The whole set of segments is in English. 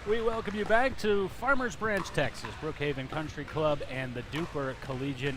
We welcome you back to Farmers Branch, Texas, Brookhaven Country Club and the DUPR Collegiate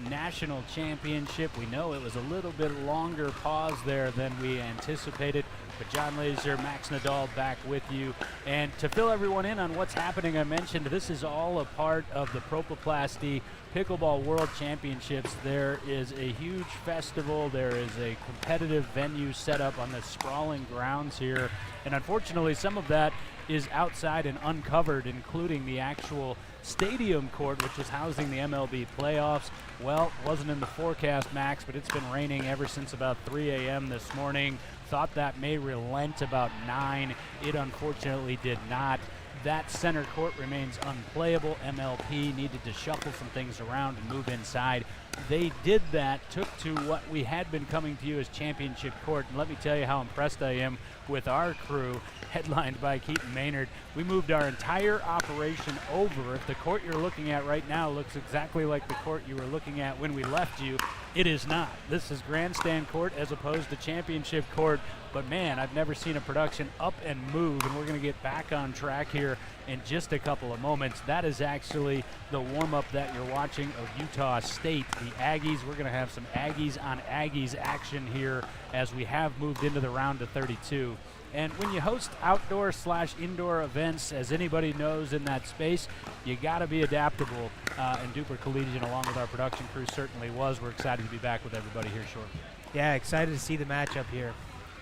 National Championship. We know it was a little bit longer pause there than we anticipated, but John Laser, Max Nadal back with you. And to fill everyone in on what's happening, I mentioned this is all a part of the Propoplasty Pickleball World Championships. There is a huge festival. There is a competitive venue set up on the sprawling grounds here. And unfortunately, some of that is outside and uncovered, including the actual stadium court, which was housing the MLB playoffs. Well, wasn't in the forecast, Max, but it's been raining ever since about 3 a.m. this morning. Thought that may relent about 9. It unfortunately did not. That center court remains unplayable. MLP needed to shuffle some things around and move inside. They did that, took to what we had been coming to you as championship court. And let me tell you how impressed I am with our crew, headlined by Keaton Maynard. We moved our entire operation over. If the court you're looking at right now looks exactly like the court you were looking at when we left you, it is not. This is grandstand court as opposed to championship court. But man, I've never seen a production up and move, and we're going to get back on track here in just a couple of moments. That is actually the warm-up that you're watching of Utah State. The Aggies, we're going to have some Aggies on Aggies action here as we have moved into the round of 32. And when you host outdoor/indoor events, as anybody knows in that space, you got to be adaptable. And DUPR Collegiate, along with our production crew, certainly was. We're excited to be back with everybody here shortly. Yeah, excited to see the matchup here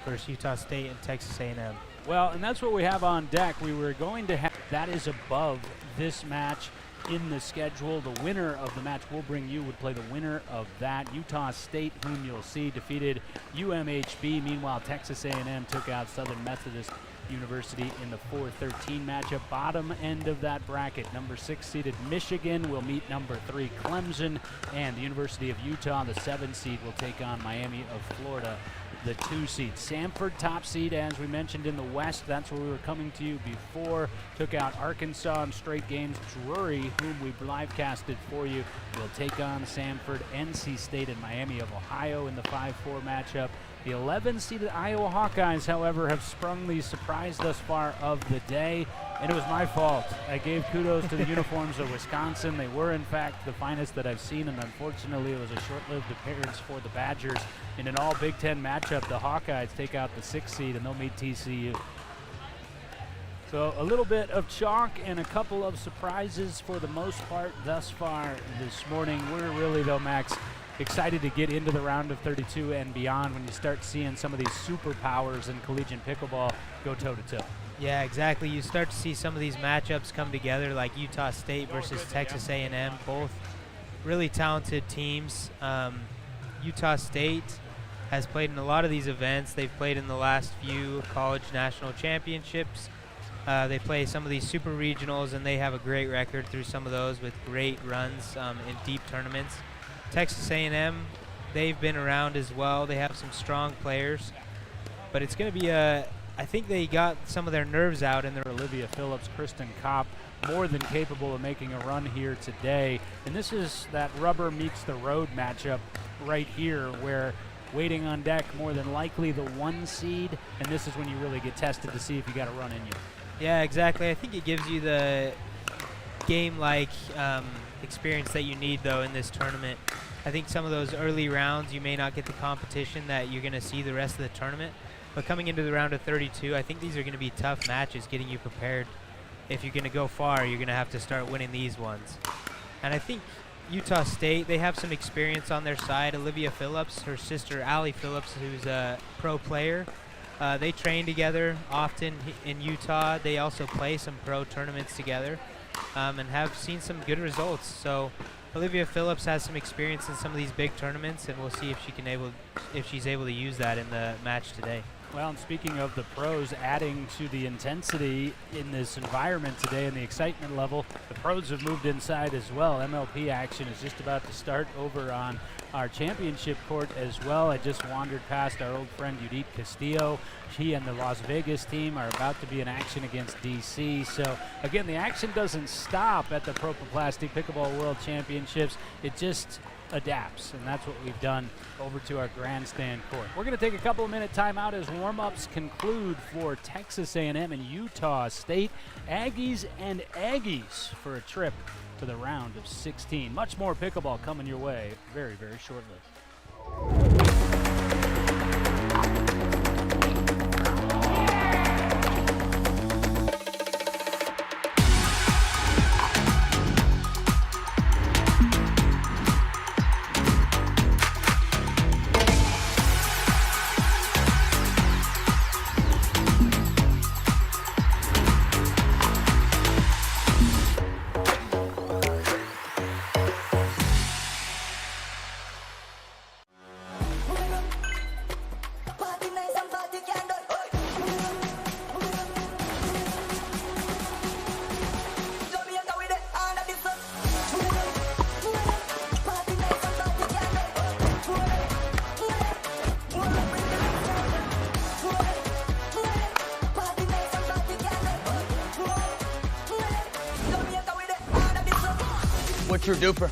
versus Utah State and Texas A&M. Well, and that's what we have on deck. We were going to have that is above this match in the schedule. The winner of the match we'll bring you would play the winner of that. Utah State, whom you'll see, defeated UMHB. Meanwhile, Texas A&M took out Southern Methodist University in the 4-13 matchup. Bottom end of that bracket, number 6 seeded Michigan will meet number 3 Clemson, and the University of Utah, the 7 seed, will take on Miami of Florida, the 2 seed. Samford, top seed, as we mentioned in the West. That's where we were coming to you before. Took out Arkansas in straight games. Drury, whom we live casted for you, will take on Samford. NC State and Miami of Ohio in the 5-4 matchup. The 11-seeded Iowa Hawkeyes, however, have sprung the surprise thus far of the day, and it was my fault. I gave kudos to the uniforms of Wisconsin. They were, in fact, the finest that I've seen, and unfortunately it was a short-lived appearance for the Badgers. In an all-Big Ten matchup, the Hawkeyes take out the 6th seed, and they'll meet TCU. So a little bit of chalk and a couple of surprises for the most part thus far this morning. We're really, though, Max, excited to get into the round of 32 and beyond when you start seeing some of these superpowers in collegiate pickleball go toe-to-toe. Yeah, exactly. You start to see some of these matchups come together, like Utah State versus Texas A&M, both really talented teams. Utah State has played in a lot of these events. They've played in the last few college national championships. They play some of these super regionals, and they have a great record through some of those with great runs in deep tournaments. Texas A&M, they've been around as well. They have some strong players, but it's going to be I think they got some of their nerves out in their Olivia Phillips, Kristen Kopp, more than capable of making a run here today. And this is that rubber meets the road matchup right here, where waiting on deck more than likely the 1 seed, and this is when you really get tested to see if you got a run in you. Yeah, exactly. I think it gives you the game-like experience that you need, though, in this tournament. I think some of those early rounds you may not get the competition that you're going to see the rest of the tournament, but coming into the round of 32, I think these are going to be tough matches, getting you prepared. If you're going to go far, you're going to have to start winning these ones. And I think Utah State, they have some experience on their side. Olivia Phillips, her sister Allie Phillips, who's a pro player, they train together often in Utah. They also play some pro tournaments together and have seen some good results. So Olivia Phillips has some experience in some of these big tournaments, and we'll see if she's able to use that in the match today. Well, and speaking of the pros adding to the intensity in this environment today and the excitement level, the pros have moved inside as well. MLP action is just about to start over on our championship court as well. I just wandered past our old friend Judith Castillo. She and the Las Vegas team are about to be in action against DC. So again, the action doesn't stop at the Propoplasty Pickleball World Championships. It just adapts, and that's what we've done over to our grandstand court. We're going to take a couple of minute timeout as warm-ups conclude for Texas A&M and Utah State. Aggies and Aggies for a trip to the round of 16. Much more pickleball coming your way very, very shortly. True duper.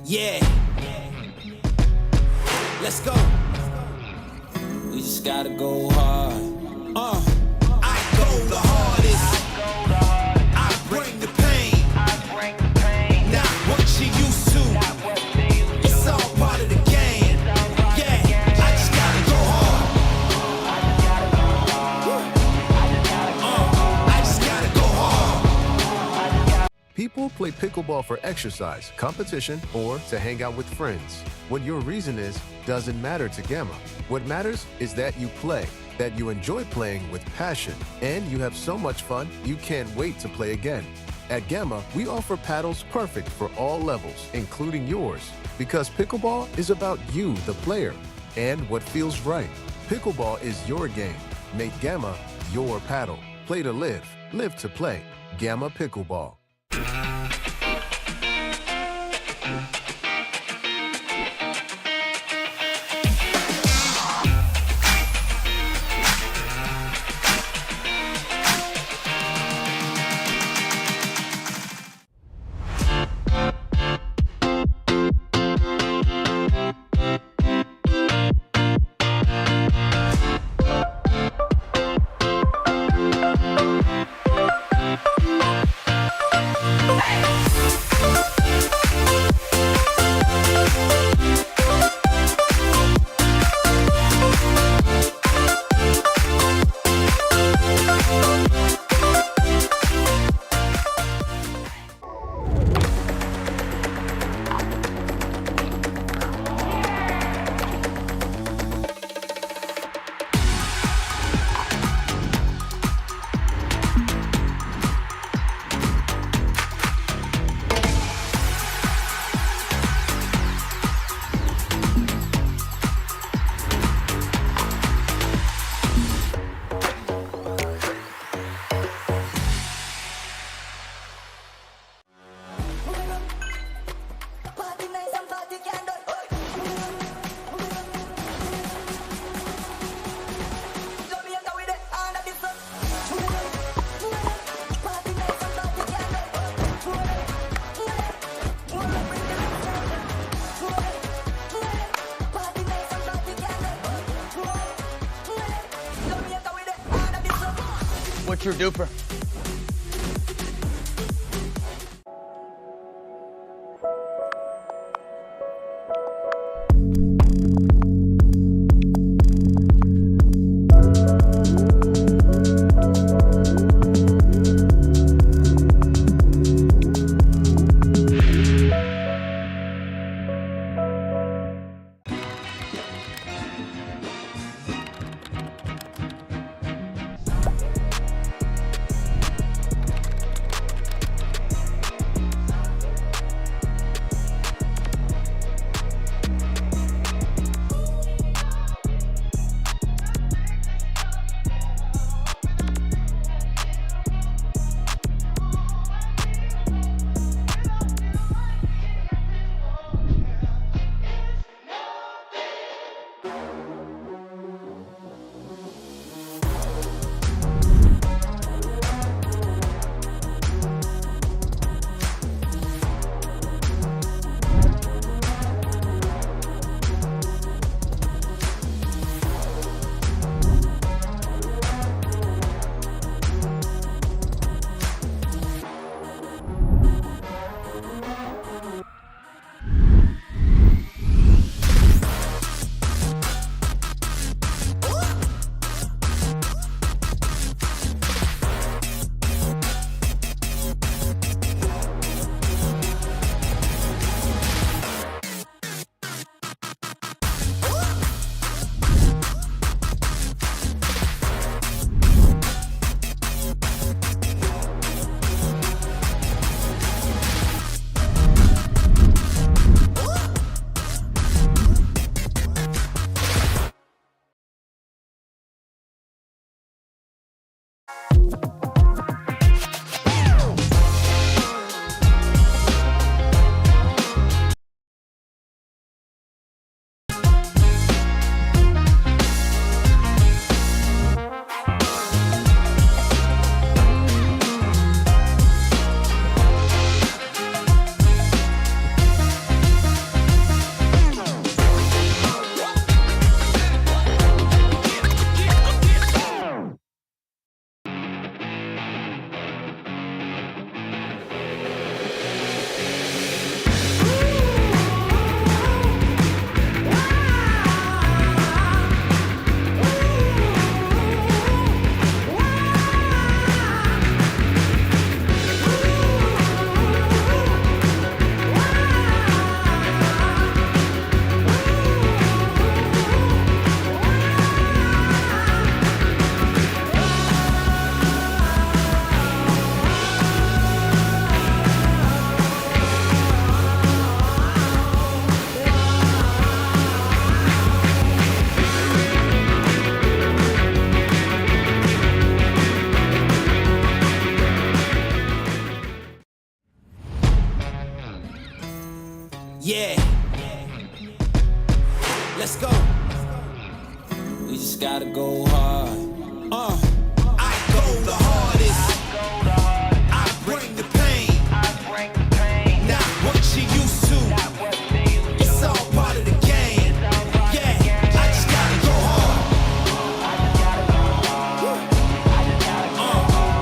Yeah. Let's go. We just gotta go hard. I go the hardest. I bring the pain. Not what you used to. It's all part of the game. Yeah, I just gotta go hard. I just gotta go hard. People play pickleball for exercise, competition, or to hang out with friends. What your reason is doesn't matter to Gamma. What matters is that you play, that you enjoy playing with passion, and you have so much fun you can't wait to play again. At Gamma, we offer paddles perfect for all levels, including yours, because pickleball is about you, the player, and what feels right. Pickleball is your game. Make Gamma your paddle. Play to live, live to play. Gamma Pickleball. True duper. Yeah. Let's go. We just gotta go hard. I go the hardest. I bring the pain. Not what you used to. It's all part of the game. Yeah, I just gotta go hard.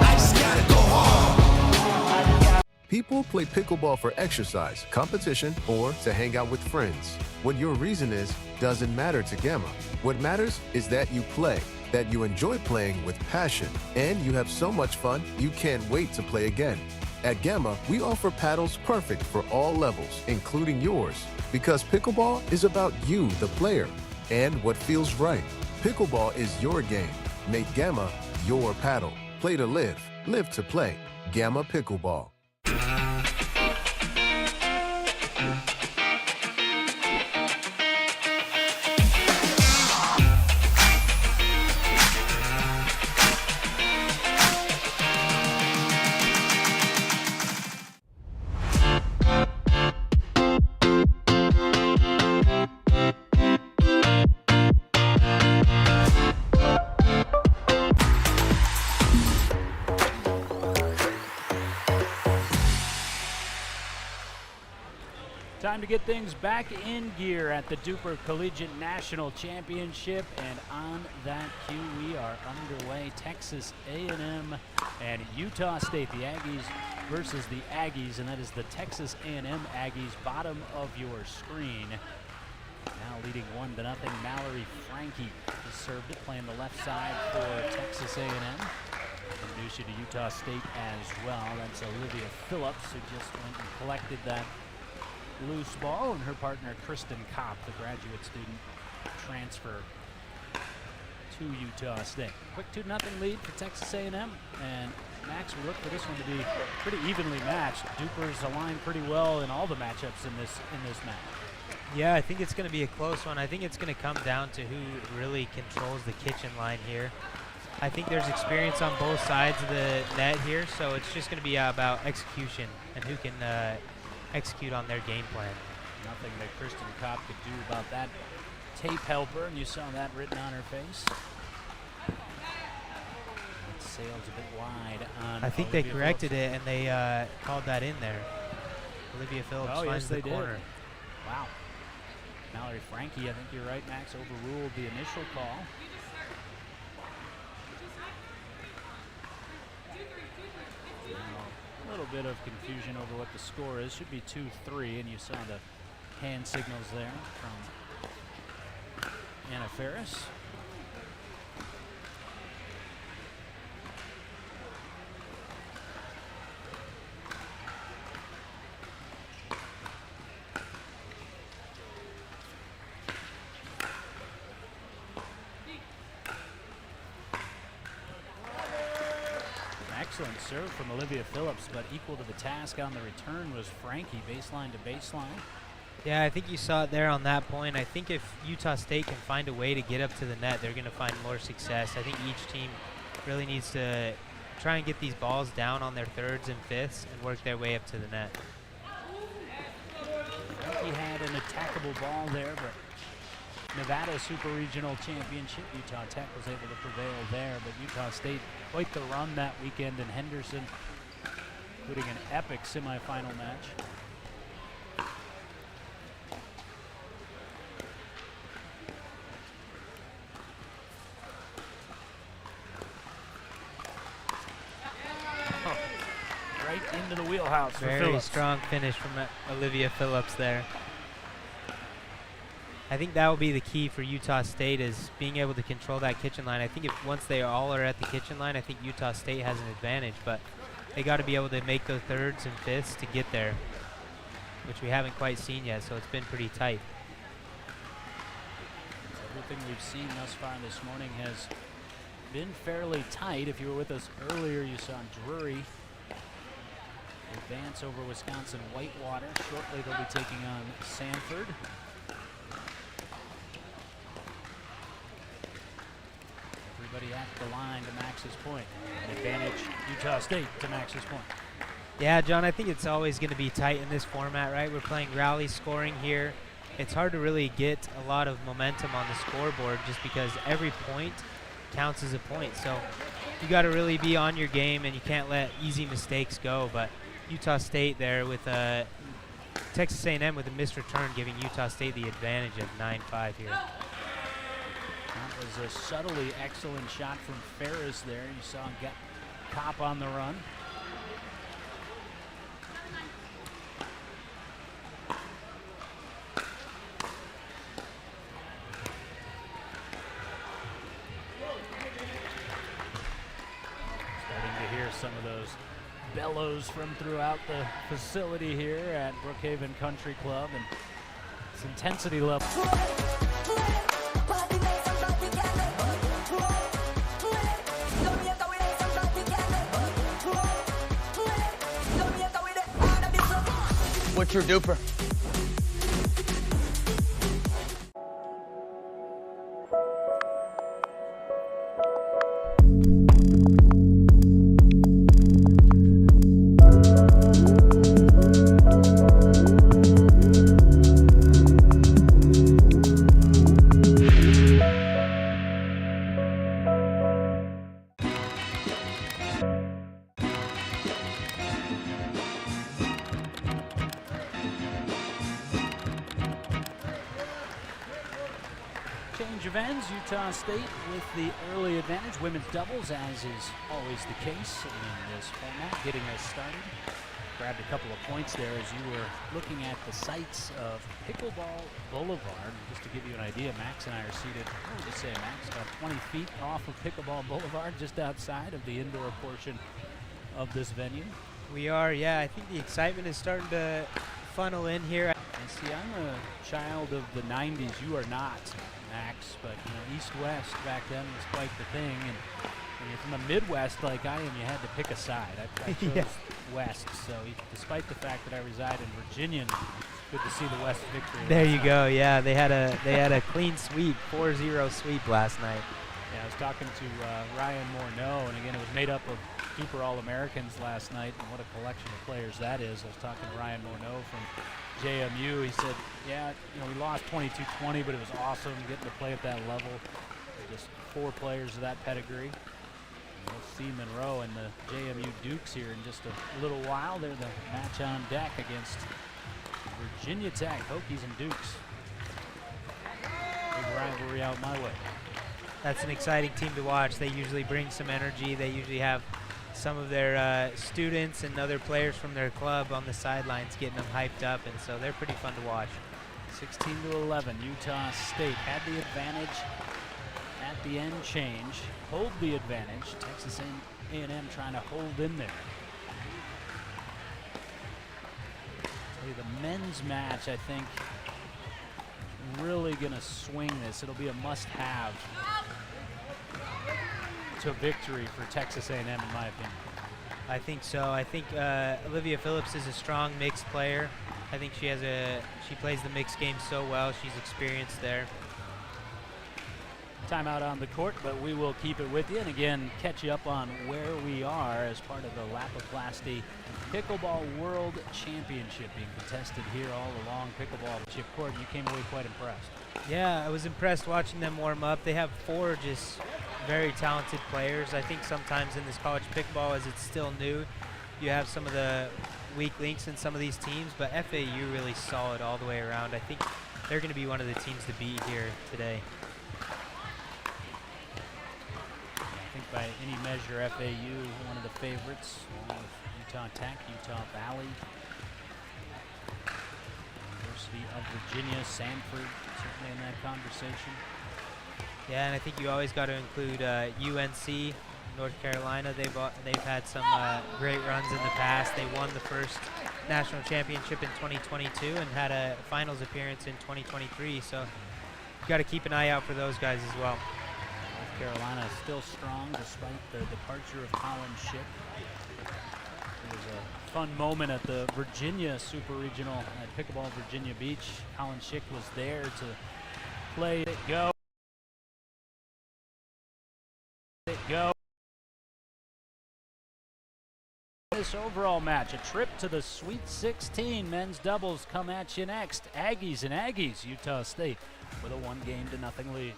I just gotta go hard. People play pickleball for exercise, competition, or to hang out with friends. What your reason is doesn't matter to Gamma. What matters is that you play, that you enjoy playing with passion, and you have so much fun you can't wait to play again. At Gamma, we offer paddles perfect for all levels, including yours, because pickleball is about you, the player, and what feels right. Pickleball is your game. Make Gamma your paddle. Play to live, live to play. Gamma Pickleball. Time to get things back in gear at the DUPR Collegiate National Championship, and on that cue, we are underway. Texas A&M and Utah State, the Aggies versus the Aggies, and that is the Texas A&M Aggies, bottom of your screen. Now leading 1-0. Mallory Frankie has served it, playing the left side for Texas A&M. Introduce you to Utah State as well. That's Olivia Phillips, who just went and collected that loose ball, and her partner Kristen Kopp, the graduate student transfer to Utah State. Quick 2-0 lead for Texas A&M, and Max, we look for this one to be pretty evenly matched. DUPR's aligned pretty well in all the matchups in this match. Yeah, I think it's going to be a close one. I think it's going to come down to who really controls the kitchen line here. I think there's experience on both sides of the net here, so it's just going to be about execution and who can execute on their game plan. Nothing that Kristen Kopp could do about that tape helper, and you saw that written on her face. That sails a bit wide on I think Olivia they corrected Phillips. it, and they called that in there. Olivia Phillips finds the corner. Wow. Mallory Frankie, I think you're right, Max, overruled the initial call. Now, a little bit of confusion over what the score is. Should be 2-3, and you saw the hand signals there from Anna Ferris. Excellent serve from Olivia Phillips, but equal to the task on the return was Frankie, baseline to baseline. Yeah, I think you saw it there on that point. I think if Utah State can find a way to get up to the net, they're going to find more success. I think each team really needs to try and get these balls down on their thirds and fifths and work their way up to the net. Frankie had an attackable ball there, but Nevada Super Regional Championship, Utah Tech was able to prevail there, but Utah State quite the run that weekend in Henderson, including an epic semifinal match. Right into the wheelhouse for Very Phillips. strong finish from Olivia Phillips there. I think that will be the key for Utah State, is being able to control that kitchen line. I think if once they all are at the kitchen line, I think Utah State has an advantage, but they got to be able to make those thirds and fifths to get there, which we haven't quite seen yet, so it's been pretty tight. Everything we've seen thus far this morning has been fairly tight. If you were with us earlier, you saw Drury advance over Wisconsin Whitewater. Shortly they'll be taking on Sanford. Everybody at the line to Max's point. An advantage Utah State to Max's point. Yeah, John, I think it's always going to be tight in this format, right? We're playing rally scoring here. It's hard to really get a lot of momentum on the scoreboard just because every point counts as a point. So you got to really be on your game, and you can't let easy mistakes go. But Utah State there with Texas A&M with a missed return, giving Utah State the advantage of 9-5 here. That was a subtly excellent shot from Ferris there. You saw him get Kopp on the run. Starting to hear some of those bellows from throughout the facility here at Brookhaven Country Club, and its intensity level. What's your DUPR? Change of ends, Utah State with the early advantage. Women's doubles, as is always the case in this format, getting us started. Grabbed a couple of points there as you were looking at the sights of Pickleball Boulevard. Just to give you an idea, Max and I are seated, what would you say, Max, about 20 feet off of Pickleball Boulevard, just outside of the indoor portion of this venue. We are, yeah. I think the excitement is starting to funnel in here. And see, I'm a child of the 90s. You are not, Max, but you know, East-West back then was quite the thing. And when you're from the Midwest like I am, you had to pick a side. I chose Yeah. West, so despite the fact that I reside in Virginia, it's good to see the West victory. There last you night. go. Yeah, they had a clean sweep, 4-0 sweep last night. Yeah, I was talking to Ryan Morneau, and again, it was made up of DUPR All-Americans last night, and what a collection of players that is. I was talking to Ryan Morneau from JMU. He said, yeah, you know, we lost 22-20, but it was awesome getting to play at that level. Just 4 players of that pedigree. And we'll see Monroe and the JMU Dukes here in just a little while. They're the match on deck against Virginia Tech, Hokies and Dukes. Big rivalry out my way. That's an exciting team to watch. They usually bring some energy. They usually have some of their students and other players from their club on the sidelines getting them hyped up, and so they're pretty fun to watch. 16-11, Utah State had the advantage at the end change, hold the advantage. Texas A&M trying to hold in there. Tell you, the men's match, I think, really gonna swing this. It'll be a must-have to victory for Texas A&M, in my opinion. I think so. I think Olivia Phillips is a strong mixed player. I think she plays the mixed game so well. She's experienced there. Timeout on the court, but we will keep it with you and again catch you up on where we are as part of the Lapiplasty Pickleball World Championship being contested here all along Pickleball Chip Court. You came away quite impressed. Yeah, I was impressed watching them warm up. They have 4 just very talented players. I think sometimes in this college pickleball, as it's still new, you have some of the weak links in some of these teams, but FAU really solid all the way around. I think they're going to be one of the teams to beat here today. I think by any measure, FAU one of the favorites, along with Utah Tech, Utah Valley, University of Virginia, Sanford, certainly in that conversation. Yeah, and I think you always got to include UNC, North Carolina. They've had some great runs in the past. They won the first national championship in 2022 and had a finals appearance in 2023. So you got to keep an eye out for those guys as well. North Carolina still strong despite the departure of Colin Schick. It was a fun moment at the Virginia Super Regional at Pickleball Virginia Beach. Colin Schick was there to play it go. This overall match, a trip to the Sweet 16 men's doubles come at you next. Aggies and Aggies, Utah State with a 1-0 lead.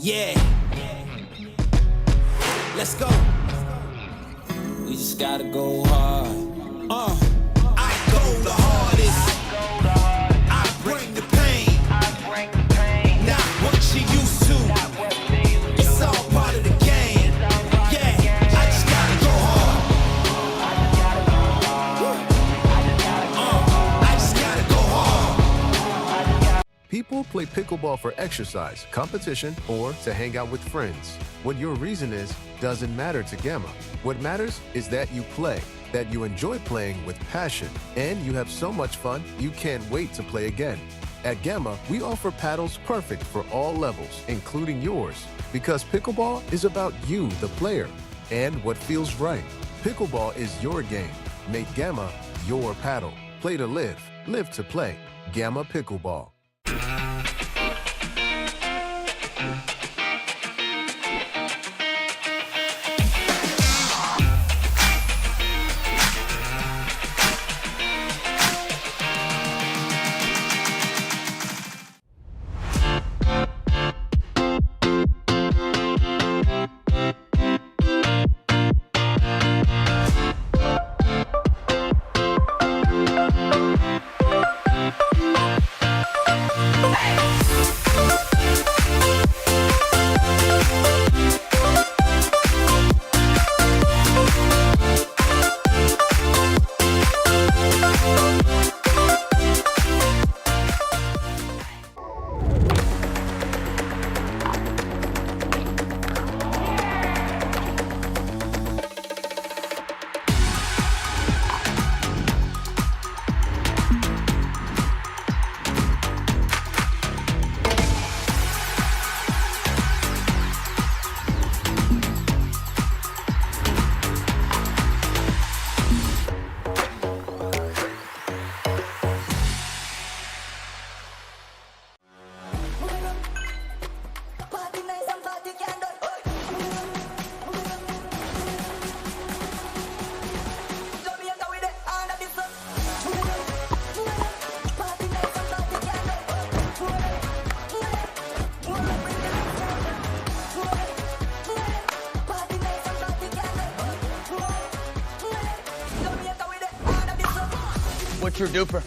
Yeah. Let's go. We just gotta go hard. I go the hardest. I bring the pain. Not what you used to. It's all part of the game. Yeah, I just gotta go hard. I just gotta go hard. People play pickleball for exercise, competition, or to hang out with friends. What your reason is doesn't matter to Gamma. What matters is that you play, that you enjoy playing with passion, and you have so much fun you can't wait to play again. At Gamma, we offer paddles perfect for all levels, including yours, because pickleball is about you, the player, and what feels right. Pickleball is your game. Make Gamma your paddle. Play to live, live to play. Gamma Pickleball. What's your duper?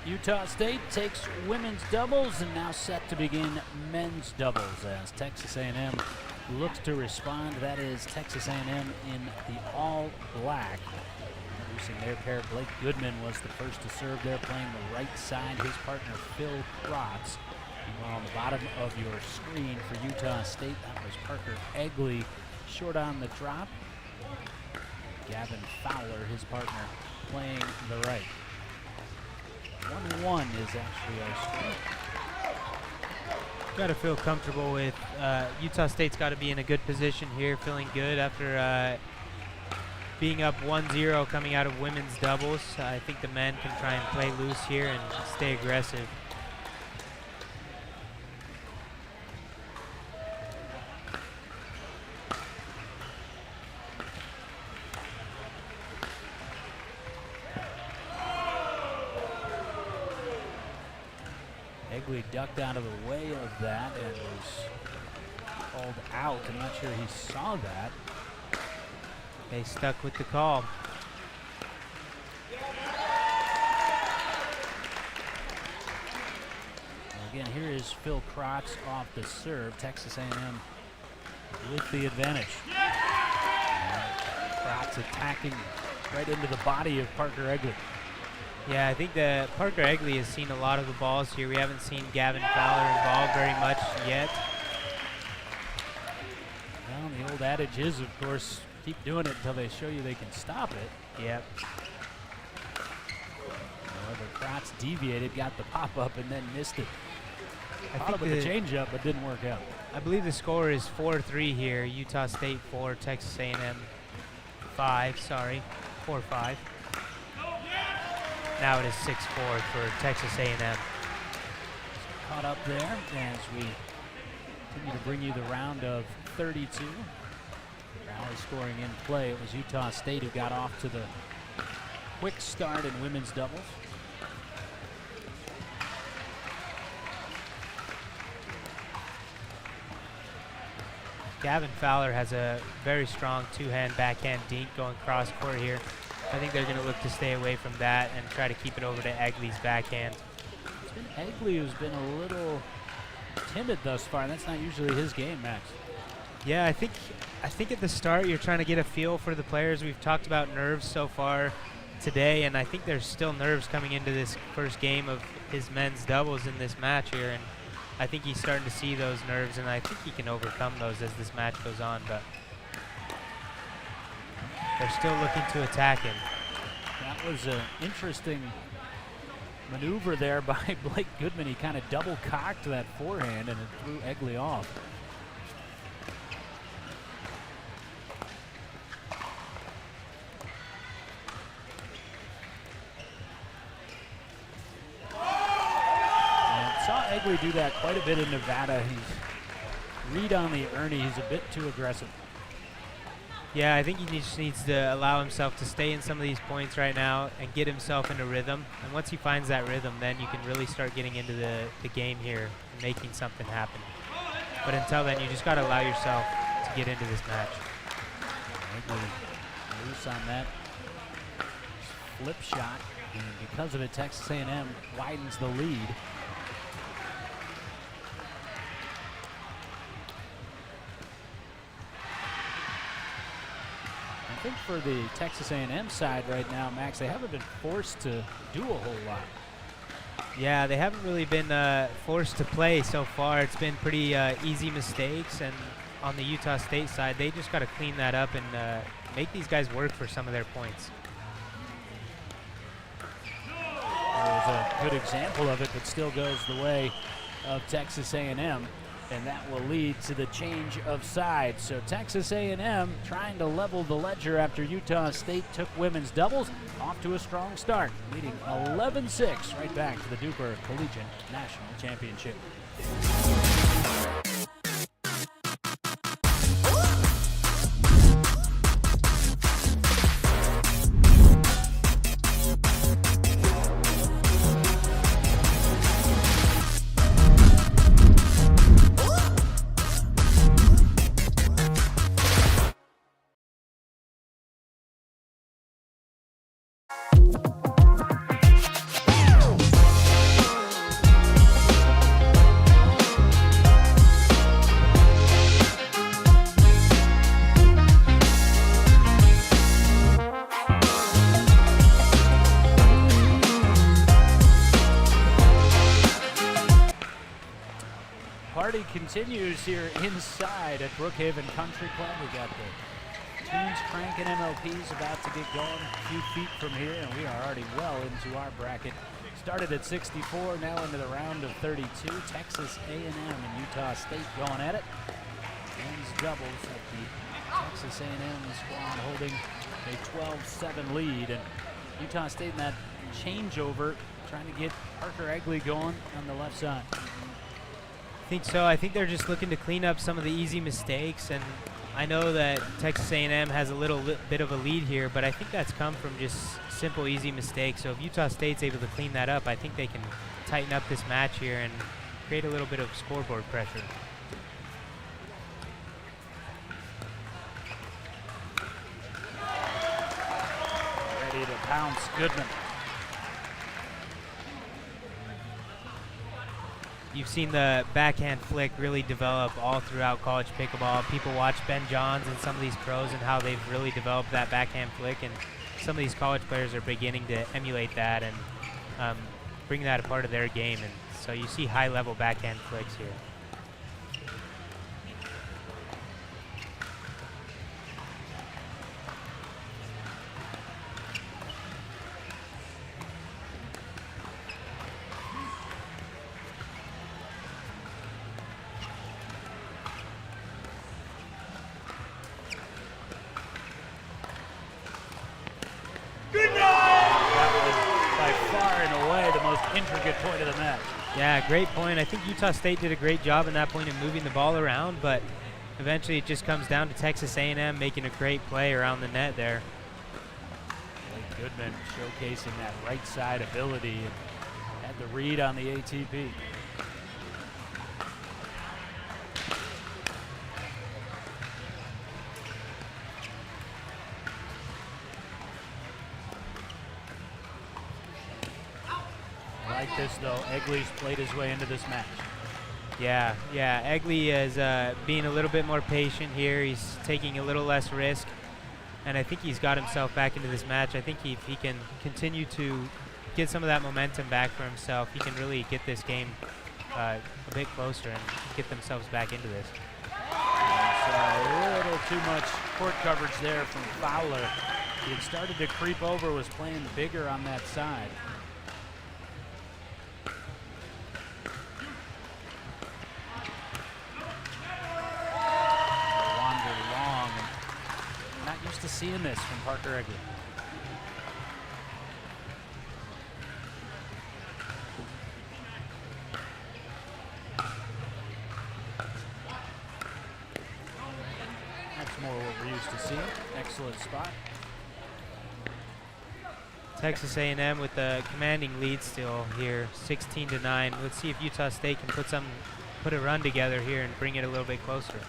Utah State takes women's doubles and now set to begin men's doubles as Texas A&M looks to respond. That is Texas A&M in the all black. Introducing their pair, Blake Goodman was the first to serve there, playing the right side. His partner, Phil Rotz. Meanwhile, on the bottom of your screen for Utah State, that was Parker Egley, short on the drop. Gavin Fowler, his partner, playing the right. 1-1 is actually our score. Got to feel comfortable with Utah State's got to be in a good position here, feeling good after being up 1-0 coming out of women's doubles. I think the men can try and play loose here and stay aggressive. Egley ducked out of the way of that and was called out. I'm not sure he saw that. They stuck with the call. Again, here is Phil Krotz off the serve. Texas A&M with the advantage. Krotz attacking right into the body of Parker Egley. Yeah, I think that Parker Egley has seen a lot of the balls here. We haven't seen Gavin Fowler involved very much yet. Well, the old adage is, of course, keep doing it until they show you they can stop it. Yep. However, Krotz deviated, got the pop-up, and then missed it. I Caught it with the change-up, but didn't work out. I believe the score is 4-3 here. Utah State 4, Texas A&M 5, sorry, 4-5. Now it is 6-4 for Texas A&M. Caught up there as we continue to bring you the round of 32. Rally scoring in play. It was Utah State who got off to the quick start in women's doubles. Gavin Fowler has a very strong two-hand backhand dink going cross court here. I think they're going to look to stay away from that and try to keep it over to Egley's backhand. It's been Egley who's been a little timid thus far, and that's not usually his game, Max. Yeah, I think at the start you're trying to get a feel for the players. We've talked about nerves so far today, and I think there's still nerves coming into this first game of his men's doubles in this match here, and I think he's starting to see those nerves, and I think he can overcome those as this match goes on, but they're still looking to attack him. That was an interesting maneuver there by Blake Goodman. He kind of double cocked that forehand and it threw Egley off. And saw Egley do that quite a bit in Nevada. He's read on the Ernie. He's a bit too aggressive. Yeah, I think he just needs to allow himself to stay in some of these points right now and get himself into rhythm. And once he finds that rhythm, then you can really start getting into the game here and making something happen. But until then, you just got to allow yourself to get into this match. Loose on that flip shot, and because of it, Texas A&M widens the lead. I think for the Texas A&M side right now, Max, they haven't been forced to do a whole lot. Yeah, they haven't really been forced to play so far. It's been pretty easy mistakes, and on the Utah State side, they just got to clean that up and make these guys work for some of their points. There's a good example of it, but still goes the way of Texas A&M. And that will lead to the change of sides. So Texas A&M trying to level the ledger after Utah State took women's doubles. Off to a strong start, leading 11-6 right back to the DUPR Collegiate National Championship. Party continues here inside at Brookhaven Country Club. We got the tunes cranking, MLP's about to get going a few feet from here, and we are already well into our bracket. Started at 64, now into the round of 32. Texas A&M and Utah State going at it. Men's doubles at the Texas A&M squad holding a 12-7 lead, and Utah State in that changeover trying to get Parker Egley going on the left side. I think so. I think they're just looking to clean up some of the easy mistakes, and I know that Texas A&M has a little bit of a lead here, but I think that's come from just simple, easy mistakes. So if Utah State's able to clean that up, I think they can tighten up this match here and create a little bit of scoreboard pressure. Ready to pounce Goodman. You've seen the backhand flick really develop all throughout college pickleball. People watch Ben Johns and some of these pros and how they've really developed that backhand flick, and some of these college players are beginning to emulate that and bring that a part of their game. And so you see high-level backhand flicks here. Intricate point of the match. Yeah, great point. I think Utah State did a great job in that point of moving the ball around, but eventually it just comes down to Texas A&M making a great play around the net there. Blake Goodman showcasing that right side ability and had the read on the ATP. Like this though, Egley's played his way into this match. Yeah, Egley is being a little bit more patient here. He's taking a little less risk, and I think he's got himself back into this match. I think if he can continue to get some of that momentum back for himself, he can really get this game a bit closer and get themselves back into this. A little too much court coverage there from Fowler. He had started to creep over, was playing bigger on that side. To seeing this from Parker Egley. That's more what we're used to seeing. Excellent spot. Texas A&M with the commanding lead still here, 16-9. Let's see if Utah State can put a run together here and bring it a little bit closer.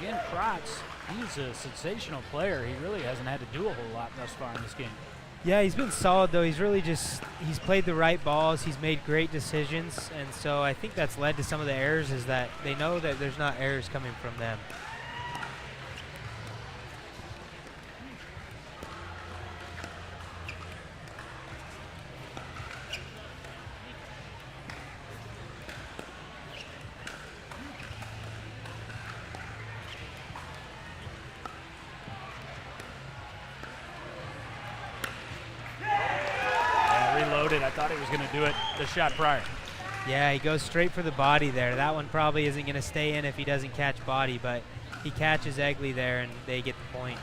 Again, Kratz, he's a sensational player. He really hasn't had to do a whole lot thus far in this game. Yeah, he's been solid though. He's played the right balls. He's made great decisions, and so I think that's led to some of the errors, is that they know that there's not errors coming from them. I thought he was going to do it the shot prior. Yeah, he goes straight for the body there. That one probably isn't going to stay in if he doesn't catch body, but he catches Egley there and they get the point.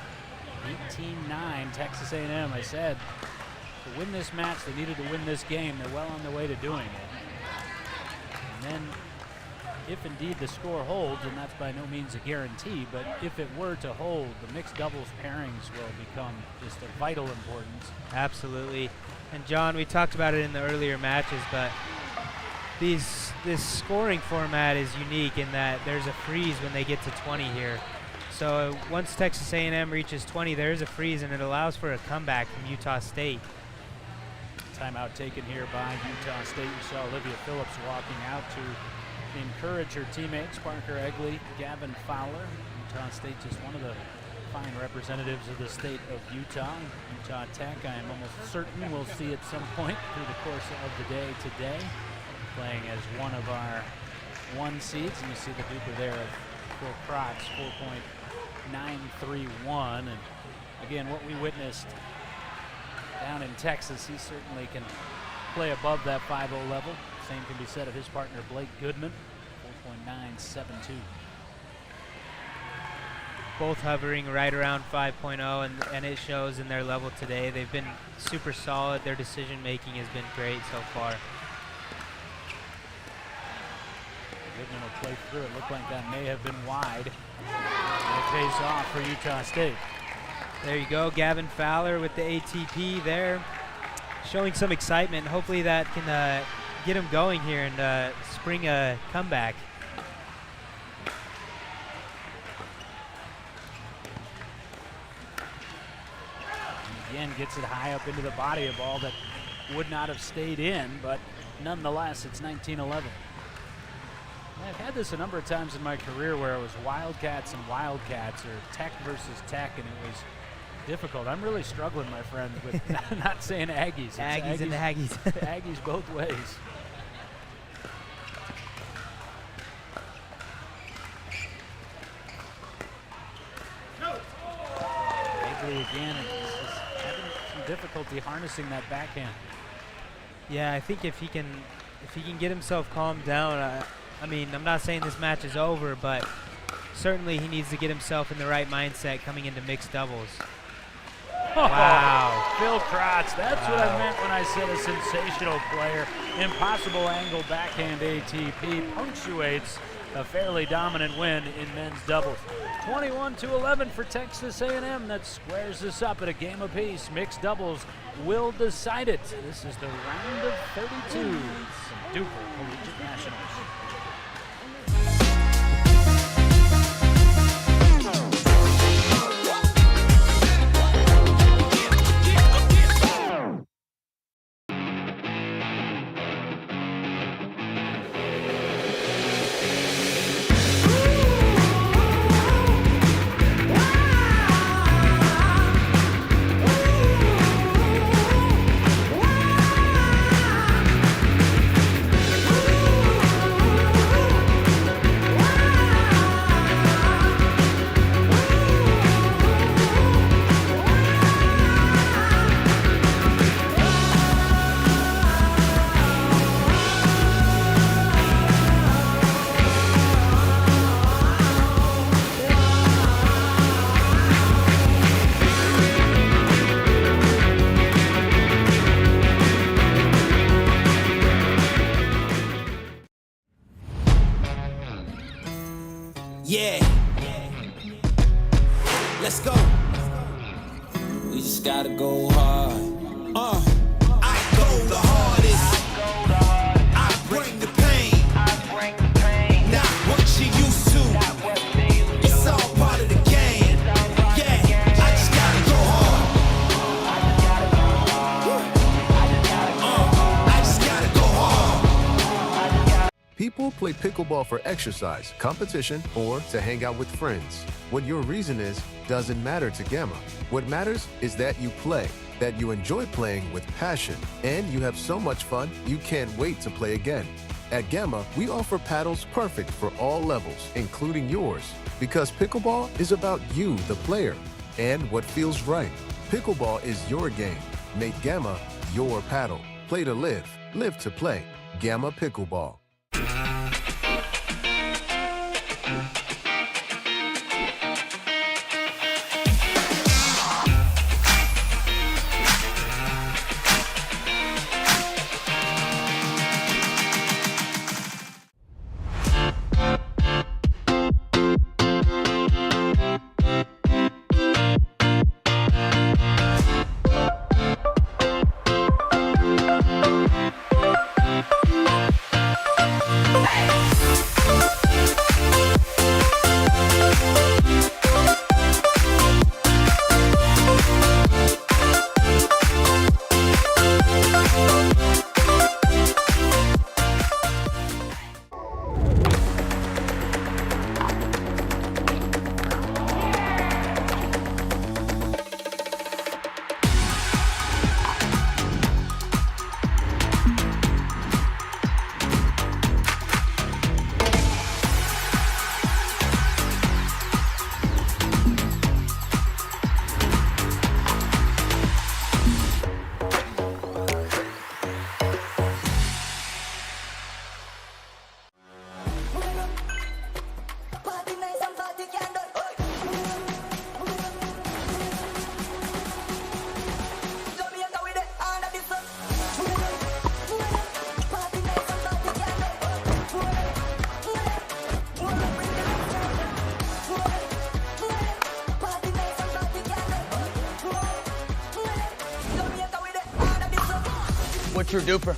18-9, Texas A&M. I said to win this match, they needed to win this game. They're well on their way to doing it. And then if indeed the score holds, and that's by no means a guarantee, but if it were to hold, the mixed doubles pairings will become just of vital importance. Absolutely. And John, we talked about it in the earlier matches, but this scoring format is unique in that there's a freeze when they get to 20 here. So once Texas A&M reaches 20, there's a freeze, and it allows for a comeback from Utah State. Timeout taken here by Utah State. You saw Olivia Phillips walking out to encourage her teammates, Parker Egley, Gavin Fowler. Utah State just one of the fine representatives of the state of Utah. Utah Tech, I am almost certain we'll see at some point through the course of the day today, playing as one of our 1 seeds. And you see the DUPR there of Phil Kratz, 4.931. And again, what we witnessed down in Texas, he certainly can play above that 5-0 level. Same can be said of his partner, Blake Goodman, 4.972. both hovering right around 5.0, and it shows in their level today. They've been super solid. Their decision making has been great so far. Goodman will play through. It looked like that may have been wide. And it pays off for Utah State. There you go, Gavin Fowler with the ATP there, showing some excitement. Hopefully that can get him going here and spring a comeback. And again, gets it high up into the body, a ball that would not have stayed in, but nonetheless, it's 19-11. I've had this a number of times in my career where it was Wildcats and Wildcats, or Tech versus Tech, and it was difficult. I'm really struggling, my friend, with not saying Aggies. It's Aggies and Aggies. Aggies both ways. Bagley again is having some difficulty harnessing that backhand. Yeah, I think if he can get himself calmed down, I mean, I'm not saying this match is over, but certainly he needs to get himself in the right mindset coming into mixed doubles. Wow. Phil Krotz, that's what I meant when I said a sensational player. Impossible angle backhand ATP punctuates a fairly dominant win in men's doubles. 21-11 for Texas A&M. That squares us up at a game apiece. Mixed doubles will decide it. This is the round of 32 from DUPR Collegiate Nationals. Yeah. Let's go. We just gotta go hard. I go the hardest. I bring the pain. Not what you used to. It's all part of the game. Yeah, I just gotta go hard. I just gotta go hard. People play pickleball for exercise, competition, or to hang out with friends. What your reason is doesn't matter to Gamma. What matters is that you play, that you enjoy playing with passion, and you have so much fun you can't wait to play again. At Gamma, we offer paddles perfect for all levels, including yours, because pickleball is about you, the player, and what feels right. Pickleball is your game. Make Gamma your paddle. Play to live, live to play. Gamma Pickleball. What's your duper?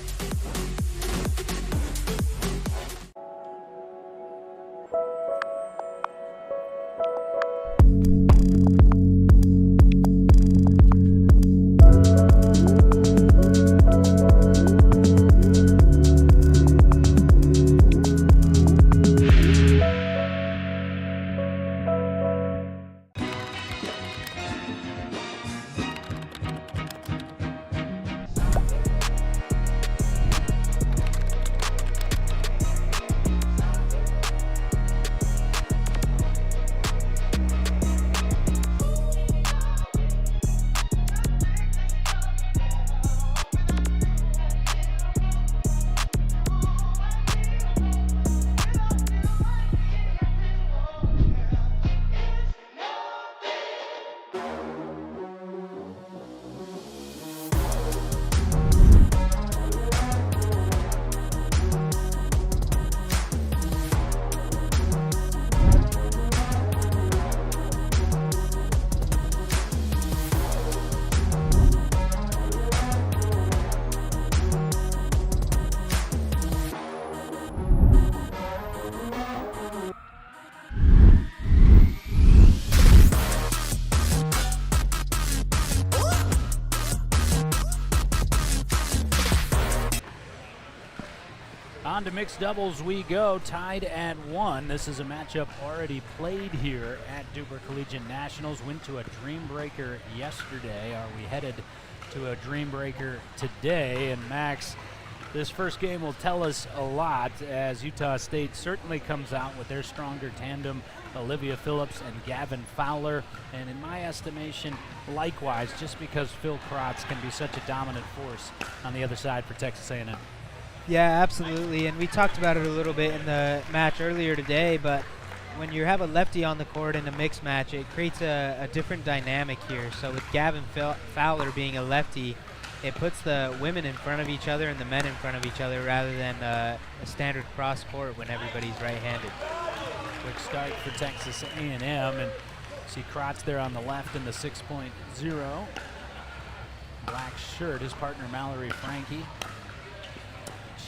On to mixed doubles we go, tied at 1. This is a matchup already played here at DUPR Collegiate Nationals. Went to a dream breaker yesterday. Are we headed to a dream breaker today? And Max, this first game will tell us a lot, as Utah State certainly comes out with their stronger tandem, Olivia Phillips and Gavin Fowler. And in my estimation, likewise, just because Phil Krotz can be such a dominant force on the other side for Texas A&M. Yeah, absolutely. And we talked about it a little bit in the match earlier today, but when you have a lefty on the court in a mixed match, it creates a different dynamic here. So with Gavin Fowler being a lefty, it puts the women in front of each other and the men in front of each other rather than a standard cross court when everybody's right-handed. Quick start for Texas A&M, and see Krotz there on the left in the 6.0. Black shirt, his partner Mallory Frankie.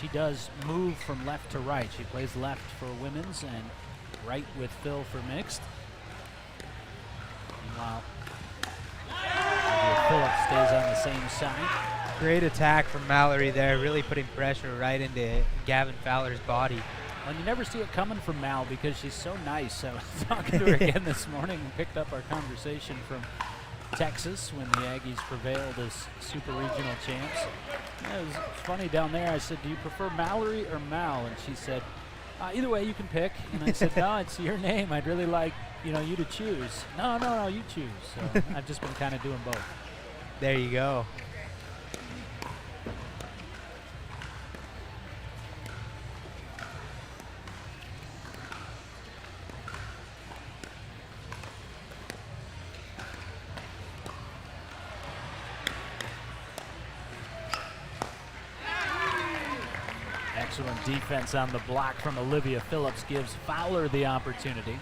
She does move from left to right. She plays left for women's and right with Phil for mixed. Meanwhile, Phillips stays on the same side. Great attack from Mallory there, really putting pressure right into Gavin Fowler's body. And you never see it coming from Mal because she's so nice. I was talking to her again this morning and picked up our conversation from Texas when the Aggies prevailed as super regional champs. It was funny down there. I said, do you prefer Mallory or Mal? And she said, either way you can pick. And I said, no, it's your name. I'd really like you to choose. No, you choose. So I've just been kind of doing both. There you go. Excellent defense on the block from Olivia Phillips gives Fowler the opportunity.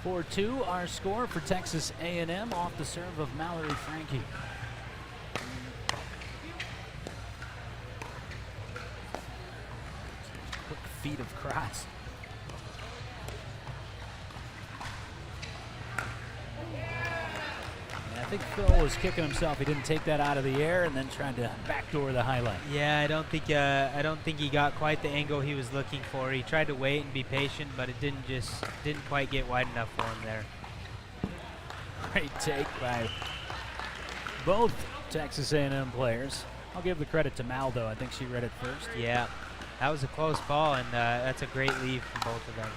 For 2, our score for Texas A&M off the serve of Mallory Frankie. Quick feet of Krotz. I think Phil was kicking himself. He didn't take that out of the air and then tried to backdoor the highlight. Yeah, I don't think he got quite the angle he was looking for. He tried to wait and be patient, but it didn't quite get wide enough for him there. Great take by both Texas A&M players. I'll give the credit to Mal, though. I think she read it first. Yeah, that was a close ball, and that's a great lead from both of them.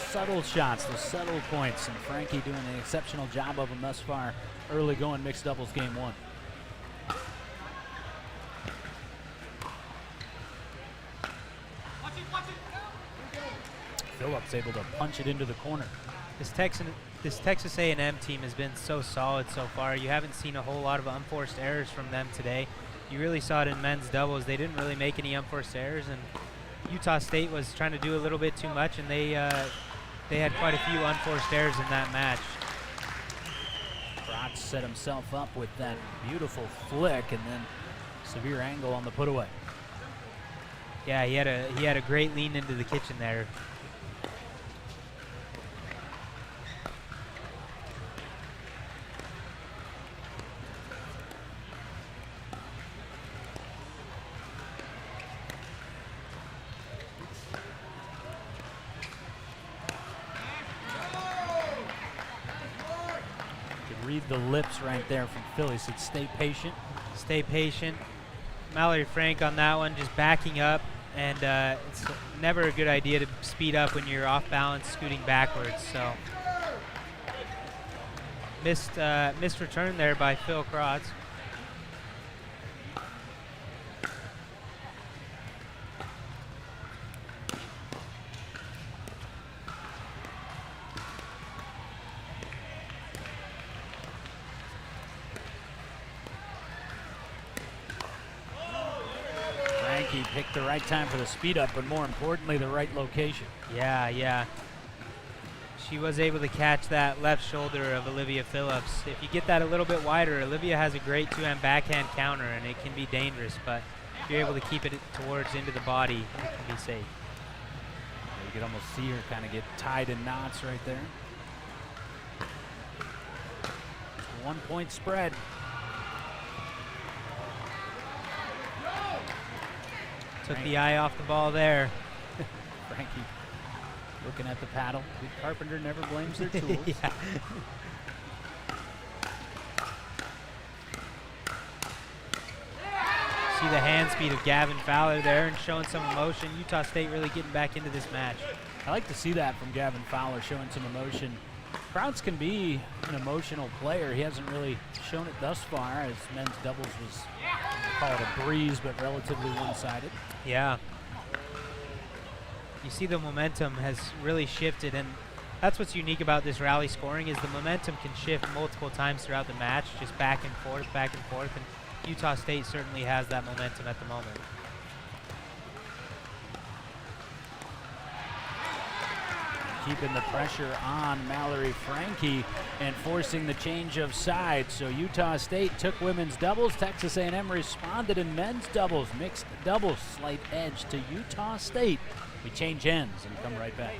Subtle shots, those subtle points, and Frankie doing an exceptional job of them thus far early going mixed doubles game 1. Watch it, watch it. Phillips able to punch it into the corner. This Texas A&M team has been so solid so far. You haven't seen a whole lot of unforced errors from them today. You really saw it in men's doubles. They didn't really make any unforced errors, and Utah State was trying to do a little bit too much, and they had quite a few unforced errors in that match. Brock set himself up with that beautiful flick and then severe angle on the put away. Yeah, he had a great lean into the kitchen there. Read the lips right there from Philly. Said stay patient. Stay patient. Mallory Frank on that one, just backing up, and it's never a good idea to speed up when you're off balance, scooting backwards. So missed return there by Phil Krotz. He picked the right time for the speed up, but more importantly, the right location. Yeah. She was able to catch that left shoulder of Olivia Phillips. If you get that a little bit wider, Olivia has a great two-hand backhand counter, and it can be dangerous, but if you're able to keep it towards into the body, it can be safe. You could almost see her kind of get tied in knots right there. 1 point spread. Took the eye off the ball there. Frankie looking at the paddle. Good carpenter never blames their tools. Yeah. See the hand speed of Gavin Fowler there and showing some emotion. Utah State really getting back into this match. I like to see that from Gavin Fowler, showing some emotion. Krotz can be an emotional player. He hasn't really shown it thus far, as men's doubles was, call it a breeze, but relatively one-sided. Yeah. You see the momentum has really shifted, and that's what's unique about this rally scoring is the momentum can shift multiple times throughout the match, just back and forth, and Utah State certainly has that momentum at the moment. Keeping the pressure on Mallory Frankie and forcing the change of sides. So Utah State took women's doubles. Texas A&M responded in men's doubles. Mixed doubles, slight edge to Utah State. We change ends and come right back.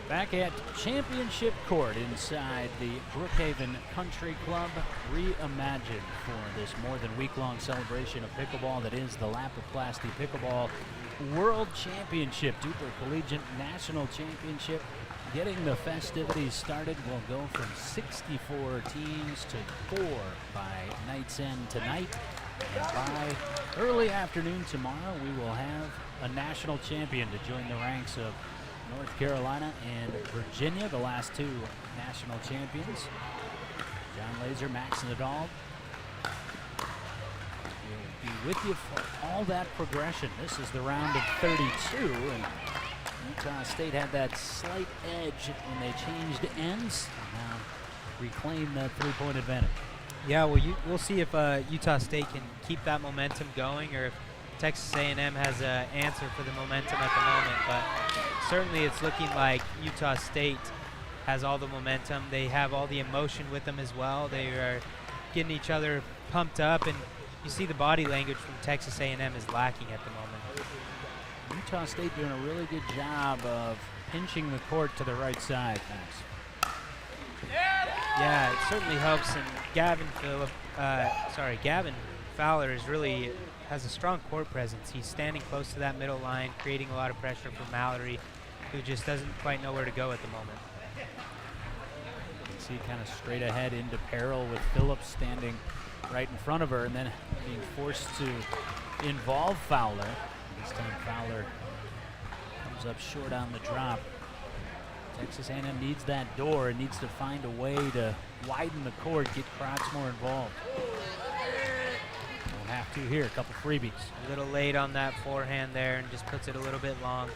Back at Championship Court inside the Brookhaven Country Club, reimagined for this more than week-long celebration of pickleball that is the Lapiplasty Pickleball World Championship, DUPR Collegiate National Championship. Getting the festivities started, will go from 64 teams to 4 by night's end tonight. And by early afternoon tomorrow, we will have a national champion to join the ranks of North Carolina and Virginia, the last two national champions. John Laser, Max Nadal will be with you for all that progression. This is the round of 32, and Utah State had that slight edge when they changed ends. Now reclaim that three-point advantage. Yeah, well, we'll see if Utah State can keep that momentum going, or if Texas A&M has an answer for the momentum at the moment, but certainly it's looking like Utah State has all the momentum. They have all the emotion with them as well. They are getting each other pumped up, and you see the body language from Texas A&M is lacking at the moment. Utah State doing a really good job of pinching the court to the right side, Max. Yeah, it certainly helps, and Gavin Fowler is really has a strong court presence. He's standing close to that middle line, creating a lot of pressure for Mallory, who just doesn't quite know where to go at the moment. You can see kind of straight ahead into peril with Phillips standing right in front of her and then being forced to involve Fowler. This time Fowler comes up short on the drop. Texas A&M needs that door and needs to find a way to widen the court, get Krotz more involved. Don't have to here, a couple freebies. A little late on that forehand there and just puts it a little bit long.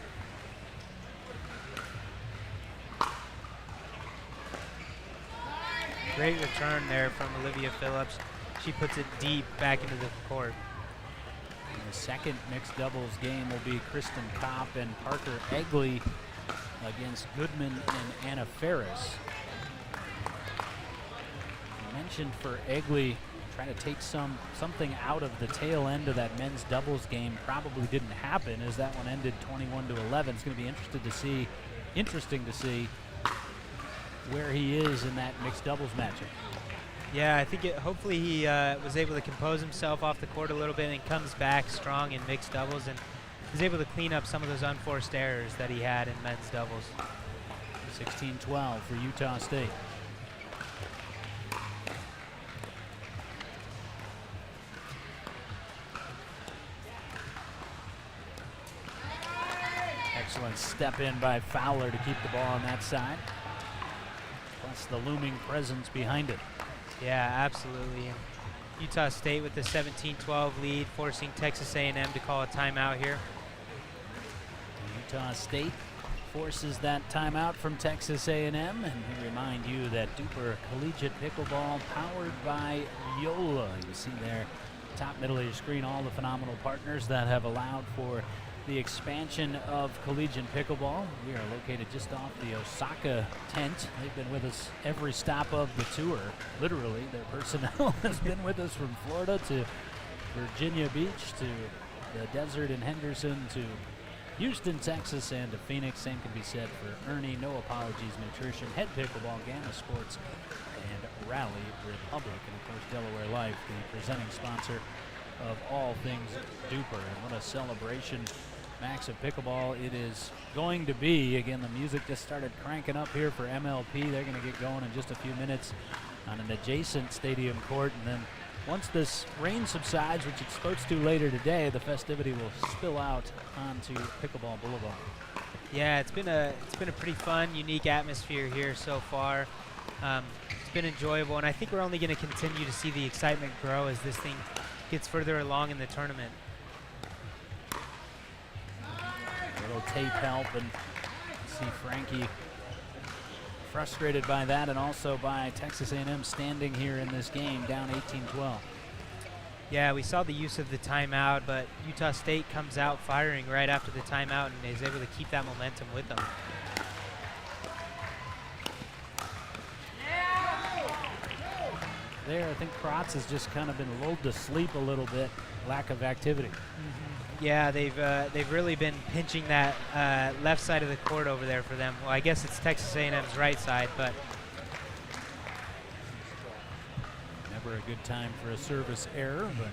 Great return there from Olivia Phillips. She puts it deep back into the court. And the second mixed doubles game will be Kristen Kopp and Parker Egley against Goodman and Anna Ferris. I mentioned for Egley, trying to take something out of the tail end of that men's doubles game probably didn't happen, as that one ended 21-11. It's going to be interesting to see where he is in that mixed doubles matchup. Yeah, I think hopefully he was able to compose himself off the court a little bit and comes back strong in mixed doubles and is able to clean up some of those unforced errors that he had in men's doubles. 16-12 for Utah State. Excellent step in by Fowler to keep the ball on that side. Plus the looming presence behind it. Yeah, absolutely. And Utah State with the 17-12 lead, forcing Texas A&M to call a timeout here. Utah State forces that timeout from Texas A&M, and we remind you that DUPR Collegiate Pickleball, powered by Yola. You see there, top middle of your screen, all the phenomenal partners that have allowed for the expansion of collegiate pickleball. We are located just off the Osaka tent. They've been with us every stop of the tour. Literally, their personnel has been with us from Florida to Virginia Beach to the desert in Henderson to Houston, Texas, and to Phoenix. Same can be said for Ernie, No Apologies Nutrition, Head Pickleball, Gamma Sports, and Rally Republic, and of course Delaware Life, the presenting sponsor of all things DUPR. And what a celebration, Max, of pickleball it is going to be. Again, the music just started cranking up here for MLP. They're going to get going in just a few minutes on an adjacent stadium court, and then once this rain subsides, which it's supposed to later today, the festivity will spill out onto Pickleball Boulevard. Yeah, it's been a pretty fun, unique atmosphere here so far. It's been enjoyable, and I think we're only going to continue to see the excitement grow as this thing gets further along in the tournament. A little tape help, and see Frankie frustrated by that, and also by Texas A&M standing here in this game down 18-12. Yeah, we saw the use of the timeout, but Utah State comes out firing right after the timeout and is able to keep that momentum with them. There, I think Krotz has just kind of been lulled to sleep a little bit, lack of activity. Yeah, they've really been pinching that left side of the court over there for them. Well, I guess it's Texas A&M's right side, but never a good time for a service error, but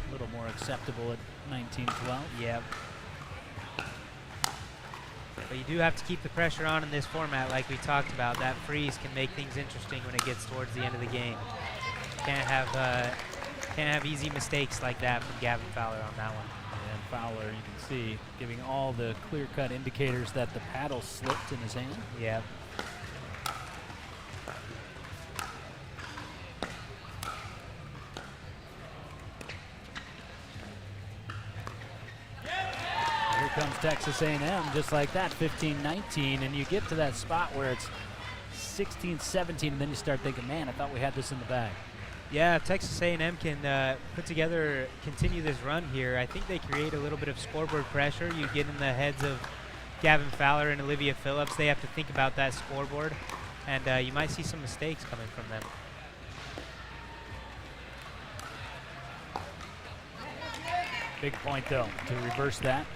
a little more acceptable at 19-12. yeah. But you do have to keep the pressure on in this format, like we talked about. That freeze can make things interesting when it gets towards the end of the game. Can't have easy mistakes like that from Gavin Fowler on that one. And Fowler, you can see, giving all the clear-cut indicators that the paddle slipped in his hand. Yeah. Here comes Texas A&M, just like that, 15-19, and you get to that spot where it's 16-17, and then you start thinking, man, I thought we had this in the bag. Yeah, if Texas A&M can continue this run here, I think they create a little bit of scoreboard pressure. You get in the heads of Gavin Fowler and Olivia Phillips. They have to think about that scoreboard, and you might see some mistakes coming from them. Big point, though, to reverse that.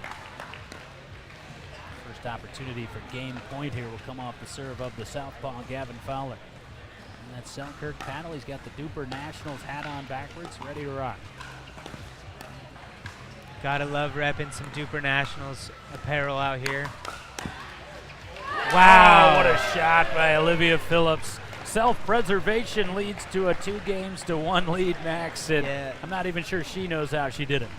First opportunity for game point here will come off the serve of the southpaw, Gavin Fowler. And that's Selkirk paddle. He's got the DUPR Nationals hat on backwards, ready to rock. Gotta love repping some DUPR Nationals apparel out here. Wow, what a shot by Olivia Phillips. Self-preservation leads to a 2-1 lead, Max, and Yeah. I'm not even sure she knows how she did it.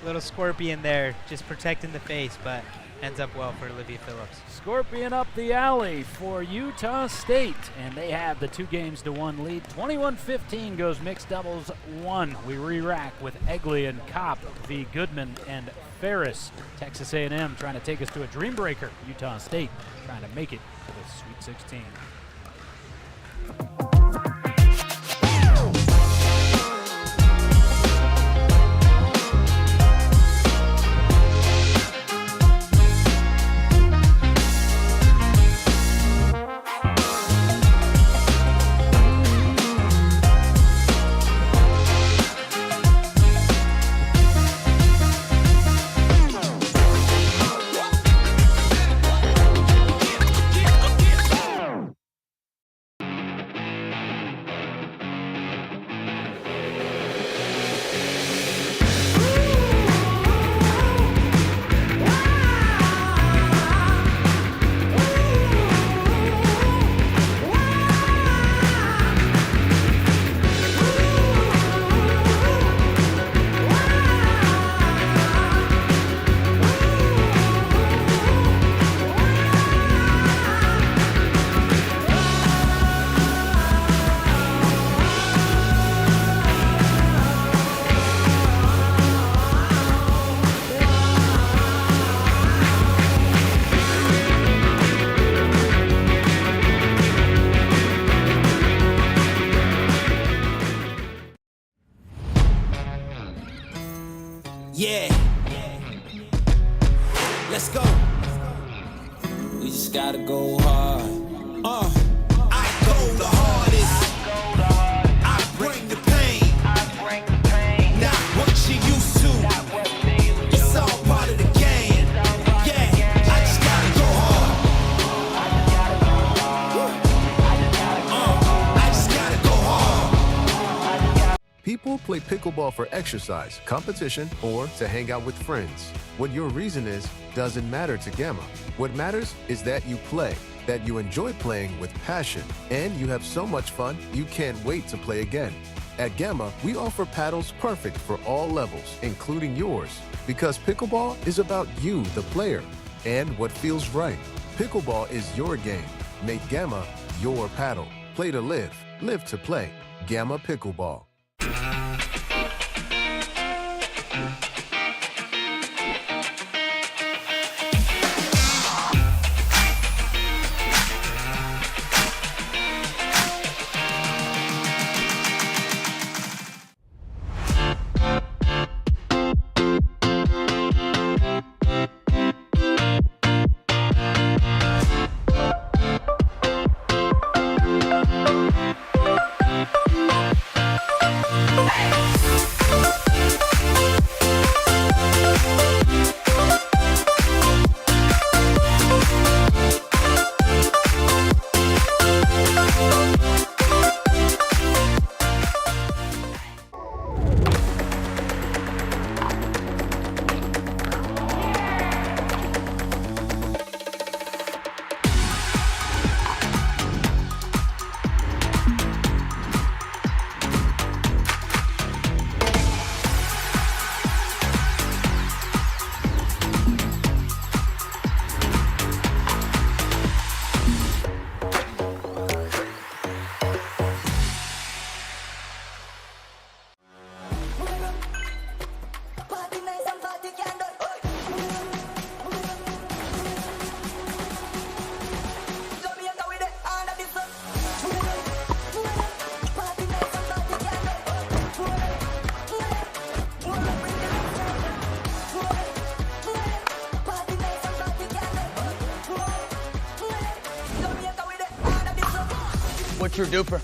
Little scorpion there, just protecting the face, but ends up well for Olivia Phillips. Scorpion up the alley for Utah State, and they have the 2-1 lead. 21-15 goes mixed doubles 1. We re-rack with Egley and Kopp v. Goodman and Ferris. Texas A&M trying to take us to a dream breaker. Utah State trying to make it to the Sweet 16. Yeah. Let's go. We just gotta go hard. I go the hardest. I bring the pain. Not what you used to. It's all part of the game. Yeah, I just gotta go hard. I just gotta go hard. People play pickleball for exercise, competition, or to hang out with friends. What your reason is doesn't matter to Gamma. What matters is that you play, that you enjoy playing with passion, and you have so much fun you can't wait to play again. At Gamma, we offer paddles perfect for all levels, including yours, because pickleball is about you, the player, and what feels right. Pickleball is your game. Make Gamma your paddle. Play to live, live to play. Gamma Pickleball. What's your DUPR?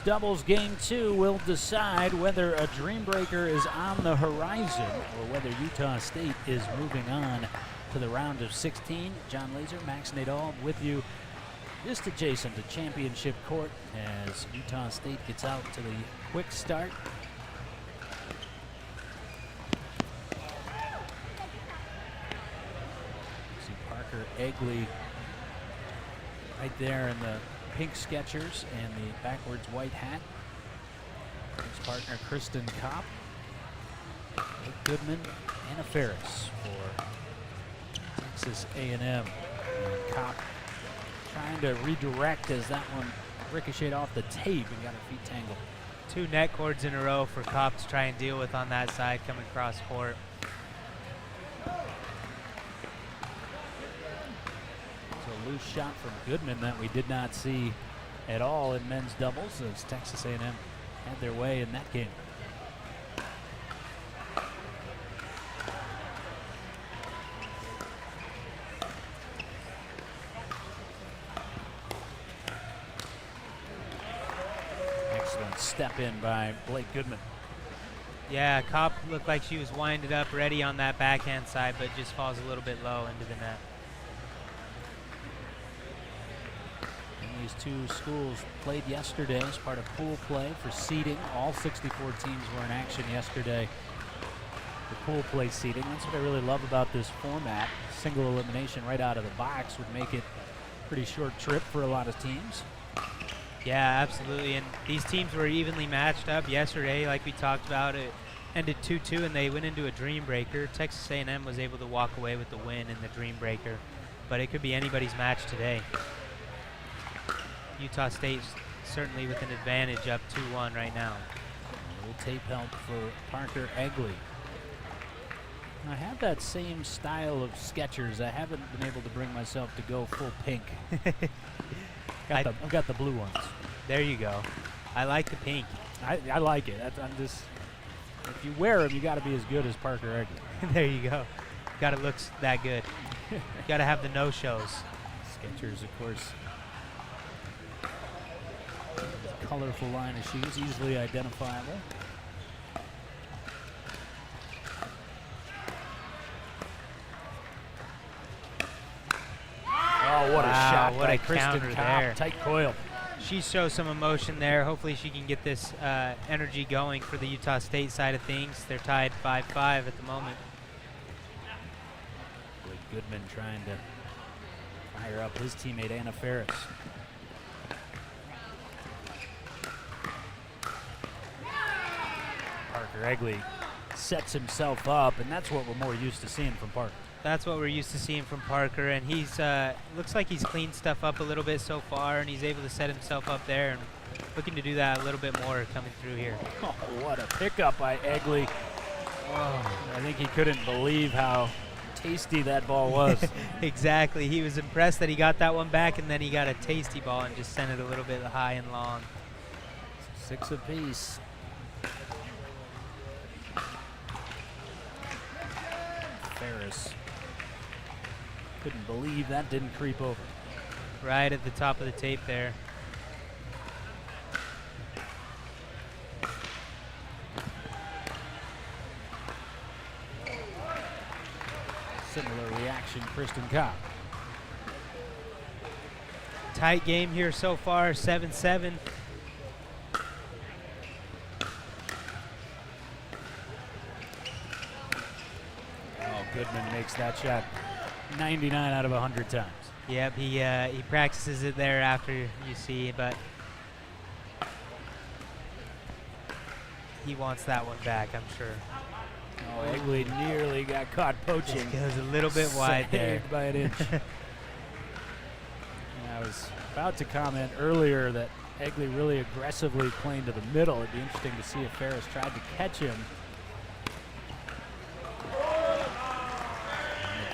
doubles game 2 will decide whether a dream breaker is on the horizon or whether Utah State is moving on to the round of 16. John Laser, Max Nadal with you just adjacent to championship court as Utah State gets out to the quick start. See Parker Egley right there in the pink Skechers and the backwards white hat. His partner Kristen Kopp, Blake Goodman, Anna Ferris for Texas A&M. And Kopp trying to redirect as that one ricocheted off the tape and got her feet tangled. 2 net cords in a row for Kopp to try and deal with on that side coming across court. So a loose shot from Goodman that we did not see at all in men's doubles as Texas A&M had their way in that game. Excellent step in by Blake Goodman. Yeah, Kopp looked like she was winded up ready on that backhand side, but just falls a little bit low into the net. These two schools played yesterday as part of pool play for seeding. All 64 teams were in action yesterday for pool play seeding. That's what I really love about this format. Single elimination right out of the box would make it a pretty short trip for a lot of teams. Yeah, absolutely. And these teams were evenly matched up yesterday, like we talked about. It ended 2-2, and they went into a dream breaker. Texas A&M was able to walk away with the win in the dream breaker, but it could be anybody's match today. Utah State's certainly with an advantage up 2-1 right now. A little tape help for Parker Egley. I have that same style of Skechers. I haven't been able to bring myself to go full pink. I've got the blue ones. There you go. I like the pink. I like it. I'm just, if you wear them, you got to be as good as Parker Egley. There you go. Got to look that good. Got to have the no-shows. Skechers, of course. Colorful line of shoes, easily identifiable. Oh, what a shot what by a Kristen counter Kopp. there. Tight coil. She shows some emotion there. Hopefully she can get this energy going for the Utah State side of things. They're tied 5-5 at the moment. Blake Goodman trying to fire up his teammate Anna Ferris. Parker Egley sets himself up, and that's what we're more used to seeing from Parker. That's what we're used to seeing from Parker, and he's looks like he's cleaned stuff up a little bit so far, and he's able to set himself up there, and looking to do that a little bit more coming through here. Oh, what a pickup by Egley. Oh, I think he couldn't believe how tasty that ball was. Exactly. He was impressed that he got that one back, and then he got a tasty ball and just sent it a little bit high and long. 6 apiece. Ferris couldn't believe that didn't creep over. Right at the top of the tape there. Similar reaction, Kristen Kopp. Tight game here so far, 7-7. Goodman makes that shot 99 out of 100 times. Yep, he practices it there after you see, but he wants that one back, I'm sure. Oh, Egley nearly got caught poaching. Just goes a little bit wide there. Saved by an inch. I was about to comment earlier that Egley really aggressively playing to the middle. It'd be interesting to see if Ferris tried to catch him.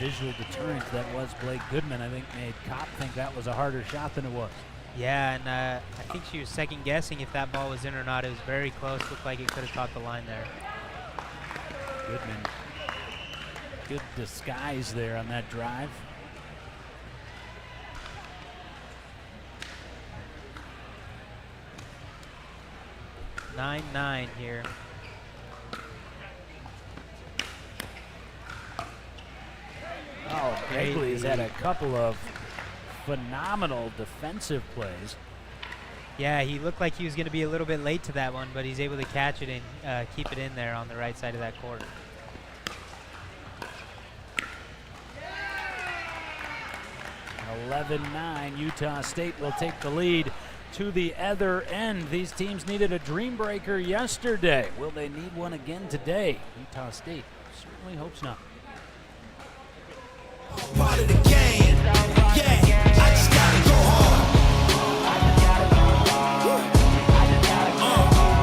Visual deterrent that was Blake Goodman, I think, made Kopp think that was a harder shot than it was. Yeah, and I think she was second guessing if that ball was in or not. It was very close. Looked like it could have caught the line there. Goodman, good disguise there on that drive. 9-9 here. Oh, Egley's had a couple of phenomenal defensive plays. Yeah, he looked like he was going to be a little bit late to that one, but he's able to catch it and keep it in there on the right side of that court. At 11-9, Utah State will take the lead to the other end. These teams needed a dream breaker yesterday. Will they need one again today? Utah State certainly hopes not. Part of the game. Yeah, I just gotta go hard.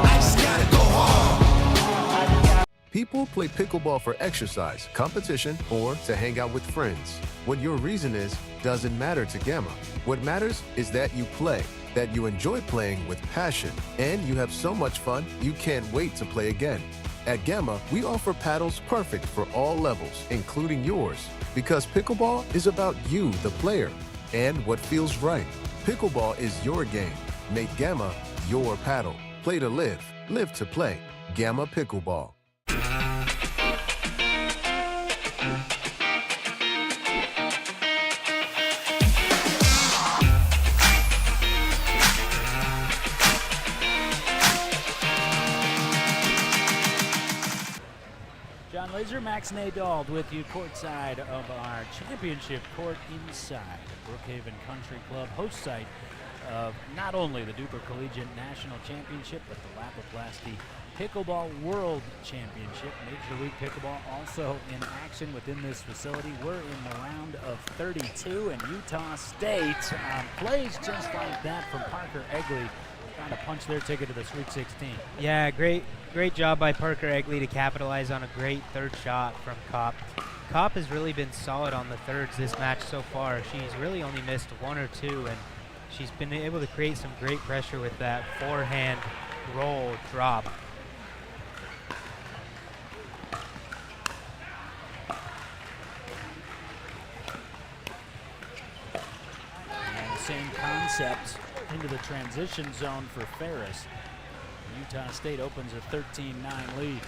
I just gotta go hard. People play pickleball for exercise, competition, or to hang out with friends. What your reason is doesn't matter to Gamma. What matters is that you play, that you enjoy playing with passion, and you have so much fun you can't wait to play again. At Gamma, we offer paddles perfect for all levels, including yours, because pickleball is about you, the player, and what feels right. Pickleball is your game. Make Gamma your paddle. Play to live, live to play. Gamma Pickleball. John Laser, Max Nadald with you courtside of our championship court inside Brookhaven Country Club, host site of not only the DUPR Collegiate National Championship, but the Lapiplasty Pickleball World Championship. Major League Pickleball also in action within this facility. We're in the round of 32, and Utah State plays just like that from Parker Egley, trying to punch their ticket to the Sweet 16. Yeah, great job by Parker Egley to capitalize on a great third shot from Kopp. Kopp has really been solid on the thirds this match so far. She's really only missed one or two, and she's been able to create some great pressure with that forehand roll drop. And the same concept into the transition zone for Ferris. Utah State opens a 13-9 lead.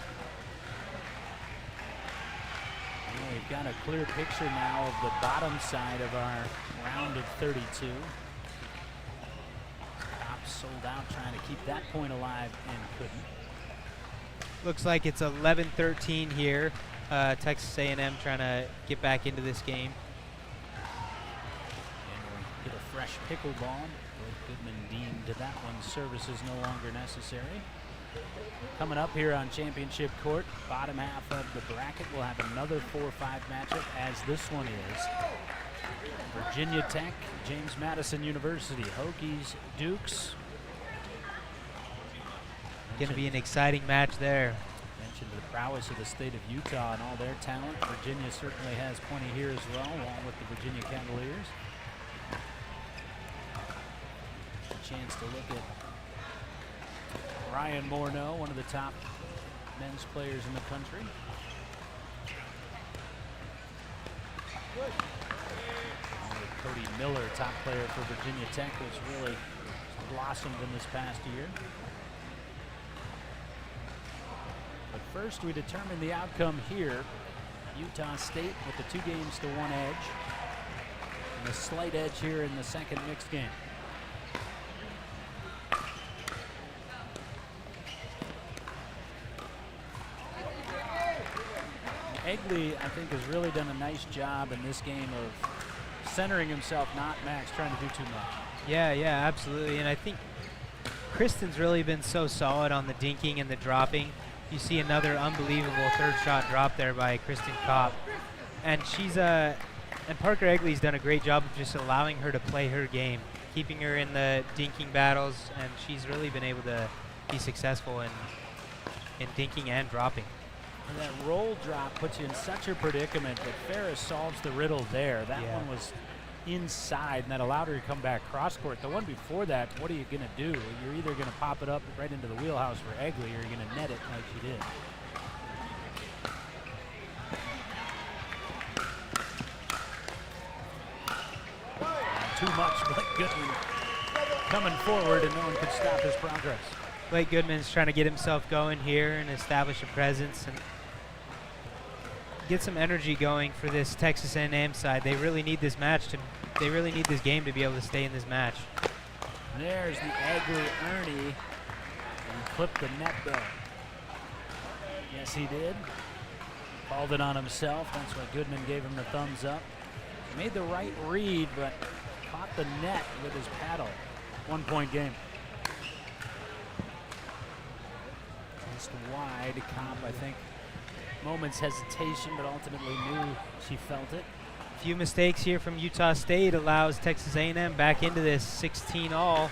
And we've got a clear picture now of the bottom side of our round of 32. Kopp sold out trying to keep that point alive and couldn't. Looks like it's 11-13 here. Texas A&M trying to get back into this game. And we'll get a fresh pickleball. Blake Goodman deemed that one's service is no longer necessary. Coming up here on championship court, bottom half of the bracket, we'll have another 4-5 matchup, as this one is. Virginia Tech, James Madison University, Hokies, Dukes. Going to be an exciting match there. Mentioned the prowess of the state of Utah and all their talent. Virginia certainly has plenty here as well, along with the Virginia Cavaliers. A chance to look at Ryan Morneau, one of the top men's players in the country. Cody Miller, top player for Virginia Tech, who's really blossomed in this past year. But first, we determine the outcome here. Utah State with the 2 games to 1 edge, and a slight edge here in the second mixed game. Egley, I think, has really done a nice job in this game of centering himself, not Max trying to do too much. Yeah, absolutely. And I think Kristen's really been so solid on the dinking and the dropping. You see another unbelievable third shot drop there by Kristen Kopp. And and Parker Egley's done a great job of just allowing her to play her game, keeping her in the dinking battles, and she's really been able to be successful in dinking and dropping. And that roll drop puts you in such a predicament, but Ferris solves the riddle there. That one was inside, and that allowed her to come back cross court. The one before that, what are you going to do? You're either going to pop it up right into the wheelhouse for Egley, or you're going to net it like she did. Not too much, Blake Goodman coming forward, and no one could stop his progress. Blake Goodman's trying to get himself going here and establish a presence and get some energy going for this Texas A&M side. They really need this match they really need this game to be able to stay in this match. There's the Agri Ernie, and clipped the net though. Yes, he did. Called it on himself. That's why Goodman gave him the thumbs up. Made the right read, but caught the net with his paddle. 1 point game. Just wide. Comp, I think, moments hesitation, but ultimately knew she felt it. A few mistakes here from Utah State allows Texas A&M back into this 16-all.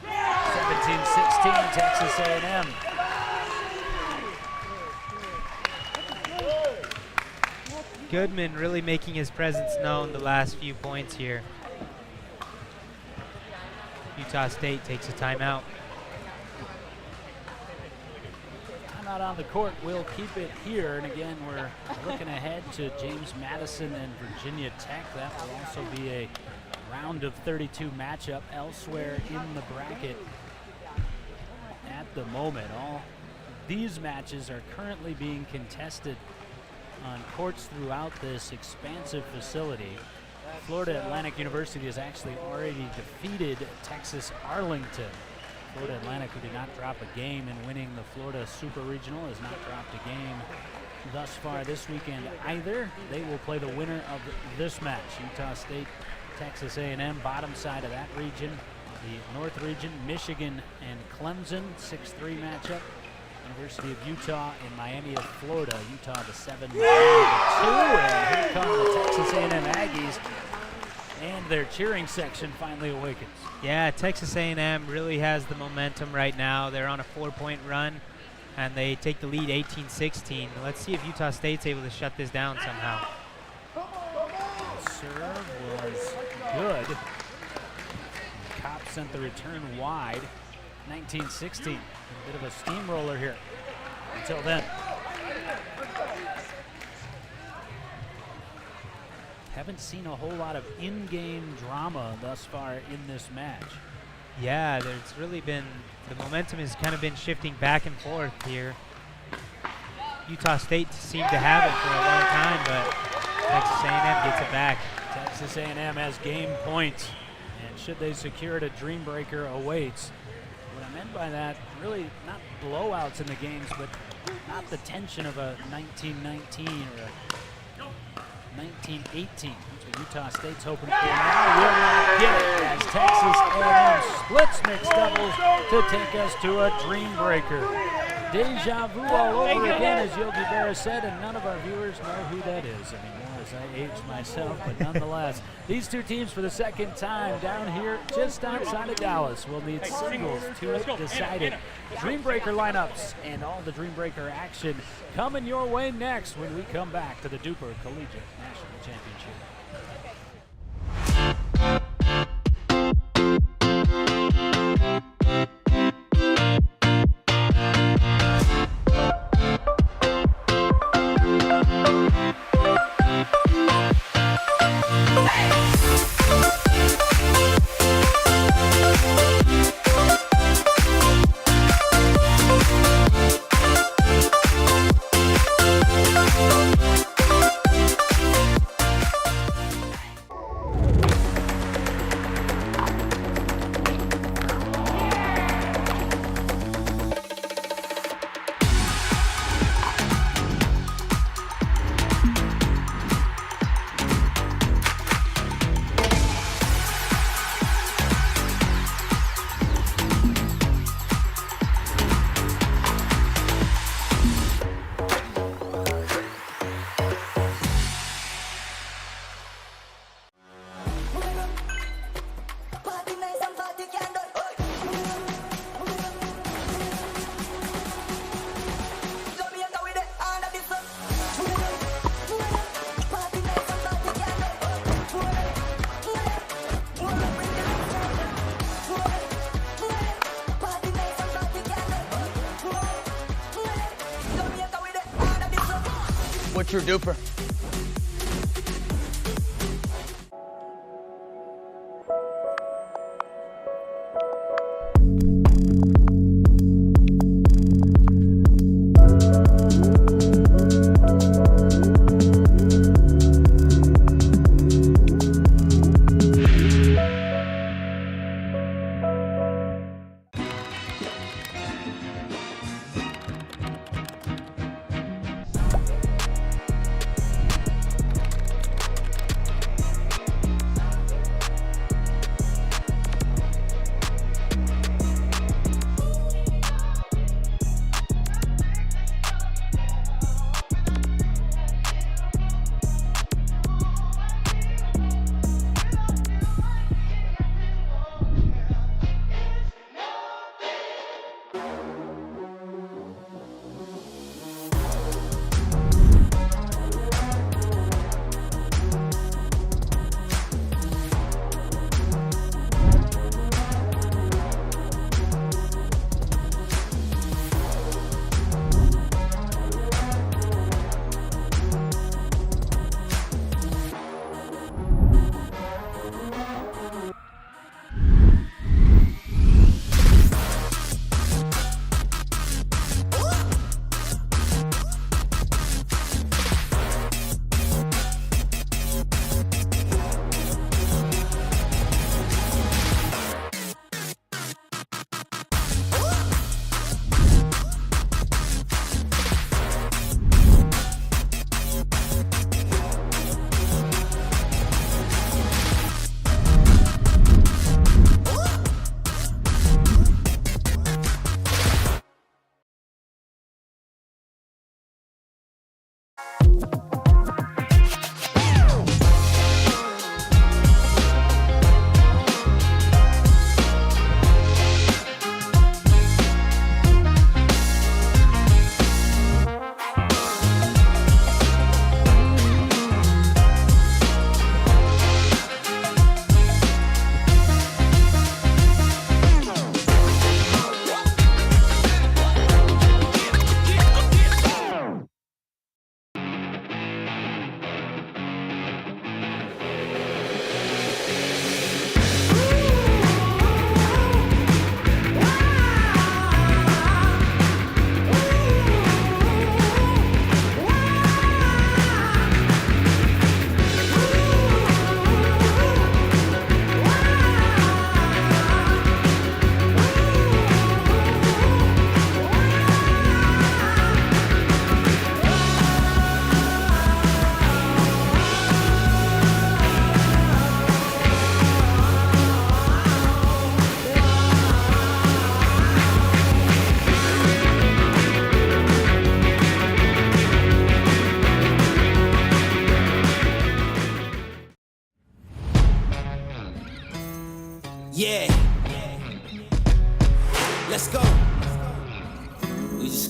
17-16, Texas A&M. Goodman really making his presence known the last few points here. Utah State takes a timeout. Timeout on the court. We'll keep it here. And again, we're looking ahead to James Madison and Virginia Tech. That will also be a round of 32 matchup elsewhere in the bracket at the moment. All these matches are currently being contested on courts throughout this expansive facility. Florida Atlantic University has actually already defeated Texas Arlington. Florida Atlantic, who did not drop a game in winning the Florida Super Regional, has not dropped a game thus far this weekend either. They will play the winner of this match. Utah State, Texas A&M, bottom side of that region. The North region, Michigan and Clemson, 6-3 matchup. University of Utah and Miami of Florida. Utah the 7-2, and here come the Texas A&M Aggies, and their cheering section finally awakens. Yeah, Texas A&M really has the momentum right now. They're on a 4-point run, and they take the lead 18-16. Let's see if Utah State's able to shut this down somehow. The serve was good. Kopp sent the return wide. 19-16. A bit of a steamroller here until then. Haven't seen a whole lot of in-game drama thus far in this match. Yeah, there's really been, the momentum has kind of been shifting back and forth here. Utah State seemed to have it for a long time, but Texas A&M gets it back. Texas A&M has game points, and should they secure it, a dream breaker awaits. What I meant by that, really not blowouts in the games, but not the tension of a 19-19 or a 19-18. That's what Utah State's hoping for. Now will not get it as Texas A&M splits mixed doubles to take us to a dream breaker. Deja vu all over again, as Yogi Berra said, and none of our viewers know who that is anymore as I age myself, but nonetheless, these two teams for the second time down here just outside of Dallas will need singles to decide it. Dream Breaker lineups and all the Dream Breaker action coming your way next when we come back to the DUPR Collegiate National Championship. What's your DUPR?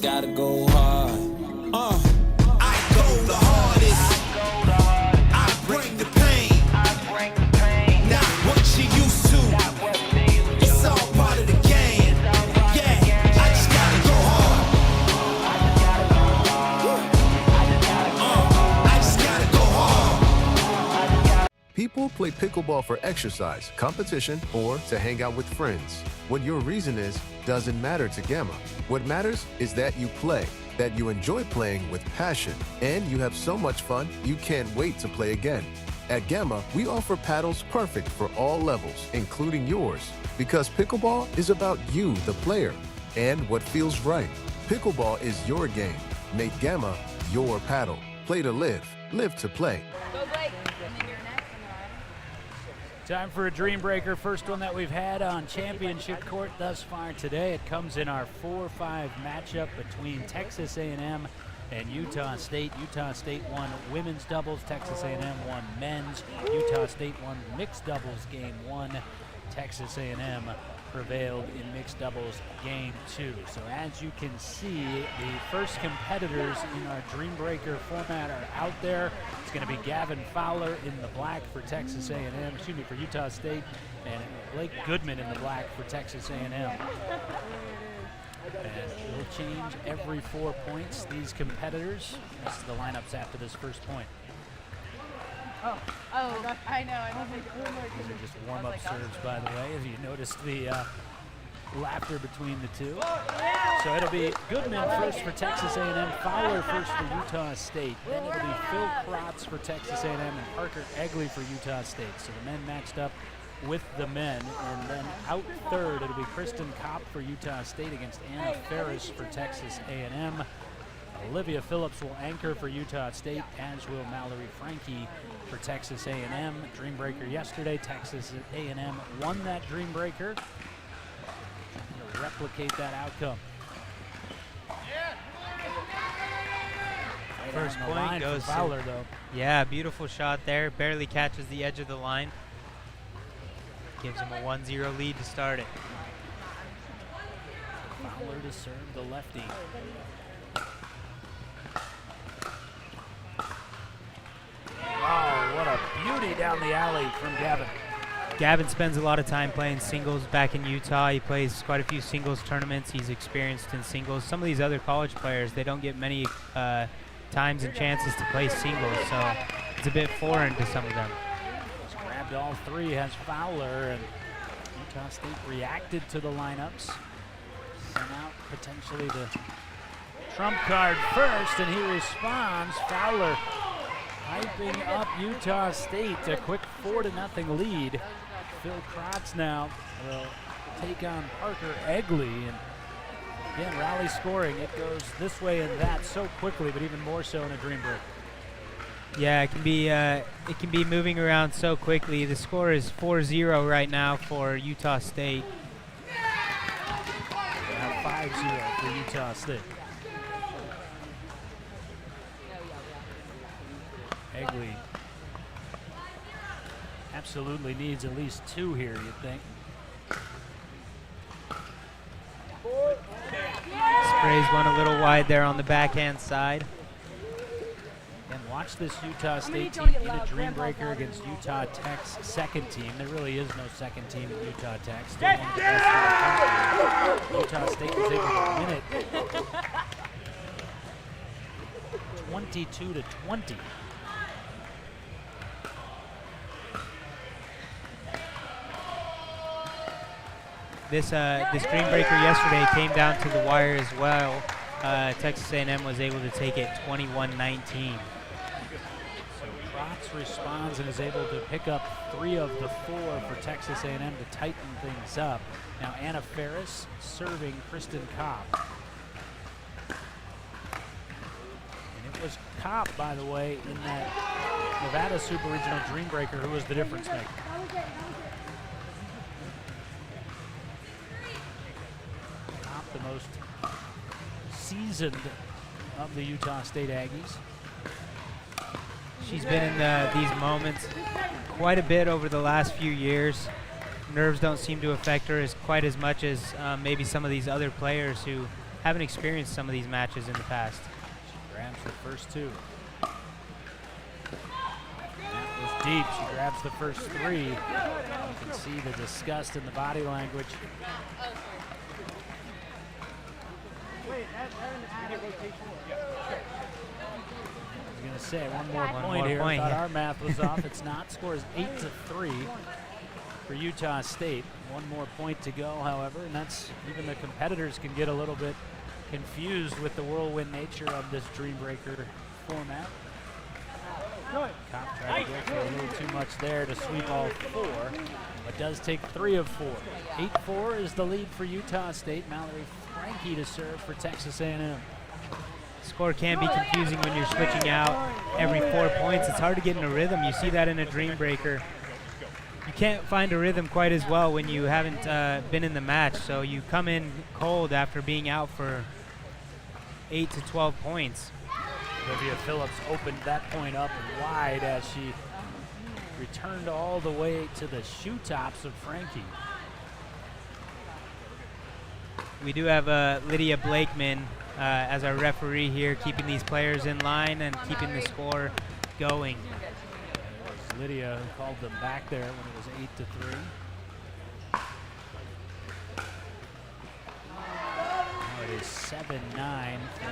gotta go hard. I go the hardest. I bring the pain. Not what you used to. It's all part of the game. Yeah, I just gotta go hard. I just gotta go hard. People play pickleball for exercise, competition, or to hang out with friends. What your reason is doesn't matter to Gamma. What matters is that you play, that you enjoy playing with passion, and you have so much fun you can't wait to play again. At Gamma, we offer paddles perfect for all levels, including yours, because pickleball is about you, the player, and what feels right. Pickleball is your game. Make Gamma your paddle. Play to live, live to play. Go Blake. And then you're next. Time for a Dream Breaker, first one that we've had on championship court thus far today. It comes in our 4-5 matchup between Texas A&M and Utah State. Utah State won women's doubles, Texas A&M won men's. Utah State won mixed doubles game 1. Texas A&M prevailed in mixed doubles game 2. So as you can see, the first competitors in our Dream Breaker format are out there. It's going to be Gavin Fowler in the black for Texas A&M, for Utah State, and Blake Goodman in the black for Texas A&M. And we'll change every 4 points, these competitors. This is the lineups after this first point. Oh, I know. I don't think These are just warm-up serves, by the way, if you noticed the laughter between the two. So it'll be Goodman first for Texas A&M, Fowler first for Utah State. Then it'll be Phil Krotz for Texas A&M and Parker Egley for Utah State. So the men matched up with the men. And then out third, it'll be Kristen Kopp for Utah State against Anna Ferris for Texas A&M. Olivia Phillips will anchor for Utah State, as will Mallory Frankie for Texas A&M. Dream Breaker yesterday, Texas A&M won that Dream Breaker. To replicate that outcome. First Right on the point line goes for Fowler, though. Yeah, beautiful shot there. Barely catches the edge of the line. Gives him a 1-0 lead to start it. Fowler to serve the lefty. Wow, what a beauty down the alley from Gavin. Gavin spends a lot of time playing singles back in Utah. He plays quite a few singles tournaments. He's experienced in singles. Some of these other college players, they don't get many times and chances to play singles, so it's a bit foreign to some of them. He's grabbed all three, has Fowler, and Utah State reacted to the lineups. Sent out potentially the trump card first, and he responds. Fowler hyping up Utah State, a quick 4-0 lead. Phil Krotz now will take on Parker Egley, and again, rally scoring. It goes this way and that so quickly, but even more so in a Dream Break. Yeah, it can be moving around so quickly. The score is 4-0 right now for Utah State. Now 5-0 for Utah State. Egley absolutely needs at least two here, you'd think. Sprays one a little wide there on the backhand side. And watch this Utah State team in a Dream Breaker against Utah Tech's second team. There really is no second team at Utah Tech. Still one of the best in the country. Utah State was able to win it 22-20. This Dream Breaker yesterday came down to the wire as well. Texas A&M was able to take it 21-19. So Krotz responds and is able to pick up 3 of the 4 for Texas A&M to tighten things up. Now Anna Ferris serving Kristen Kopp. And it was Kopp, by the way, in that Nevada Super Regional Dream Breaker who was the difference maker. The most seasoned of the Utah State Aggies. She's been in these moments quite a bit over the last few years. Nerves don't seem to affect her quite as much as maybe some of these other players who haven't experienced some of these matches in the past. She grabs the first two. That was deep. She grabs the first three. You can see the disgust in the body language. I was going to say one more point here. I thought our math was off. It's not. Score is 8-3 for Utah State. One more point to go, however, and that's even the competitors can get a little bit confused with the whirlwind nature of this Dream Breaker format. Kopp tried to go for a little too much there to sweep all four, but does take 3 of 4. 8-4 is the lead for Utah State. Mallory Frankie to serve for Texas A&M. Score can be confusing when you're switching out every 4 points. It's hard to get in a rhythm. You see that in a Dream Breaker. You can't find a rhythm quite as well when you haven't been in the match, so you come in cold after being out for 8 to 12 points. Olivia Phillips opened that point up wide as she returned all the way to the shoe tops of Frankie. We do have Lydia Blakeman as our referee here, keeping these players in line and keeping the score going. It was Lydia who called them back there when it was 8-3. Now it is 7-9 for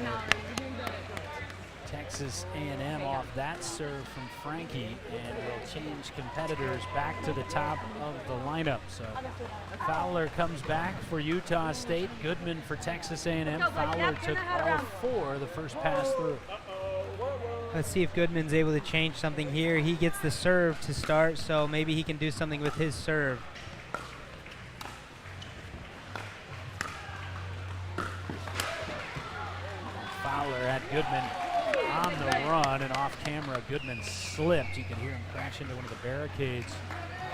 Texas A&M off that serve from Frankie, and will change competitors back to the top of the lineup. So Fowler comes back for Utah State, Goodman for Texas A&M. Fowler took all 4 the first pass through. Let's see if Goodman's able to change something here. He gets the serve to start, so maybe he can do something with his serve. Fowler at Goodman on the run, and off camera Goodman slipped. You can hear him crash into one of the barricades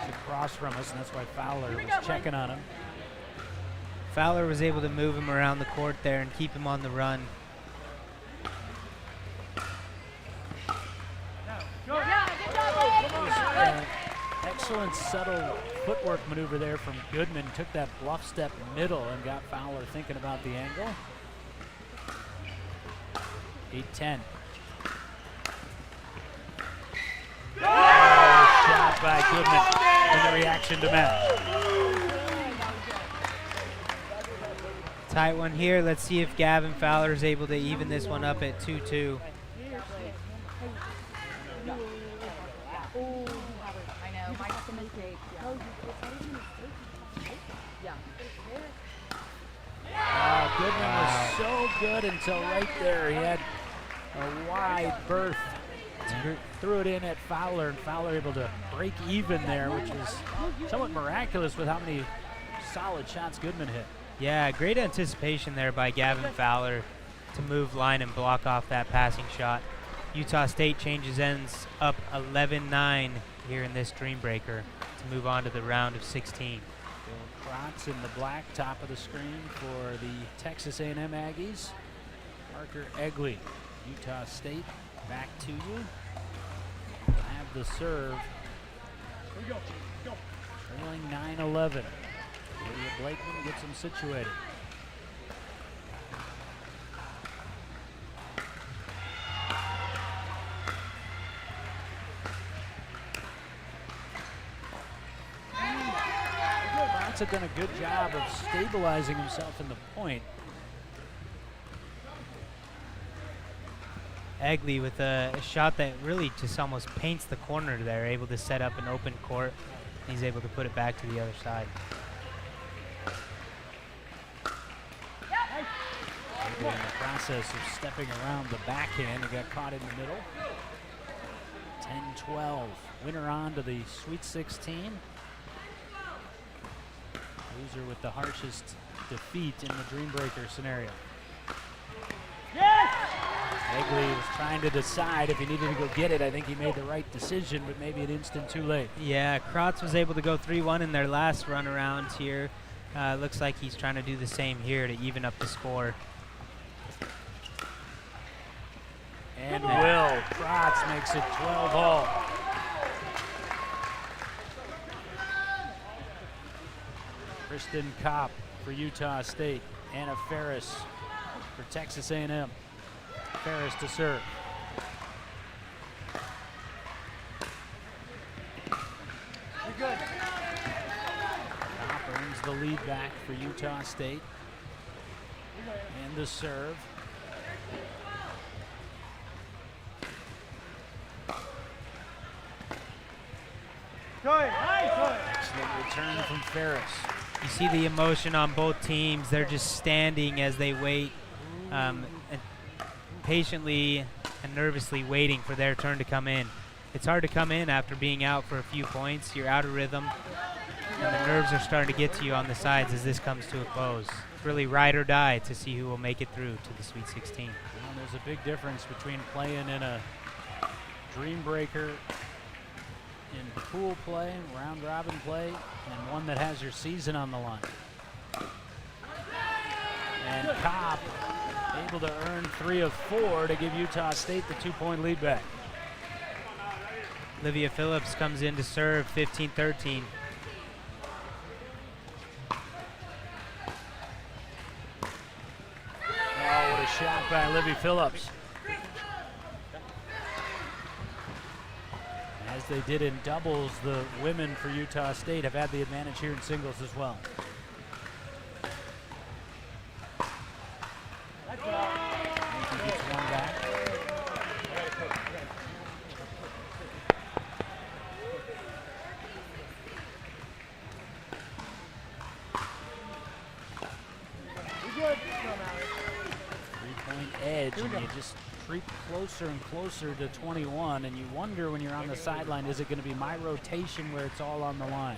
across from us, and that's why Fowler was checking on him. Fowler was able to move him around the court there and keep him on the run. Excellent subtle footwork maneuver there from Goodman. Took that bluff step middle and got Fowler thinking about the angle. 8-10. Shot by Goodman in the reaction to Matt. Tight one here. Let's see if Gavin Fowler is able to even this one up at 2-2. Goodman was so good until right there. He had a wide berth. Threw it in at Fowler, and Fowler able to break even there, which is somewhat miraculous with how many solid shots Goodman hit. Yeah, great anticipation there by Gavin Fowler to move line and block off that passing shot. Utah State changes ends up 11-9 here in this Dream Breaker to move on to the round of 16. Bill Krotz in the black top of the screen for the Texas A&M Aggies. Parker Egley, Utah State, back to you. Have the serve. Trailing 9-11. Lydia Blakeman gets them situated. Krotz had done a good job of stabilizing himself in the point. Egley with a shot that really just almost paints the corner there, able to set up an open court. He's able to put it back to the other side. Egley in the process of stepping around the backhand, he got caught in the middle. 10-12, winner on to the Sweet 16. Loser with the harshest defeat in the Dream Breaker scenario. Egley was trying to decide if he needed to go get it. I think he made the right decision, but maybe an instant too late. Yeah, Krotz was able to go 3-1 in their last run around here. Looks like he's trying to do the same here to even up the score. And Will Krotz makes it 12-all. Kristen Kopp for Utah State. Anna Ferris for Texas A&M. Ferris to serve. Good. Top earns the lead back for Utah State. And the serve. Good. Nice. Excellent return from Ferris. You see the emotion on both teams. They're just standing as they wait, and patiently and nervously waiting for their turn to come in. It's hard to come in after being out for a few points. You're out of rhythm, and the nerves are starting to get to you on the sides as this comes to a close. It's really ride or die to see who will make it through to the Sweet 16. Well, there's a big difference between playing in a dream breaker in pool play, round robin play, and one that has your season on the line. And Cobb able to earn 3 of 4 to give Utah State the 2-point lead back. Olivia Phillips comes in to serve 15-13. Oh, what a shot by Olivia Phillips. As they did in doubles, the women for Utah State have had the advantage here in singles as well. Yankee gets one back. Three-point edge, and you just creep closer and closer to 21, and you wonder when you're on the sideline, is it going to be my rotation where it's all on the line?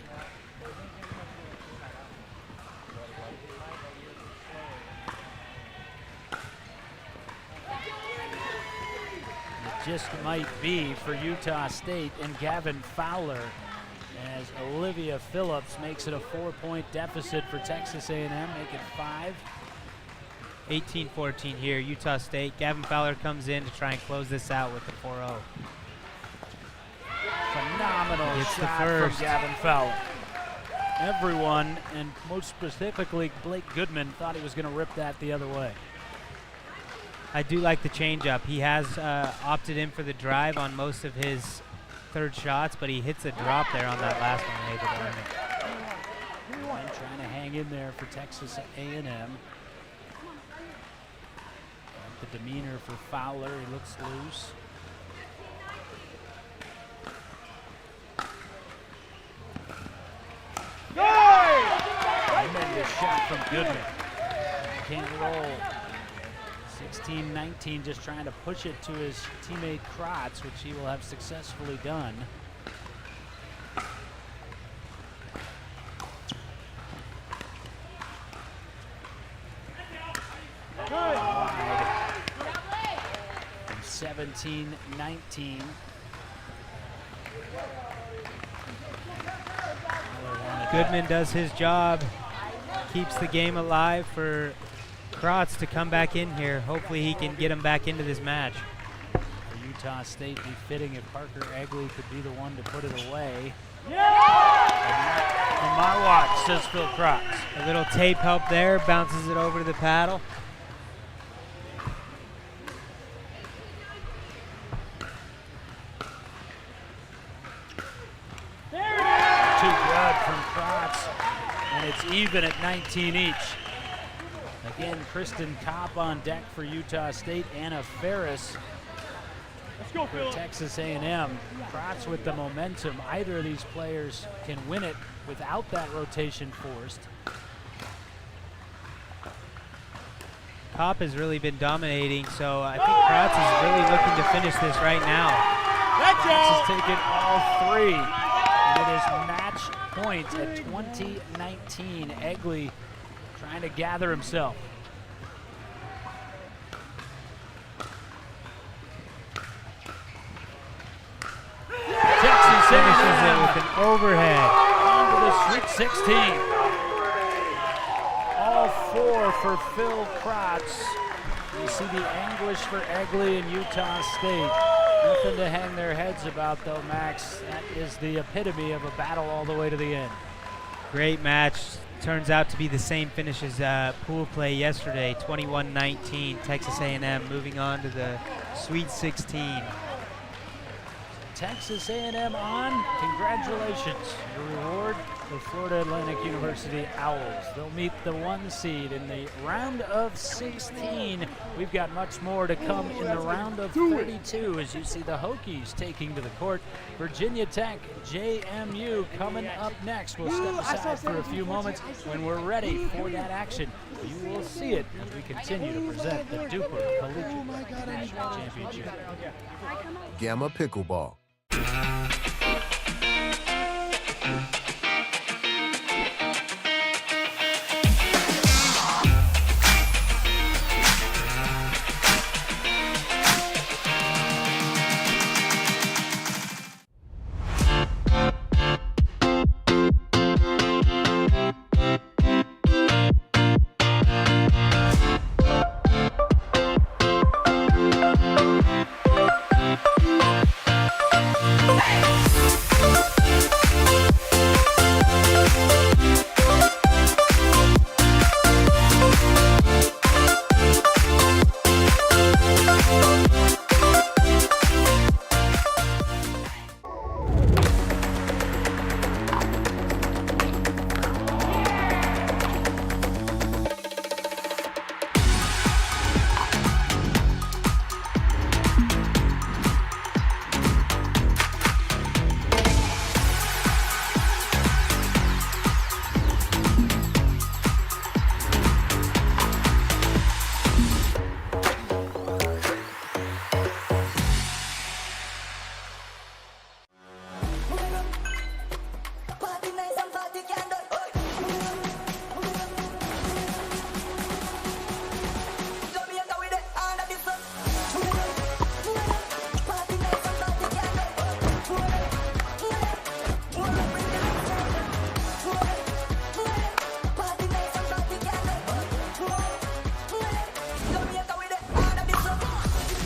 It just might be for Utah State and Gavin Fowler, as Olivia Phillips makes it a 4-point deficit for Texas A&M, make it 5. 18-14 here, Utah State. Gavin Fowler comes in to try and close this out with the 4-0. Phenomenal Gets the shot first. from Gavin Fowler. Everyone, and most specifically Blake Goodman, thought he was going to rip that the other way. I do like the changeup. He has opted in for the drive on most of his third shots, but he hits a drop there on that last one and able to earn it. And trying to hang in there for Texas A&M. The demeanor for Fowler, he looks loose. Tremendous shot from Goodman. Can't roll. 16-19, just trying to push it to his teammate Kratz, which he will have successfully done. Wide. And 17-19. Goodman does his job, keeps the game alive for Kratz to come back in here. Hopefully he can get him back into this match. For Utah State, befitting if Parker Egley could be the one to put it away. On my watch, says Phil Kratz. A little tape help there, bounces it over to the paddle. Too good from Kratz, and it's even at 19 each. Again, Kristen Kopp on deck for Utah State, Anna Ferris for Texas A&M. Kratz with the momentum. Either of these players can win it without that rotation forced. Kopp has really been dominating, so I think Kratz is really looking to finish this right now. Kratz has taken all 3. And it is match point at 20-19. Egley trying to gather himself. Texas Finishes it A&M with an overhead. onto the Sweet 16. All 4 for Phil Kratz. You see the anguish for Egley and Utah State. Nothing to hang their heads about, though, Max. That is the epitome of a battle all the way to the end. Great match. Turns out to be the same finish as pool play yesterday, 21-19. Texas A&M moving on to the Sweet 16. Texas A&M on. Congratulations. Your reward, the Florida Atlantic University Owls. They'll meet the 1 seed in the round of 16. We've got much more to come in the round of 32 as you see the Hokies taking to the court. Virginia Tech, JMU coming up next. We'll step aside for a few moments. When we're ready for that action, you will see it as we continue to present the DUPR Collegiate National Championship. Gamma Pickleball.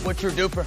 What's your DUPR?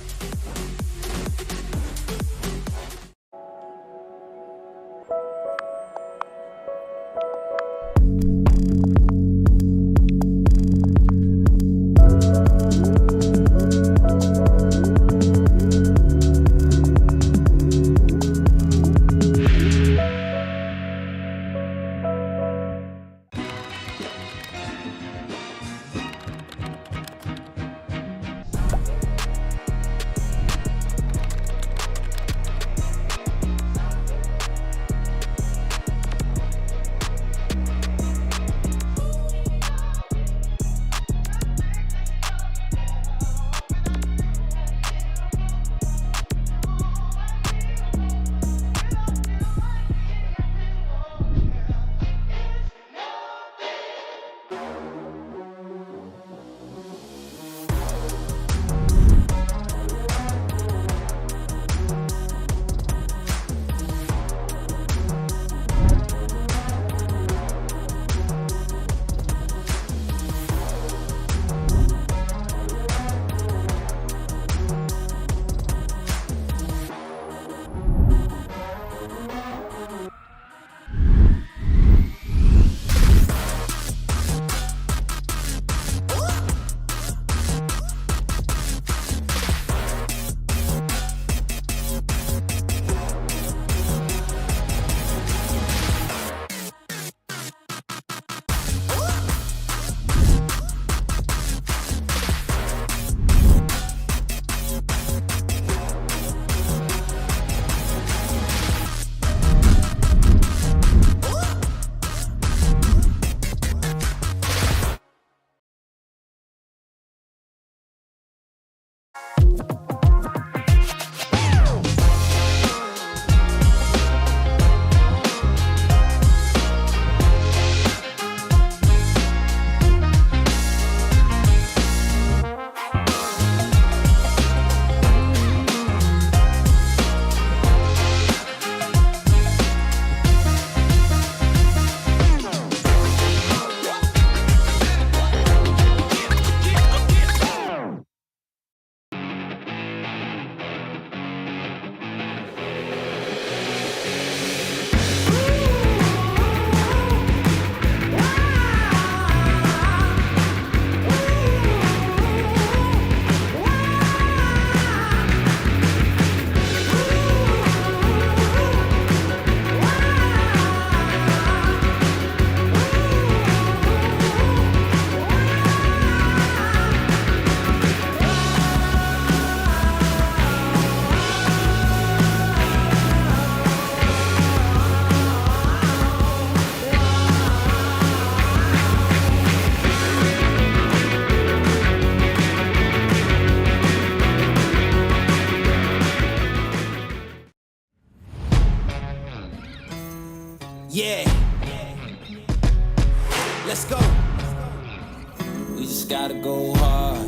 just gotta go hard.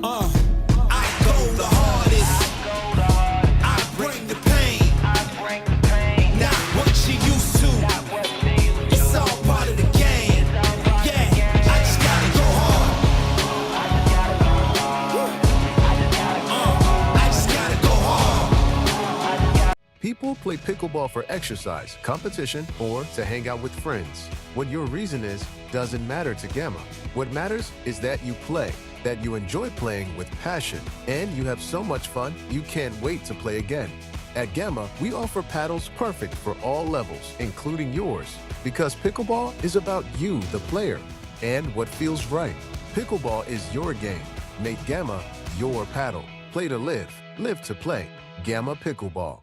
I go the hardest. I bring the pain. Not what you used to. It's all part of the game. Yeah, I just gotta go hard. I just gotta go hard. People play pickleball for exercise, competition, or to hang out with friends. What your reason is doesn't matter to Gamma. What matters is that you play, that you enjoy playing with passion, and you have so much fun you can't wait to play again. At Gamma, we offer paddles perfect for all levels, including yours, because pickleball is about you, the player, and what feels right. Pickleball is your game. Make Gamma your paddle. Play to live, live to play. Gamma Pickleball.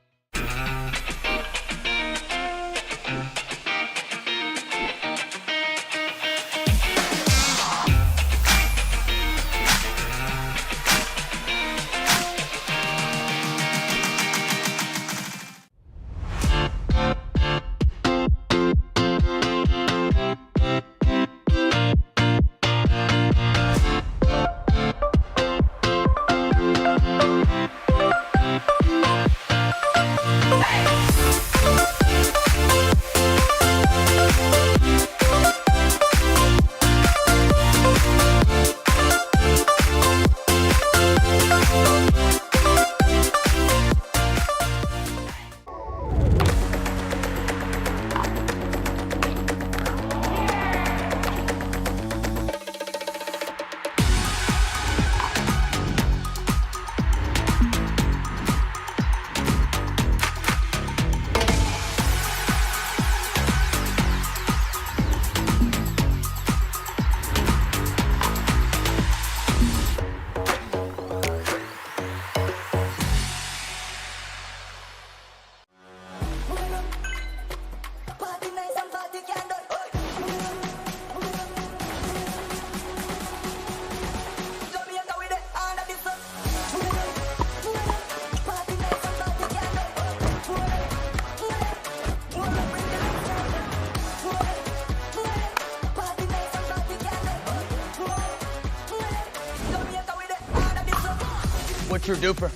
What's your duper?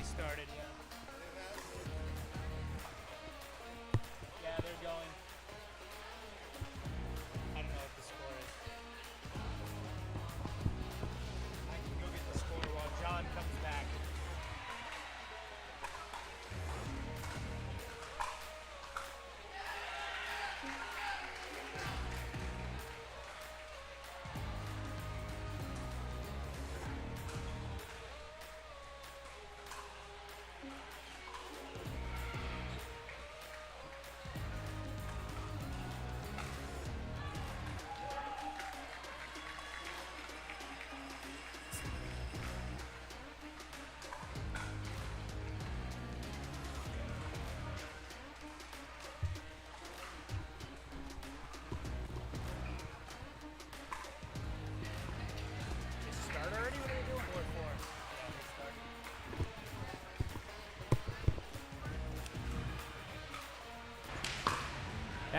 Started, yeah. Yeah, they're going. I don't know what the score is. I can go get the score while John comes back.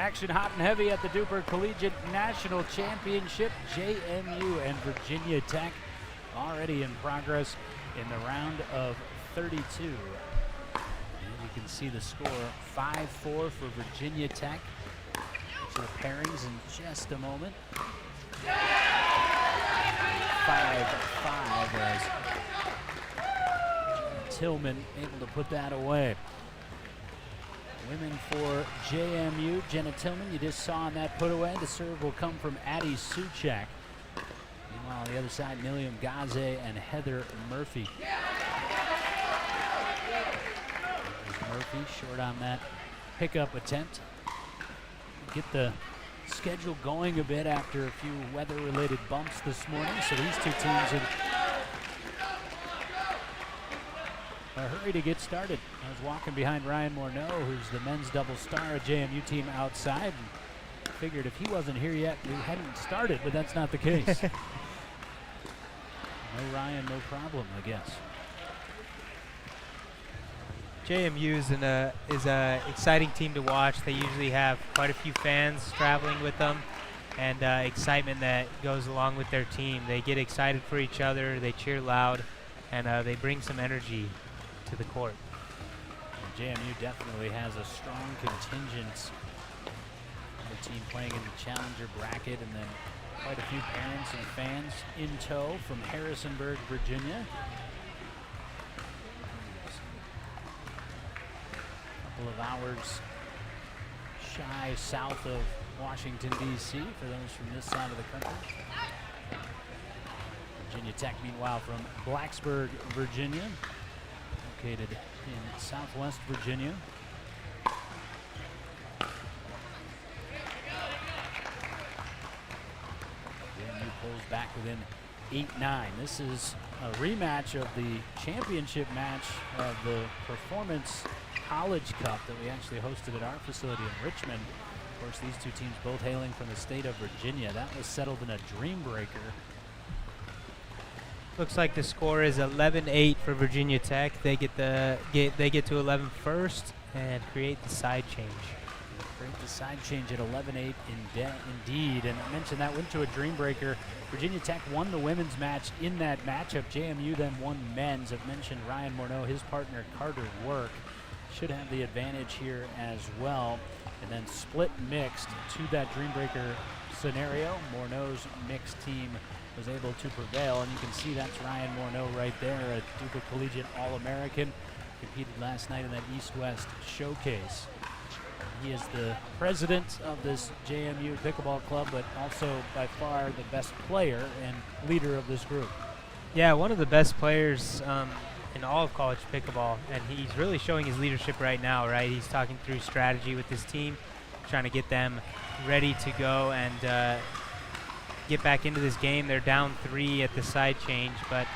Action hot and heavy at the DUPR Collegiate National Championship. JMU and Virginia Tech already in progress in the round of 32. And you can see the score 5-4 for Virginia Tech. So the pairings in just a moment. 5-5 as Tillman able to put that away. Women for JMU, Jenna Tillman, you just saw on that put away. The serve will come from Addie Suchak. Meanwhile, on the other side, Milium Gaze and Heather Murphy. There's Murphy short on that pickup attempt. Get the schedule going a bit after a few weather-related bumps this morning. So these two teams in a hurry to get started. I was walking behind Ryan Morneau, who's the men's double star JMU team outside, and figured if he wasn't here yet, we hadn't started, but that's not the case. No Ryan, no problem, I guess. JMU is a exciting team to watch. They usually have quite a few fans traveling with them, and excitement that goes along with their team. They get excited for each other, they cheer loud, and they bring some energy to the court. And JMU definitely has a strong contingent. The team playing in the challenger bracket, and then quite a few parents and fans in tow from Harrisonburg, Virginia. Couple of hours shy south of Washington, D.C. for those from this side of the country. Virginia Tech, meanwhile, from Blacksburg, Virginia, located in southwest Virginia. JMU pulls back within 8-9. This is a rematch of the championship match of the Performance College Cup that we actually hosted at our facility in Richmond. Of course, these two teams both hailing from the state of Virginia. That was settled in a dream breaker. Looks like the score is 11-8 for Virginia Tech. They get to 11 first and create the side change. Create the side change at 11-8 indeed. And I mentioned that went to a dream breaker. Virginia Tech won the women's match in that matchup. JMU then won men's. I've mentioned Ryan Morneau, his partner Carter Work should have the advantage here as well. And then split mixed to that dream breaker scenario. Morneau's mixed team was able to prevail, and you can see that's Ryan Morneau right there, a DUPR Collegiate All-American, competed last night in that East-West showcase. He is the president of this JMU pickleball club, but also by far the best player and leader of this group. Yeah, one of the best players in all of college pickleball, and he's really showing his leadership right now, right? He's talking through strategy with his team, trying to get them ready to go and get back into this game. They're down 3 at the side change, but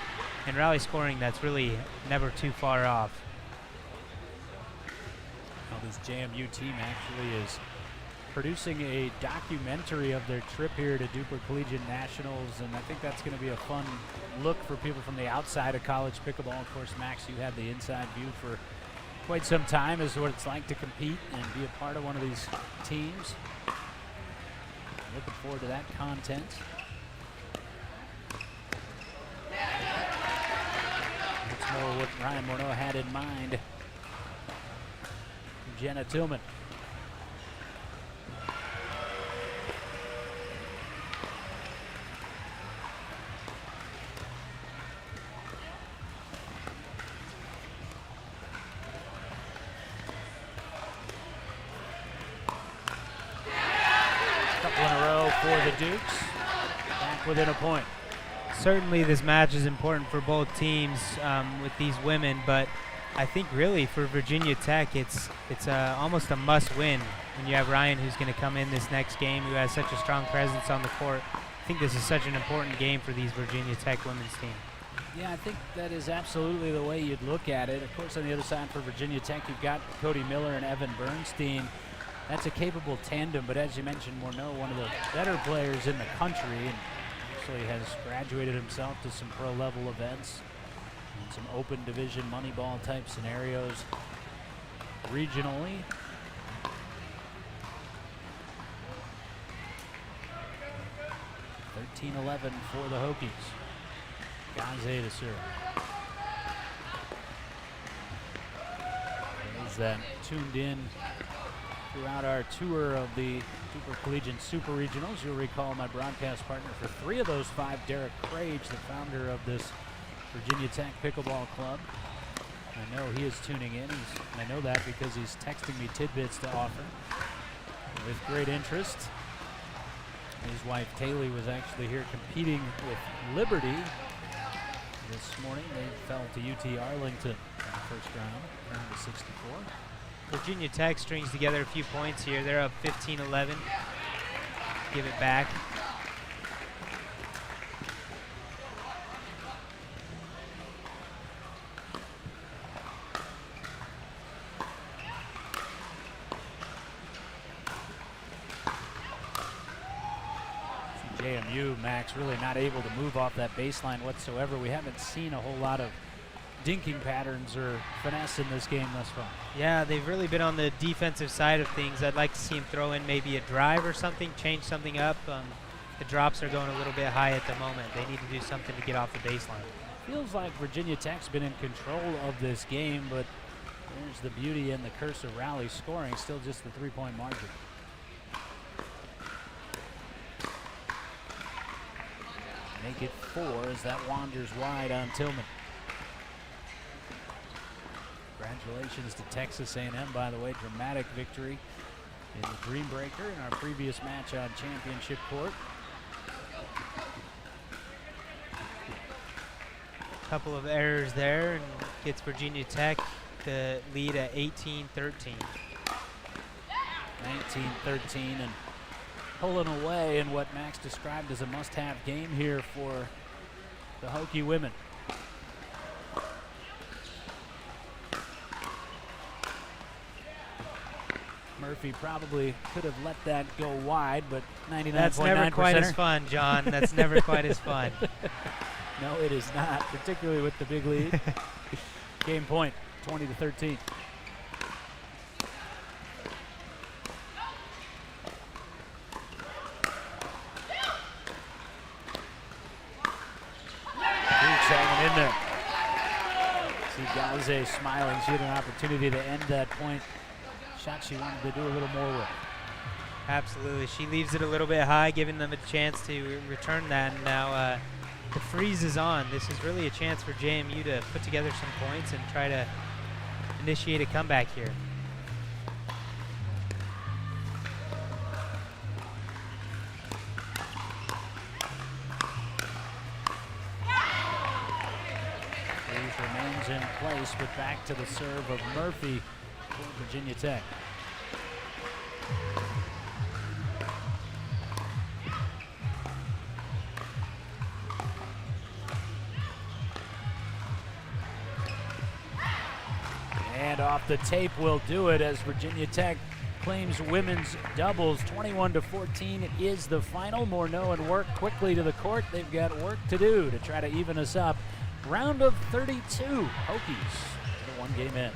in rally scoring, that's really never too far off. Now this JMU team actually is producing a documentary of their trip here to DUPR Collegiate Nationals, and I think that's going to be a fun look for people from the outside of college pickleball. Of course, Max, you had the inside view for quite some time as to what it's like to compete and be a part of one of these teams. Looking forward to that content. That's more what Ryan Morneau had in mind. Jenna Tillman. For the Dukes, back within a point. Certainly this match is important for both teams with these women, but I think really for Virginia Tech it's almost a must-win when you have Ryan, who's going to come in this next game, who has such a strong presence on the court. I think this is such an important game for these Virginia Tech women's team. Yeah, I think that is absolutely the way you'd look at it. Of course, on the other side for Virginia Tech, you've got Cody Miller and Evan Bernstein. That's a capable tandem, but as you mentioned, Morneau, one of the better players in the country, and actually has graduated himself to some pro-level events and some open division Moneyball type scenarios regionally. 13-11 for the Hokies. Gaze to serve. Those that tuned in throughout our tour of the DUPR Collegiate Super Regionals, you'll recall my broadcast partner for 3 of those 5, Derek Crage, the founder of this Virginia Tech Pickleball Club. I know he is tuning in. I know that because he's texting me tidbits to offer with great interest. His wife Taylor was actually here competing with Liberty this morning. They fell to UT Arlington in the first round of 64. Virginia Tech strings together a few points here. They're up 15-11. Give it back. JMU, Max, really not able to move off that baseline whatsoever. We haven't seen a whole lot of dinking patterns or finesse in this game thus far. Yeah, they've really been on the defensive side of things. I'd like to see him throw in maybe a drive or something, change something up. The drops are going a little bit high at the moment. They need to do something to get off the baseline. Feels like Virginia Tech's been in control of this game, but there's the beauty and the curse of rally scoring, still just the 3-point margin. Make it 4 as that wanders wide on Tillman. Congratulations to Texas A&M, by the way. Dramatic victory in the Dream Breaker in our previous match on championship court. Couple of errors there and gets Virginia Tech the lead at 18-13. 19-13 and pulling away in what Max described as a must-have game here for the Hokie women. Murphy probably could have let that go wide, but 99.9%. That's never quite as fun, John. That's never quite as fun. No, it is not, particularly with the big lead. Game point, 20-13. Hanging in there. See Gaze smiling. She had an opportunity to end that point. Shot she wanted to do a little more with. Absolutely. She leaves it a little bit high, giving them a chance to return that. And now the freeze is on. This is really a chance for JMU to put together some points and try to initiate a comeback here. Freeze remains in place, but back to the serve of Murphy for Virginia Tech. And off the tape will do it as Virginia Tech claims women's doubles. 21-14 is the final. Morneau and Work quickly to the court. They've got work to do to try to even us up. Round of 32, Hokies the one-game edge.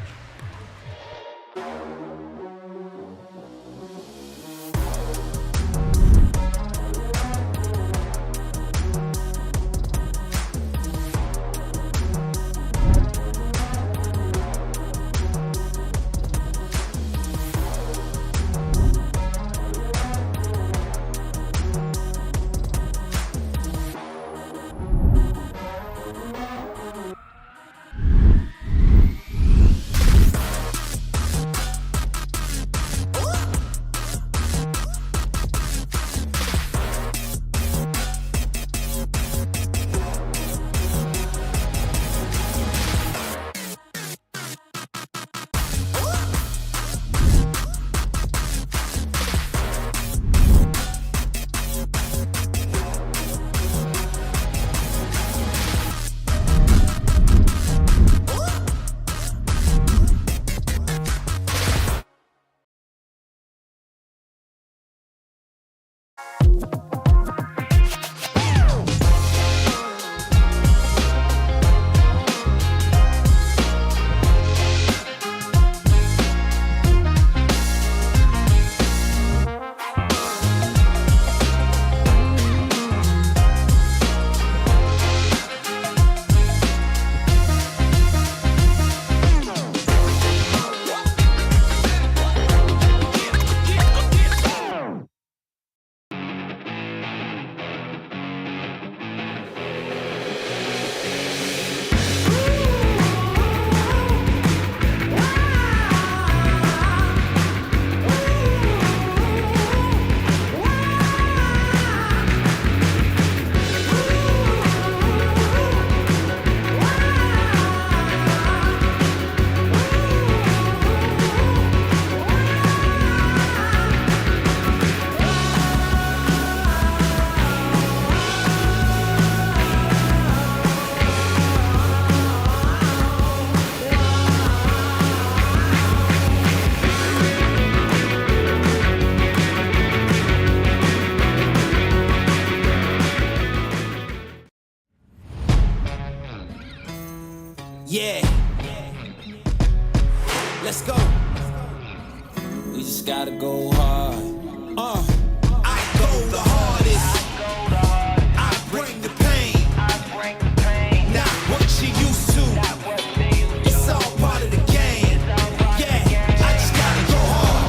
Yeah. Let's go. We just gotta go hard. I go the hardest. I bring the pain. Not what you used to. It's all part of the game. Yeah, I just gotta go hard.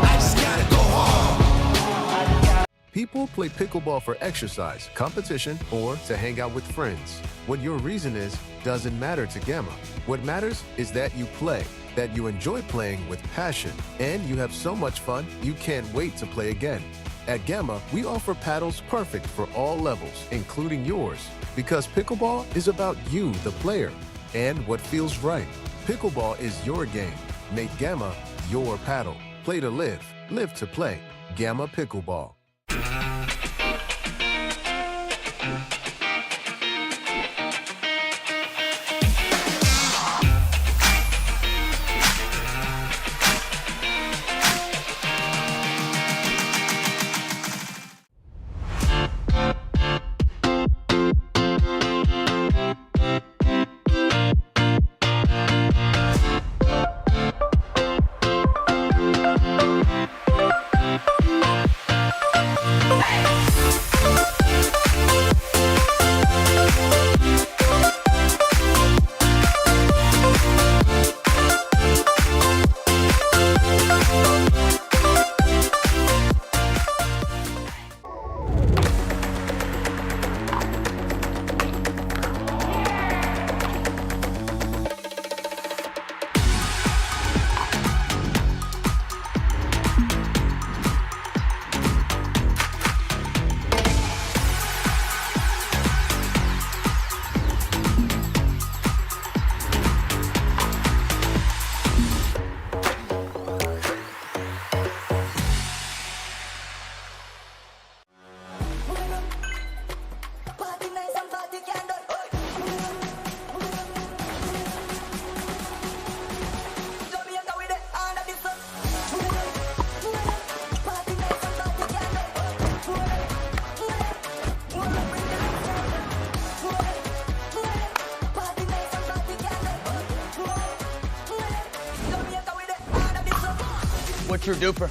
I just gotta go hard. People play pickleball for exercise, competition, or to hang out with friends. What your reason is doesn't matter to Gamma. What matters is that you play, that you enjoy playing with passion, and you have so much fun you can't wait to play again. At Gamma, we offer paddles perfect for all levels, including yours, because pickleball is about you, the player, and what feels right. Pickleball is your game. Make Gamma your paddle. Play to live, live to play. Gamma Pickleball. What's your duper?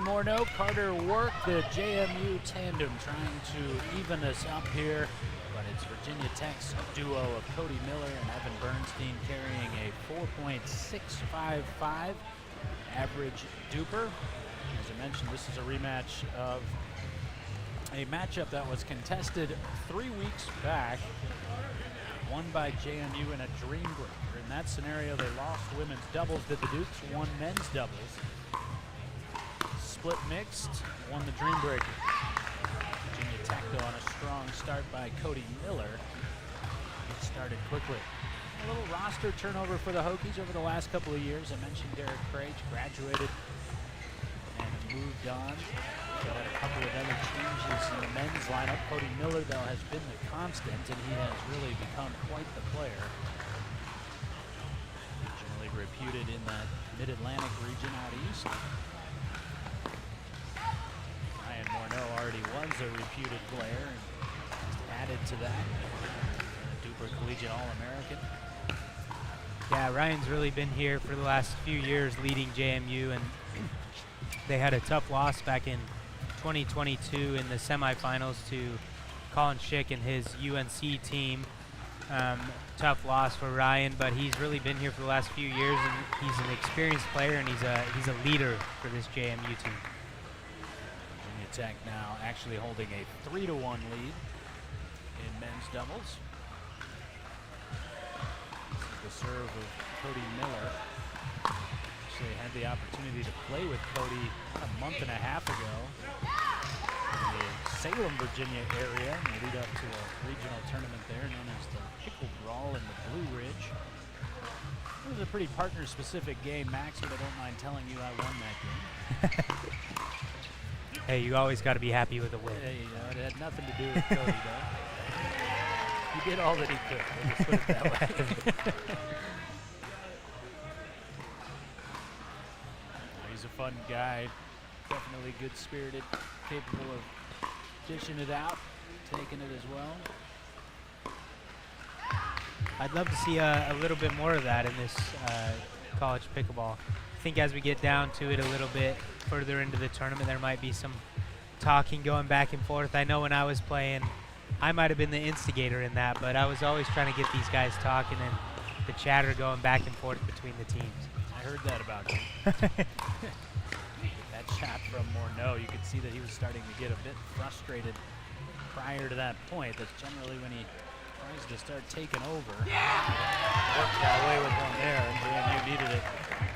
Morneau, Carter Work, the JMU tandem trying to even us up here, but it's Virginia Tech's duo of Cody Miller and Evan Bernstein carrying a 4.655 average duper. As I mentioned, this is a rematch of a matchup that was contested 3 weeks back, won by JMU in a dream breaker. In that scenario, they lost women's doubles, did the Dukes, won men's doubles. Split mixed, won the dream breaker. Virginia Tech, though, on a strong start by Cody Miller. It started quickly. A little roster turnover for the Hokies over the last couple of years. I mentioned Derek Craich graduated and moved on. Got a couple of other changes in the men's lineup. Cody Miller, though, has been the constant, and he has really become quite the player. Regionally reputed in that mid-Atlantic region out east. Ryan Morneau already was a reputed player and just added to that. DUPR Collegiate All-American. Yeah, Ryan's really been here for the last few years leading JMU, and they had a tough loss back in 2022 in the semifinals to Colin Schick and his UNC team. Tough loss for Ryan, but he's really been here for the last few years, and he's an experienced player, and he's a leader for this JMU team. Virginia Tech now actually holding a 3-1 lead in men's doubles. The serve of Cody Miller. Actually had the opportunity to play with Cody a month and a half ago in the Salem, Virginia area in the lead up to a regional tournament there known as the Pickle Brawl in the Blue Ridge. It was a pretty partner-specific game, Max, but I don't mind telling you I won that game. Hey, you always got to be happy with a win. You know, it had nothing to do with Cody, though. He did all that he could. We'll just put it that way. He's a fun guy, definitely good-spirited, capable of dishing it out, taking it as well. I'd love to see a little bit more of that in this college pickleball. I think as we get down to it a little bit further into the tournament, there might be some talking going back and forth. I know when I was playing, I might have been the instigator in that, but I was always trying to get these guys talking and the chatter going back and forth between the teams. I heard that about you. That shot from Morneau, you could see that he was starting to get a bit frustrated prior to that point. That's generally when he tries to start taking over. Work got away with one there, and JMU needed it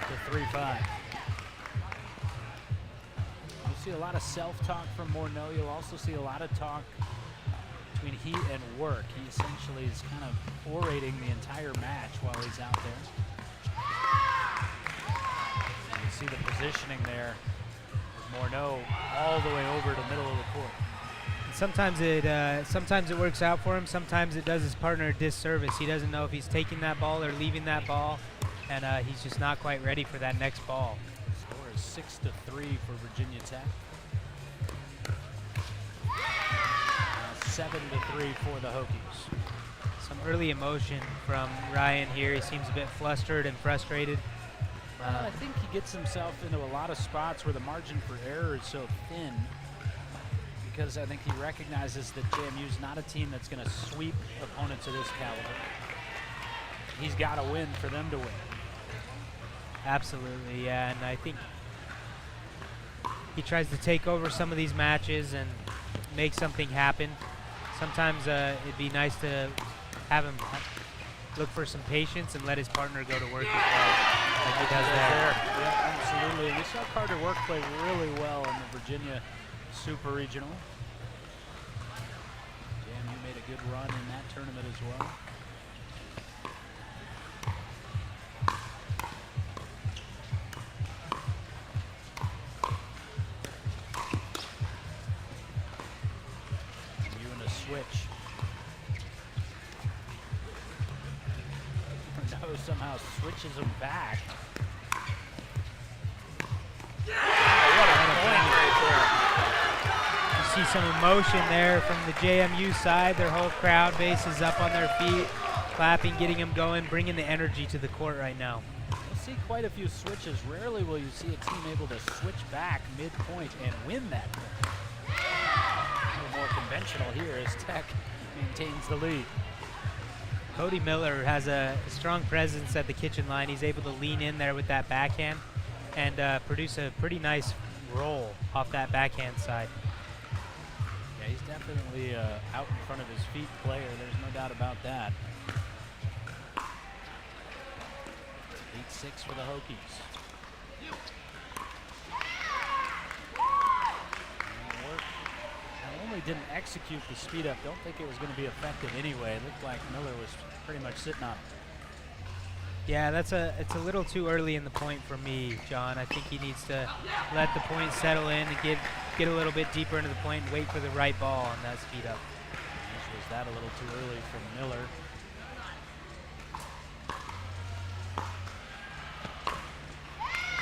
to 3-5. You'll see a lot of self-talk from Morneau. You'll also see a lot of talk between he and work. He essentially is kind of orating the entire match while he's out there. You see the positioning there with Morneau all the way over to the middle of the court. Sometimes it works out for him. Sometimes it does his partner a disservice. He doesn't know if he's taking that ball or leaving that ball, and he's just not quite ready for that next ball. Score is 6-3 for Virginia Tech. 7-3 for the Hokies. Some early emotion from Ryan here. He seems a bit flustered and frustrated. I think he gets himself into a lot of spots where the margin for error is so thin, because I think he recognizes that JMU is not a team that's going to sweep opponents of this caliber. He's got to win for them to win. Absolutely, yeah, and I think he tries to take over some of these matches and make something happen. Sometimes it'd be nice to have him look for some patience and let his partner go to work as well, like he does there. Yeah, absolutely. We saw Carter Work play really well in the Virginia Super Regional. JMU made a good run in that tournament as well. Switch. Morneau somehow switches him back. You see some emotion there from the JMU side. Their whole crowd base is up on their feet, clapping, getting them going, bringing the energy to the court right now. You'll see quite a few switches. Rarely will you see a team able to switch back mid-point and win that point. A little more conventional here as Tech maintains the lead. Cody Miller has a strong presence at the kitchen line. He's able to lean in there with that backhand and produce a pretty nice roll off that backhand side. Yeah, he's definitely out in front of his feet player. There's no doubt about that. 8-6 for the Hokies. Not only didn't execute the speed up, don't think it was going to be effective anyway. It looked like Miller was pretty much sitting on it. Yeah, it's a little too early in the point for me, John. I think he needs to let the point settle in and get a little bit deeper into the point and wait for the right ball on that speed up. Was that a little too early from Miller?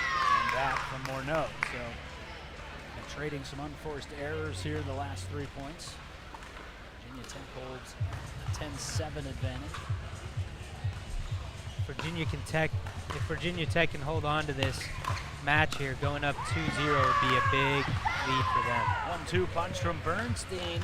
And back from Morneau. So trading some unforced errors here in the last 3 points. Virginia Tech holds a 10-7 advantage. If Virginia Tech can hold on to this match here, going up 2-0 would be a big lead for them. 1-2 punch from Bernstein,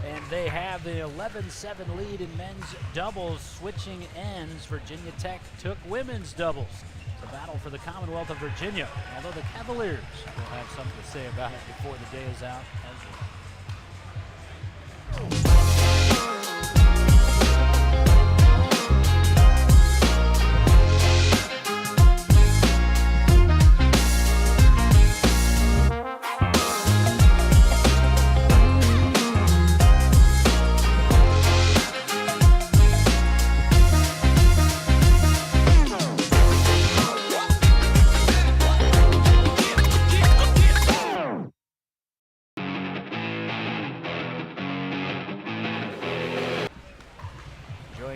and they have the 11-7 lead in men's doubles. Switching ends, Virginia Tech took women's doubles. It's a battle for the Commonwealth of Virginia, although the Cavaliers will have something to say about it before the day is out.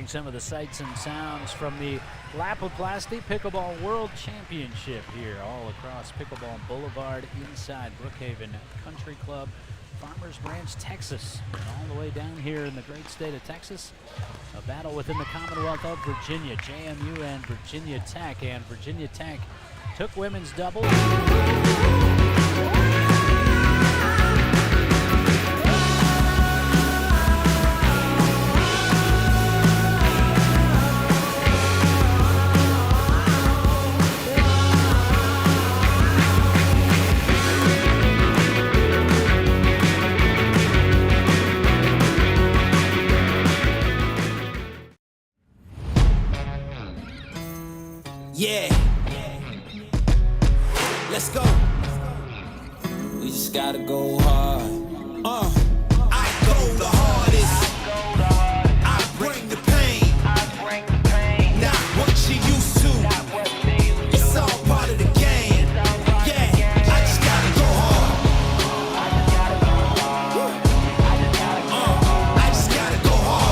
Some of the sights and sounds from the Lapoplasty Pickleball World Championship here all across Pickleball Boulevard inside Brookhaven Country Club, Farmers Branch, Texas, and all the way down here in the great state of Texas. A battle within the Commonwealth of Virginia, JMU and Virginia Tech, and Virginia Tech took women's doubles. Yeah, let's go. We just gotta go hard. I go the hardest. I bring the pain. Not what you used to. It's all part of the game. Yeah, I just gotta go hard. I just gotta go hard.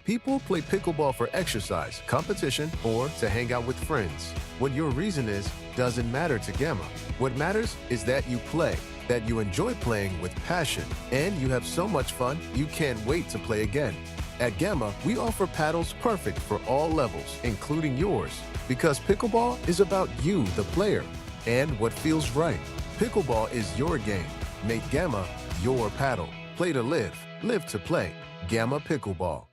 People play pickleball for exercise, competition, or to hang out with friends. What your reason is doesn't matter to Gamma. What matters is that you play, that you enjoy playing with passion, and you have so much fun you can't wait to play again. At Gamma, we offer paddles perfect for all levels, including yours, because pickleball is about you, the player, and what feels right. Pickleball is your game. Make Gamma your paddle. Play to live, live to play. Gamma Pickleball.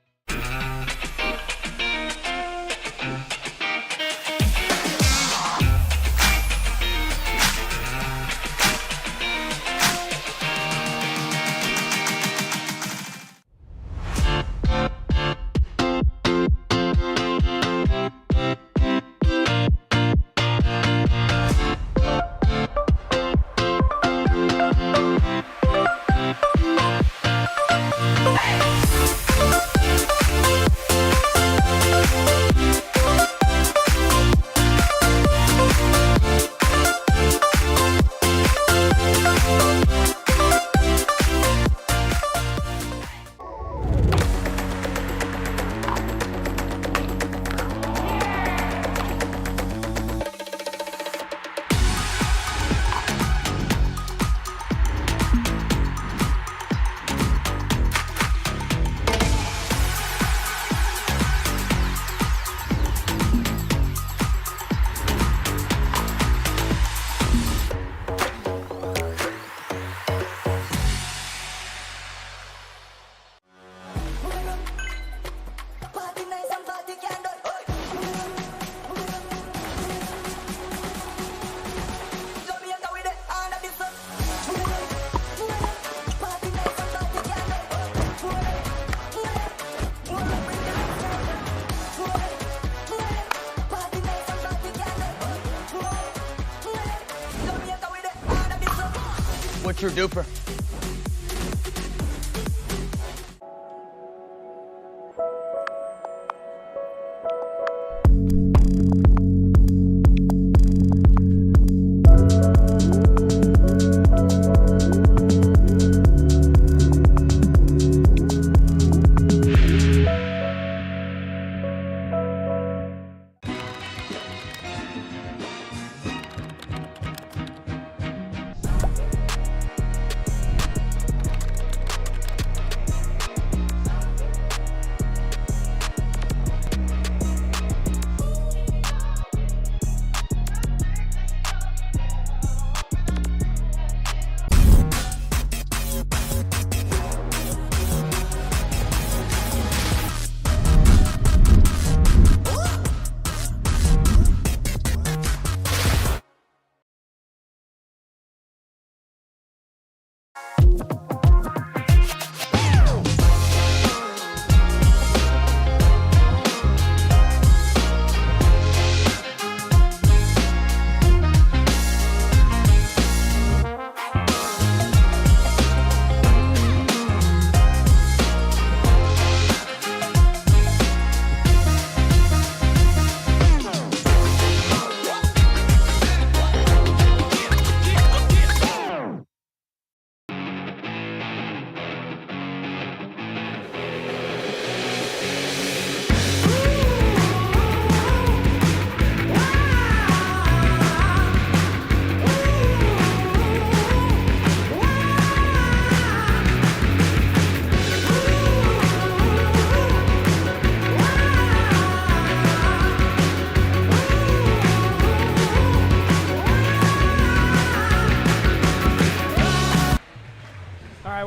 What's your duper?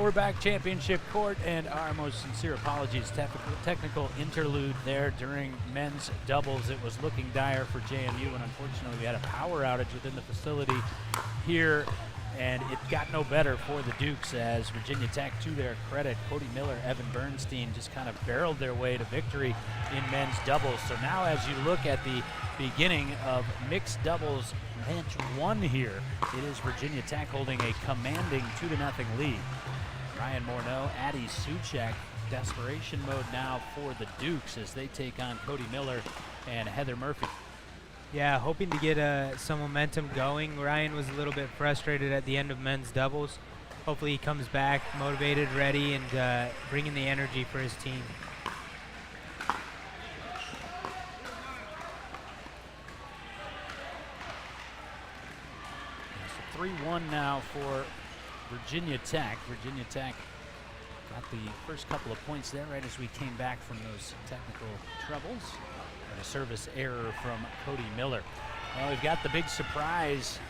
We're back, championship court, and our most sincere apologies. Technical interlude there during men's doubles. It was looking dire for JMU, and unfortunately we had a power outage within the facility here, and it got no better for the Dukes as Virginia Tech, to their credit, Cody Miller, Evan Bernstein just kind of barreled their way to victory in men's doubles. So now as you look at the beginning of mixed doubles match 1 here, it is Virginia Tech holding a commanding 2-0 lead. Ryan Morneau, Addie Suchek, desperation mode now for the Dukes as they take on Cody Miller and Heather Murphy. Yeah, hoping to get some momentum going. Ryan was a little bit frustrated at the end of men's doubles. Hopefully he comes back motivated, ready, and bringing the energy for his team. So 3-1 now for Virginia Tech. Virginia Tech got the first couple of points there right as we came back from those technical troubles. And a service error from Cody Miller. Well, we've got the big surprise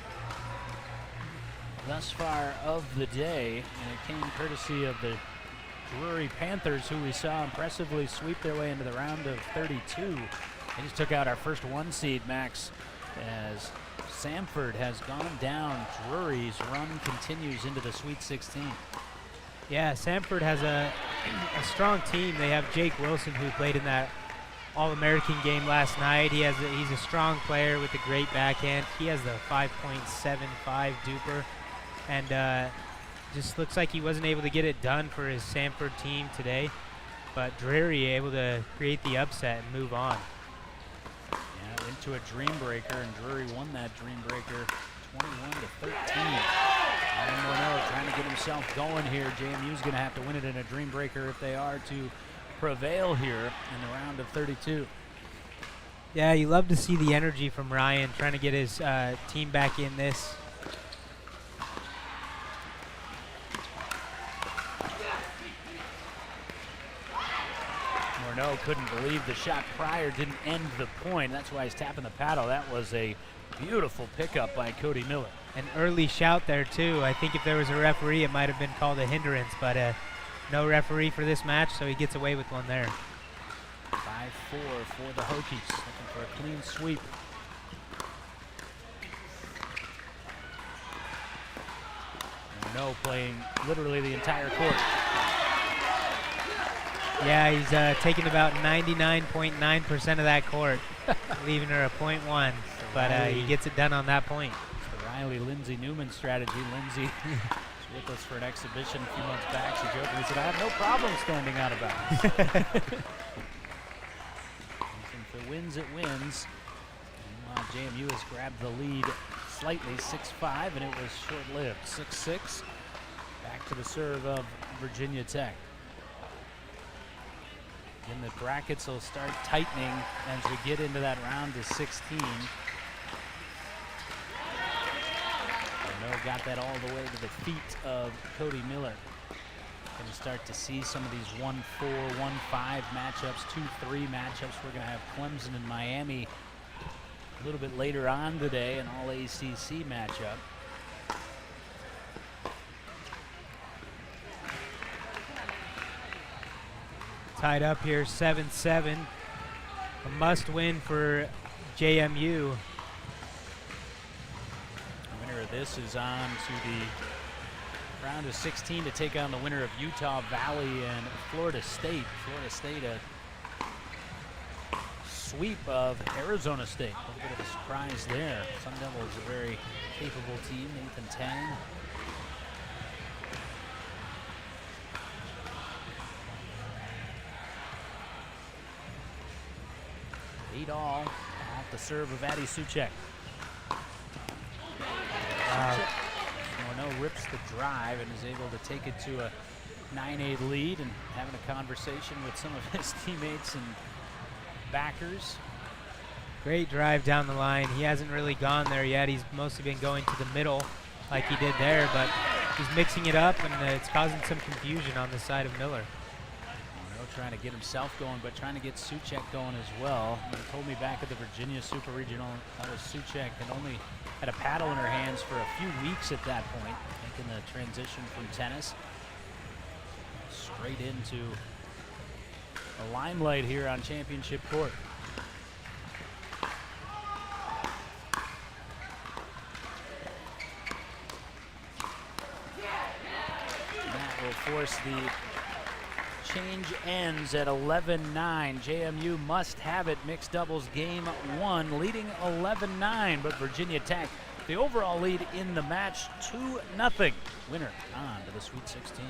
thus far of the day, and it came courtesy of the Drury Panthers, who we saw impressively sweep their way into the round of 32. They just took out our first 1 seed, Max, as Samford has gone down. Drury's run continues into the Sweet 16. Yeah, Samford has a strong team. They have Jake Wilson, who played in that All-American game last night. He's a strong player with a great backhand. He has the 5.75 DUPR, and just looks like he wasn't able to get it done for his Samford team today. But Drury able to create the upset and move on. Into a dream breaker, and Drury won that dream breaker 21-13. Ryan Morneau trying to get himself going here. JMU's going to have to win it in a dream breaker if they are to prevail here in the round of 32. Yeah, you love to see the energy from Ryan trying to get his team back in this. Morneau couldn't believe the shot prior didn't end the point. That's why he's tapping the paddle. That was a beautiful pickup by Cody Miller. An early shout there, too. I think if there was a referee, it might have been called a hindrance, but no referee for this match, so he gets away with one there. 5-4 for the Hokies, looking for a clean sweep. Morneau playing literally the entire court. Yeah, he's taking about 99.9% of that court, leaving her a .1, but he gets it done on that point. It's the Riley Lindsay Newman strategy. Lindsay with us for an exhibition a few months back. She joked, he said, I have no problem standing out of bounds. If it wins, it wins. Meanwhile, JMU has grabbed the lead slightly, 6-5, and it was short-lived, 6-6. Back to the serve of Virginia Tech. And the brackets will start tightening as we get into that round of 16. Monroe got that all the way to the feet of Cody Miller. Going to start to see some of these 1-4, 1-5 matchups, 2-3 matchups. We're going to have Clemson and Miami a little bit later on today, an all-ACC matchup. Tied up here, 7-7. A must-win for JMU. The winner of this is on to the round of 16 to take on the winner of Utah Valley and Florida State. Florida State a sweep of Arizona State. A little bit of a surprise there. Sun Devils a very capable team. Nathan Tang. All off the serve of Addie Suchek. Morneau rips the drive and is able to take it to a 9-8 lead and having a conversation with some of his teammates and backers. Great drive down the line. He hasn't really gone there yet. He's mostly been going to the middle like he did there, but he's mixing it up, and it's causing some confusion on the side of Miller. Trying to get himself going, but trying to get Suchek going as well. He told me back at the Virginia Super Regional that was Suchek had only had a paddle in her hands for a few weeks at that point, making the transition from tennis straight into the limelight here on championship court. And that will force the change ends at 11-9. JMU must have it. Mixed doubles game 1, leading 11-9, but Virginia Tech, the overall lead in the match, 2-0. Winner on to the Sweet 16.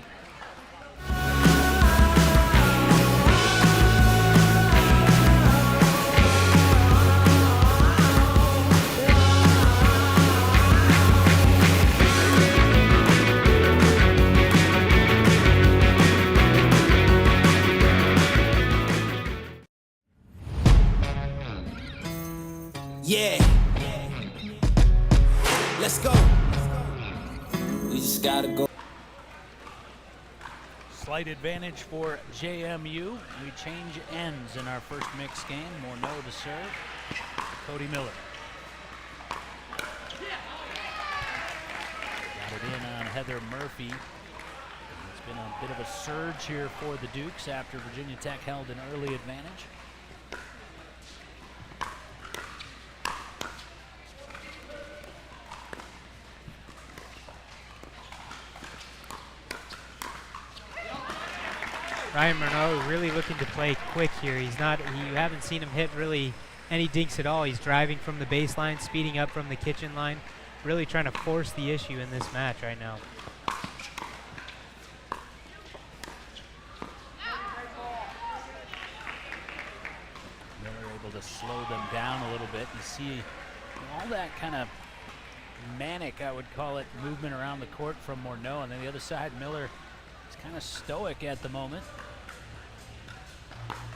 Yeah. Let's go. We just gotta go. Slight advantage for JMU. We change ends in our first mixed game. Morneau to serve. Cody Miller. Got it in on Heather Murphy. It's been a bit of a surge here for the Dukes after Virginia Tech held an early advantage. Ryan Morneau really looking to play quick here. You haven't seen him hit really any dinks at all. He's driving from the baseline, speeding up from the kitchen line, really trying to force the issue in this match right now. Miller able to slow them down a little bit. You see all that kind of manic, I would call it, movement around the court from Morneau, and then the other side, Miller is kind of stoic at the moment.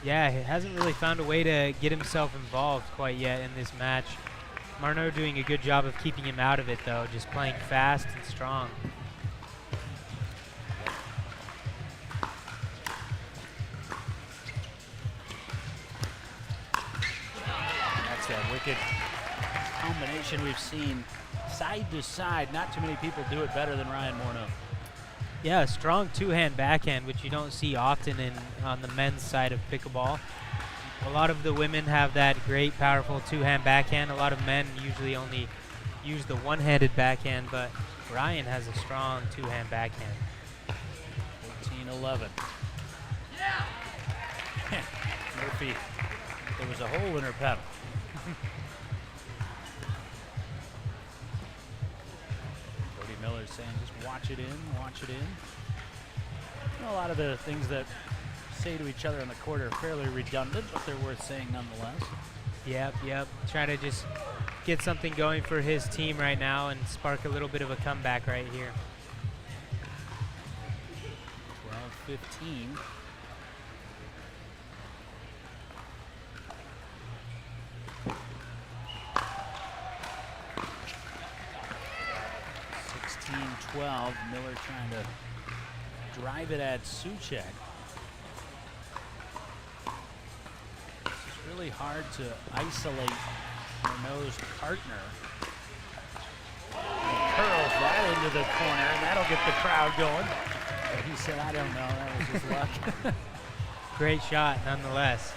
Yeah, he hasn't really found a way to get himself involved quite yet in this match. Morneau doing a good job of keeping him out of it, though, just playing fast and strong. That's that wicked combination we've seen side to side. Not too many people do it better than Ryan Morneau. Yeah, a strong two-hand backhand, which you don't see often on the men's side of pickleball. A lot of the women have that great, powerful two-hand backhand. A lot of men usually only use the one-handed backhand, but Ryan has a strong two-hand backhand. 14-11. Murphy, there was a hole in her pedal. Miller's saying just watch it in, watch it in. Well, a lot of the things that say to each other on the court are fairly redundant, but they're worth saying nonetheless. Yep. Try to just get something going for his team right now and spark a little bit of a comeback right here. 12-15. Miller trying to drive it at Suchek. It's really hard to isolate Renault's partner. And he curls right into the corner, and that'll get the crowd going. But he said, I don't know, that was his luck. Great shot nonetheless.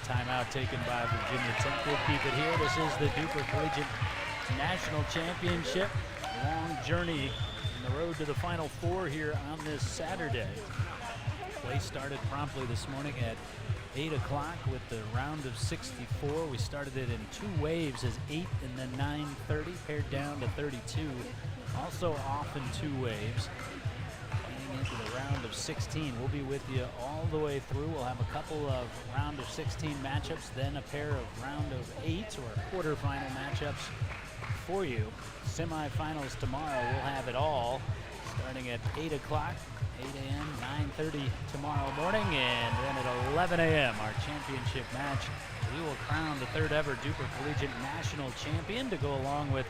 Timeout taken by Virginia Tech. We'll keep it here. This is the DUPR Collegiate National Championship. Long journey in the road to the Final Four here on this Saturday. Play started promptly this morning at 8 o'clock with the round of 64. We started it in 2 waves as 8 and then 9:30, pared down to 32. Also off in 2 waves. Into the round of 16. We'll be with you all the way through. We'll have a couple of round of 16 matchups, then a pair of round of 8 or quarterfinal matchups for you. Semifinals tomorrow. We'll have it all starting at 8 o'clock, 8 a.m., 9:30 tomorrow morning, and then at 11 a.m. our championship match. We will crown the 3rd ever DUPR Collegiate National Champion to go along with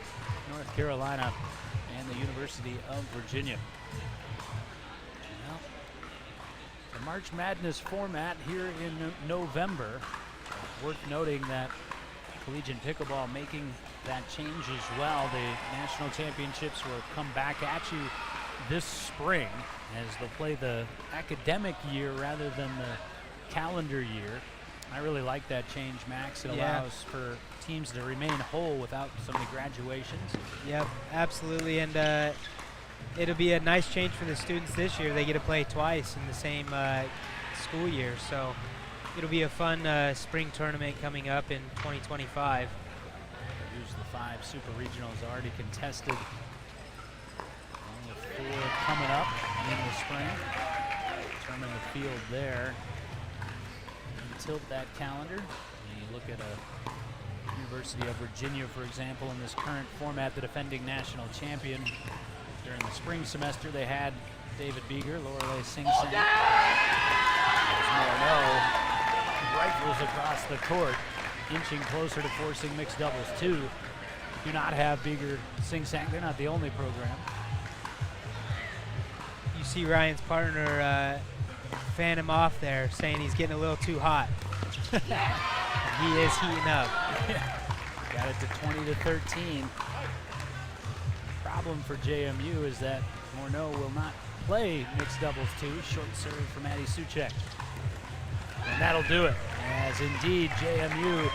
North Carolina and the University of Virginia. March Madness format here in November. Worth noting that collegiate pickleball making that change as well. The national championships will come back at you this spring as they'll play the academic year rather than the calendar year. I really like that change, Max. It allows for teams to remain whole without so many graduations. Yep, absolutely. And it'll be a nice change for the students this year. They get to play twice in the same school year, so it'll be a fun spring tournament coming up in 2025. Here's the 5 super regionals already contested. Only 4 coming up in the spring. Determine the field there. And tilt that calendar. And you look at a University of Virginia, for example, in this current format, the defending national champion. During the spring semester, they had David Beeger, Lorelei Sing-Sang. Rifles across the court, inching closer to forcing mixed doubles. 2 do not have Beeger, Sing-Sang. They're not the only program. You see Ryan's partner fan him off there, saying he's getting a little too hot. He is heating up. Got it to 20-13. Problem for JMU is that Morneau will not play mixed doubles 2. Short serve from Maddie Suchek. And that'll do it, as indeed JMU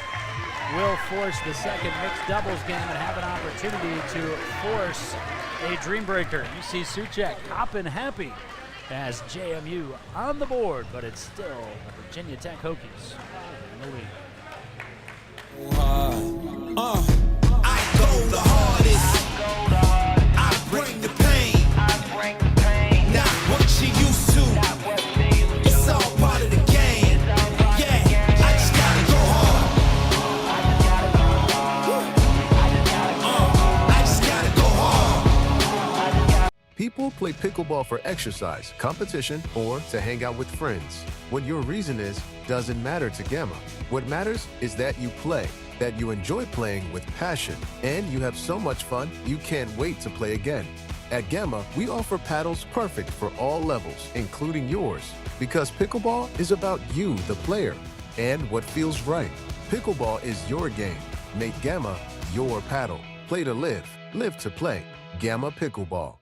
will force the second mixed doubles game and have an opportunity to force a dream breaker. You see Suchek hopping happy as JMU on the board, but it's still the Virginia Tech Hokies in the lead. I go the hardest. I bring the pain. Not what you used to. It's all part of the game. Yeah, I just gotta go hard. I just gotta go hard. People play pickleball for exercise, competition, or to hang out with friends. What your reason is doesn't matter to Gamma. What matters is that you play, that you enjoy playing with passion, and you have so much fun you can't wait to play again. At Gamma, we offer paddles perfect for all levels, including yours, because pickleball is about you, the player, and what feels right. Pickleball is your game. Make Gamma your paddle. Play to live, live to play. Gamma Pickleball.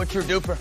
What's your DUPR?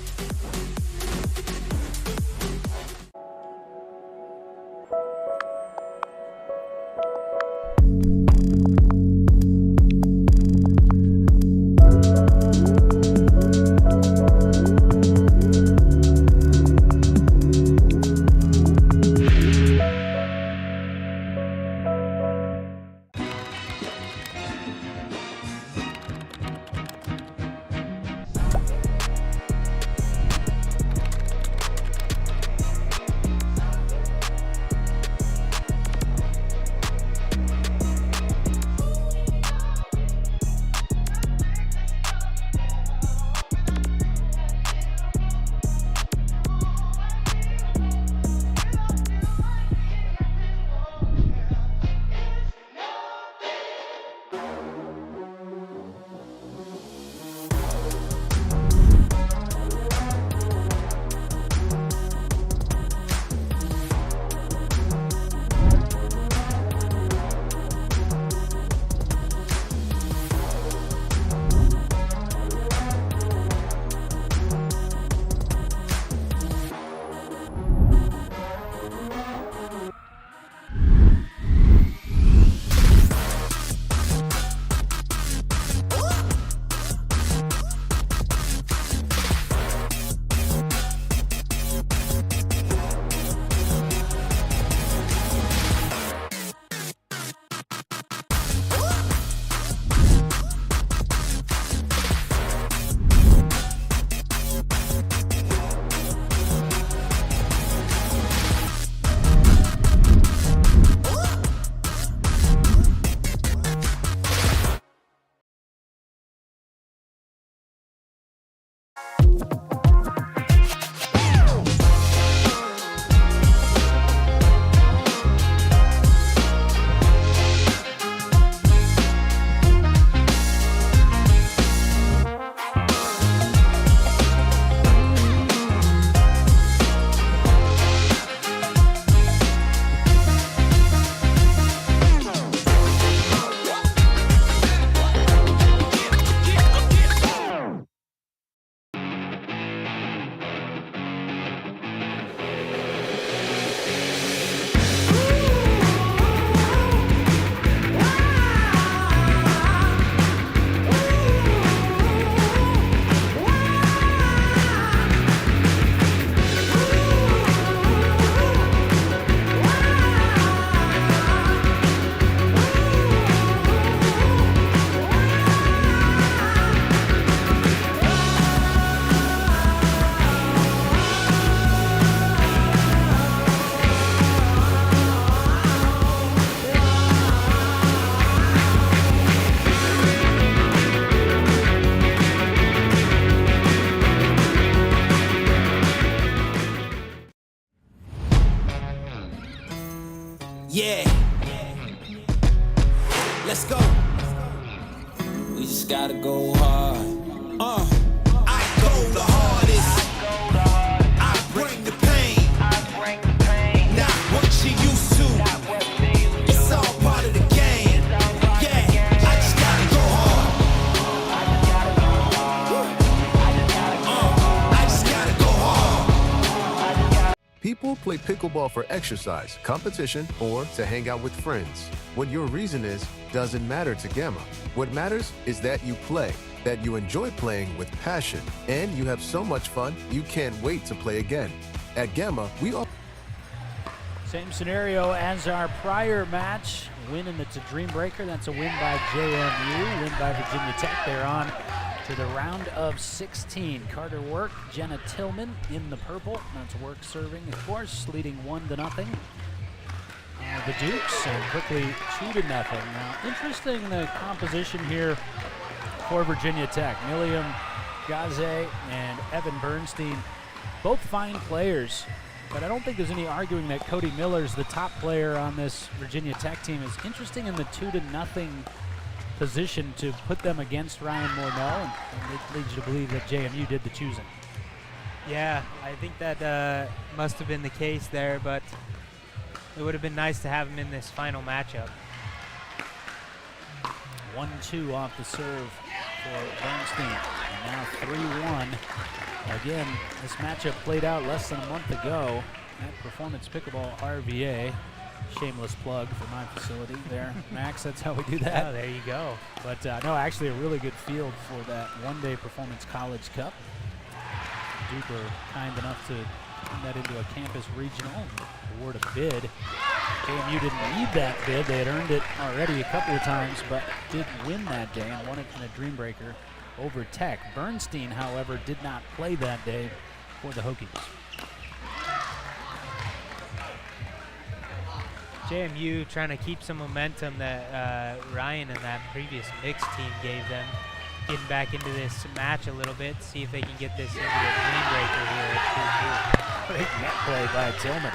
Yeah. Let's go. We just gotta go hard. I go the hardest. I bring the pain. Not what you used to. It's all part of the game. Yeah, I just gotta go hard. I just gotta go hard. People play pickleball for exercise, competition, or to hang out with friends. What your reason is doesn't matter to Gamma. What matters is that you play, that you enjoy playing with passion, and you have so much fun you can't wait to play again. At Gamma, we all Same scenario as our prior match. Win, and it's a dream breaker. That's a win by JMU, win by Virginia Tech. They're on to the round of 16. Carter Work, Jenna Tillman in the purple. That's Work serving, of course, leading 1-0. The Dukes, and quickly 2-0. Now, interesting the composition here for Virginia Tech. Milliam Gaze and Evan Bernstein, both fine players, but I don't think there's any arguing that Cody Miller's the top player on this Virginia Tech team. Is interesting in the 2-0 position to put them against Ryan Morneau, and it leads you to believe that JMU did the choosing. Yeah, I think that must have been the case there, but it would have been nice to have him in this final matchup. 1-2 off the serve for Bernstein, and now 3-1 Again, this matchup played out less than a month ago at Performance Pickleball RVA. Shameless plug for my facility there, Max. That's how we do that. Oh, there you go. But no, actually a really good field for that one-day Performance College Cup. DUPR kind enough to turn that into a campus regional and award a bid. JMU didn't need that bid. They had earned it already a couple of times, but did win that day and won it in a dream breaker over Tech. Bernstein, however, did not play that day for the Hokies. JMU trying to keep some momentum that Ryan and that previous mixed team gave them, getting back into this match a little bit, see if they can get this into a dream breaker here at 2-2. Great net play by Tillman.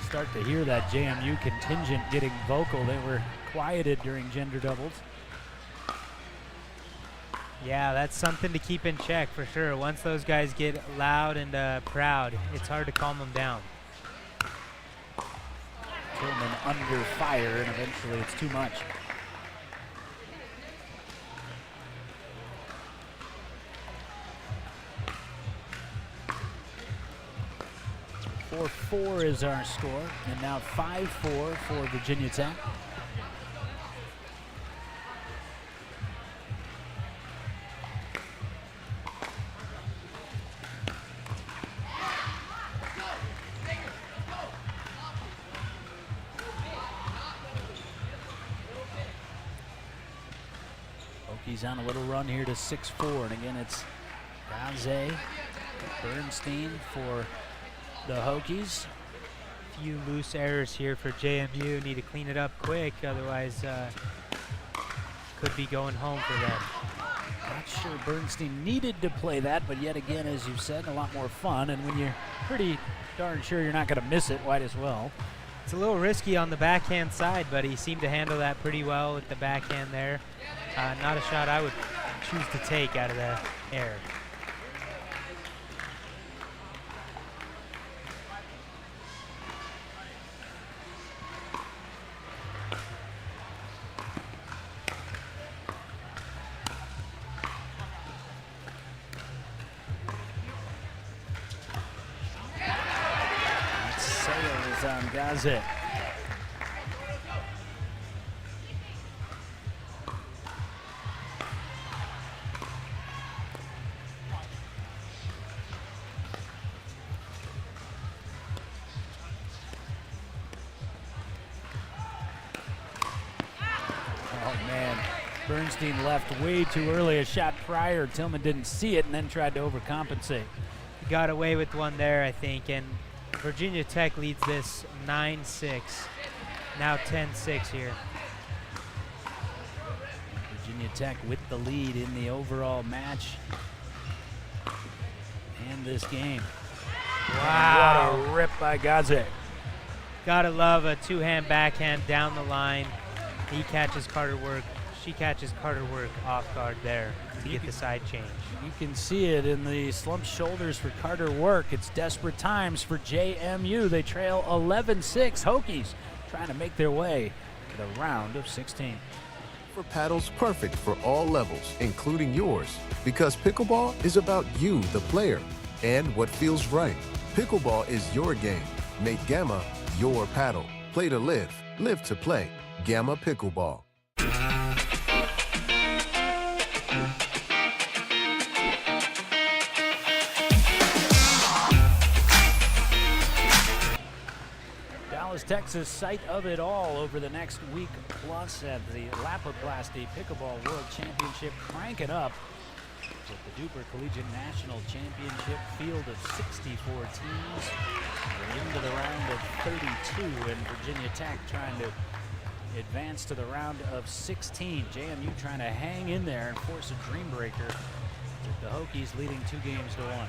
Start to hear that JMU contingent getting vocal. They were quieted during gender doubles. Yeah, that's something to keep in check for sure. Once those guys get loud and proud, it's hard to calm them down. Tillman under fire, and eventually it's too much. "4-4" is our score, and now 5-4 for Virginia Tech. He's on a little run here to 6-4, and again it's Gaze, Bernstein for the Hokies. Few loose errors here for JMU. Need to clean it up quick, otherwise could be going home for them. Not sure Bernstein needed to play that, but yet again, as you said, a lot more fun, and when you're pretty darn sure you're not going to miss it, might as well. It's a little risky on the backhand side, but he seemed to handle that pretty well with the backhand there. Not a shot I would choose to take out of the air. That's Sales on Gaze. Bernstein left way too early. A shot prior, Tillman didn't see it and then tried to overcompensate. He got away with one there, I think, and Virginia Tech leads this 9-6. Now 10-6 here. Virginia Tech with the lead in the overall match and this game. Wow. What a rip by Gaze. Gotta love a two-hand backhand down the line. He catches Carter Work. She catches Carter Work off guard there to get the side change. You can see it in the slumped shoulders for Carter Work. It's desperate times for JMU. They trail 11-6. Hokies trying to make their way to the round of 16. For paddles perfect for all levels, including yours. Because pickleball is about you, the player, and what feels right. Pickleball is your game. Make Gamma your paddle. Play to live, live to play. Gamma Pickleball. Texas, site of it all over the next week plus at the Lapoplasty Pickleball World Championship, cranking up with the DUPR Collegiate National Championship field of 64 teams. We're into the round of 32, and Virginia Tech trying to advance to the round of 16. JMU trying to hang in there and force a dream breaker with the Hokies leading 2-1.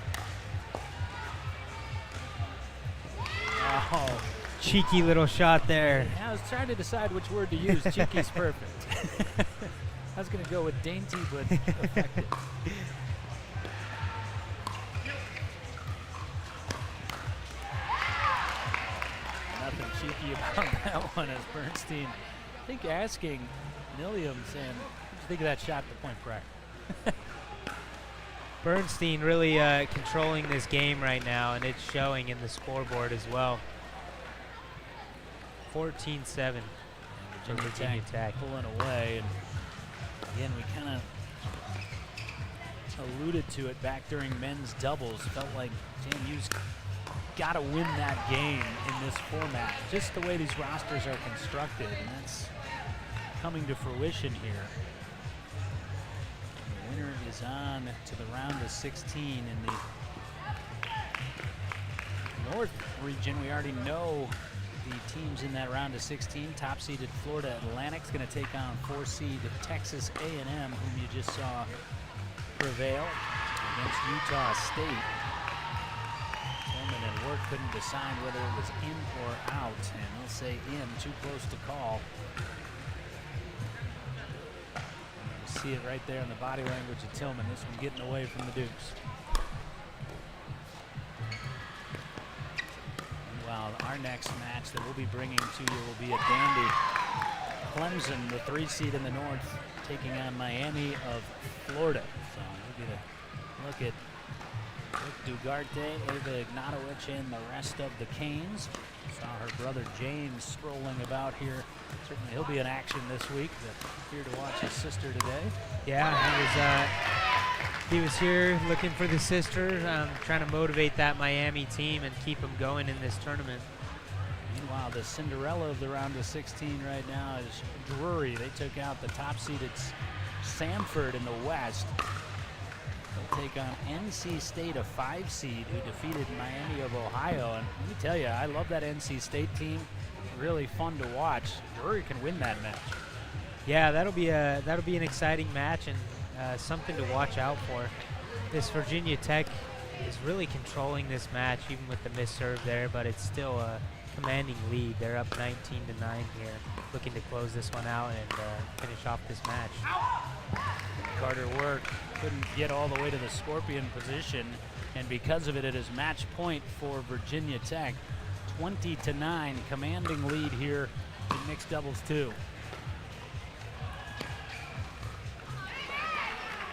Oh. Cheeky little shot there. I was trying to decide which word to use. Cheeky's perfect. I was going to go with dainty, but effective. Nothing cheeky about that one as Bernstein, I think, asking Milliam, saying, what did you think of that shot at the point prior? Bernstein really controlling this game right now, and it's showing in the scoreboard as well. 14-7 for Virginia Tech. Pulling away, and again, we kind of alluded to it back during men's doubles. Felt like JMU's got to win that game in this format, just the way these rosters are constructed, and that's coming to fruition here. The winner is on to the round of 16 in the North region. We already know the teams in that round of 16. Top-seeded Florida Atlantic's going to take on 4-seed Texas A&M, whom you just saw prevail against Utah State. Tillman and Work couldn't decide whether it was in or out, and they'll say in, too close to call. You see it right there in the body language of Tillman. This one getting away from the Dukes. Meanwhile, our next match that we'll be bringing to you will be a dandy. Clemson, the 3-seed in the North, taking on Miami of Florida. So we'll get a look at Rick Dugarte, Ava Ignatowicz, and the rest of the Canes. Saw her brother James strolling about here. Certainly he'll be in action this week, but here to watch his sister today. Yeah, he was here looking for the sister, trying to motivate that Miami team and keep them going in this tournament. Meanwhile, the Cinderella of the round of 16 right now is Drury. They took out the top-seeded Samford in the West. They'll take on NC State, a 5-seed, who defeated Miami of Ohio. And let me tell you, I love that NC State team. Really fun to watch. Drury can win that match. Yeah, that'll be an exciting match and something to watch out for. This Virginia Tech is really controlling this match, even with the missed serve there, but it's still a commanding lead. They're up 19-9 here, looking to close this one out and finish off this match. Carter Work couldn't get all the way to the Scorpion position, and because of it, it is match point for Virginia Tech. 20-9, commanding lead here in mixed doubles 2.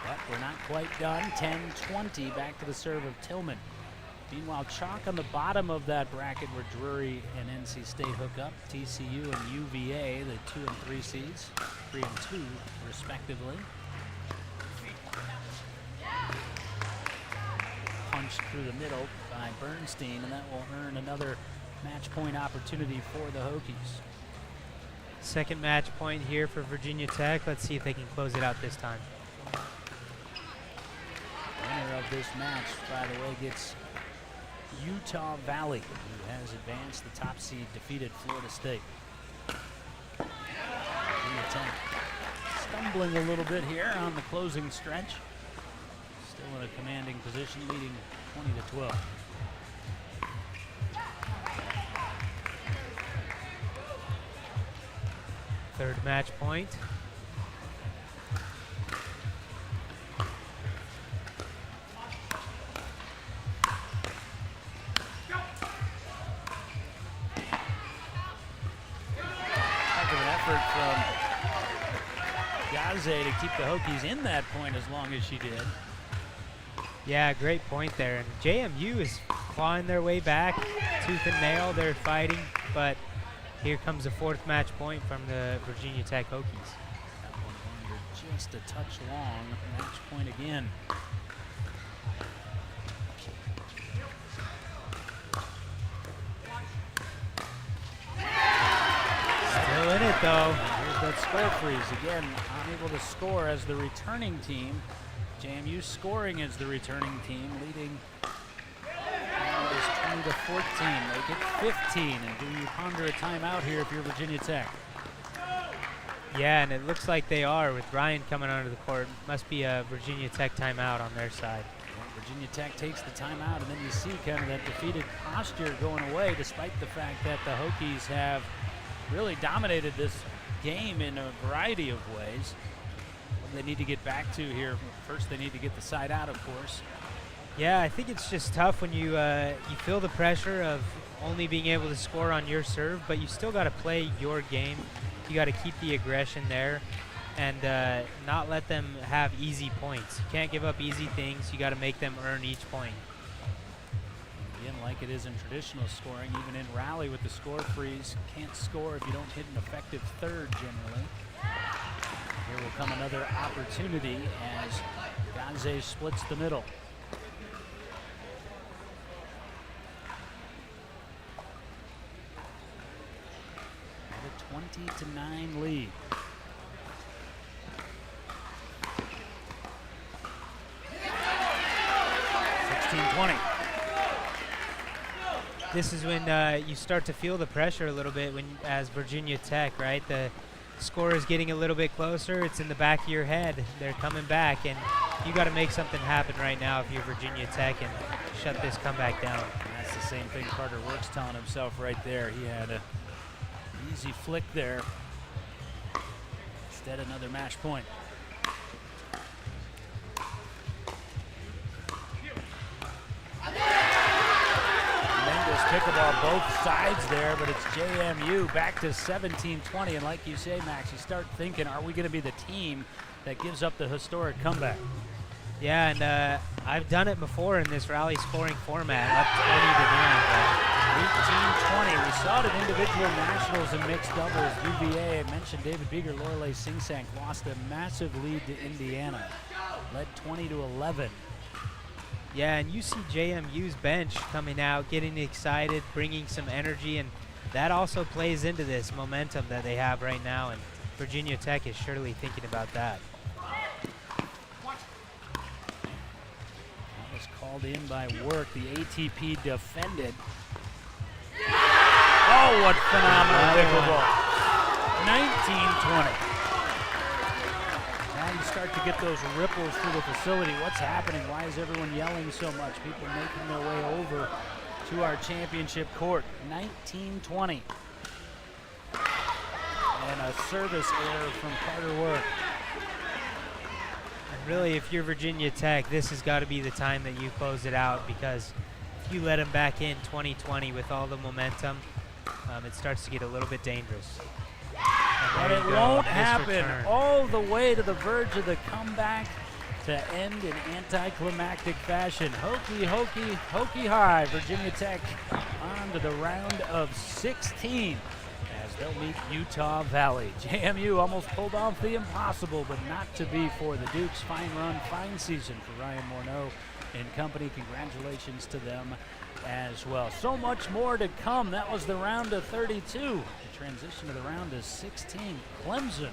But we're not quite done. 10-20, back to the serve of Tillman. Meanwhile, chalk on the bottom of that bracket where Drury and NC State hook up. TCU and UVA, the 2 and 3 seeds, 3 and 2 respectively. Punched through the middle by Bernstein, and that will earn another match point opportunity for the Hokies. Second match point here for Virginia Tech. Let's see if they can close it out this time. Winner of this match, by the way, gets Utah Valley, who has advanced. The top seed defeated Florida State. Virginia Tech stumbling a little bit here on the closing stretch. Still in a commanding position, leading 20-12. Third match point. From Gaze to keep the Hokies in that point as long as she did. Yeah, great point there. And JMU is clawing their way back, tooth and nail. They're fighting, but here comes a fourth match point from the Virginia Tech Hokies. That one under just a touch long. Match point again. Still in it though. Here's that score freeze again. Unable to score as the returning team. JMU scoring as the returning team, leading 20-14. They get 15, and do you ponder a timeout here if you're Virginia Tech? Yeah, and it looks like they are with Ryan coming onto the court. Must be a Virginia Tech timeout on their side. Well, Virginia Tech takes the timeout, and then you see kind of that defeated posture going away, despite the fact that the Hokies have really dominated this game in a variety of ways. What do they need to get back to here? First, they need to get the side out, of course. Yeah, I think it's just tough when you feel the pressure of only being able to score on your serve, but you still got to play your game. You got to keep the aggression there. and not let them have easy points. You can't give up easy things. You got to make them earn each point. Again, like it is in traditional scoring, even in rally with the score freeze, can't score if you don't hit an effective third generally. Here will come another opportunity as Gaze splits the middle. With a 20-9 lead. This is when you start to feel the pressure a little bit when, as Virginia Tech, right? The score is getting a little bit closer. It's in the back of your head. They're coming back, and you got to make something happen right now if you're Virginia Tech and shut this comeback down. That's the same thing Carter Works telling himself right there. He had an easy flick there. Instead, another match point. Pickleball both sides there, but it's JMU back to 17-20. And like you say, Max, you start thinking, are we going to be the team that gives up the historic comeback? Yeah, and I've done it before in this rally scoring format, up 20-9. 18-20. We saw it at individual nationals and mixed doubles. UVA, I mentioned David Beeger, Lorelei Singsank lost a massive lead to Indiana, led 20-11. Yeah, and you see JMU's bench coming out, getting excited, bringing some energy, and that also plays into this momentum that they have right now, and Virginia Tech is surely thinking about that. That was called in by Work. The ATP defended. Oh, what phenomenal pickleball. 19-20. Now you start to get those ripples through the facility. What's happening? Why is everyone yelling so much? People making their way over to our championship court. 19-20. And a service error from Carter Work. And really, if you're Virginia Tech, this has got to be the time that you close it out, because if you let them back in 2020 with all the momentum, it starts to get a little bit dangerous. But it won't happen. All the way to the verge of the comeback to end in anticlimactic fashion. Hokey high. Virginia Tech on to the round of 16 as they'll meet Utah Valley. JMU almost pulled off the impossible, but not to be for the Dukes. Fine run, fine season for Ryan Morneau and company. Congratulations to them as well. So much more to come. That was the round of 32. The transition to the round of 16. Clemson,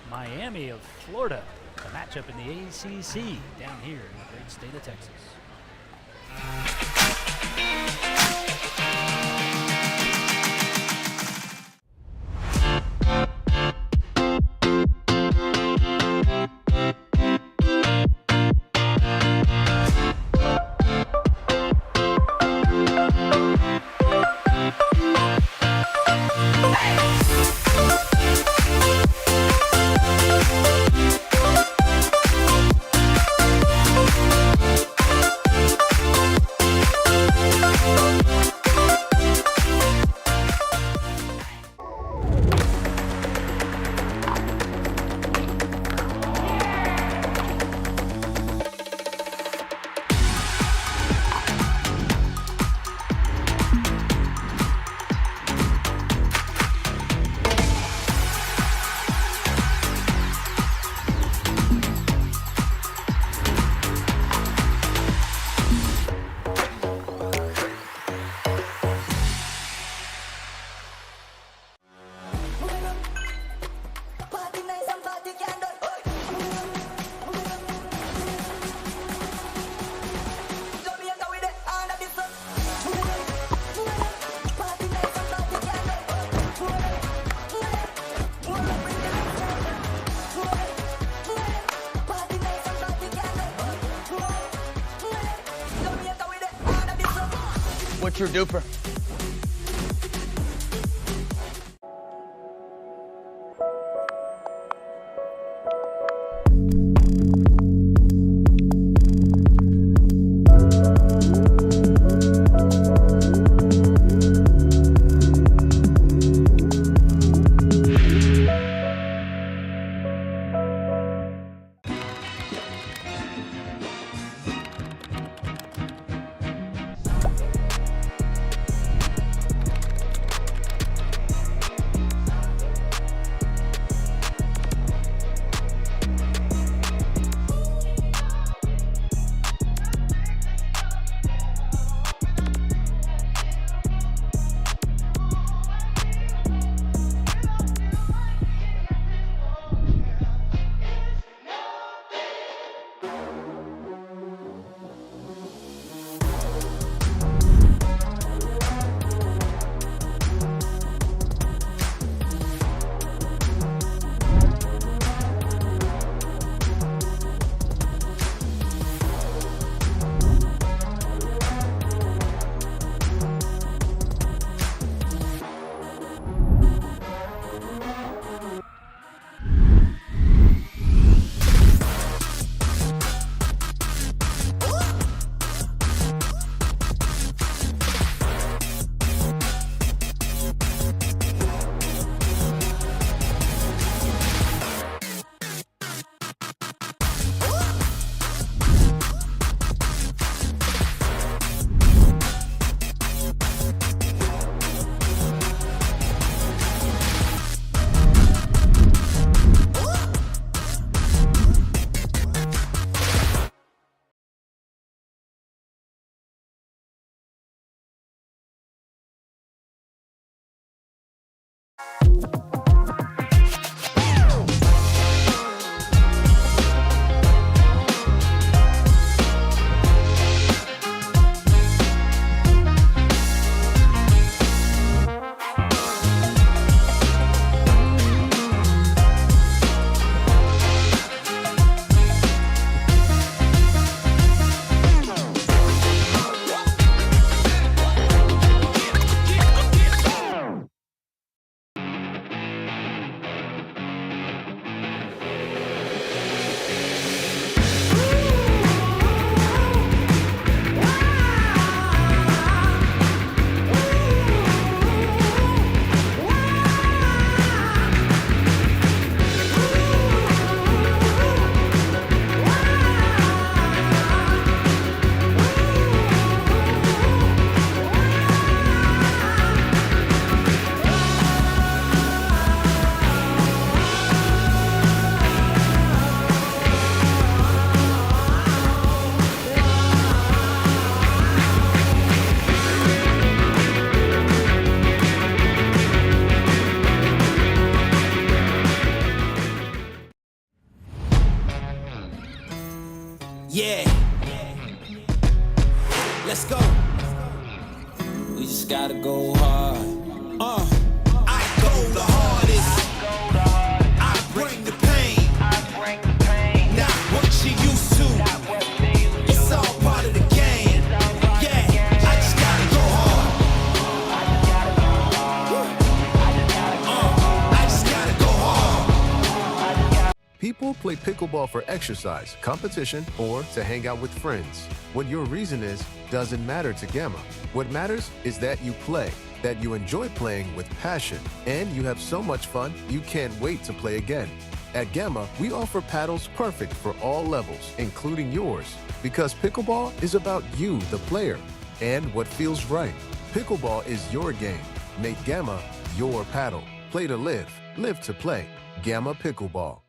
Miami of Florida. A matchup in the ACC down here in the great state of Texas. What's your DUPR? Yeah. Let's go. We just gotta go hard. I go the hardest. I bring the pain. Not what you used to. It's all part of the game. Yeah, I just gotta go hard. I just gotta go hard. People play pickleball for exercise, competition, or to hang out with friends. What your reason is doesn't matter to Gamma. What matters is that you play, that you enjoy playing with passion, and you have so much fun you can't wait to play again. At Gamma, we offer paddles perfect for all levels, including yours, because pickleball is about you, the player, and what feels right. Pickleball is your game. Make Gamma your paddle. Play to live, live to play. Gamma Pickleball.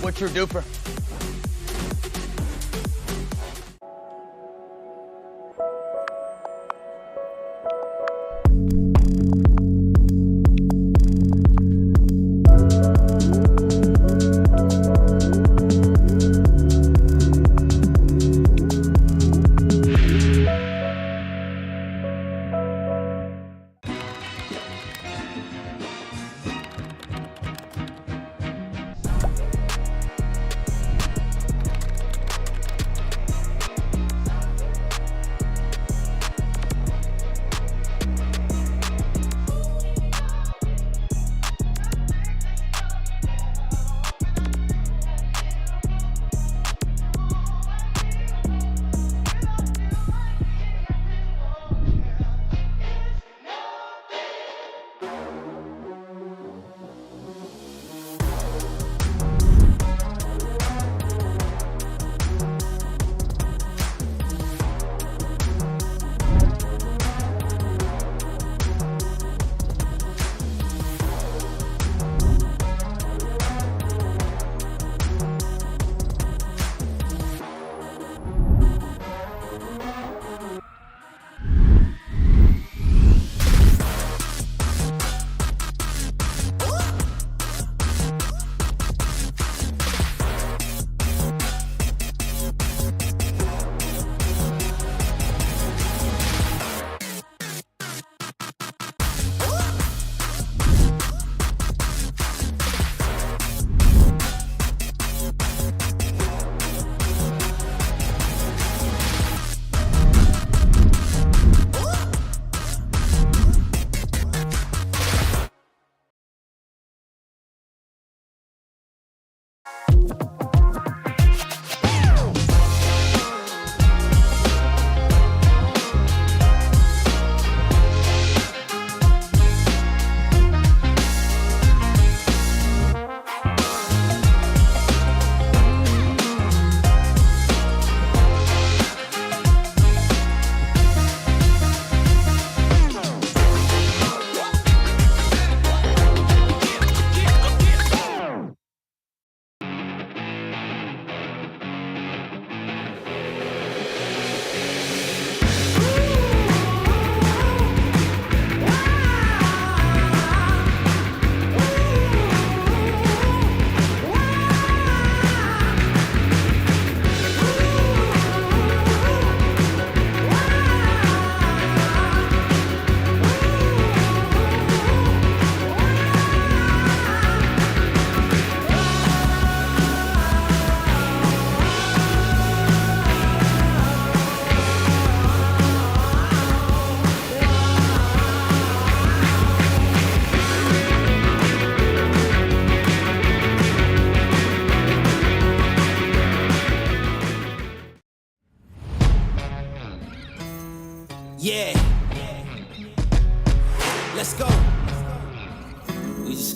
What's your DUPR?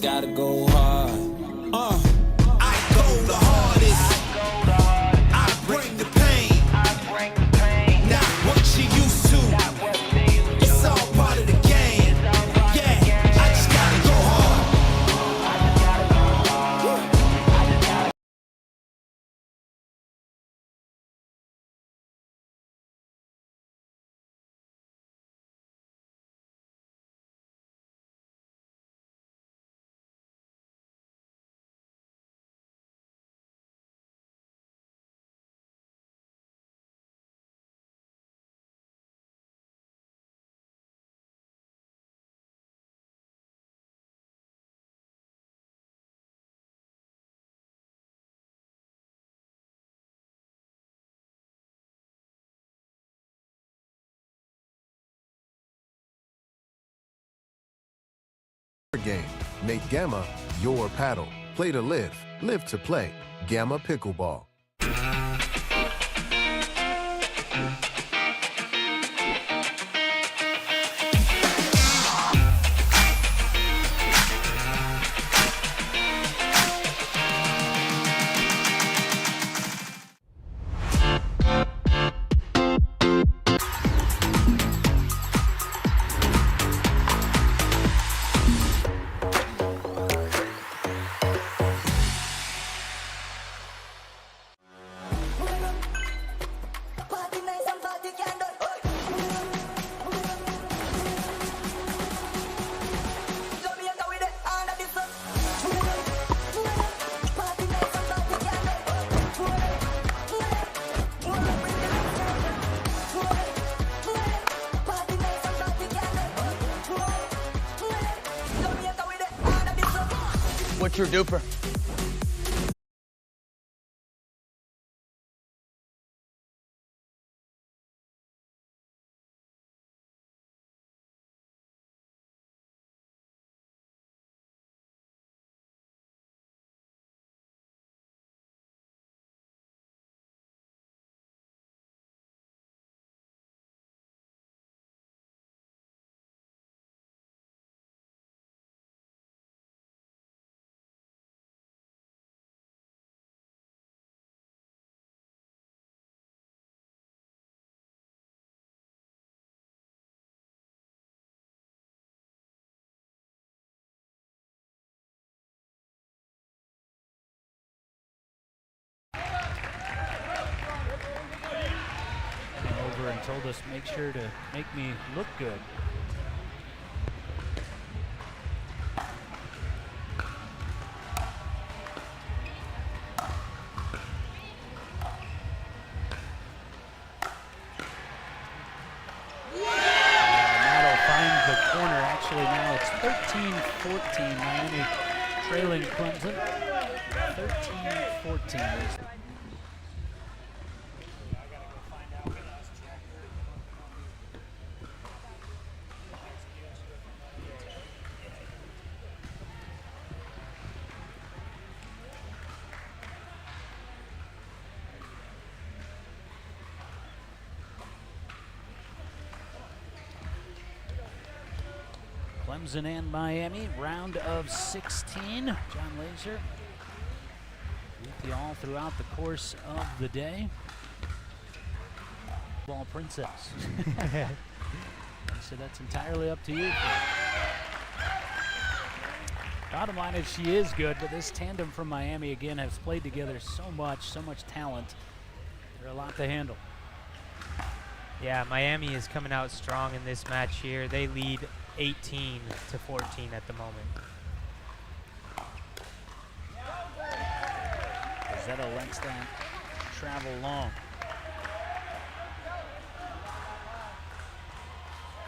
gotta go hard. I go the hardest. I bring the pain. Not what you used to. It's all part of the game. Yeah, I just gotta go hard. Game. Make Gamma your paddle. Play to live. Live to play. Gamma Pickleball. What's your duper? Over and told us make sure to make me look good. That'll find the corner. Actually, now it's 13-14. Miami trailing Clemson. 13-14. Clemson and Miami, round of 16. John Laser with you all throughout the course of the day. Ball princess. So that's entirely up to you. Bottom line is she is good, but this tandem from Miami again has played together so much talent. They're a lot to handle. Yeah, Miami is coming out strong in this match here. They lead 18-14 at the moment. Zeta lets that travel long.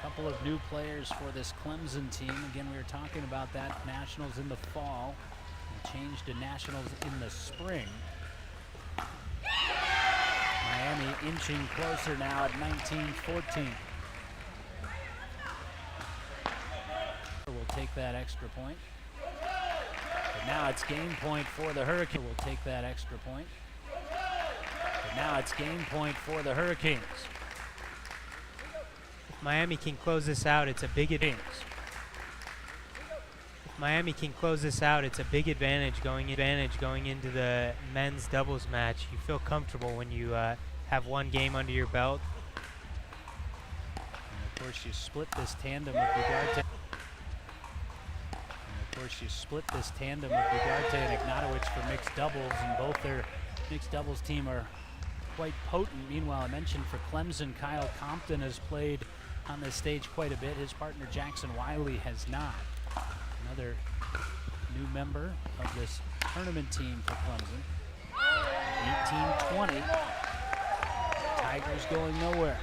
Couple of new players for this Clemson team. Again, we were talking about that. Nationals in the fall. And changed to Nationals in the spring. Miami inching closer now at 19-14. Will take that extra point. But now it's game point for the Hurricanes. Will take that extra point. But now it's game point for the Hurricanes. If Miami can close this out, it's a big advantage. If Miami can close this out, it's a big advantage going into the men's doubles match. You feel comfortable when you have one game under your belt. And of course, you split this tandem of Ugarte. And Ignatowicz for mixed doubles, and both their mixed doubles team are quite potent. Meanwhile, I mentioned for Clemson, Kyle Compton has played on this stage quite a bit. His partner Jackson Wiley has not. Another new member of this tournament team for Clemson. 18-20. Tigers going nowhere.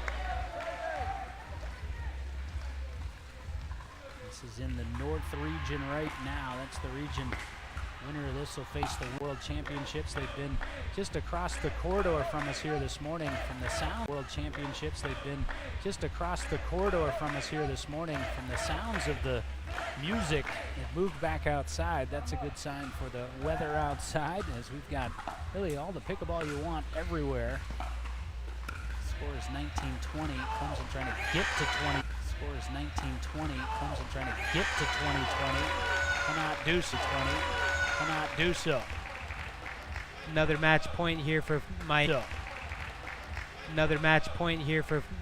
This is in the North region right now. That's the region winner of this will face the World Championships. They've been just across the corridor from us here this morning from the sound. World Championships. They've been just across the corridor from us here this morning from the sounds of the music. It moved back outside. That's a good sign for the weather outside, as we've got really all the pickleball you want everywhere. Score is 19-20. Clemson trying to get to 20. Score is 19-20. Clemson trying to get to 20-20. Cannot do so. 20. Cannot do so. Another match point here for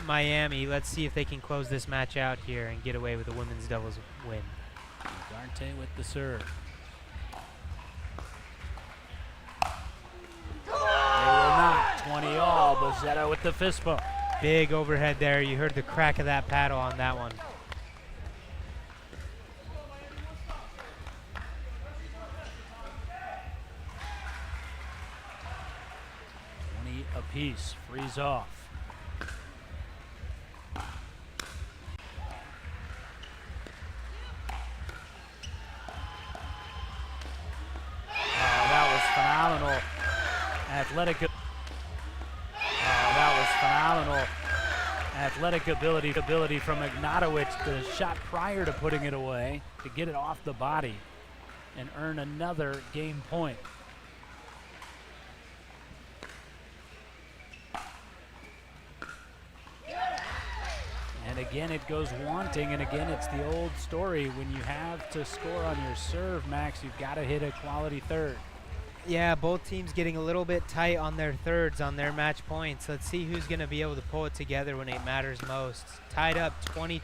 Miami. Let's see if they can close this match out here and get away with a women's doubles win. Ugarte with the serve. They will not. 20 all. Bozzetto with the fist bump. Big overhead there. You heard the crack of that paddle on that one. Apiece, freeze off. That was phenomenal. Athletic ability from Ignatowicz. The shot prior to putting it away to get it off the body and earn another game point. And again, it goes wanting, and again, it's the old story. When you have to score on your serve, Max, you've got to hit a quality third. Yeah, both teams getting a little bit tight on their thirds, on their match points. Let's see who's going to be able to pull it together when it matters most. Tied up 22-22.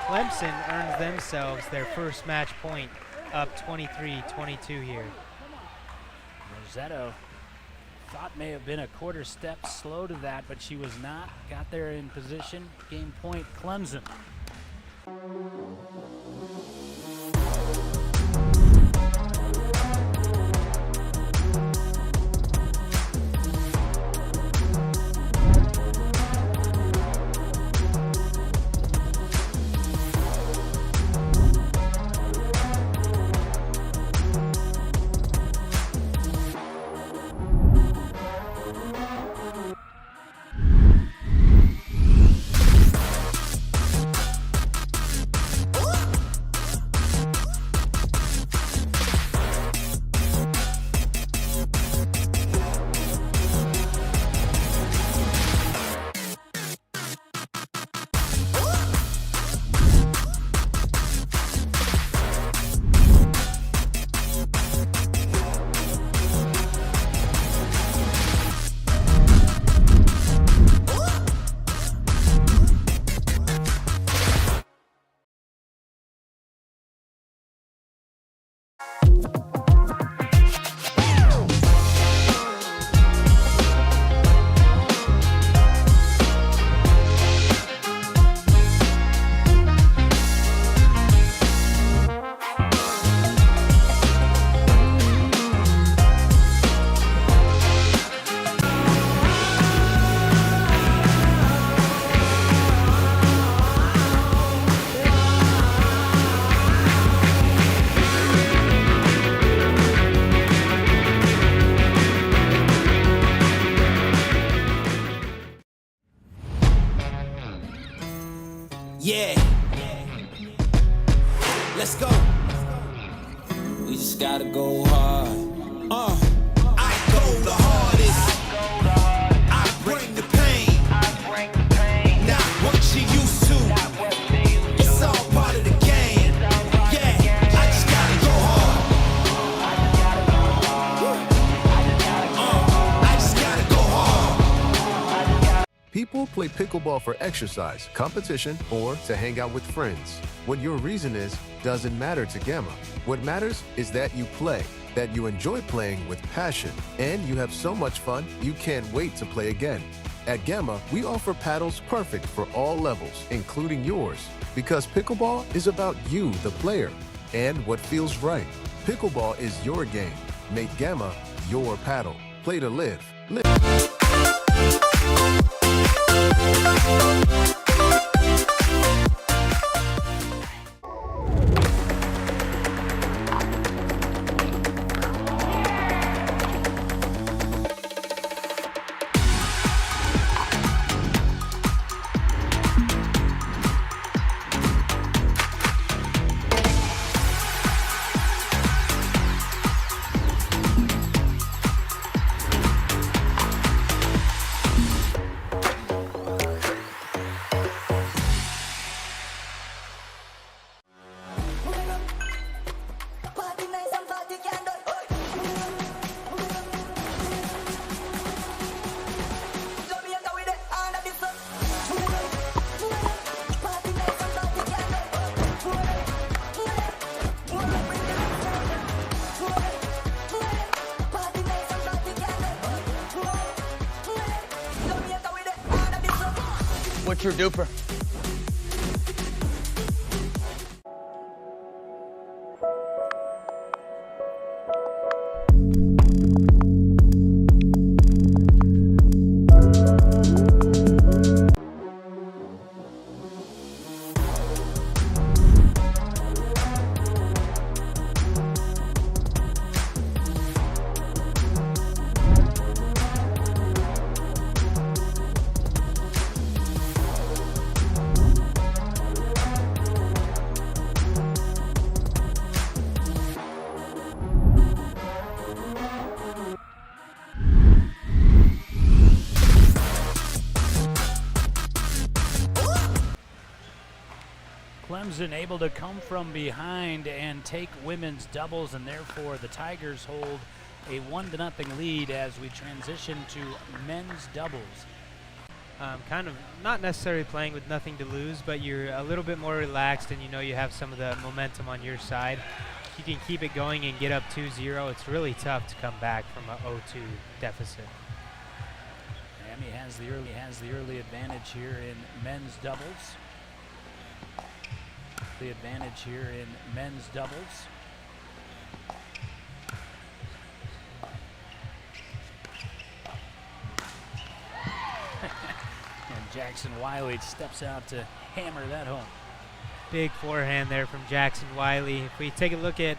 Clemson earns themselves their first match point, up 23-22 here. Bozzetto thought may have been a quarter step slow to that, but she was not. Got there in position. Game point, Clemson. Yeah. Let's go. We just gotta go hard. I go the hardest. I bring the pain. Not what you used to. It's all part of the game. play pickleball for exercise, competition, or to hang out with friends. What your reason is doesn't matter to Gamma. What matters is that you play, that you enjoy playing with passion, and you have so much fun you can't wait to play again. At Gamma, we offer paddles perfect for all levels, including yours, because pickleball is about you, the player, and what feels right. Pickleball is your game. Make Gamma your paddle. Play to live. What's your DUPR? Clemson able to come from behind and take women's doubles, and therefore the Tigers hold a 1-0 lead as we transition to men's doubles. Kind of not necessarily playing with nothing to lose, but you're a little bit more relaxed and you know you have some of the momentum on your side. You can keep it going and get up 2-0. It's really tough to come back from a 0-2 deficit. Miami has the early advantage here in men's doubles. The advantage here in men's doubles. And Jackson Wiley steps out to hammer that home. Big forehand there from Jackson Wiley. If we take a look at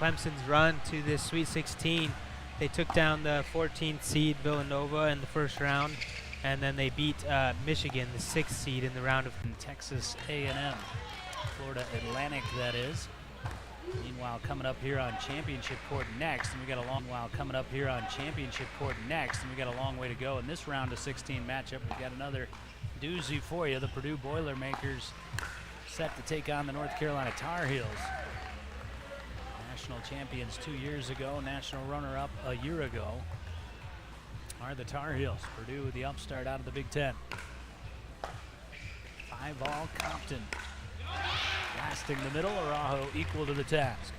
Clemson's run to this Sweet 16, they took down the 14th seed Villanova in the first round, and then they beat Michigan, the 6th seed, in the round of Texas A&M. Florida Atlantic, that is. Meanwhile, coming up here on championship court next, and we got a long way to go in this round of 16 matchup. We've got another doozy for you. The Purdue Boilermakers set to take on the North Carolina Tar Heels. National champions 2 years ago, national runner-up a year ago are the Tar Heels. Purdue, the upstart out of the Big Ten. 5-all Compton. Blasting the middle, Araujo equal to the task.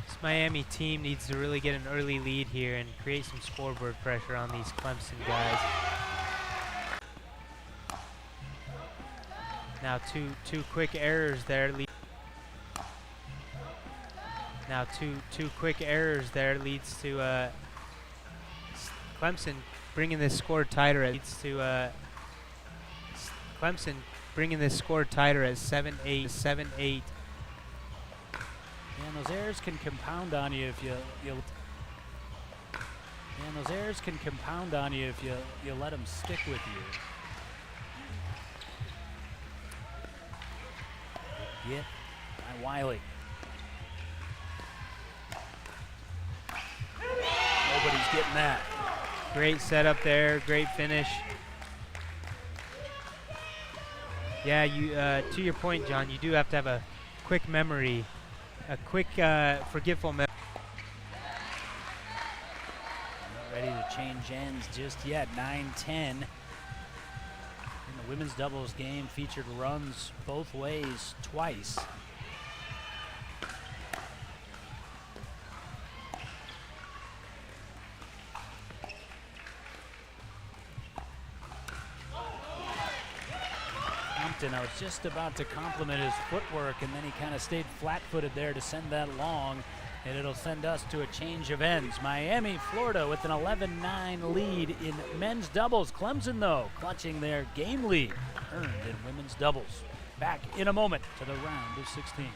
This Miami team needs to really get an early lead here and create some scoreboard pressure on these Clemson guys. Now two quick errors there. Now two quick errors there leads to Clemson bringing this score tighter. Clemson bringing this score tighter at 7-8. 7-8. And those errors can compound on you if you let them stick with you. Get by Wiley. Nobody's getting that. Great setup there, great finish. Yeah, you to your point, John, you do have to have a quick memory, a quick forgetful memory. change ends just yet. 9-10. And the women's doubles game featured runs both ways twice. I was just about to compliment his footwork, and then he kind of stayed flat-footed there to send that long, and it'll send us to a change of ends. Miami, Florida with an 11-9 lead in men's doubles. Clemson, though, clutching their game lead earned in women's doubles. Back in a moment to the round of 16.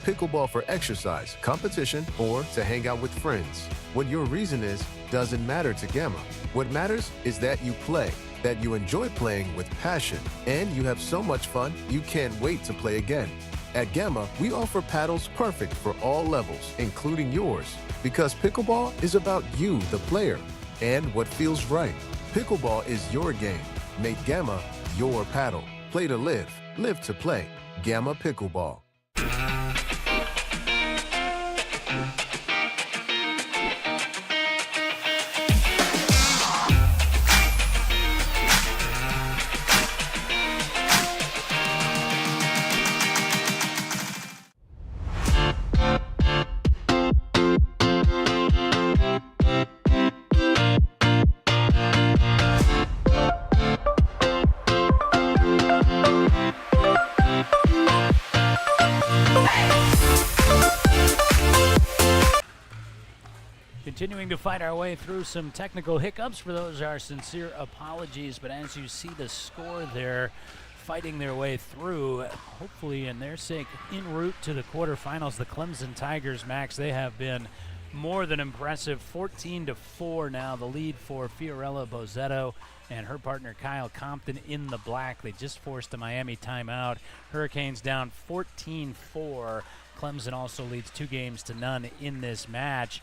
pickleball for exercise, competition, or to hang out with friends. What your reason is doesn't matter to Gamma. What matters is that you play, that you enjoy playing with passion, and you have so much fun you can't wait to play again. At Gamma, we offer paddles perfect for all levels, including yours, because pickleball is about you, the player, and what feels right. Pickleball is your game. Make Gamma your paddle. Play to live, live to play. Gamma Pickleball. Continuing to fight our way through some technical hiccups. For those, our sincere apologies, but as you see the score there, fighting their way through, hopefully in their sake, en route to the quarterfinals. The Clemson Tigers, Max, they have been more than impressive. 14-4 now, the lead for Fiorella Bozzetto and her partner Kyle Compton in the black. They just forced a Miami timeout. Hurricanes down 14-4. Clemson also leads 2-0 in this match.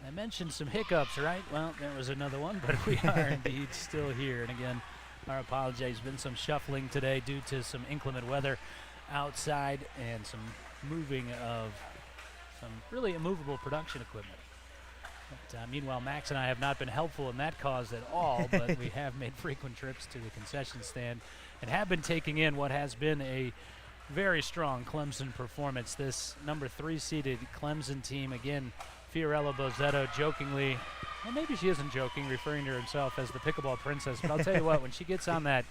I mentioned some hiccups, right? Well, there was another one, but we are indeed still here. And again, our apologies. There's been some shuffling today due to some inclement weather outside and some moving of some really immovable production equipment. But, meanwhile, Max and I have not been helpful in that cause at all, but we have made frequent trips to the concession stand and have been taking in what has been a very strong Clemson performance. This number 3 seeded Clemson team, again, Fiorella Bozzetto jokingly, well, maybe she isn't joking, referring to herself as the pickleball princess, but I'll tell you what, when she gets on that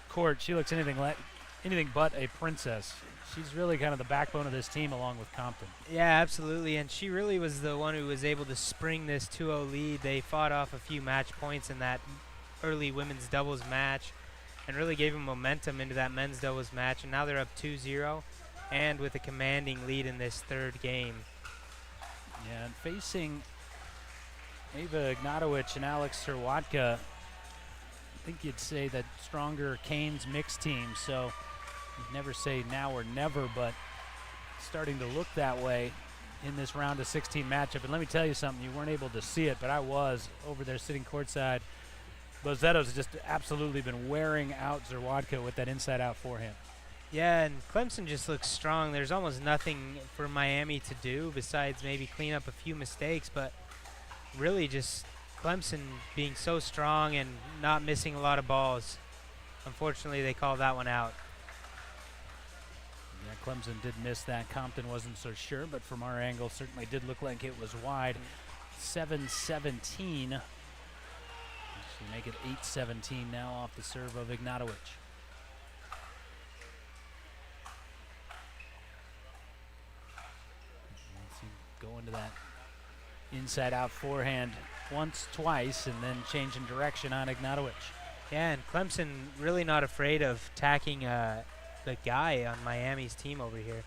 court, she looks anything but a princess. She's really kind of the backbone of this team along with Compton. Yeah, absolutely, and she really was the one who was able to spring this 2-0 lead. They fought off a few match points in that early women's doubles match and really gave them momentum into that men's doubles match, and now they're up 2-0 and with a commanding lead in this third game. Yeah, and facing Ava Ignatowicz and Alex Serwatka, I think you'd say that stronger Canes mixed team, so you'd never say now or never, but starting to look that way in this round of 16 matchup. And let me tell you something, you weren't able to see it, but I was over there sitting courtside. Bozzetto's just absolutely been wearing out Serwatka with that inside-out forehand. Yeah, and Clemson just looks strong. There's almost nothing for Miami to do besides maybe clean up a few mistakes, but really just Clemson being so strong and not missing a lot of balls. Unfortunately, they called that one out. Yeah, Clemson did miss that. Compton wasn't so sure, but from our angle, certainly did look like it was wide. 7-17. Actually make it 8-17 now off the serve of Ignatowicz. Go into that inside-out forehand once, twice, and then changing direction on Ignatowicz. Yeah, and Clemson really not afraid of tacking the guy on Miami's team over here.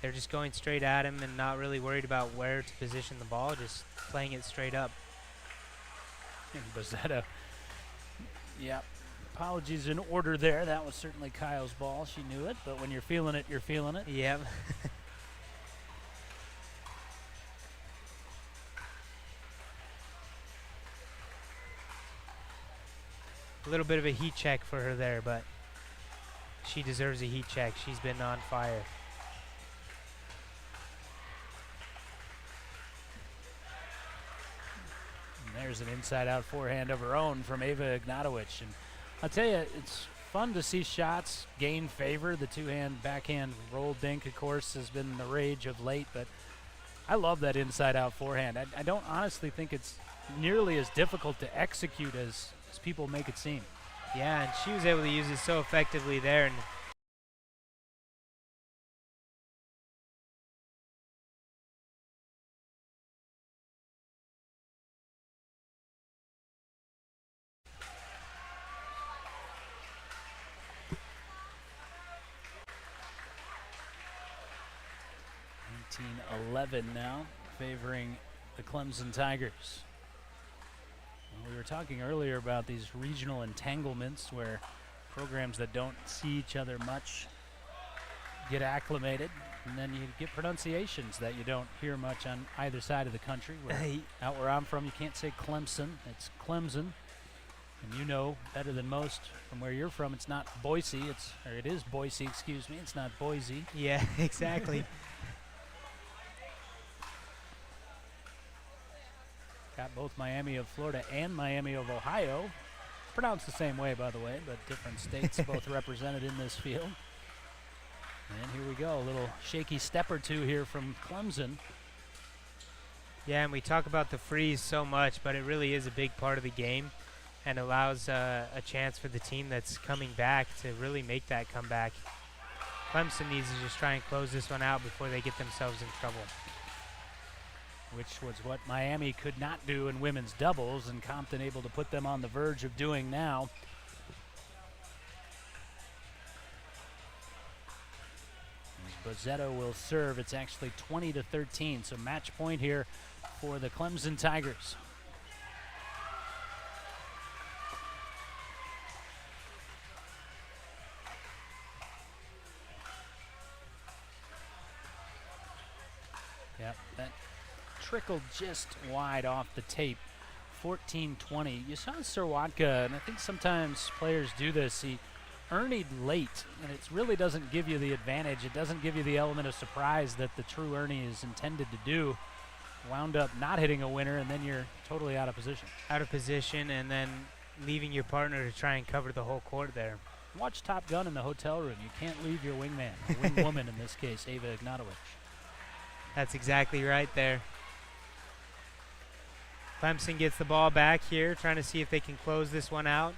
They're just going straight at him and not really worried about where to position the ball, just playing it straight up. And Bozzetto, yeah, apologies in order there. That was certainly Kyle's ball. She knew it, but when you're feeling it, you're feeling it. Yep. A little bit of a heat check for her there, but she deserves a heat check. She's been on fire. And there's an inside-out forehand of her own from Ava Ignatowicz. And I'll tell you, it's fun to see shots gain favor. The two-hand backhand roll dink, of course, has been the rage of late, but I love that inside-out forehand. I don't honestly think it's nearly as difficult to execute as people make it seem. Yeah, and she was able to use it so effectively there. And (19-11) now, favoring the Clemson Tigers. Well, we were talking earlier about these regional entanglements where programs that don't see each other much get acclimated, and then you get pronunciations that you don't hear much on either side of the country. Out where I'm from, you can't say Clemson, it's Clemson. And you know better than most from where you're from, it's not Boise, it is Boise, excuse me, it's not Boise. yeah, exactly. Got both Miami of Florida and Miami of Ohio. Pronounced the same way, by the way, but different states both represented in this field. And here we go, a little shaky step or two here from Clemson. Yeah, and we talk about the freeze so much, but it really is a big part of the game and allows a chance for the team that's coming back to really make that comeback. Clemson needs to just try and close this one out before they get themselves in trouble. Which was what Miami could not do in women's doubles, and Compton able to put them on the verge of doing now. As Bozzetto will serve, it's actually 20-13, so match point here for the Clemson Tigers. Yep, that trickled just wide off the tape. 14-20. You saw Sirwatka, and I think sometimes players do this. He ernied late, and it really doesn't give you the advantage. It doesn't give you the element of surprise that the true ernie is intended to do. Wound up not hitting a winner, and then you're totally out of position. Out of position, and then leaving your partner to try and cover the whole court there. Watch Top Gun in the hotel room. You can't leave your wingman, or wingwoman in this case, Ava Ignatowicz. That's exactly right there. Clemson gets the ball back here, trying to see if they can close this one out.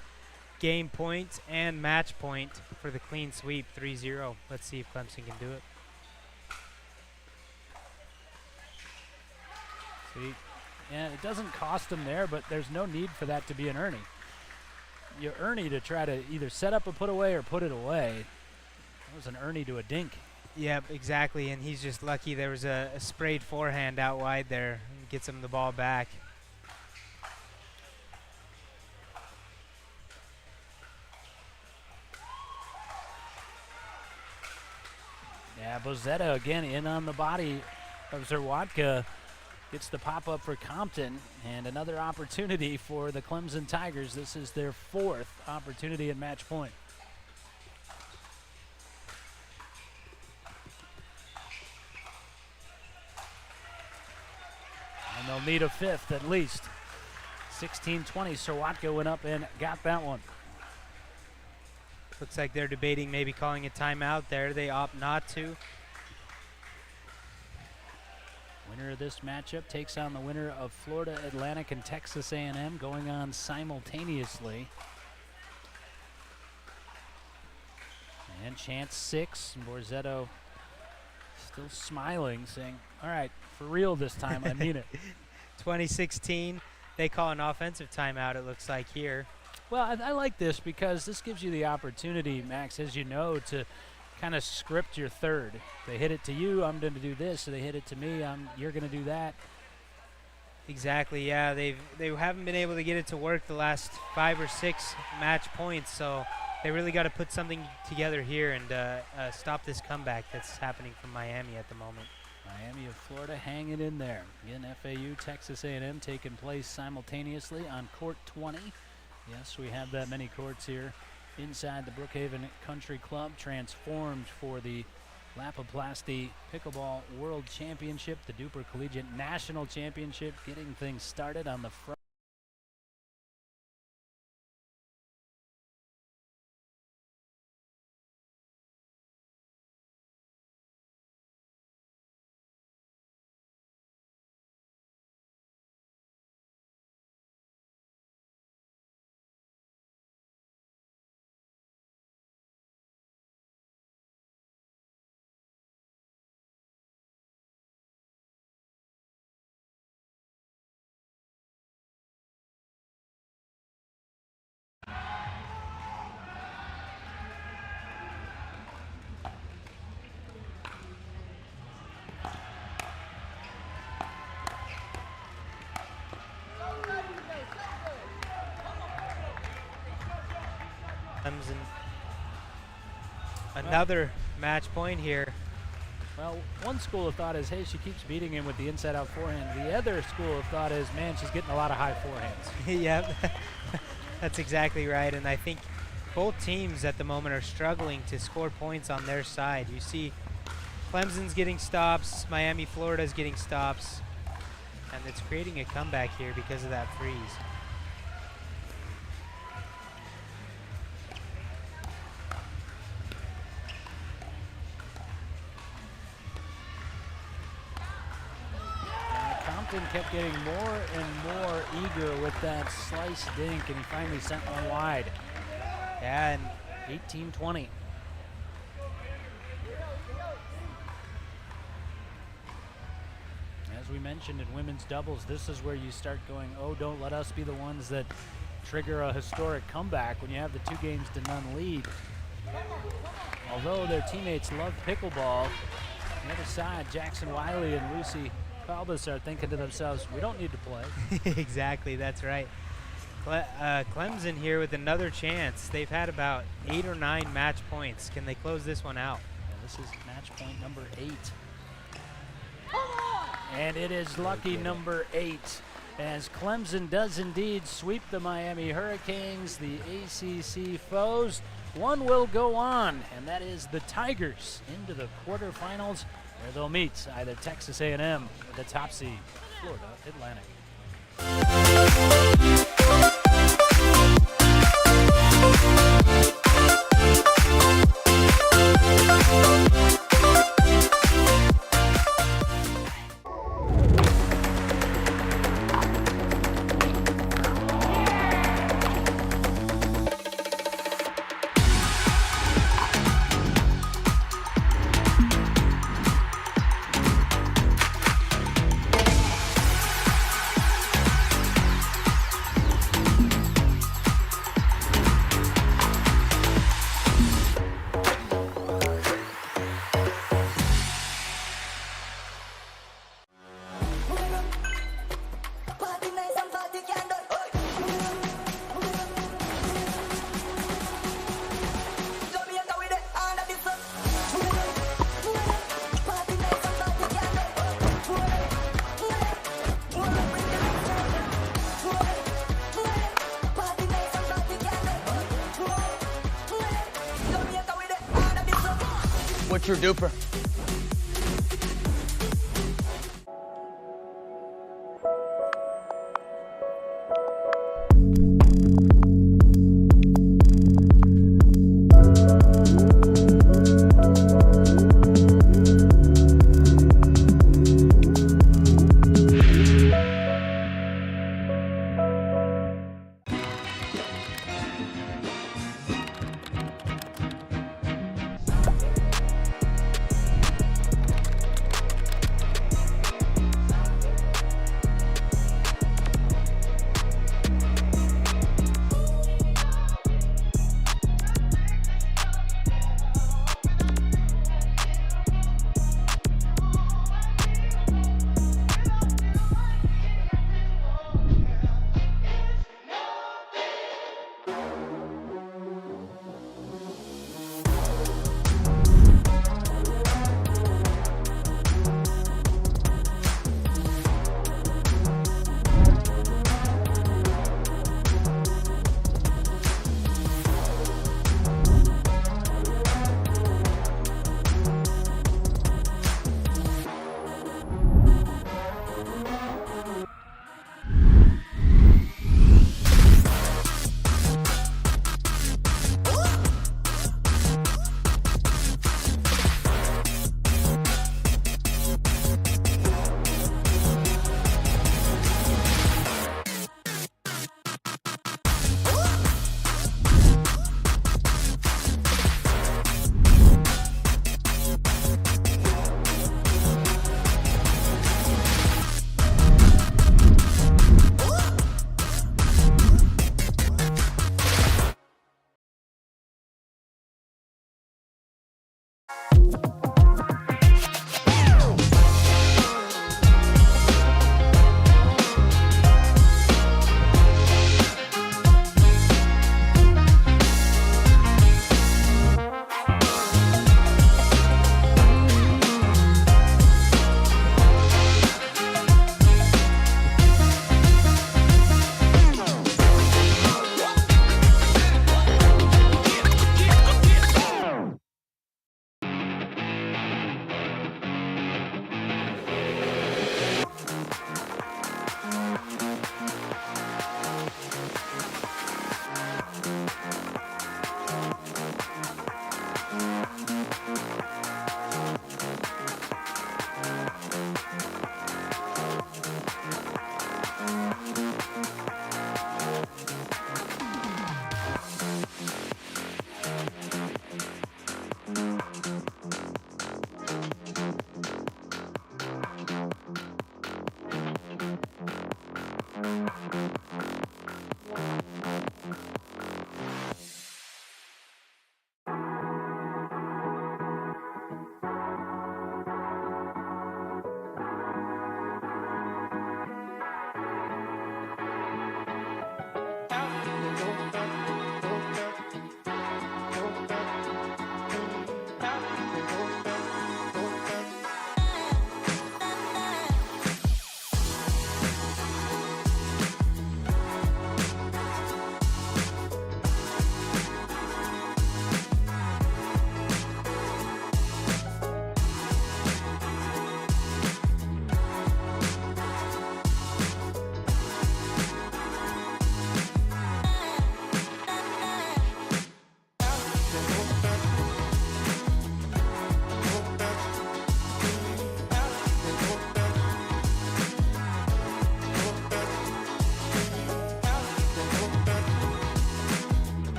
Game point and match point for the clean sweep, 3-0. Let's see if Clemson can do it. See, yeah, it doesn't cost them there, but there's no need for that to be an ernie. You ernie to try to either set up a put away or put it away. That was an ernie to a dink. Yep, exactly, and he's just lucky there was a sprayed forehand out wide there. Gets him the ball back. Yeah, Bozzetto again in on the body of Zerwatka. Gets the pop-up for Compton, and another opportunity for the Clemson Tigers. This is their fourth opportunity at match point. And they'll need a fifth at least. 16-20, Zerwatka went up and got that one. Looks like they're debating maybe calling a timeout there. They opt not to. Winner of this matchup takes on the winner of Florida Atlantic and Texas A&M, going on simultaneously. And chance 6, and Bozzetto still smiling, saying, all right, for real this time, I mean it. 2016, they call an offensive timeout, it looks like here. Well, I like this because this gives you the opportunity, Max, as you know, to kind of script your third. They hit it to you, I'm going to do this. So they hit it to me, you're going to do that. Exactly, yeah. They haven't been able to get it to work the last 5 or 6 match points, so they really got to put something together here and stop this comeback that's happening from Miami at the moment. Miami of Florida hanging in there. Again, FAU, Texas A&M taking place simultaneously on court 20. Yes, we have that many courts here inside the Brookhaven Country Club, transformed for the Lapiplasty Pickleball World Championship, the DUPR Collegiate National Championship, getting things started on the front. Clemson. Another match point here. Well, one school of thought is, hey, she keeps beating him with the inside-out forehand. The other school of thought is, man, she's getting a lot of high forehands. Yep, that's exactly right. And I think both teams at the moment are struggling to score points on their side. You see Clemson's getting stops, Miami, Florida's getting stops, and it's creating a comeback here because of that freeze. Compton kept getting more and more eager with that slice dink, and he finally sent one wide. Yeah, and 18-20. As we mentioned in women's doubles, this is where you start going, oh, don't let us be the ones that trigger a historic comeback when you have the 2-0 lead. Although their teammates love pickleball, on the other side, Jackson Wiley and Lucy Palbus are thinking to themselves, we don't need to play. exactly, that's right. Clemson here with another chance. They've had about 8 or 9 match points. Can they close this one out? Yeah, this is match point number 8. And it is lucky number 8, as Clemson does indeed sweep the Miami Hurricanes, the ACC foes. One will go on, and that is the Tigers into the quarterfinals, where they'll meet either Texas A&M or the top seed, Florida Atlantic. What's your duper?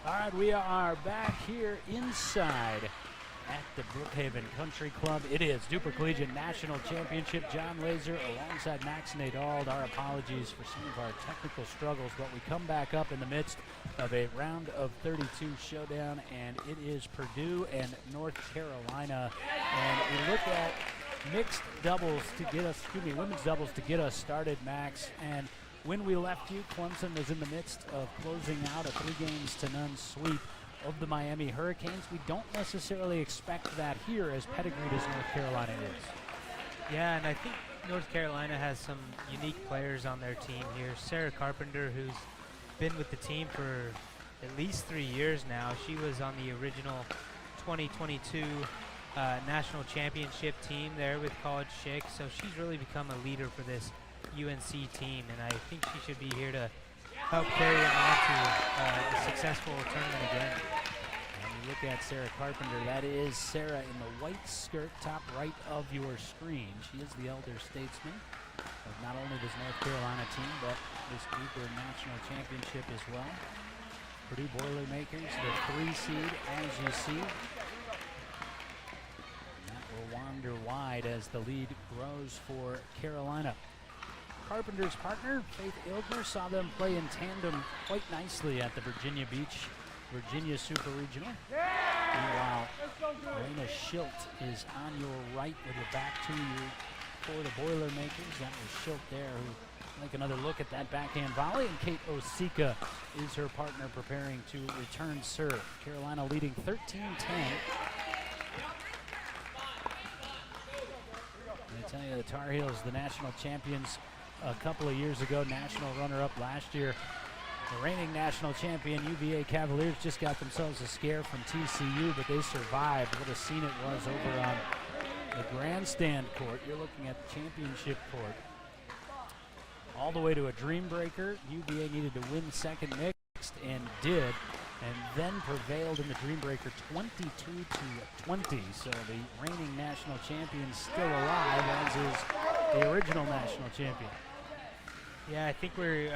All right, we are back here inside at the Brookhaven Country Club. It is DUPR Collegiate National Championship. John Laser alongside Max Nadald. Our apologies for some of our technical struggles, but we come back up in the midst of a round of 32 showdown, and it is Purdue and North Carolina. And we look at mixed doubles to get us, women's doubles to get us started, Max. And when we left you, Clemson was in the midst of closing out a 3-0 sweep of the Miami Hurricanes. We don't necessarily expect that here, as pedigreed as North Carolina is. Yeah, and I think North Carolina has some unique players on their team here. Sarah Carpenter, who's been with the team for at least 3 years now. She was on the original 2022 National Championship team there with College Chick, so she's really become a leader for this UNC team, and I think she should be here to help carry them on to a successful tournament again. And you look at Sarah Carpenter, that is Sarah in the white skirt, top right of your screen. She is the elder statesman of not only this North Carolina team, but this DUPR National Championship as well. Purdue Boilermakers, the 3 seed, as you see. And that will wander wide as the lead grows for Carolina. Carpenter's partner, Faith Ilgner, saw them play in tandem quite nicely at the Virginia Beach, Virginia Super Regional. Meanwhile, Elena Schilt is on your right with your back to you for the Boilermakers. That was Schilt there, who take another look at that backhand volley, and Kate Osika is her partner preparing to return serve. Carolina leading 13-10. I tell you, the Tar Heels, the national champions a couple of years ago, national runner-up last year. The reigning national champion UVA Cavaliers just got themselves a scare from TCU, but they survived. What a scene it was over on the grandstand court. You're looking at the championship court. All the way to a dream breaker. UVA needed to win second mixed and did, and then prevailed in the dream breaker 22-20. So the reigning national champion still alive, as is the original national champion. Yeah, I think we're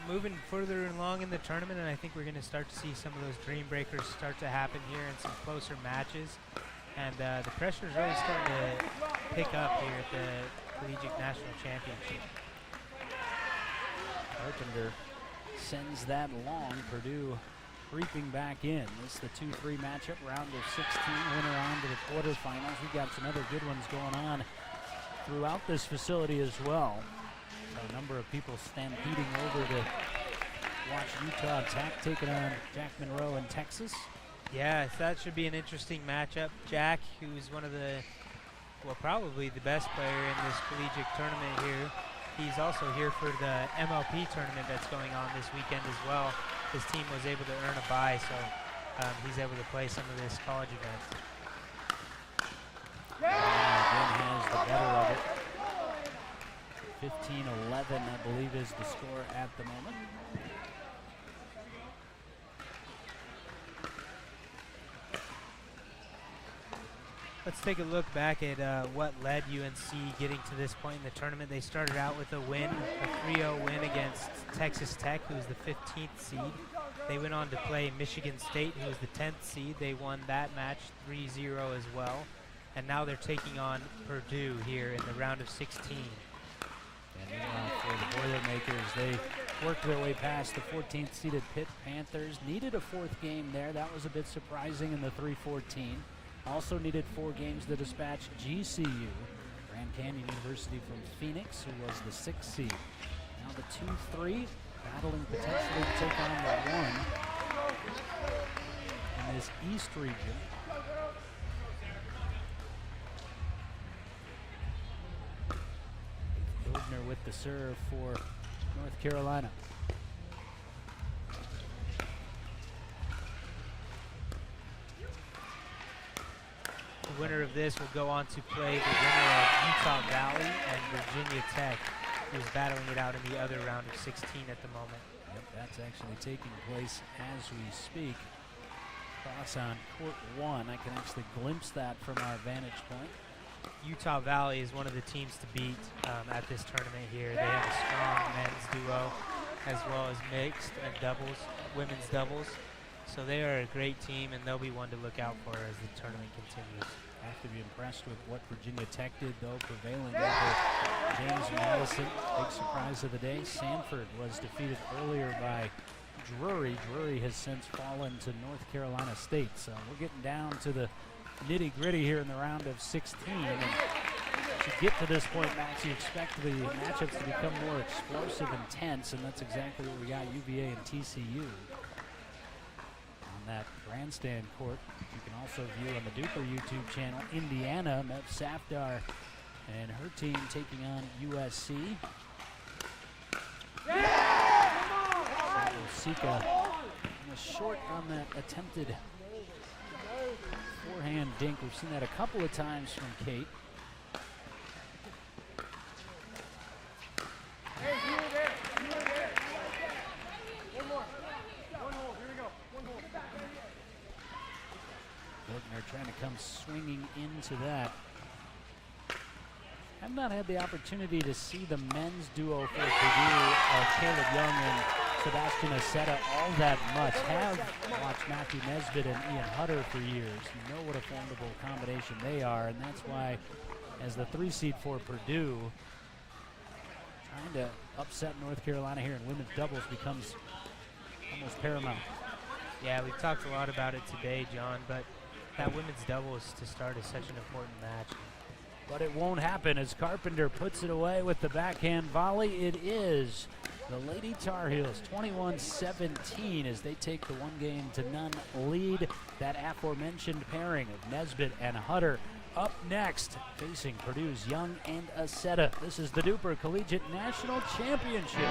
moving further along in the tournament, and I think we're going to start to see some of those dream breakers start to happen here in some closer matches. And the pressure is really starting to pick up here at the Collegiate National Championship. Carpenter sends that long. Purdue creeping back in. This is the 2-3 matchup, round of 16. Winner on to the quarterfinals. We've got some other good ones going on throughout this facility as well. A number of people stampeding over to watch Utah Tech taking on Jack Monroe in Texas. Yeah, that should be an interesting matchup. Jack, who's one of the, well, probably the best player in this collegiate tournament here. He's also here for the MLP tournament that's going on this weekend as well. His team was able to earn a bye, so he's able to play some of this college events. Again has the better of it. 15-11, I believe, is the score at the moment. Let's take a look back at what led UNC getting to this point in the tournament. They started out with a win, a 3-0 win against Texas Tech, who's the 15th seed. They went on to play Michigan State, who was the 10th seed. They won that match 3-0 as well. And now they're taking on Purdue here in the round of 16. And meanwhile, for the Boilermakers, they worked their way past the 14th seeded Pitt Panthers. Needed a 4th game there. That was a bit surprising in the 3-14. Also needed 4 games to dispatch GCU, Grand Canyon University from Phoenix, who was the 6th seed. Now the 2-3, battling potentially to take on the 1 in this East region. Ilgner with the serve for North Carolina. The winner of this will go on to play the winner of Utah Valley and Virginia Tech, who's battling it out in the other round of 16 at the moment. Yep, that's actually taking place as we speak. Cross on court 1. I can actually glimpse that from our vantage point. Utah Valley is one of the teams to beat at this tournament here. They have a strong men's duo as well as mixed and doubles, women's doubles. So they are a great team, and they'll be one to look out for as the tournament continues. Have to be impressed with what Virginia Tech did, though, prevailing over James Madison. Big surprise of the day. Sanford was defeated earlier by Drury. Drury has since fallen to North Carolina State. So we're getting down to the nitty-gritty here in the round of 16. And to get to this point, Max, you expect the matchups to become more explosive and tense, and that's exactly what we got UVA and TCU. That grandstand court you can also view on the DUPR YouTube channel. Indiana met Safdar and her team taking on USC. Sika short on that attempted forehand dink. We've seen that a couple of times from Kate. Hey, you were there. You were there. One more. One hole. Here we go. One hole. Bortner trying to come swinging into that. I've not had the opportunity to see the men's duo for Purdue, Caleb Young and Sebastian Aceta, all that much. Have watched Matthew Nesbitt and Ian Hutter for years. You know what a formidable combination they are, and that's why, as the 3 seed for Purdue, trying to upset North Carolina here in women's doubles becomes almost paramount. Yeah, we've talked a lot about it today, John, but that women's doubles to start is such an important match. But it won't happen as Carpenter puts it away with the backhand volley. It is the Lady Tar Heels 21-17 as they take the 1-game-to-none lead. That aforementioned pairing of Nesbitt and Hutter up next, facing Purdue's Young and Aceta. This is the DUPR Collegiate National Championship.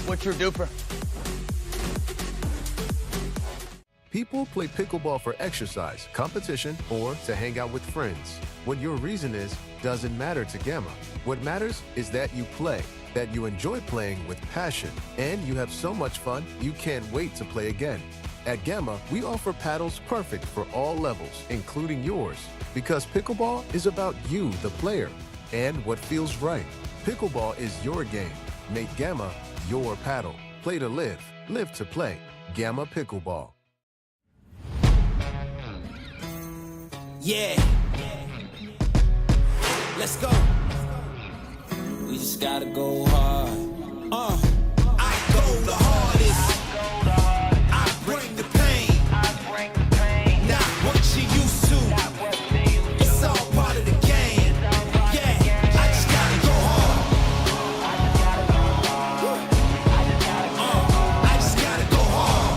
What's your DUPR? People play pickleball for exercise, competition, or to hang out with friends. What your reason is doesn't matter to Gamma. What matters is that you play, that you enjoy playing with passion, and you have so much fun you can't wait to play again. At Gamma, we offer paddles perfect for all levels, including yours, because pickleball is about you, the player, and what feels right. Pickleball is your game. Make Gamma your paddle. Play to live, live to play. Gamma Pickleball. Yeah. Let's go. We just gotta go hard. I go the hardest. I bring the pain. Not what you used to. It's all part of the game. Yeah, I just gotta go hard. I just gotta go hard.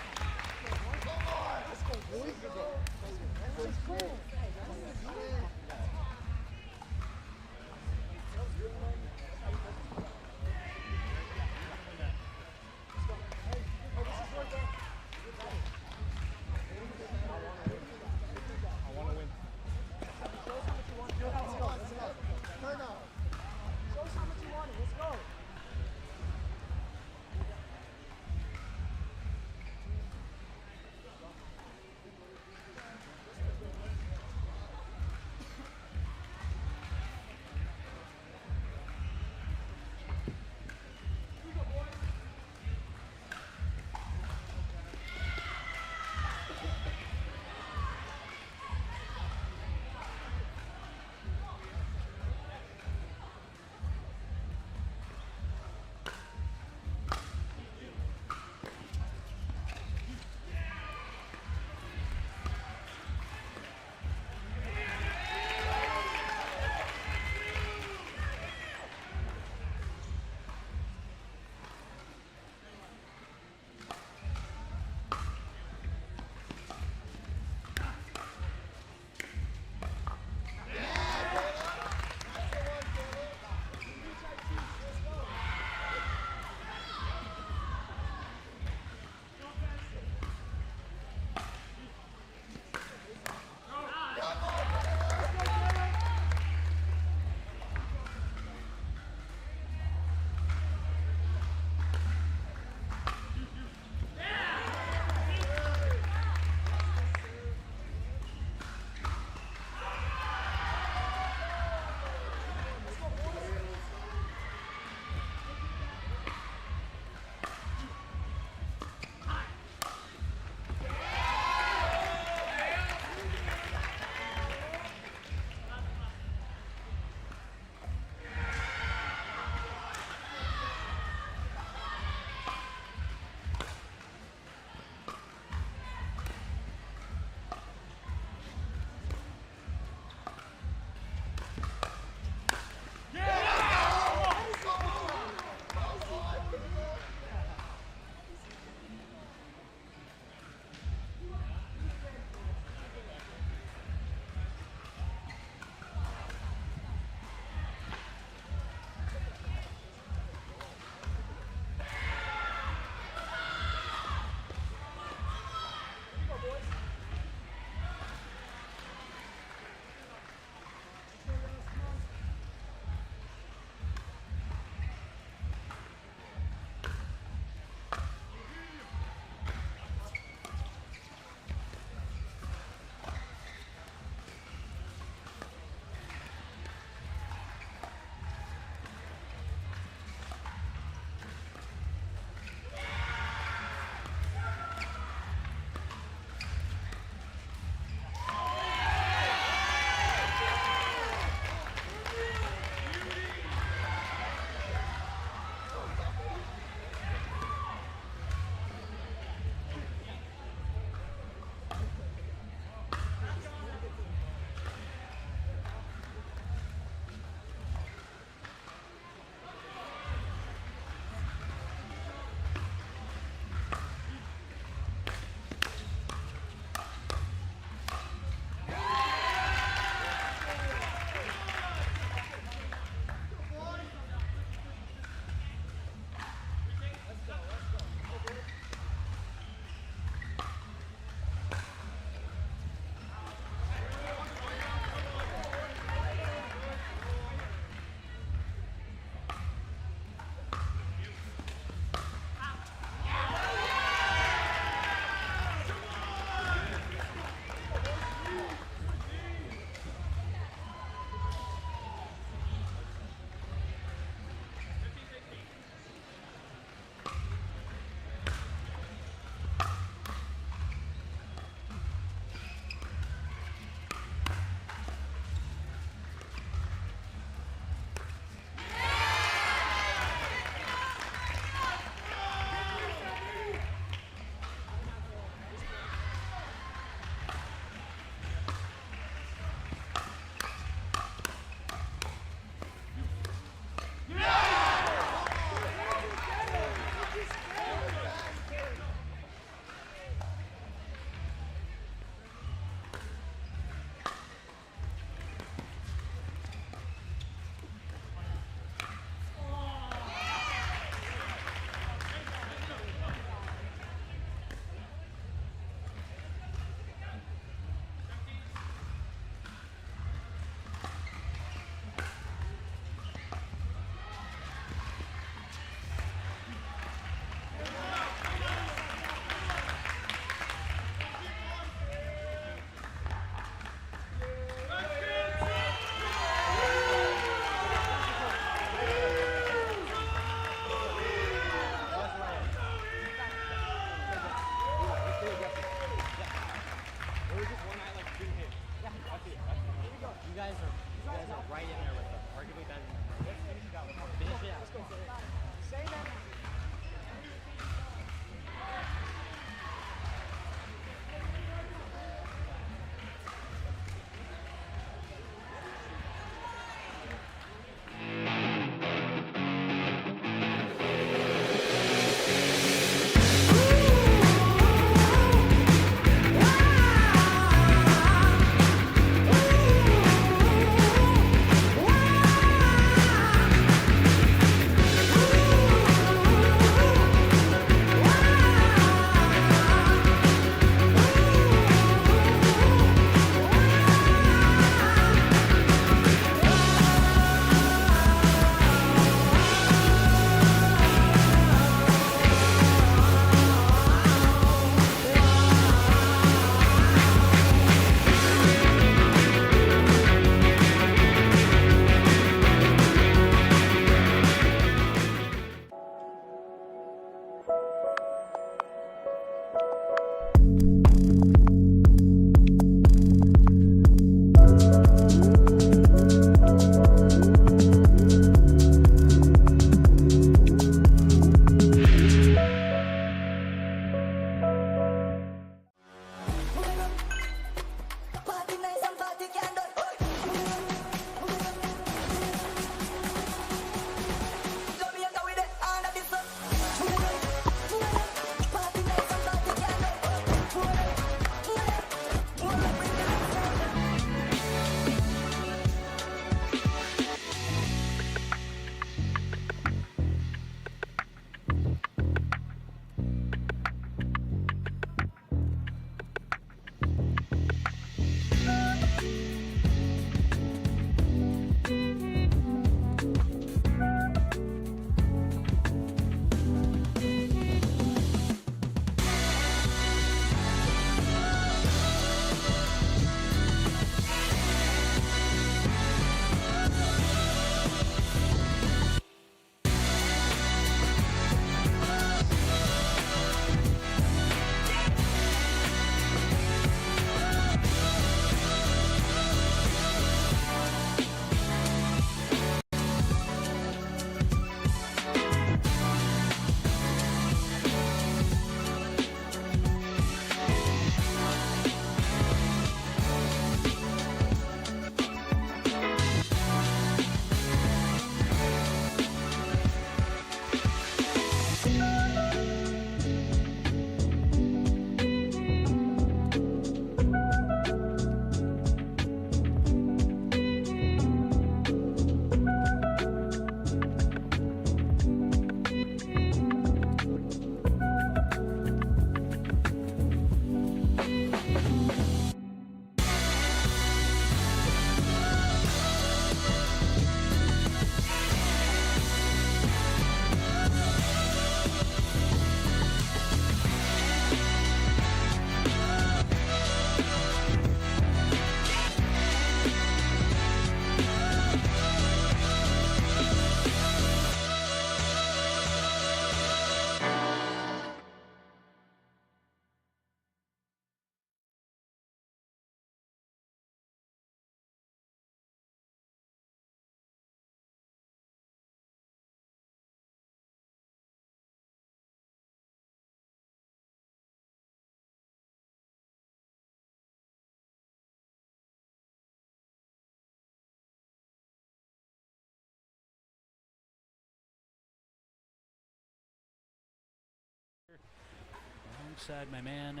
alongside my man,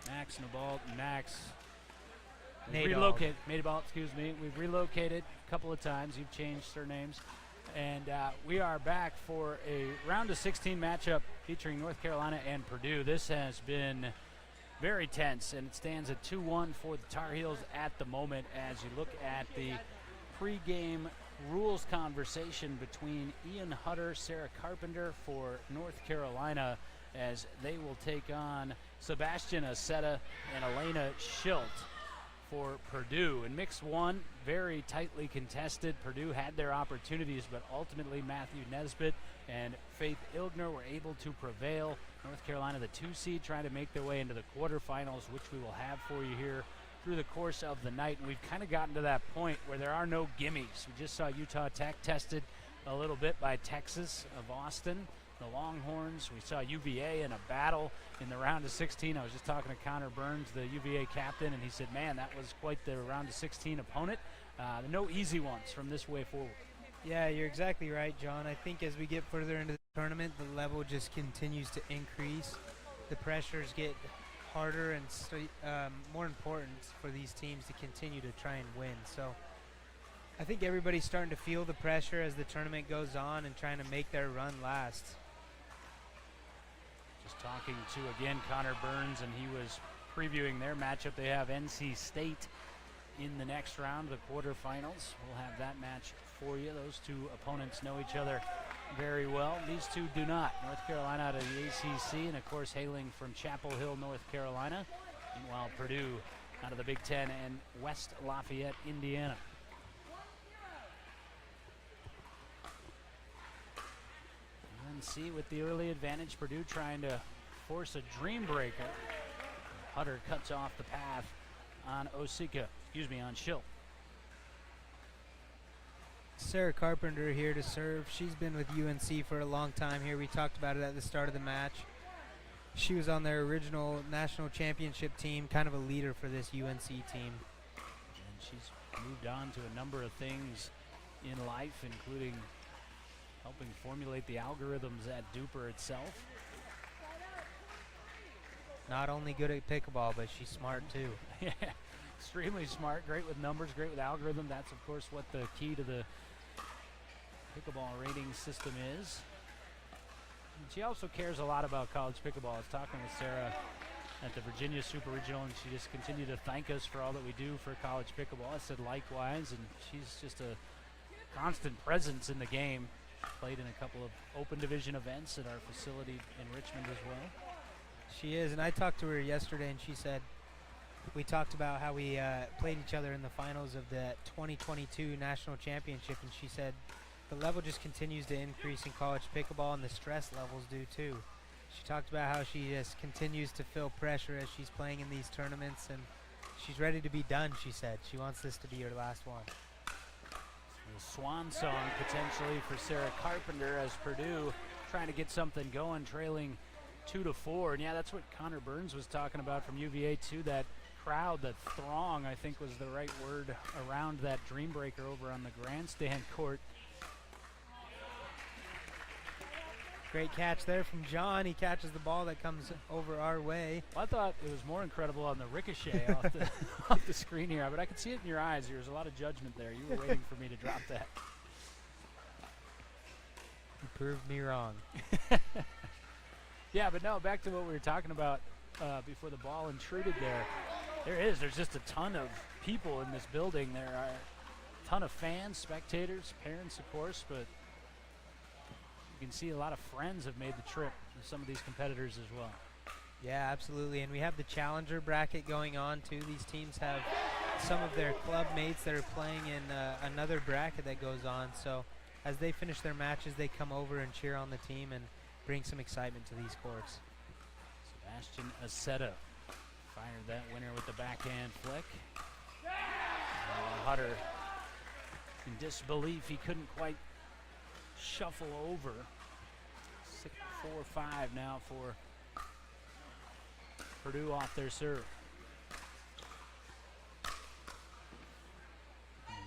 Max Nabalt. Max, Nadal. Nadal, excuse me. We've relocated a couple of times. You've changed surnames. And we are back for a round of 16 matchup featuring North Carolina and Purdue. This has been very tense, and it stands at 2-1 for the Tar Heels at the moment as you look at the pregame rules conversation between Ian Hutter, Sarah Carpenter for North Carolina, as they will take on Sebastian Aceta and Elena Schilt for Purdue. In mix one, very tightly contested. Purdue had their opportunities, but ultimately Matthew Nesbitt and Faith Ilgner were able to prevail. North Carolina, the 2 seed, trying to make their way into the quarterfinals, which we will have for you here through the course of the night. And we've kind of gotten to that point where there are no gimmies. We just saw Utah Tech tested a little bit by Texas of Austin, the Longhorns. We saw UVA in a battle in the round of 16. I was just talking to Connor Burns, the UVA captain, and he said, man, that was quite the round of 16 opponent. No easy ones from this way forward. Yeah, you're exactly right, John. I think as we get further into the tournament, the level just continues to increase. The pressures get harder and more important for these teams to continue to try and win. So I think everybody's starting to feel the pressure as the tournament goes on and trying to make their run last. Just talking to, again, Connor Burns, and he was previewing their matchup. They have NC State in the next round of the quarterfinals. We'll have that match for you. Those two opponents know each other very well. These two do not. North Carolina out of the ACC, and of course hailing from Chapel Hill, North Carolina. Meanwhile, Purdue out of the Big Ten and West Lafayette, Indiana. UNC with the early advantage. Purdue trying to force a dream breaker. Hutter cuts off the path on on Schilt. Sarah Carpenter here to serve. She's been with UNC for a long time here. We talked about it at the start of the match. She was on their original national championship team, kind of a leader for this UNC team. And she's moved on to a number of things in life, including helping formulate the algorithms at DUPR itself. Not only good at pickleball, but she's smart too. Yeah, extremely smart, great with numbers, great with algorithm. That's, of course, what the key to the pickleball rating system is. And she also cares a lot about college pickleball. I was talking with Sarah at the Virginia Super Regional, and she just continued to thank us for all that we do for college pickleball. I said likewise, and she's just a constant presence in the game. Played in a couple of open division events at our facility in Richmond as well. She is, and I talked to her yesterday, and she said, we talked about how we played each other in the finals of the 2022 National Championship, and she said the level just continues to increase in college pickleball, and the stress levels do too. She talked about how she just continues to feel pressure as she's playing in these tournaments, and she's ready to be done, she said. She wants this to be her last one. A swan song potentially for Sarah Carpenter as Purdue trying to get something going, trailing 2-4. And yeah, that's what Connor Burns was talking about from UVA too. That crowd, that throng, I think was the right word, around that dream breaker over on the grandstand court. Great catch there from John. He catches the ball that comes over our way. Well, I thought it was more incredible on the ricochet off the screen here, but I could see it in your eyes. There was a lot of judgment there. You were waiting for me to drop that. You proved me wrong. Yeah, but no, back to what we were talking about before the ball intruded there. There's just a ton of people in this building. There are a ton of fans, spectators, parents, of course, but you can see a lot of friends have made the trip with some of these competitors as well. Yeah, absolutely. And we have the challenger bracket going on too. These teams have some of their club mates that are playing in another bracket that goes on. So as they finish their matches, they come over and cheer on the team and bring some excitement to these courts. Sebastian Aceta fired that winner with the backhand flick. Hutter in disbelief, he couldn't quite shuffle over. 4-5 now for Purdue off their serve.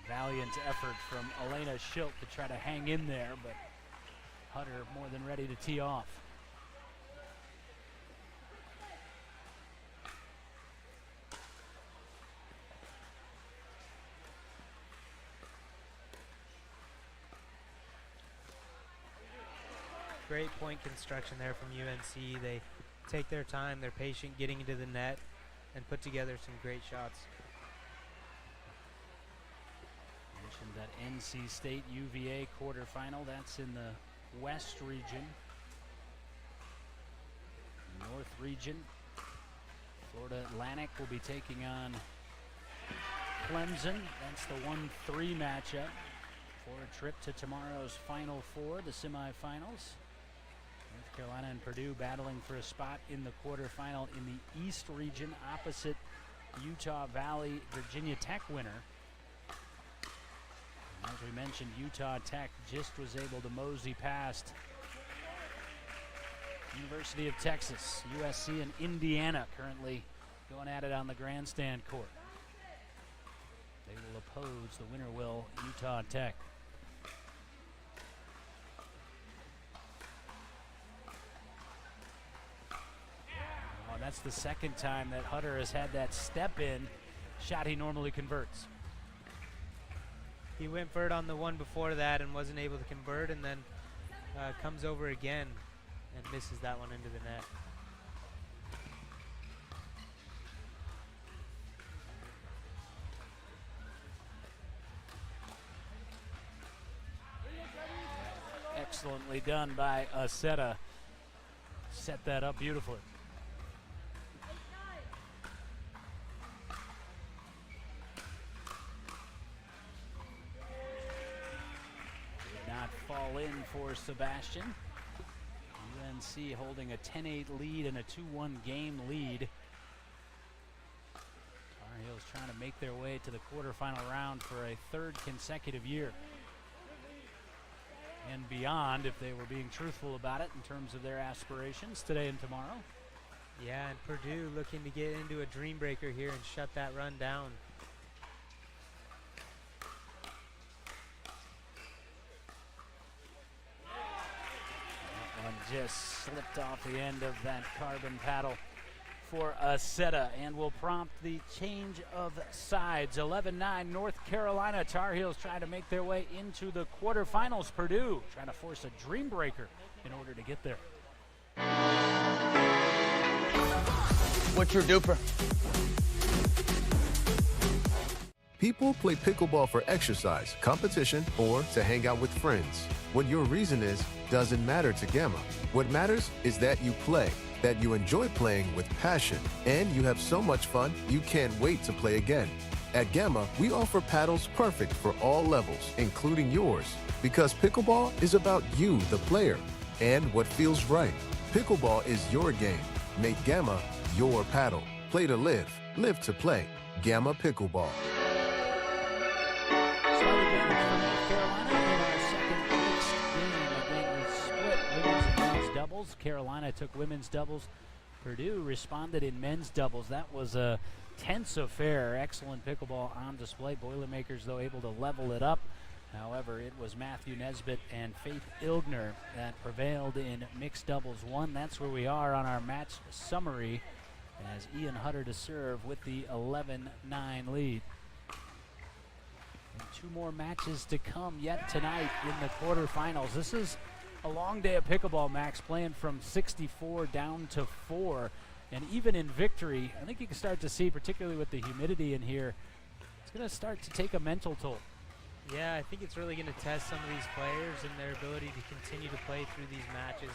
Valiant effort from Elena Schilt to try to hang in there, but Hutter more than ready to tee off. great point construction there from UNC. They take their time, they're patient getting into the net, and put together some great shots. Mentioned that NC State UVA quarterfinal. That's in the West region. North region, Florida Atlantic will be taking on Clemson. That's the 1-3 matchup for a trip to tomorrow's Final Four, the semifinals. North Carolina and Purdue battling for a spot in the quarterfinal in the East region opposite Utah Valley Virginia Tech winner. And as we mentioned, Utah Tech just was able to mosey past University of Texas, USC, and Indiana currently going at it on the grandstand court. They will oppose, the winner will, Utah Tech. Oh, that's the second time that Hutter has had that step in shot he normally converts. He went for it on the one before that and wasn't able to convert, and then comes over again and misses that one into the net. Excellently done by Aceta. Set that up beautifully. Did not fall in for Sebastian. UNC holding a 10-8 lead and a 2-1 game lead. Tar Heels trying to make their way to the quarterfinal round for a third consecutive year. And beyond, if they were being truthful about it in terms of their aspirations today and tomorrow. Yeah, and Purdue looking to get into a dream breaker here and shut that run down. That one just slipped off the end of that carbon paddle for Aceta and will prompt the change of sides. 11-9 North Carolina. Tar Heels trying to make their way into the quarterfinals. Purdue trying to force a dream breaker in order to get there. What's your DUPR? People play pickleball for exercise, competition, or to hang out with friends. What your reason is doesn't matter to Gamma. What matters is that you play, that you enjoy playing with passion, and you have so much fun you can't wait to play again. At Gamma, we offer paddles perfect for all levels, including yours, because pickleball is about you, the player, and what feels right. Pickleball is your game. Make Gamma your paddle. Play to live, live to play. Gamma Pickleball. Slight advantage for North Carolina in our second mixed game. Again, we split women's and men's doubles. Carolina took women's doubles. Purdue responded in men's doubles. That was a tense affair. Excellent pickleball on display. Boilermakers, though, able to level it up. However, it was Matthew Nesbitt and Faith Ilgner that prevailed in mixed doubles one. That's where we are on our match summary as Ian Hutter to serve with the 11-9 lead. And two more matches to come yet tonight in the quarterfinals. This is a long day of pickleball, Max, playing from 64 down to 4. And even in victory, I think you can start to see, particularly with the humidity in here, it's going to start to take a mental toll. Yeah, I think it's really going to test some of these players and their ability to continue to play through these matches.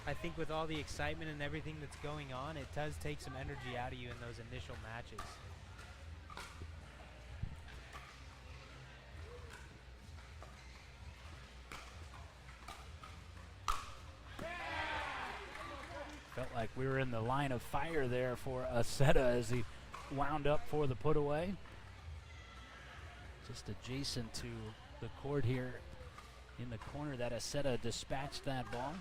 I think with all the excitement and everything that's going on, it does take some energy out of you in those initial matches. Felt like we were in the line of fire there for Aceta as he wound up for the put away. Just adjacent to the court here in the corner that Aceta dispatched that ball.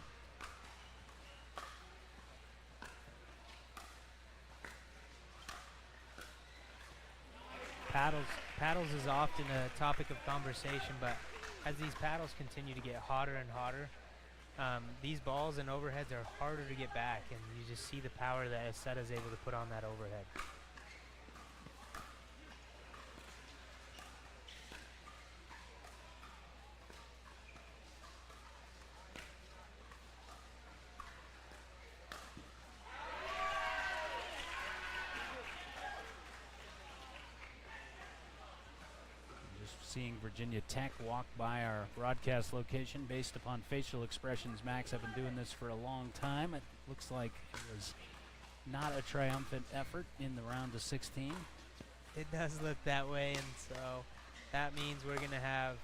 Paddles is often a topic of conversation, but as these paddles continue to get hotter and hotter, these balls and overheads are harder to get back, and you just see the power that Aceta is able to put on that overhead. seeing Virginia Tech walk by our broadcast location based upon facial expressions. Max, I've been doing this for a long time. It looks like it was not a triumphant effort in the round of 16. It does look that way, and so that means we're going to have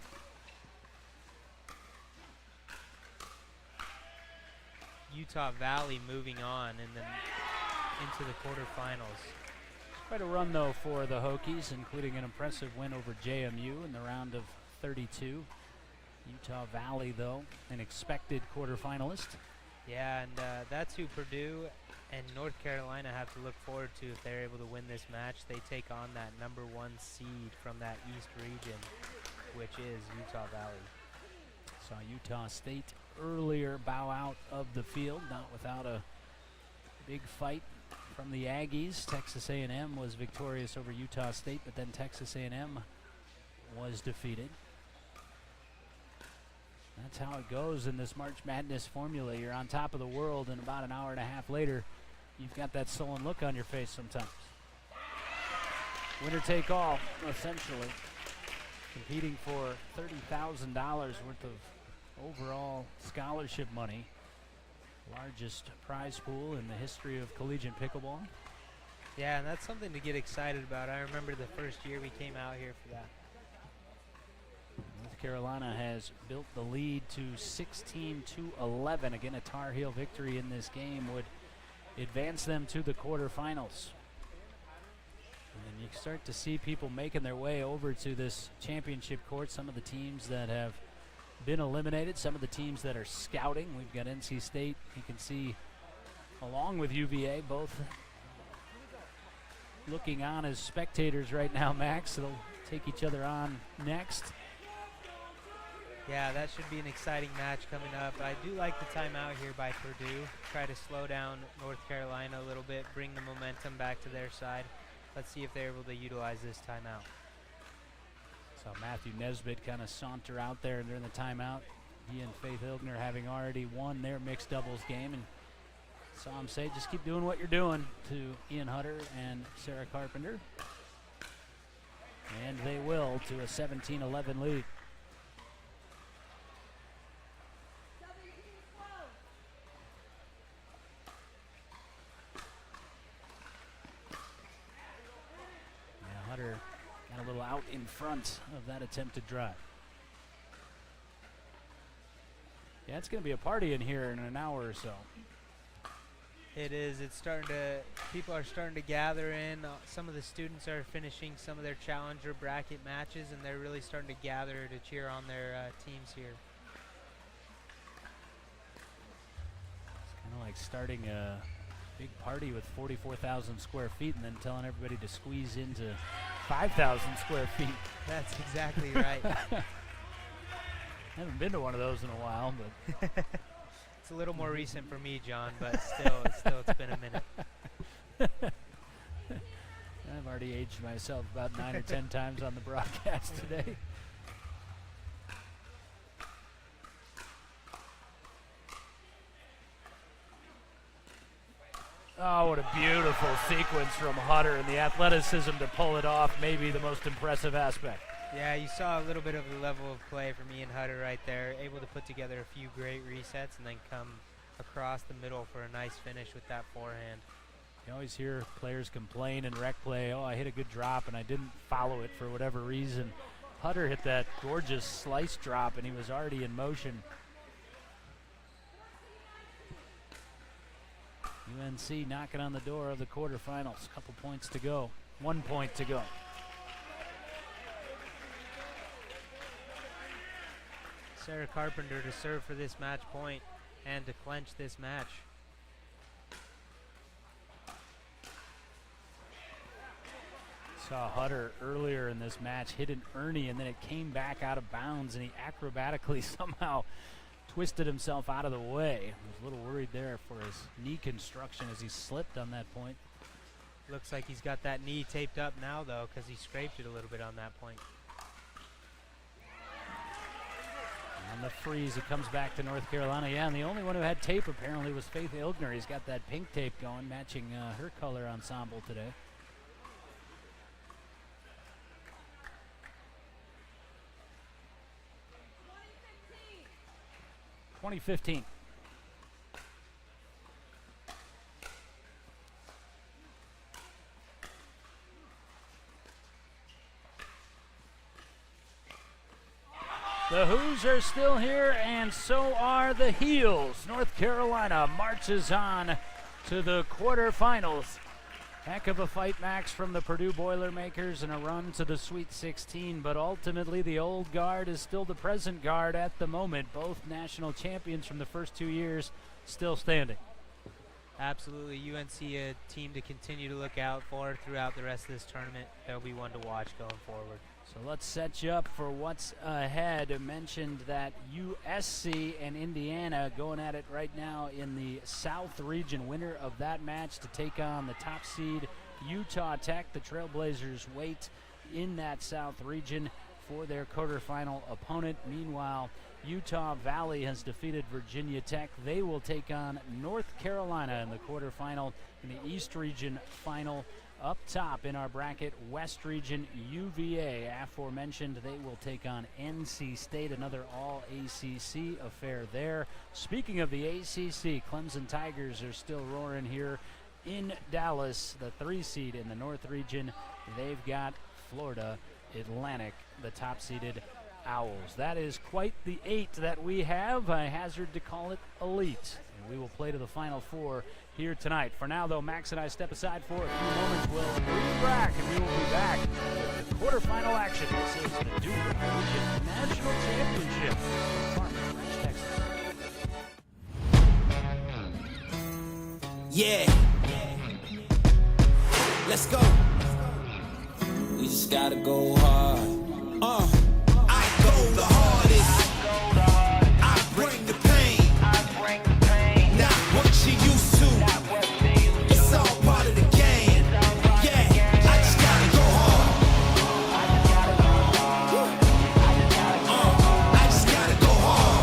Utah Valley moving on and then into the quarterfinals. Quite a run, though, for the Hokies, including an impressive win over JMU in the round of 32. Utah Valley, though, an expected quarterfinalist. Yeah, and that's who Purdue and North Carolina have to look forward to if they're able to win this match. They take on that #1 seed from that East region, which is Utah Valley. Saw Utah State earlier bow out of the field, not without a big fight from the Aggies. Texas A&M was victorious over Utah State, but then Texas A&M was defeated. That's how it goes in this March Madness formula. You're on top of the world, and about an hour and a half later, you've got that sullen look on your face sometimes. Winner take all, essentially. Competing for $30,000 worth of overall scholarship money. Largest prize pool in the history of collegiate pickleball. Yeah, and that's something to get excited about. I remember the first year we came out here for that. North Carolina has built the lead to 16-11. Again, a Tar Heel victory in this game would advance them to the quarterfinals. And you start to see people making their way over to this championship court. Some of the teams that have been eliminated, some of the teams that are scouting. We've got NC State, you can see, along with UVA, both looking on as spectators right now, Max. They'll take each other on next. Yeah, that should be an exciting match coming up. I do like the timeout here by Purdue. Try to slow down North Carolina a little bit, bring the momentum back to their side. Let's see if they're able to utilize this timeout. Saw Matthew Nesbitt kind of saunter out there during the timeout. He and Faith Ilgner having already won their mixed doubles game, and saw him say, just keep doing what you're doing, to Ian Hutter and Sarah Carpenter. And they will, to a 17-11 lead. Hutter got a little out in front of that attempted drive. Yeah, it's going to be a party in here in an hour or so. It is. It's starting to, people are starting to gather in. Some of the students are finishing some of their challenger bracket matches, and they're really starting to gather to cheer on their teams here. It's kind of like starting a big party with 44,000 square feet and then telling everybody to squeeze into 5,000 square feet. That's exactly right. I haven't been to one of those in a while, but it's a little more recent for me, John, but still it's been a minute. I've already aged myself about 9 or 10 times on the broadcast today. Oh, what a beautiful sequence from Hutter, and the athleticism to pull it off, maybe the most impressive aspect. Yeah, you saw a little bit of the level of play from Ian Hutter right there, able to put together a few great resets and then come across the middle for a nice finish with that forehand. You always hear players complain in rec play, oh, I hit a good drop and I didn't follow it for whatever reason. Hutter hit that gorgeous slice drop and he was already in motion. UNC knocking on the door of the quarterfinals. Couple points to go. 1 point to go. Sarah Carpenter to serve for this match point and to clinch this match. Saw Hutter earlier in this match hit an Ernie and then it came back out of bounds and he acrobatically somehow twisted himself out of the way. I was a little worried there for his knee construction as he slipped on that point. Looks like he's got that knee taped up now though, because he scraped it a little bit on that point. On the freeze, it comes back to North Carolina. Yeah, and the only one who had tape apparently was Faith Ilgner. He's got that pink tape going, matching her color ensemble today. 2015. The Who's are still here, and so are the Heels. North Carolina marches on to the quarterfinals. Heck of a fight, Max, from the Purdue Boilermakers and a run to the Sweet 16, but ultimately the old guard is still the present guard at the moment. Both national champions from the first 2 years still standing. Absolutely. UNC, a team to continue to look out for throughout the rest of this tournament. They'll be one to watch going forward. So let's set you up for what's ahead. I mentioned that USC and Indiana going at it right now in the South region. Winner of that match to take on the top seed Utah Tech. The Trailblazers wait in that South region for their quarterfinal opponent. Meanwhile, Utah Valley has defeated Virginia Tech. They will take on North Carolina in the quarterfinal. In the East region final, up top in our bracket, West region, UVA, aforementioned, they will take on NC State, another all-ACC affair there. Speaking of the ACC, Clemson Tigers are still roaring here in Dallas, the 3 seed in the North region. They've got Florida Atlantic, the top-seeded Owls. That is quite the 8 that we have. I hazard to call it elite. And we will play to the Final 4 here tonight. For now, though, Max and I step aside for a few moments. We'll be back, and we will be back with the quarterfinal action. This is the DUPR Collegiate National Championship in Farmers Branch, Texas. Yeah. Let's go. We just gotta go hard. I go the hardest. I bring the pain. Not what you used to. It's all part of the game. Yeah, I just gotta go hard. I just gotta go hard.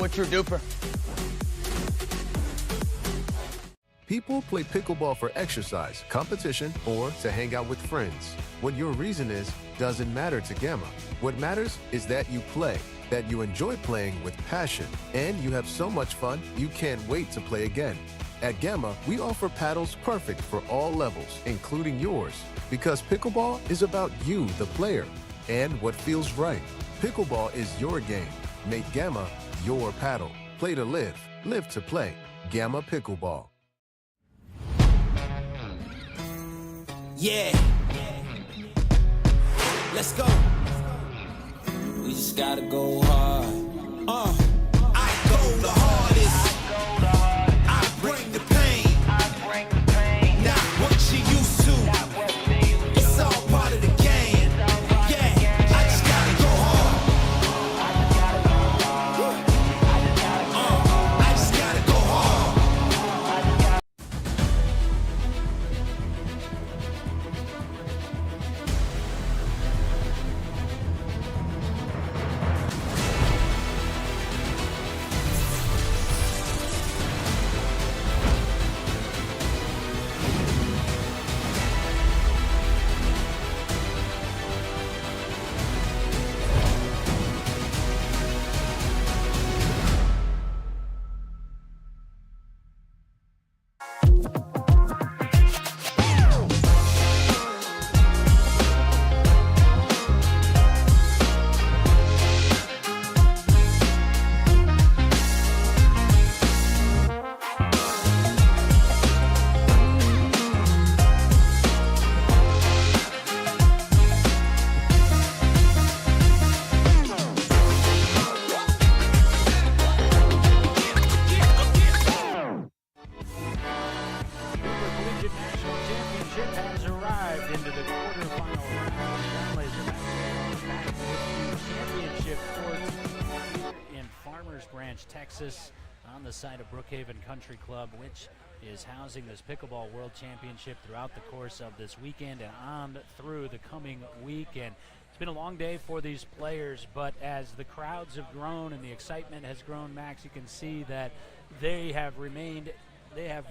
What's your duper? People play pickleball for exercise, competition, or to hang out with friends. What your reason is doesn't matter to Gamma. What matters is that you play, that you enjoy playing with passion, and you have so much fun you can't wait to play again. At Gamma, we offer paddles perfect for all levels, including yours, because pickleball is about you, the player, and what feels right. Pickleball is your game. Make Gamma your paddle. Play to live, live to play. Gamma Pickleball. Yeah. Let's go. We just gotta go hard. I go the hardest. I bring the pain. Not what you used to. It's all part of the game. Yeah, I just gotta go hard. I just gotta go hard. Collegiate National Championship has arrived into the quarterfinal round. Families are back with the championship court here in Farmers Branch, Texas, on the site of Brookhaven Country Club, which is housing this pickleball world championship throughout the course of this weekend and on through the coming weekend. It's been a long day for these players, but as the crowds have grown and the excitement has grown, Max, you can see that they have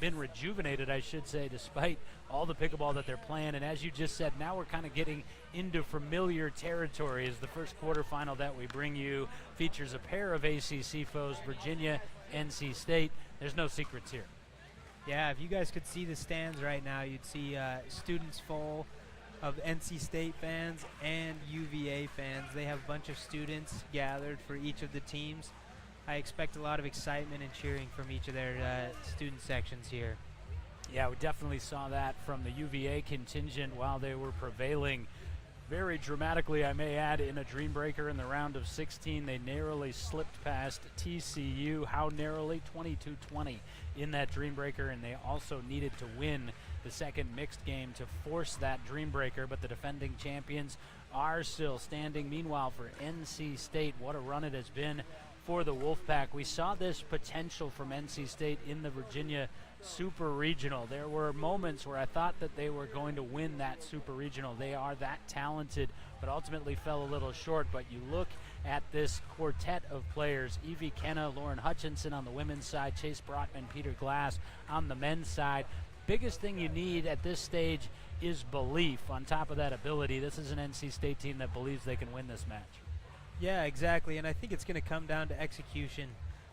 been rejuvenated, I should say, despite all the pickleball that they're playing. And as you just said, now we're kind of getting into familiar territory as the first quarterfinal that we bring you features a pair of ACC foes, Virginia, NC State. There's no secrets here. Yeah, if you guys could see the stands right now, you'd see students full of NC State fans and UVA fans. They have a bunch of students gathered for each of the teams. I expect a lot of excitement and cheering from each of their student sections here. Yeah, we definitely saw that from the UVA contingent while they were prevailing very dramatically, I may add, in a dream breaker in the round of 16. They narrowly slipped past TCU. How narrowly? 22-20 in that dream breaker, and they also needed to win the second mixed game to force that dream breaker, but the defending champions are still standing. Meanwhile, for NC State, what a run it has been for the Wolfpack. We saw this potential from NC State in the Virginia Super Regional. There were moments where I thought that they were going to win that Super Regional. They are that talented, but ultimately fell a little short. But you look at this quartet of players: Evie Kenna, Lauren Hutchinson on the women's side, Chase Brotman, Peter Glass on the men's side. Biggest thing you need at this stage is belief. On top of that ability, this is an NC State team that believes they can win this match. Yeah, exactly, and I think it's going to come down to execution.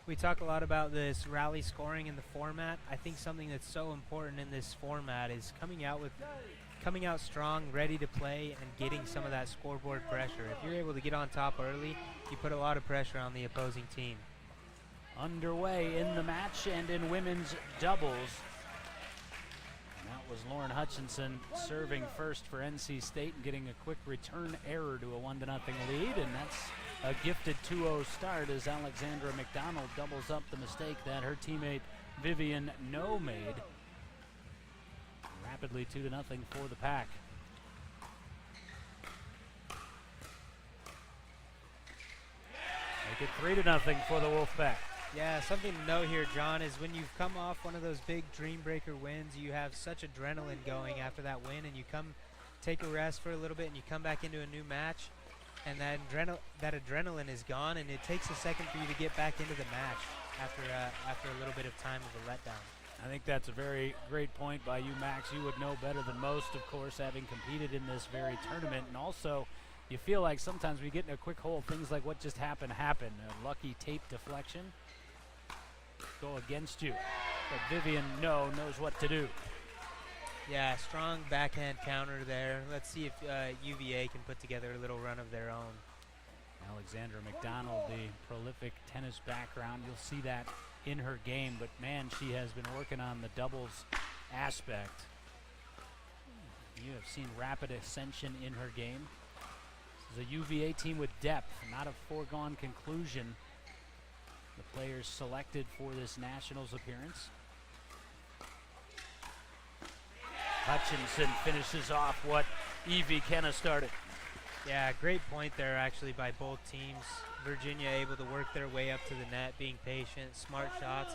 We talk a lot about this rally scoring in the format. I think something that's so important in this format is coming out strong, ready to play, and getting some of that scoreboard pressure. If you're able to get on top early, you put a lot of pressure on the opposing team. Underway in the match and in women's doubles. And that was Lauren Hutchinson serving first for NC State and getting a quick return error to a 1-0 lead, and that's a gifted 2-0 start as Alexandra McDonald doubles up the mistake that her teammate Vivian No made. Rapidly 2-0 for the Pack. Make it 3-0 for the Wolfpack. Yeah, something to note here, John, is when you've come off one of those big dream breaker wins, you have such adrenaline going after that win, and you come take a rest for a little bit and you come back into a new match. And that adrenaline is gone, and it takes a second for you to get back into the match after a little bit of time of a letdown. I think that's a very great point by you, Max. You would know better than most, of course, having competed in this very tournament. And also, you feel like sometimes we get in a quick hole, things like what just happened happen. A lucky tape deflection go against you. But Vivian knows what to do. Yeah, strong backhand counter there. Let's see if UVA can put together a little run of their own. Alexandra McDonald, the prolific tennis background, you'll see that in her game, but man, she has been working on the doubles aspect. You have seen rapid ascension in her game. This is a UVA team with depth, not a foregone conclusion. The players selected for this Nationals appearance. Hutchinson finishes off what Evie Kenna started. Yeah, great point there actually by both teams. Virginia able to work their way up to the net, being patient, smart shots,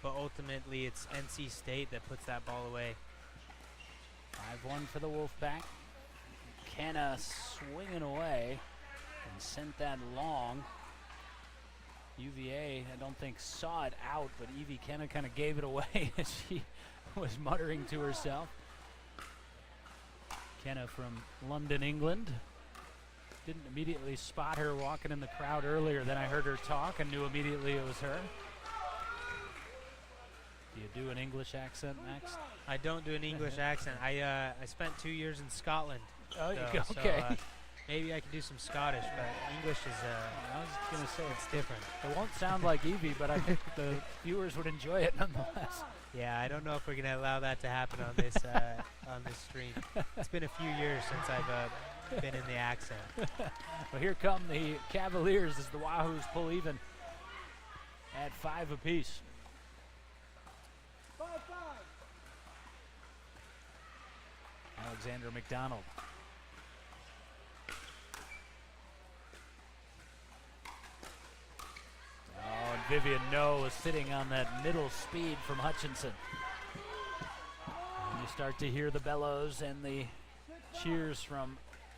but ultimately it's NC State that puts that ball away. 5-1 for the Wolfpack. Kenna swinging away and sent that long. UVA, I don't think, saw it out, but Evie Kenna kind of gave it away as she was muttering to herself. Kenna from London, England. Didn't immediately spot her walking in the crowd earlier. Then I heard her talk and knew immediately it was her. Do you do an English accent, Max? I don't do an English accent. I spent 2 years in Scotland. Oh, so, you go. Okay. So, maybe I can do some Scottish, but English is, I was going to say it's different. It won't sound like Evie, but I think the viewers would enjoy it nonetheless. Yeah, I don't know if we're going to allow that to happen on this stream. It's been a few years since I've been in the accent. Well, here come the Cavaliers as the Wahoos pull even at 5 apiece. 5-5. Alexander McDonald. Oh, and Vivian No is sitting on that middle speed from Hutchinson. And you start to hear the bellows and the cheers from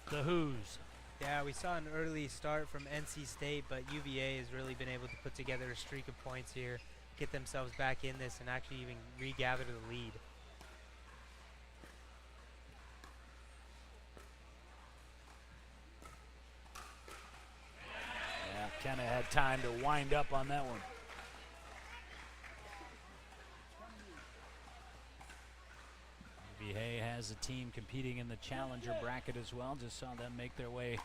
the Who's. Yeah, we saw an early start from NC State, but UVA has really been able to put together a streak of points here, get themselves back in this, and actually even regather the lead. Yeah, Kenna had time to wind up on that one. UVA has a team competing in the challenger bracket as well. Just saw them make their way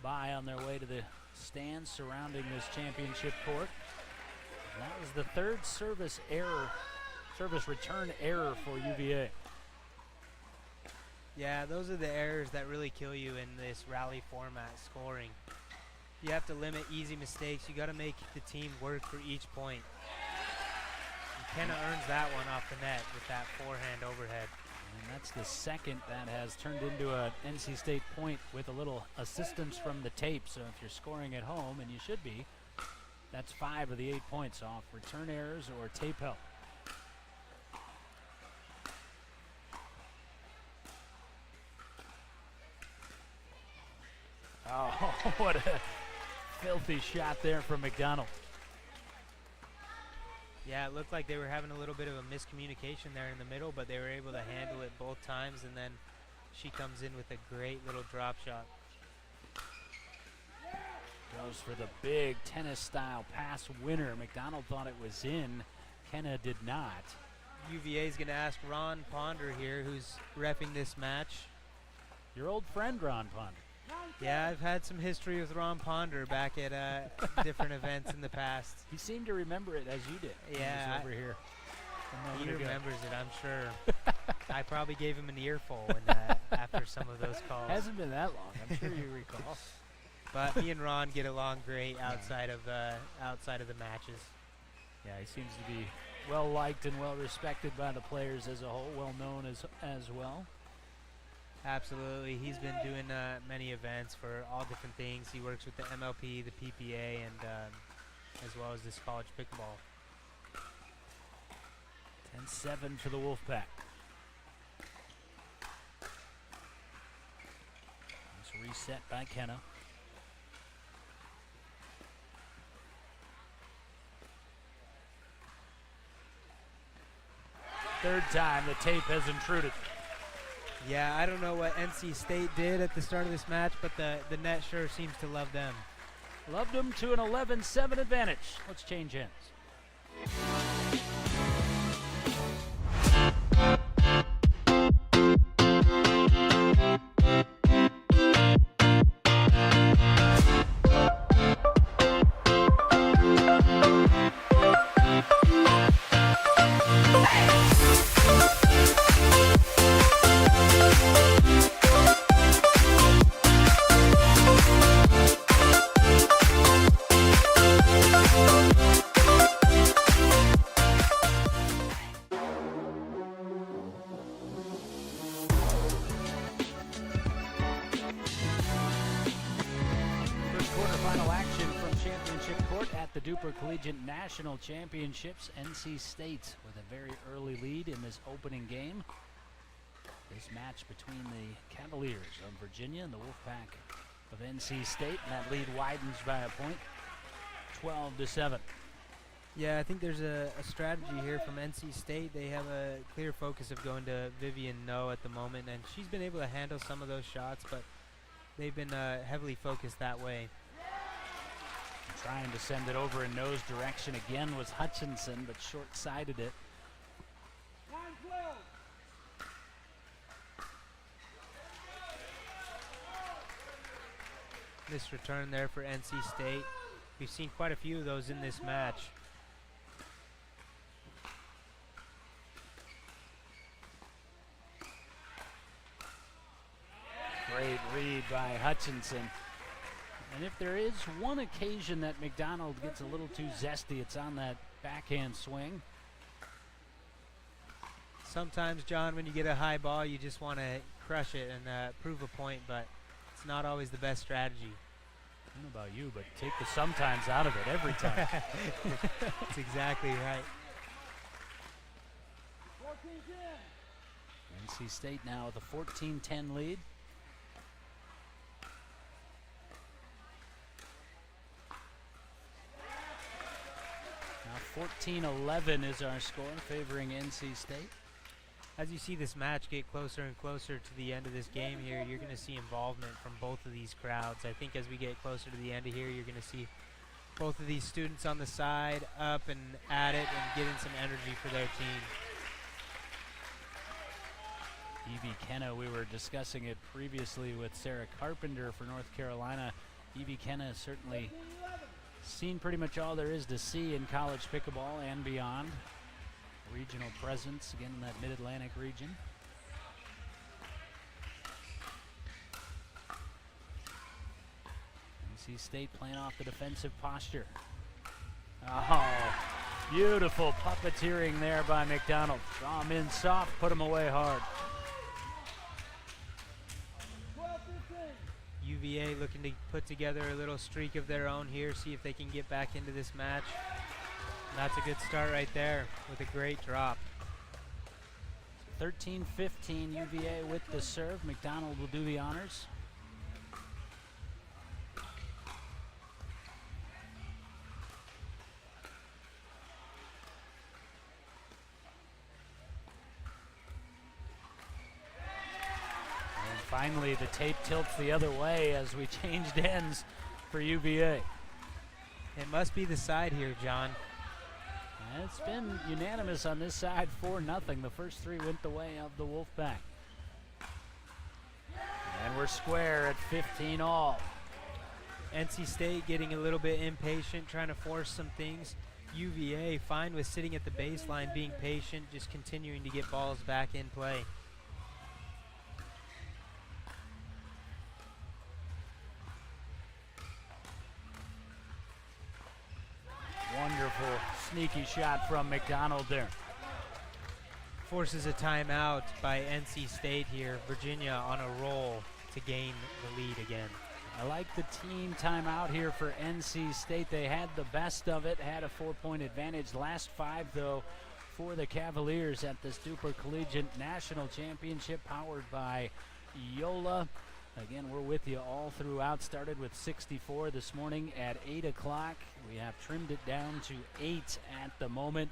by on their way to the stands surrounding this championship court. And that was the third service return error for UVA. Yeah, those are the errors that really kill you in this rally format scoring. You have to limit easy mistakes. You got to make the team work for each point. And Kenna earns that one off the net with that forehand overhead. And that's the second that has turned into an NC State point with a little assistance from the tape. So if you're scoring at home, and you should be, that's 5 of the 8 points off return errors or tape help. Oh, what a filthy shot there from McDonald. Yeah, it looked like they were having a little bit of a miscommunication there in the middle, but they were able to handle it both times, and then she comes in with a great little drop shot. Goes for the big tennis-style pass winner. McDonald thought it was in. Kenna did not. UVA is going to ask Ron Ponder here, who's reffing this match. Your old friend, Ron Ponder. Yeah, I've had some history with Ron Ponder back at different events in the past. He seemed to remember it as you did. Yeah, He was over here. He remembers it, I'm sure. I probably gave him an earful after some of those calls. Hasn't been that long. I'm sure you recall. But me and Ron get along great outside of the matches. Yeah, he seems to be well liked and well respected by the players as a whole, well known as well. Absolutely. He's been doing many events for all different things. He works with the MLP, the PPA, and as well as this college pickleball. 10-7 for the Wolfpack. Nice reset by Kenna. Third time the tape has intruded. Yeah, I don't know what NC State did at the start of this match, but the net sure seems to love them. Loved them to an 11-7 advantage. Let's change ends. Quarterfinal action from Championship Court at the DUPR Collegiate National Championships. NC State with a very early lead in this opening game. This match between the Cavaliers of Virginia and the Wolfpack of NC State. And that lead widens by a point, 12-7. Yeah, I think there's a strategy here from NC State. They have a clear focus of going to Vivian No at the moment, and she's been able to handle some of those shots, but they've been heavily focused that way. Trying to send it over in No's direction again was Hutchinson, but short-sided it. This return there for NC State. We've seen quite a few of those in this match. Great read by Hutchinson. And if there is one occasion that McDonald gets a little too zesty, it's on that backhand swing. Sometimes, John, when you get a high ball, you just want to crush it and prove a point, but it's not always the best strategy. I don't know about you, but take the sometimes out of it every time. That's exactly right. NC State now with a 14-10 lead. Now 14-11 is our score, favoring NC State. As you see this match get closer and closer to the end of this game here, you're going to see involvement from both of these crowds. I think as we get closer to the end of here, you're going to see both of these students on the side up and at it and getting some energy for their team. Evie Kenna, we were discussing it previously with Sarah Carpenter for North Carolina. Evie Kenna certainly seen pretty much all there is to see in college pickleball and beyond. Regional presence again in that Mid-Atlantic region. NC State playing off the defensive posture. Oh, beautiful puppeteering there by McDonald. Draw him in soft, put him away hard. UVA looking to put together a little streak of their own here, see if they can get back into this match. And that's a good start right there with a great drop. 13-15 UVA with the serve. McDonald will do the honors. And finally the tape tilts the other way as we changed ends for UVA. It must be the side here, John. It's been unanimous on this side, 4-0. The first three went the way of the Wolfpack. And we're square at 15 all. NC State getting a little bit impatient, trying to force some things. UVA fine with sitting at the baseline, being patient, just continuing to get balls back in play. Wonderful sneaky shot from McDonald there. Forces a timeout by NC State here. Virginia on a roll to gain the lead again. I like the team timeout here for NC State. They had the best of it, had a 4-point advantage. Last five, though, for the Cavaliers at this DUPR Collegiate National Championship, powered by Yola. Again, we're with you all throughout. Started with 64 this morning at 8 o'clock. We have trimmed it down to 8 at the moment.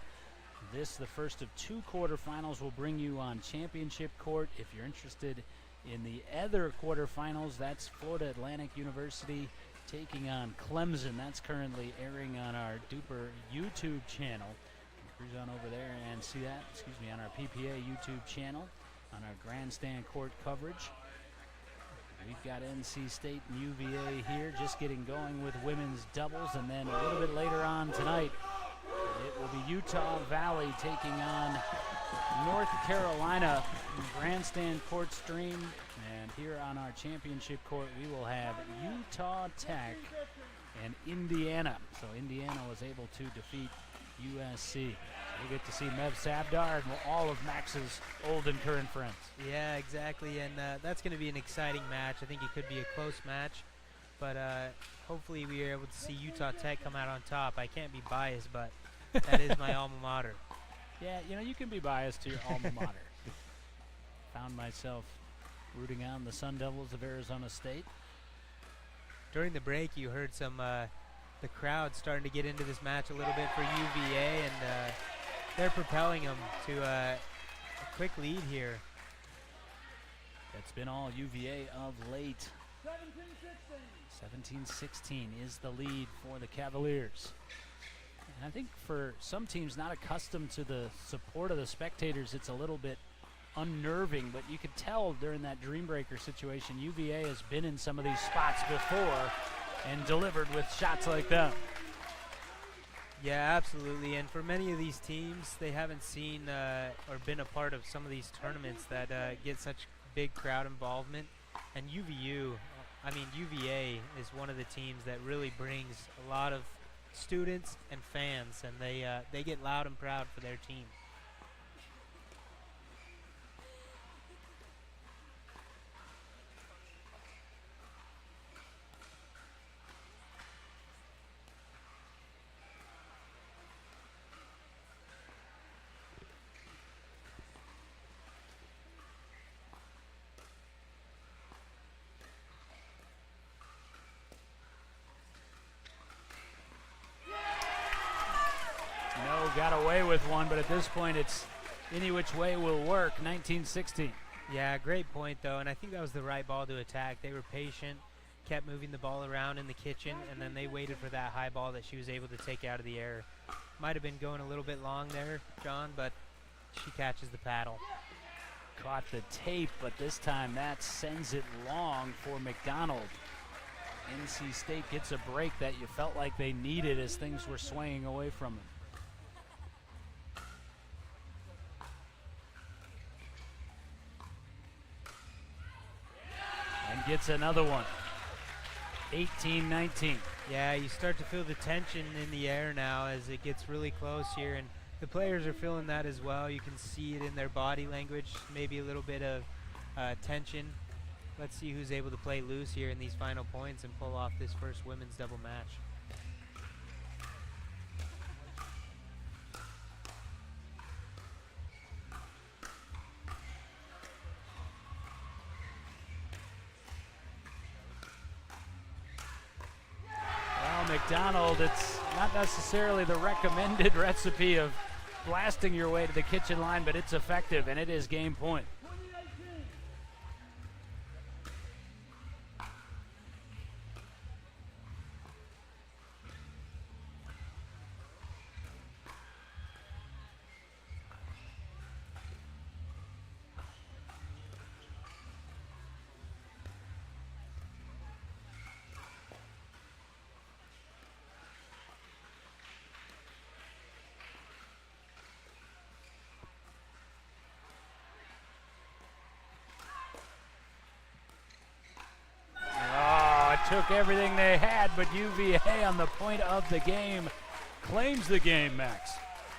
This, the first of 2 quarterfinals, will bring you on championship court. If you're interested in the other quarterfinals, that's Florida Atlantic University taking on Clemson. That's currently airing on our DUPR YouTube channel. Cruise on over there and see that, on our PPA YouTube channel, on our grandstand court coverage. We've got NC State and UVA here just getting going with women's doubles, and then a little bit later on tonight, it will be Utah Valley taking on North Carolina. Grandstand court stream, and here on our championship court we will have Utah Tech and Indiana. So Indiana was able to defeat USC. So we'll get to see Mev Savdar and all of Max's old and current friends. Yeah, exactly, and that's going to be an exciting match. I think it could be a close match, but hopefully we are able to see Utah Tech come out on top. I can't be biased, but that is my alma mater. Yeah, you know, you can be biased to your alma mater. Found myself rooting on the Sun Devils of Arizona State. During the break, you heard some the crowd starting to get into this match a little bit for UVA, and they're propelling them to a quick lead here. That's been all UVA of late. 17-16 is the lead for the Cavaliers. And I think for some teams not accustomed to the support of the spectators, it's a little bit unnerving, but you could tell during that Dreambreaker situation, UVA has been in some of these spots before and delivered with shots like that. Yeah, absolutely. And for many of these teams, they haven't seen or been a part of some of these tournaments that get such big crowd involvement. And UVA is one of the teams that really brings a lot of students and fans, and they get loud and proud for their team. Got away with one, but at this point it's any which way will work. 19-16. Yeah, great point though, and I think that was the right ball to attack. They were patient, kept moving the ball around in the kitchen, and then they waited for that high ball that she was able to take out of the air. Might have been going a little bit long there, John, but she catches the paddle. Caught the tape, but this time that sends it long for McDonald. NC State gets a break that you felt like they needed as things were swaying away from them. Gets another one. 18-19. Yeah, you start to feel the tension in the air now as it gets really close here, and the players are feeling that as well. You can see it in their body language, maybe a little bit of tension. Let's see who's able to play loose here in these final points and pull off this first women's double match. McDonald, it's not necessarily the recommended recipe of blasting your way to the kitchen line, but it's effective, and it is game point. Took everything they had, but UVA on the point of the game claims the game, Max.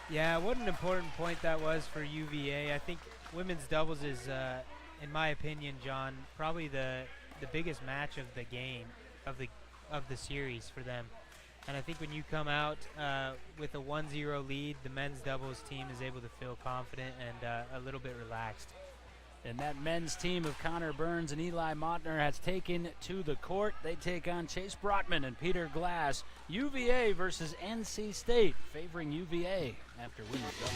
Yeah, what an important point that was for UVA. I think women's doubles is, in my opinion, John, probably the biggest match of the game, of the series for them. And I think when you come out with a 1-0 lead, the men's doubles team is able to feel confident and a little bit relaxed. And that men's team of Connor Burns and Eli Mottner has taken to the court. They take on Chase Brotman and Peter Glass. UVA versus NC State, favoring UVA after winning double.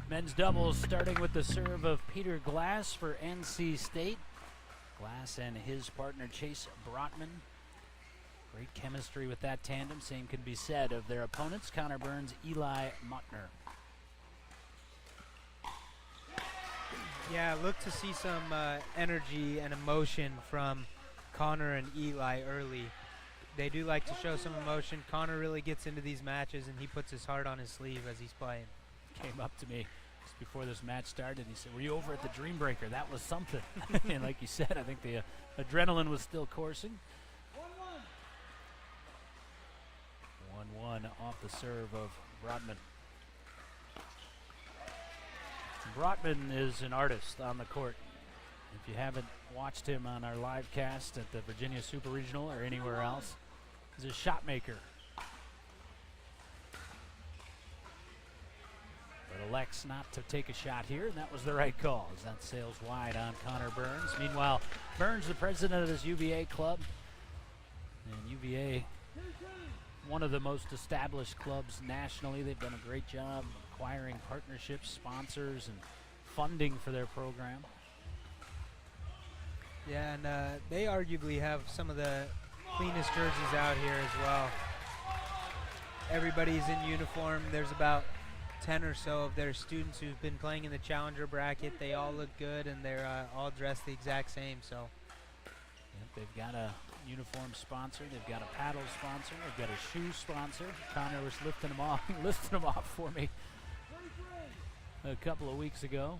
Men's doubles starting with the serve of Peter Glass for NC State. Glass and his partner Chase Brotman. Great chemistry with that tandem. Same can be said of their opponents, Connor Burns, Eli Mottner. Yeah, look to see some energy and emotion from Connor and Eli early. They do like to show some emotion. Connor really gets into these matches and he puts his heart on his sleeve as he's playing. Came up to me just before this match started. He said, "Were you over at the Dream Breaker? That was something." And like you said, I think the adrenaline was still coursing. 1-1 off the serve of Brotman. Brotman is an artist on the court. If you haven't watched him on our live cast at the Virginia Super Regional or anywhere else, he's a shot maker. But elects not to take a shot here, and that was the right call as that sails wide on Connor Burns. Meanwhile, Burns, the president of this UVA club, and UVA, one of the most established clubs nationally. They've done a great job acquiring partnerships, sponsors, and funding for their program. Yeah, and they arguably have some of the cleanest jerseys out here as well. Everybody's in uniform. There's about 10 or so of their students who've been playing in the challenger bracket. They all look good, and they're all dressed the exact same. So yep, they've got a uniform sponsor. They've got a paddle sponsor. They've got a shoe sponsor. Connor was lifting them off for me a couple of weeks ago.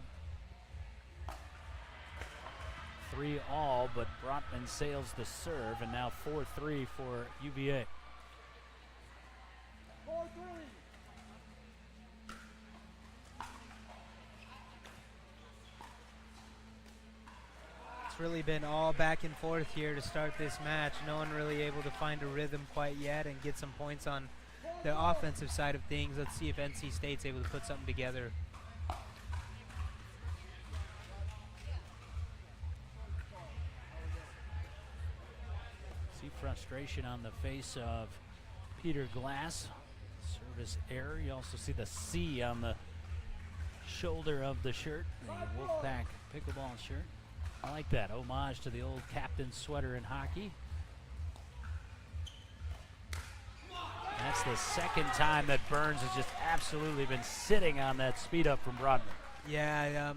3-all, but Brotman sails the serve, and now 4-3 for UVA. 4-3. it's really been all back and forth here to start this match. No one really able to find a rhythm quite yet and get some points on the offensive side of things. Let's see if NC State's able to put something together. See frustration on the face of Peter Glass. Service error. You also see the C on the shoulder of the shirt, the Wolfpack pickleball shirt. I like that homage to the old captain's sweater in hockey. That's the second time that Burns has just absolutely been sitting on that speed up from Broadman. Yeah,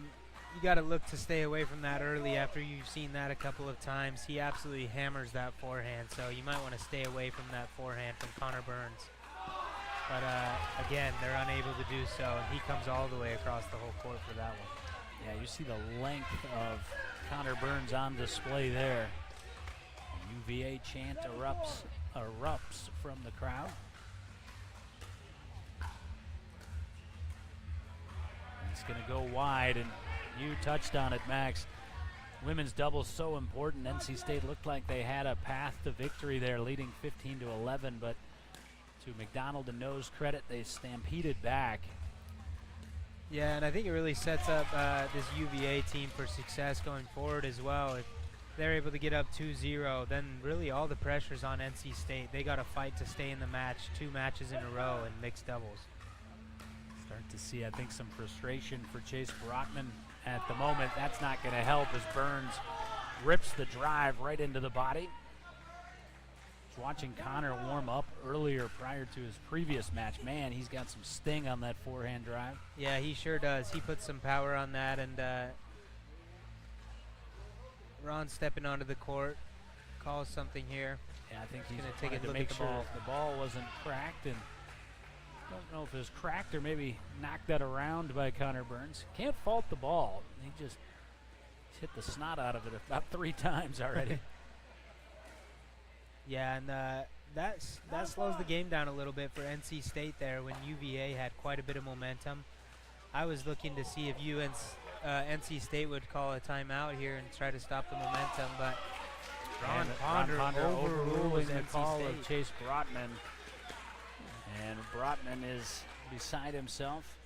you got to look to stay away from that early after you've seen that a couple of times. He absolutely hammers that forehand, so you might want to stay away from that forehand from Connor Burns. But again, they're unable to do so, and he comes all the way across the whole court for that one. Yeah, you see the length of Connor Burns on display there. The UVA chant erupts from the crowd. It's going to go wide, and you touched on it, Max. Women's doubles so important. NC State looked like they had a path to victory there, leading 15-11, but to McDonald and No's credit, they stampeded back. Yeah, and I think it really sets up this UVA team for success going forward as well. If they're able to get up 2-0, then really all the pressure's on NC State. They got to fight to stay in the match, 2 matches in a row in mixed doubles. Start to see, I think, some frustration for Chase Brotman at the moment. That's not going to help as Burns rips the drive right into the body. I was watching Connor warm up earlier prior to his previous match. Man, he's got some sting on that forehand drive. Yeah, he sure does. He puts some power on that, and Ron stepping onto the court calls something here. Yeah, I think he's going to take a to look make at the sure ball. the ball wasn't cracked, and don't know if it was cracked or maybe knocked that around by Connor Burns. Can't fault the ball. He just hit the snot out of it about 3 times already. Yeah, and that slows the game down a little bit for NC State there when UVA had quite a bit of momentum. I was looking to see if NC State would call a timeout here and try to stop the momentum, but Ron Ponder overruling the NC call State. of Chase Brotman. And Brotman is beside himself.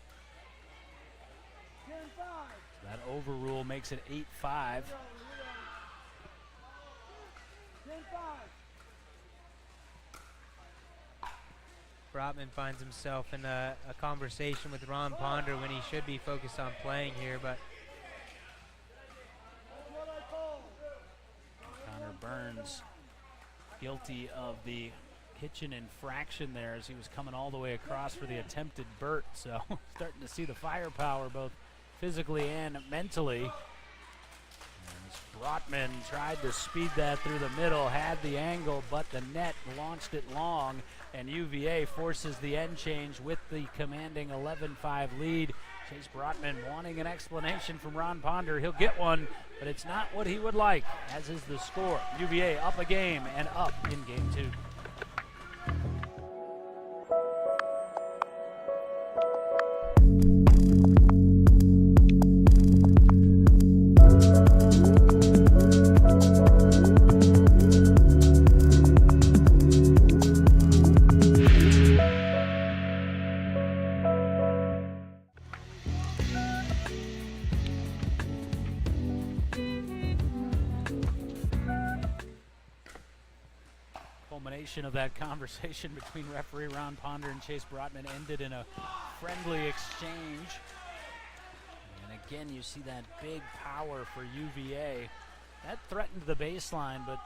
That overrule makes it 8-5. Brotman finds himself in a conversation with Ron Ponder when he should be focused on playing here, but Connor Burns guilty of the kitchen infraction there as he was coming all the way across for the attempted Burt. So starting to see the firepower both physically and mentally. As Brotman tried to speed that through the middle, had the angle, but the net launched it long, and UVA forces the end change with the commanding 11-5 lead. Chase Brotman wanting an explanation from Ron Ponder. He'll get one, but it's not what he would like, as is the score. UVA up a game and up in game 2. Of that conversation between referee Ron Ponder and Chase Brotman ended in a friendly exchange. And again, you see that big power for UVA. That threatened the baseline, but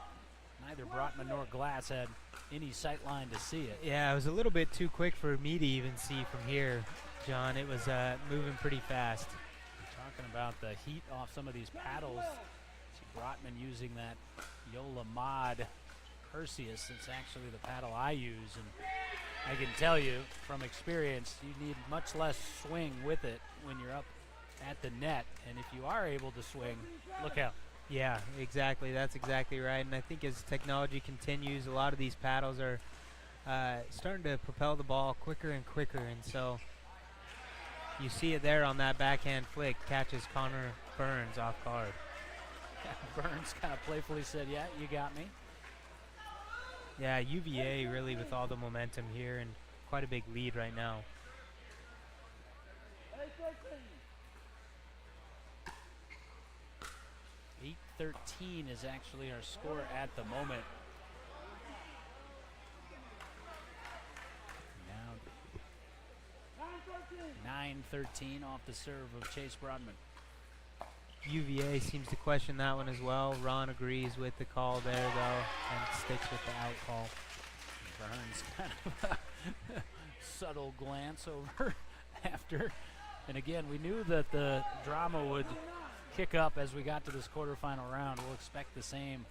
neither Brotman nor Glass had any sight line to see it. yeah, it was a little bit too quick for me to even see from here, John. It was moving pretty fast. We're talking about the heat off some of these paddles. See Brotman using that Yola Mod Perseus. It's actually the paddle I use, and I can tell you from experience you need much less swing with it when you're up at the net, and if you are able to swing, look out. Yeah, exactly. That's exactly right. And I think as technology continues, a lot of these paddles are starting to propel the ball quicker and quicker, and so you see it there on that backhand flick, catches Connor Burns off guard. Burns kind of playfully said, yeah, you got me. Yeah, UVA really with all the momentum here and quite a big lead right now. 8-13 is actually our score at the moment. Now 9-13 off the serve of Chase Broadman. UVA seems to question that one as well. Ron agrees with the call there, though, and sticks with the out call. Burns kind of a subtle glance over after. And again, we knew that the drama would kick up as we got to this quarterfinal round. We'll expect the same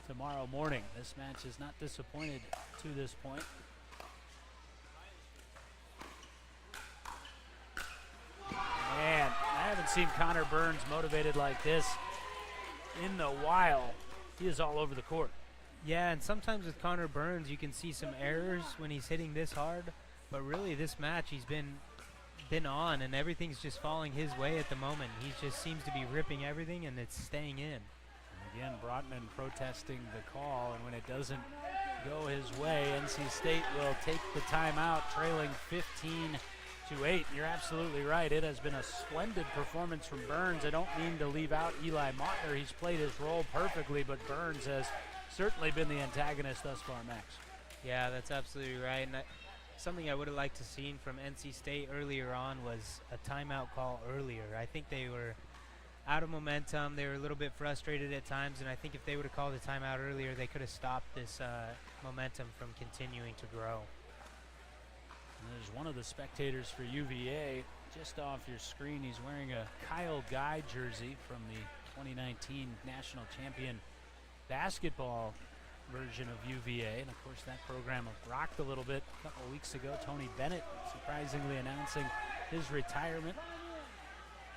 tomorrow morning. This match is not disappointed to this point. Man, I haven't seen Connor Burns motivated like this in a while. He is all over the court. Yeah, and sometimes with Connor Burns, you can see some errors when he's hitting this hard. But really, this match, he's been on, and everything's just falling his way at the moment. He just seems to be ripping everything, and it's staying in. And again, Brotman protesting the call, and when it doesn't go his way, NC State will take the timeout, trailing 15-8. You're absolutely right. It has been a splendid performance from Burns. I don't mean to leave out Eli Mottner. He's played his role perfectly, but Burns has certainly been the antagonist thus far, Max. Yeah, that's absolutely right. And something I would have liked to seen from NC State earlier on was a timeout call earlier. I think they were out of momentum. They were a little bit frustrated at times, and I think if they would have called a timeout earlier, they could have stopped this momentum from continuing to grow. And there's one of the spectators for UVA just off your screen. He's wearing a Kyle Guy jersey from the 2019 national champion basketball version of UVA. And of course, that program rocked a little bit a couple weeks ago. Tony Bennett surprisingly announcing his retirement.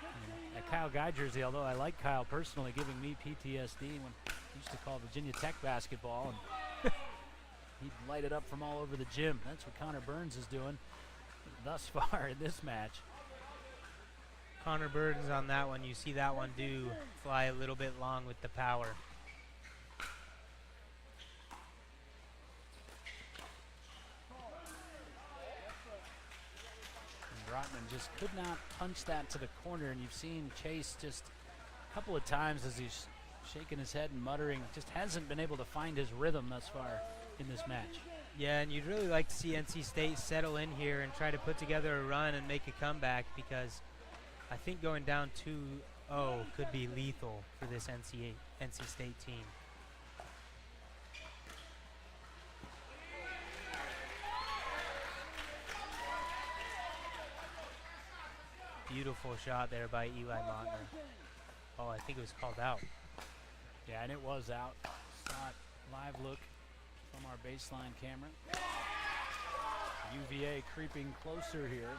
And a Kyle Guy jersey, although I like Kyle personally, giving me PTSD when he used to call Virginia Tech basketball. And he'd light it up from all over the gym. That's what Connor Burns is doing thus far in this match. Connor Burns on that one. You see that one do fly a little bit long with the power. And Rotman just could not punch that to the corner, and you've seen Chase just a couple of times as he's shaking his head and muttering, just hasn't been able to find his rhythm thus far in this match. Yeah, and you'd really like to see NC State settle in here and try to put together a run and make a comeback, because I think going down 2-0 could be lethal for this NC State team. Beautiful shot there by Eli Mottner. Oh, I think it was called out. Yeah, and it was out. Saw it live look from our baseline camera. UVA creeping closer here.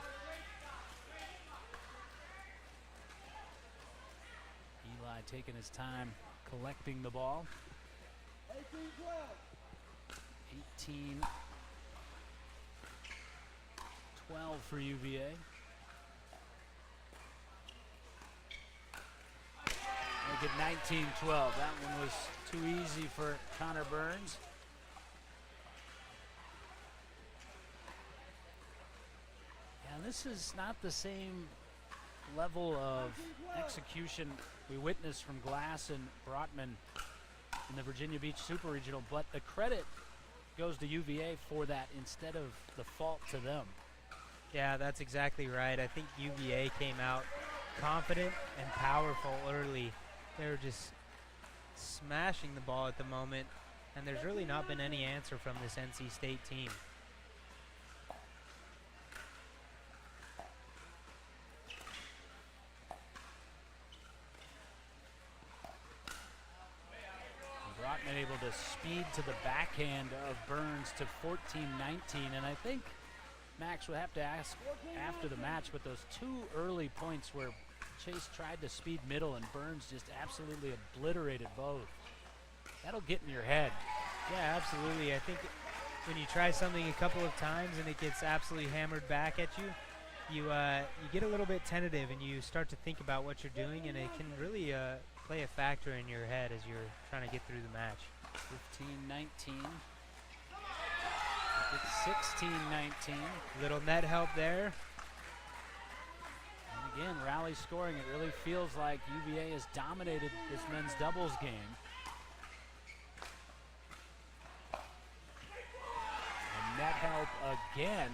Eli taking his time collecting the ball. 18-12 for UVA. Make it 19-12. That one was too easy for Connor Burns. Yeah, this is not the same level of execution we witnessed from Glass and Brotman in the Virginia Beach Super Regional, but the credit goes to UVA for that instead of the fault to them. Yeah, that's exactly right. I think UVA came out confident and powerful early. They were just smashing the ball at the moment, and there's really not been any answer from this NC State team. Brotman able to speed to the backhand of Burns to 14-19, and I think Max would have to ask after the match, but those two early points where Chase tried to speed middle and Burns just absolutely obliterated both. That'll get in your head. Yeah, absolutely. I think when you try something a couple of times and it gets absolutely hammered back at you, you get a little bit tentative and you start to think about what you're doing, and it can really play a factor in your head as you're trying to get through the match. 15-19. It's 16-19. Little net help there. And again, rally scoring. It really feels like UVA has dominated this men's doubles game. And net help again.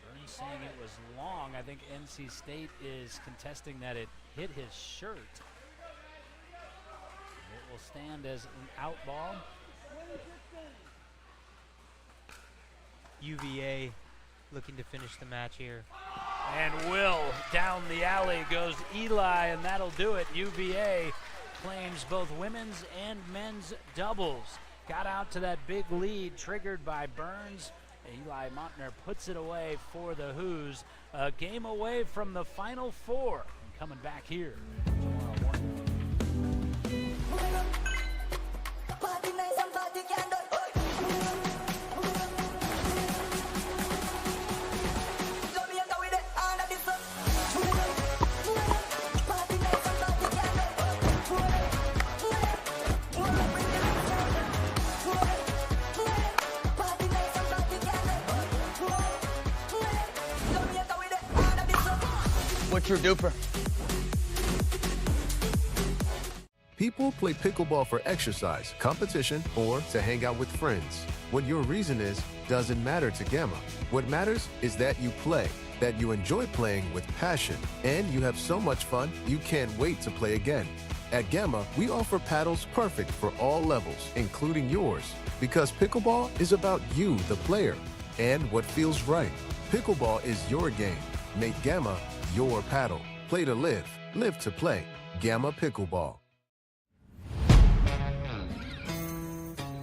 Burns saying it was long. I think NC State is contesting that it hit his shirt. It will stand as an out ball. UVA looking to finish the match here. And Will down the alley goes Eli, and that'll do it. UVA claims both women's and men's doubles. Got out to that big lead triggered by Burns. Eli Montner puts it away for the Hoos. A game away from the Final Four. And coming back here tomorrow morning. What's your duper? People play pickleball for exercise, competition, or to hang out with friends. What your reason is doesn't matter to Gamma. What matters is that you play, that you enjoy playing with passion, and you have so much fun you can't wait to play again. At Gamma, we offer paddles perfect for all levels, including yours, because pickleball is about you, the player, and what feels right. Pickleball is your game. Make Gamma your paddle. Play to live, live to play. Gamma Pickleball.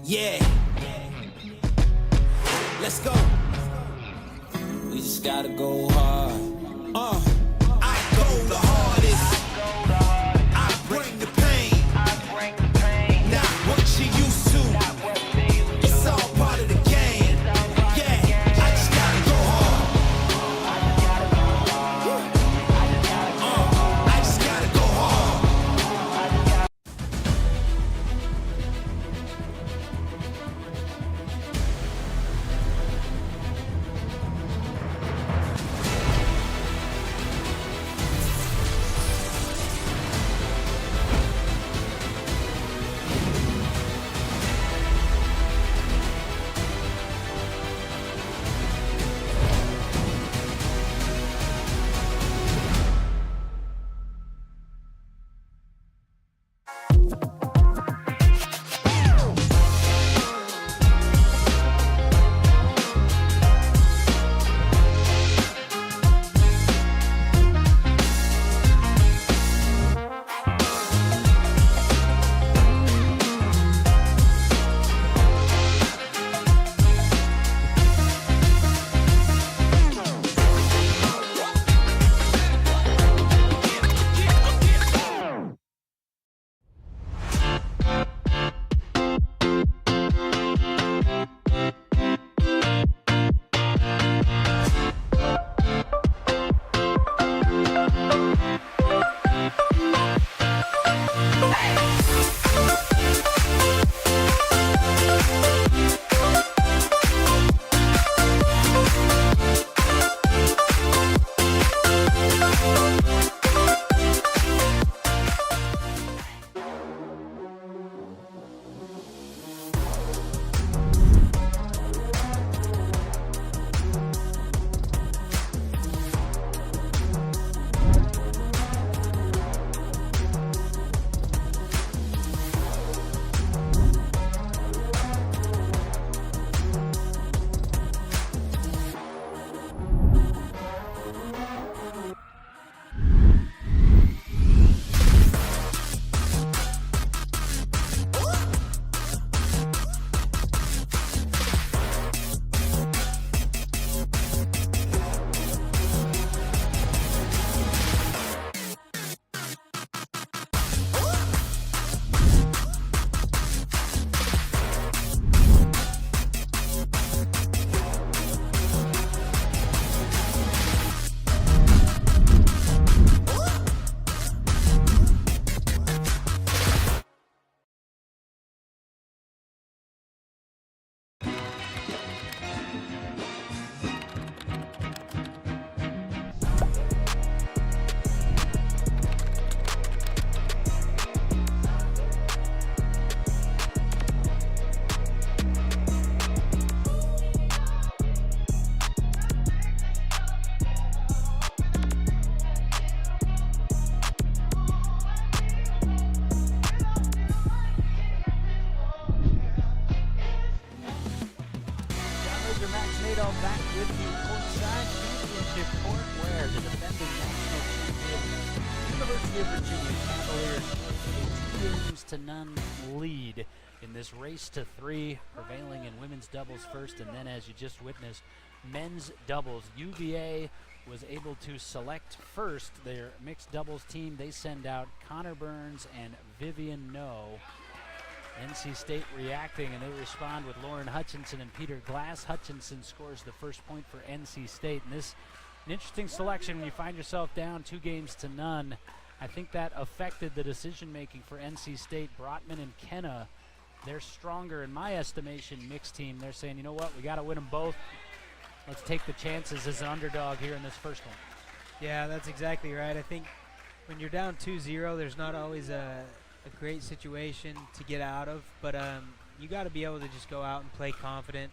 Yeah. Let's go. We just gotta go hard. I go the hardest. I bring the pain. Not what you used to. It's all part of the game. Yeah, I just gotta go hard. I just gotta go hard. championship court where the defending national champion University of Virginia Cavaliers took a 2-0 lead in this race to 3, prevailing in women's doubles first, and then, as you just witnessed, men's doubles. UVA was able to select first their mixed doubles team. They send out Connor Burns and Vivian No. NC State reacting, and they respond with Lauren Hutchinson and Peter Glass. Hutchinson scores the first point for NC State, and this an interesting selection when you find yourself down 2-0. I think that affected the decision making for NC State. Brotman and Kenna, they're stronger in my estimation mixed team. They're saying, you know what, we got to win them both. Let's take the chances as an underdog here in this first one. Yeah, that's exactly right. I think when you're down 2-0, there's not always a great situation to get out of, but you got to be able to just go out and play confident.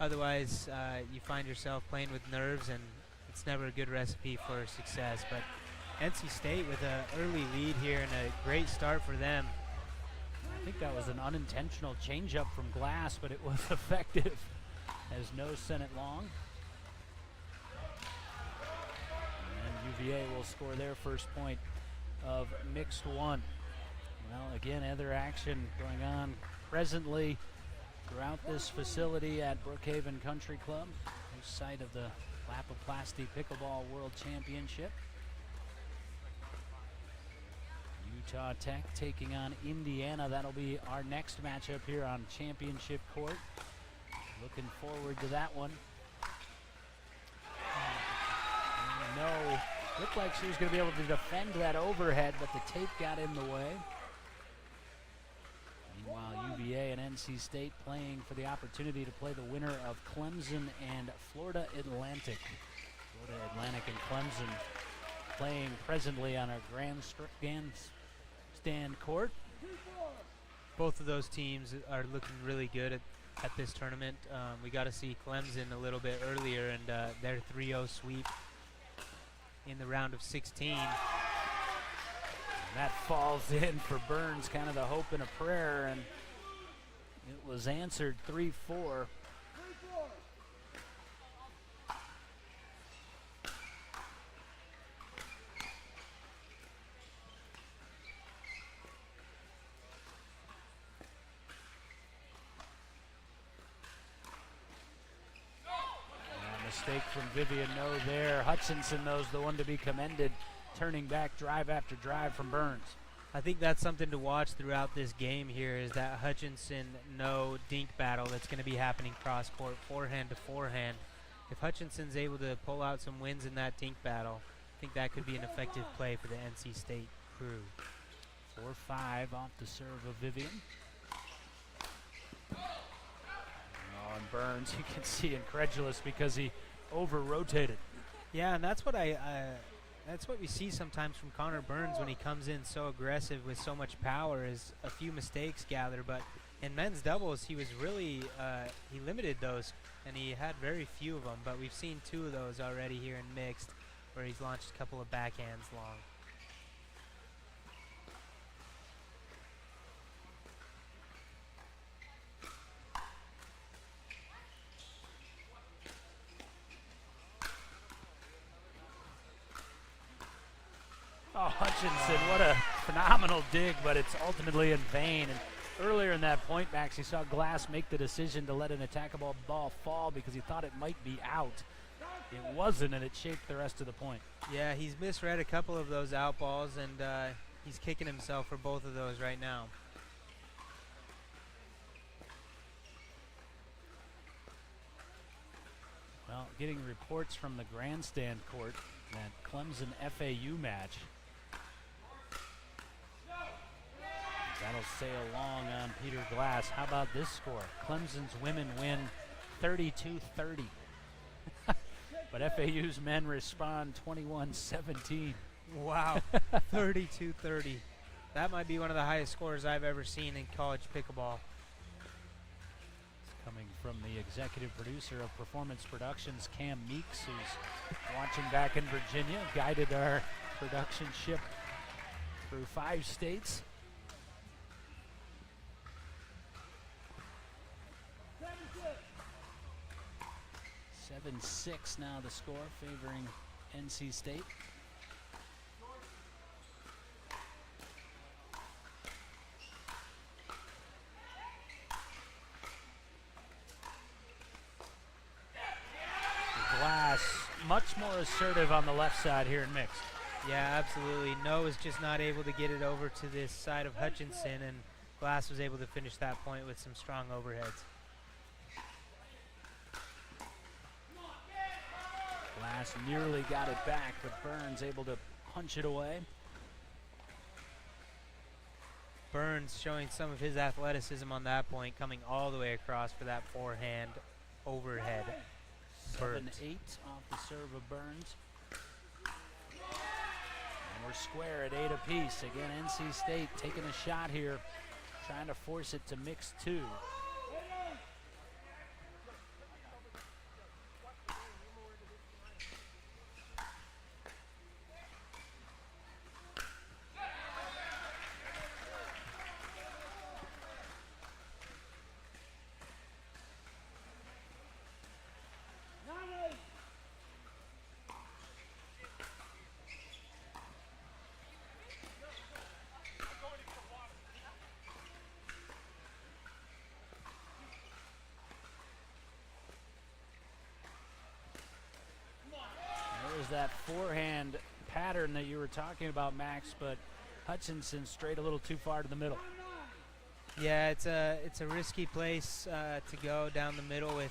Otherwise, you find yourself playing with nerves, and it's never a good recipe for success. But NC State with an early lead here and a great start for them. I think that was an unintentional changeup from Glass, but it was effective as No sent it long. And UVA will score their first point of mixed one. Well, again, other action going on presently throughout this facility at Brookhaven Country Club, whose site of the Lapiplasty Pickleball World Championship. Utah Tech taking on Indiana. That'll be our next matchup here on Championship Court. Looking forward to that one. No, looked like she was going to be able to defend that overhead, but the tape got in the way. Meanwhile, UVA and NC State playing for the opportunity to play the winner of Clemson and Florida Atlantic. Florida Atlantic and Clemson playing presently on our grandstand court. Both of those teams are looking really good at this tournament. We got to see Clemson a little bit earlier, and their 3-0 sweep in the round of 16. That falls in for Burns, kind of the hope and a prayer, and it was answered 3-4. Mistake from Vivian No there. Hutchinson, though, is the one to be commended, turning back drive after drive from Burns. I think that's something to watch throughout this game here, is that Hutchinson-No dink battle that's going to be happening cross-court, forehand to forehand. If Hutchinson's able to pull out some wins in that dink battle, I think that could be an effective play for the NC State crew. 4-5 off the serve of Vivian. Oh, and Burns, you can see incredulous because he over-rotated. Yeah, and that's what that's what we see sometimes from Connor Burns when he comes in so aggressive with so much power, is a few mistakes gather. But in men's doubles, he was really, he limited those, and he had very few of them. But we've seen 2 of those already here in mixed, where he's launched a couple of backhands long. Oh, Hutchinson, what a phenomenal dig, but it's ultimately in vain. And earlier in that point, Max, he saw Glass make the decision to let an attackable ball fall because he thought it might be out. It wasn't, and it shaped the rest of the point. Yeah, he's misread a couple of those out balls, and he's kicking himself for both of those right now. Well, getting reports from the grandstand court, that Clemson FAU match. That'll sail long on Peter Glass. How about this score? Clemson's women win 32-30. But FAU's men respond 21-17. Wow, 32-30. That might be one of the highest scores I've ever seen in college pickleball. It's coming from the executive producer of Performance Productions, Cam Meeks, who's watching back in Virginia, guided our production ship through 5 states. 7-6 now the score, favoring NC State. Glass much more assertive on the left side here in mixed. Yeah, absolutely. No was just not able to get it over to this side of Hutchinson, and Glass was able to finish that point with some strong overheads. Glass nearly got it back, but Burns able to punch it away. Burns showing some of his athleticism on that point, coming all the way across for that forehand overhead. 7-8 off the serve of Burns. And we're square at 8 apiece. Again, NC State taking a shot here, trying to force it to mix 2. That forehand pattern that you were talking about, Max, but Hutchinson straight a little too far to the middle. Yeah, it's a risky place to go down the middle with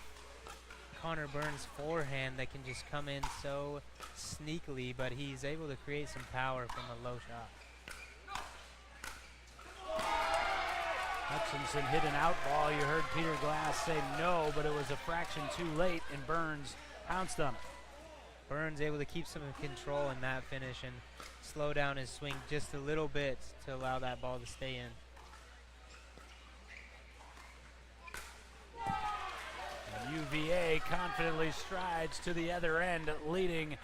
Connor Burns' forehand that can just come in so sneakily, but he's able to create some power from a low shot. Hutchinson hit an out ball. You heard Peter Glass say no, but it was a fraction too late, and Burns pounced on it. Burns able to keep some control in that finish and slow down his swing just a little bit to allow that ball to stay in. And UVA confidently strides to the other end, leading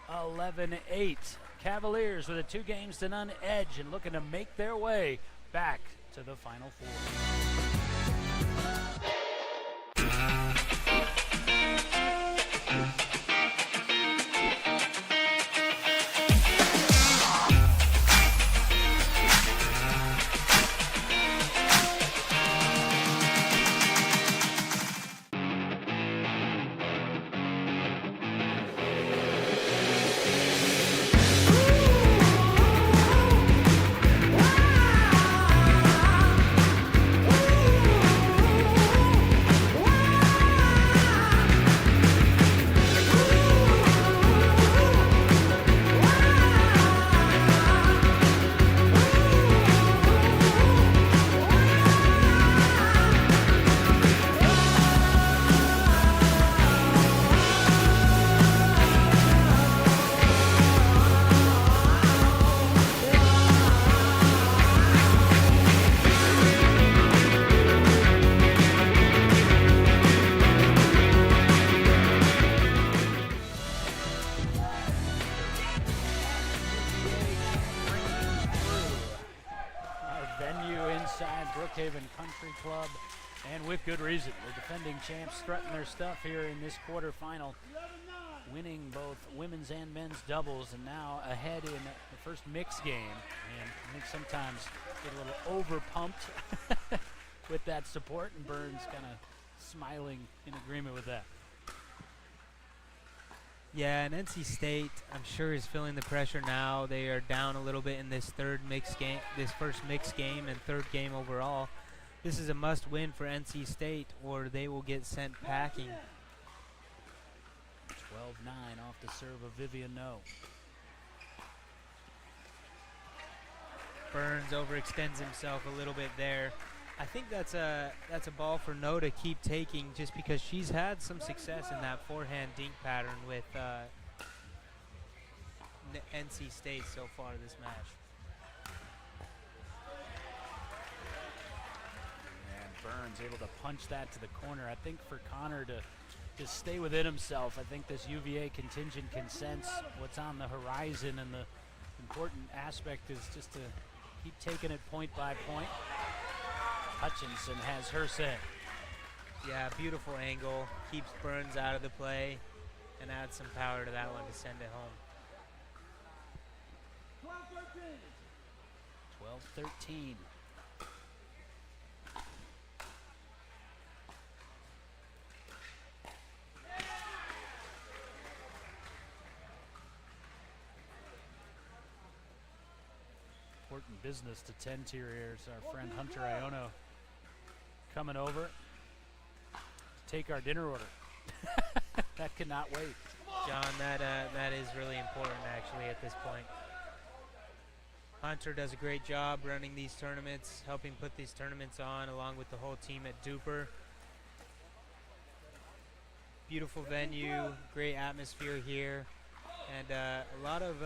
11-8. Cavaliers with a 2-0 edge and looking to make their way back to the Final Four. Country Club, and with good reason. The defending champs strutting their stuff here in this quarterfinal, winning both women's and men's doubles, and now ahead in the first mixed game. And I think sometimes get a little over pumped with that support, and Burns kind of smiling in agreement with that. Yeah, and NC State, I'm sure, is feeling the pressure now. They are down a little bit in this first mixed game and third game overall. This is a must-win for NC State, or they will get sent packing. 12-9 off the serve of Vivian No. Burns overextends himself a little bit there. I think that's a ball for No to keep taking, just because she's had some success in that forehand dink pattern with NC State so far this match. Burns able to punch that to the corner. I think for Connor to just stay within himself, I think this UVA contingent can sense what's on the horizon, and the important aspect is just to keep taking it point by point. Hutchinson has her say. Yeah, beautiful angle. Keeps Burns out of the play. and add some power to that one to send it home. 12-13. Important business to tend to here. Here's our friend Hunter Iono coming over to take our dinner order. That cannot wait. John, that is really important actually at this point. Hunter does a great job running these tournaments, helping put these tournaments on along with the whole team at DUPR. Beautiful venue, great atmosphere here, and a lot of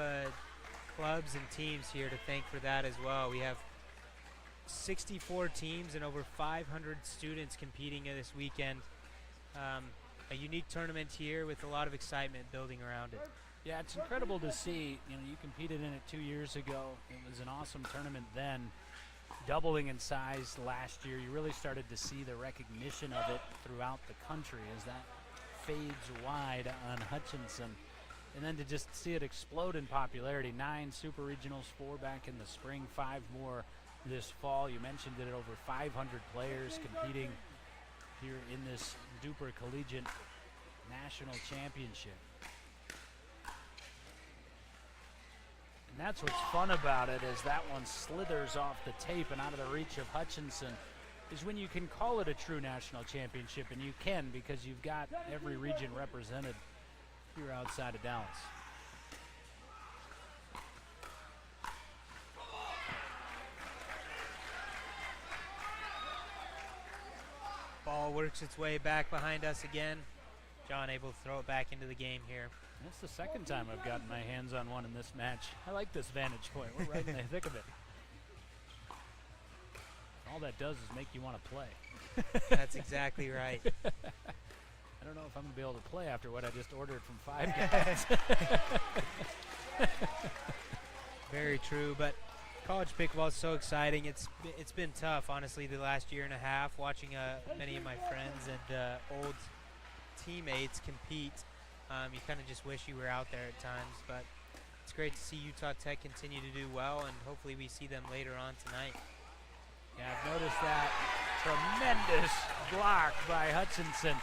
clubs and teams here to thank for that as well. We have 64 teams and over 500 students competing this weekend. A unique tournament here with a lot of excitement building around it. Yeah, it's incredible to see. You know, you competed in it 2 years ago. It was an awesome tournament then, doubling in size last year. You really started to see the recognition of it throughout the country as that fades wide on Hutchinson. And then to just see it explode in popularity. 9 super regionals, 4 back in the spring, 5 more this fall. You mentioned it, over 500 players competing here in this DUPR Collegiate National Championship. And that's what's fun about it, is that one slithers off the tape and out of the reach of Hutchinson, is when you can call it a true national championship, and you can because you've got every region represented here outside of Dallas. Ball works its way back behind us again. John able to throw it back into the game here. That's the second time I've gotten my hands on one in this match. I like this vantage point. We're right in the thick of it. All that does is make you want to play. That's exactly right. I don't know if I'm going to be able to play after what I just ordered from Five Guys. Very true, but college pickleball is so exciting. It's been tough, honestly, the last year and a half, watching many of my friends and old teammates compete. You kind of just wish you were out there at times, but it's great to see Utah Tech continue to do well, and hopefully we see them later on tonight. Yeah, I've noticed that tremendous block by Hutchinson.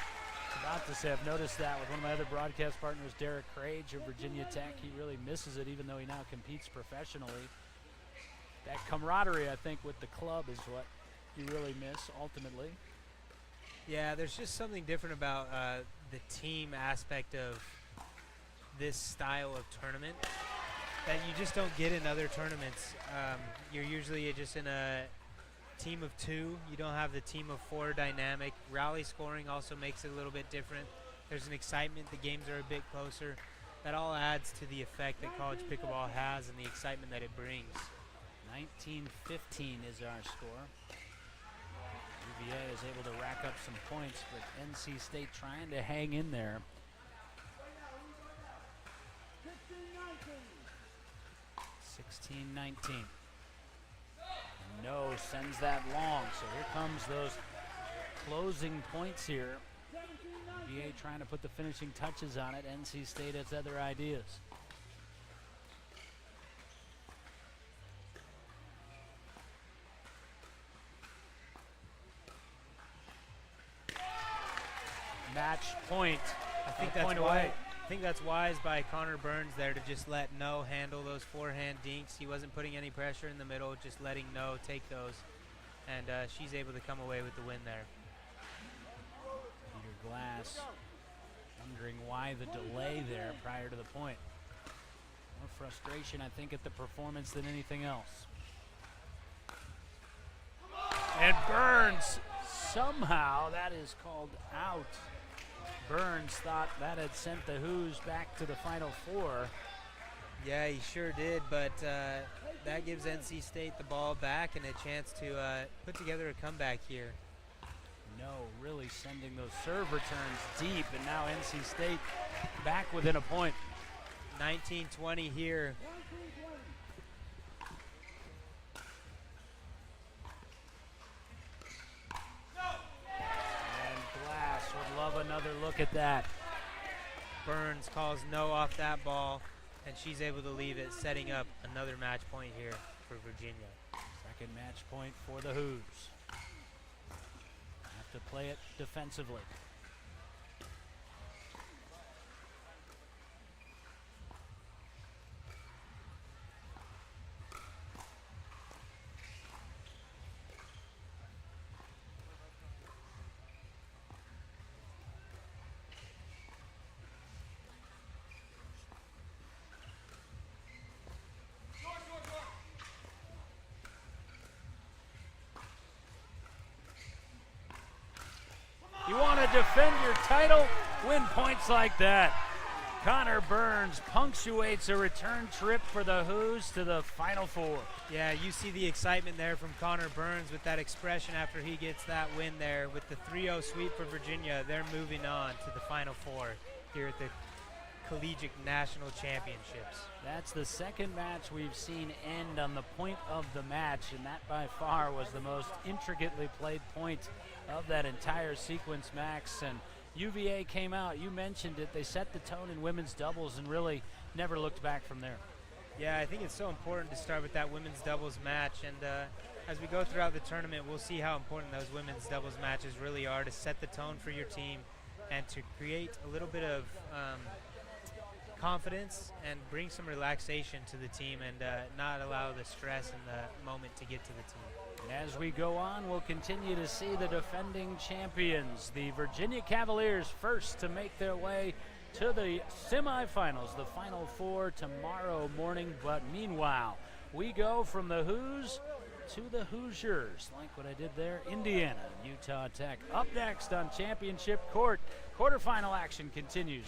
About to say, I've noticed that with one of my other broadcast partners, Derek Crage of Virginia Tech. He really misses it, even though he now competes professionally. That camaraderie, I think, with the club is what you really miss ultimately. Yeah, there's just something different about the team aspect of this style of tournament that you just don't get in other tournaments. You're usually just in a team of 2. You don't have the team of 4 dynamic. Rally scoring also makes it a little bit different. There's an excitement. The games are a bit closer. That all adds to the effect that college pickleball has and the excitement that it brings. 19-15 is our score. UVA is able to rack up some points, but NC State trying to hang in there. 16-19. No, sends that long. So here comes those closing points here. UVA trying to put the finishing touches on it. NC State has other ideas. Match point. I think that's why. I think that's wise by Connor Burns there to just let No handle those forehand dinks. He wasn't putting any pressure in the middle, just letting No take those, and she's able to come away with the win there. Peter Glass wondering why the delay there prior to the point. More frustration, I think, at the performance than anything else. And Burns, somehow that is called out. Burns thought that had sent the Who's back to the Final Four. Yeah, he sure did, but that gives NC State the ball back and a chance to put together a comeback here. No, really sending those serve returns deep, and now NC State back within a point. 19-20 here. Love another look at that. Burns calls no off that ball, and she's able to leave it, setting up another match point here for Virginia. Second match point for the Hoos. Have to play it defensively. You want to defend your title? Win points like that. Connor Burns punctuates a return trip for the Hoos to the Final Four. Yeah, you see the excitement there from Connor Burns with that expression after he gets that win there. With the 3-0 sweep for Virginia, they're moving on to the Final Four here at the Collegiate National Championships. That's the second match we've seen end on the point of the match, and that by far was the most intricately played point of that entire sequence, Max. And UVA came out, you mentioned it, they set the tone in women's doubles and really never looked back from there. Yeah, I think it's so important to start with that women's doubles match, and as we go throughout the tournament, we'll see how important those women's doubles matches really are to set the tone for your team and to create a little bit of confidence and bring some relaxation to the team and not allow the stress and the moment to get to the team. As we go on, we'll continue to see the defending champions, the Virginia Cavaliers, first to make their way to the semifinals, the Final Four tomorrow morning. But meanwhile, we go from the Hoos to the Hoosiers, like what I did there. Indiana, Utah Tech. Up next on Championship Court, quarterfinal action continues.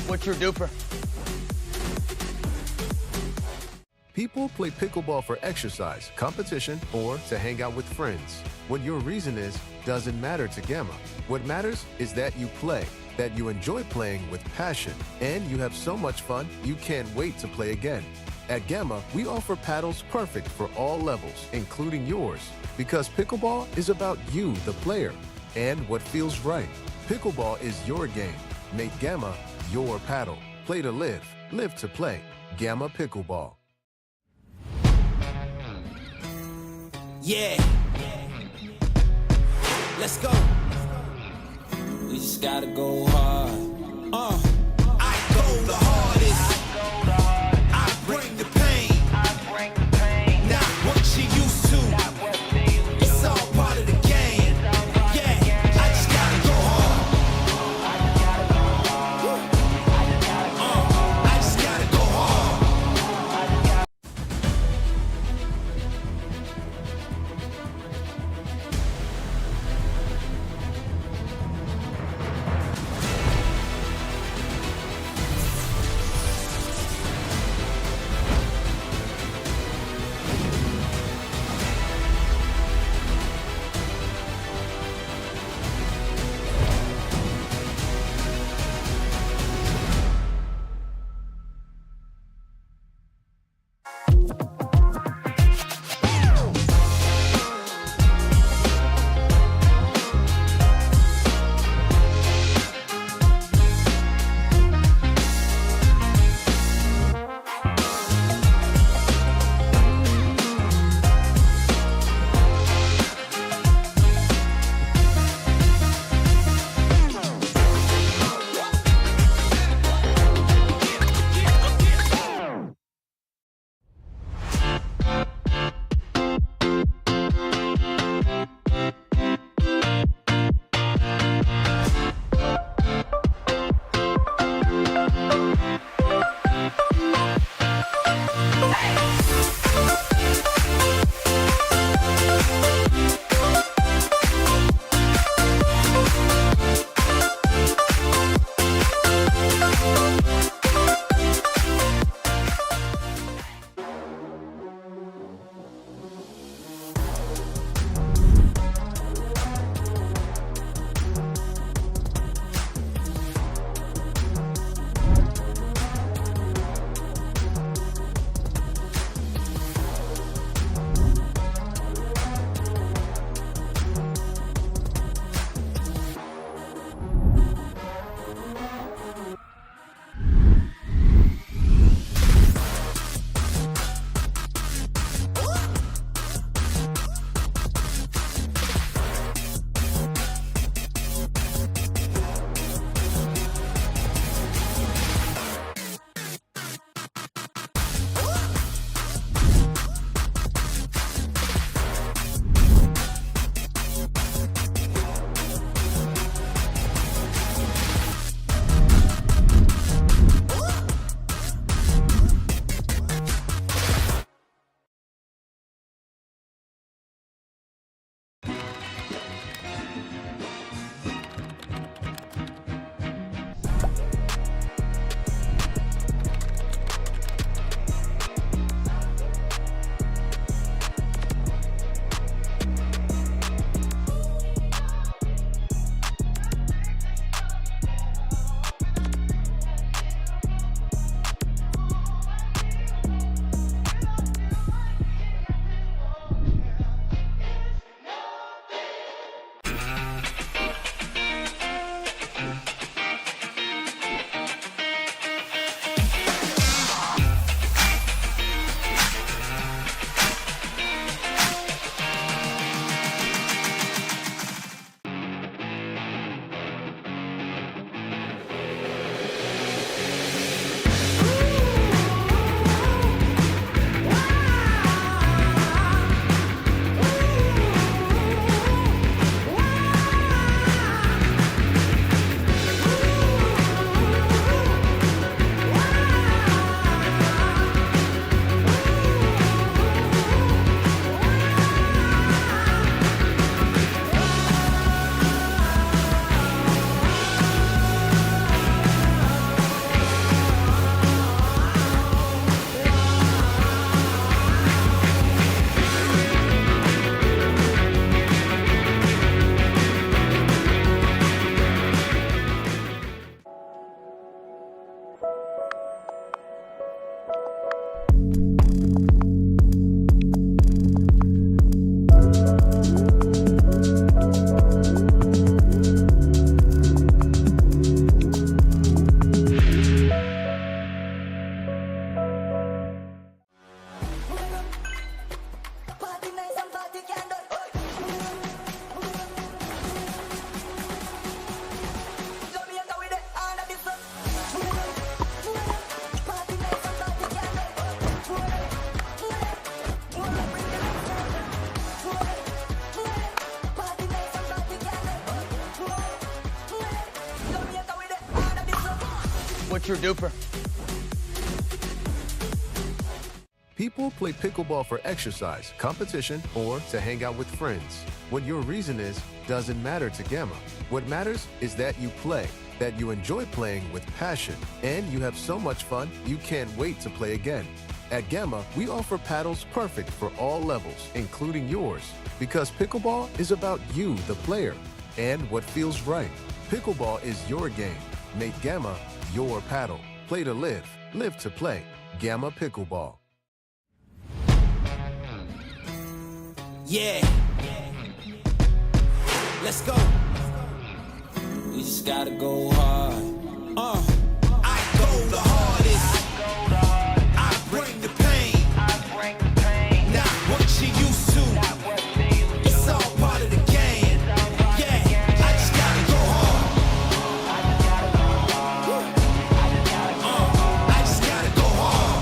What's your duper? People play pickleball for exercise, competition, or to hang out with friends. What your reason is doesn't matter to Gamma. What matters is that you play, that you enjoy playing with passion, and you have so much fun you can't wait to play again. At Gamma, we offer paddles perfect for all levels, including yours, because pickleball is about you, the player, and what feels right. Pickleball is your game. Make Gamma your paddle. Play to live, live to play. Gamma Pickleball. Yeah. Let's go. We just gotta go hard. I go the hardest. I bring the pain. Not what you used to. It's all part of the game. Yeah, I just gotta go hard. I just gotta go hard. What's your DUPR? People play pickleball for exercise, competition, or to hang out with friends. What your reason is doesn't matter to Gamma. What matters is that you play, that you enjoy playing with passion, and you have so much fun you can't wait to play again. At Gamma, we offer paddles perfect for all levels, including yours, because pickleball is about you, the player, and what feels right. Pickleball is your game. Make Gamma your paddle. Play to live, live to play. Gamma Pickleball. Yeah. Let's go. We just gotta go hard. I go the hardest. I bring the pain. Not what you used to. It's all part of the game. Yeah, I just gotta go hard. I just gotta go hard.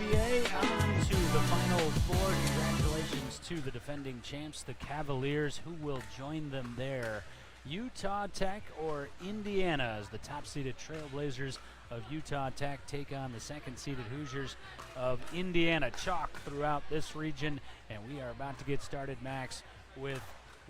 WNBA on to the Final Four. Congratulations to the defending champs, the Cavaliers. Who will join them there? Utah Tech or Indiana, as the top-seeded Trailblazers of Utah Tech take on the second-seeded Hoosiers of Indiana. Chalk throughout this region, and we are about to get started, Max, with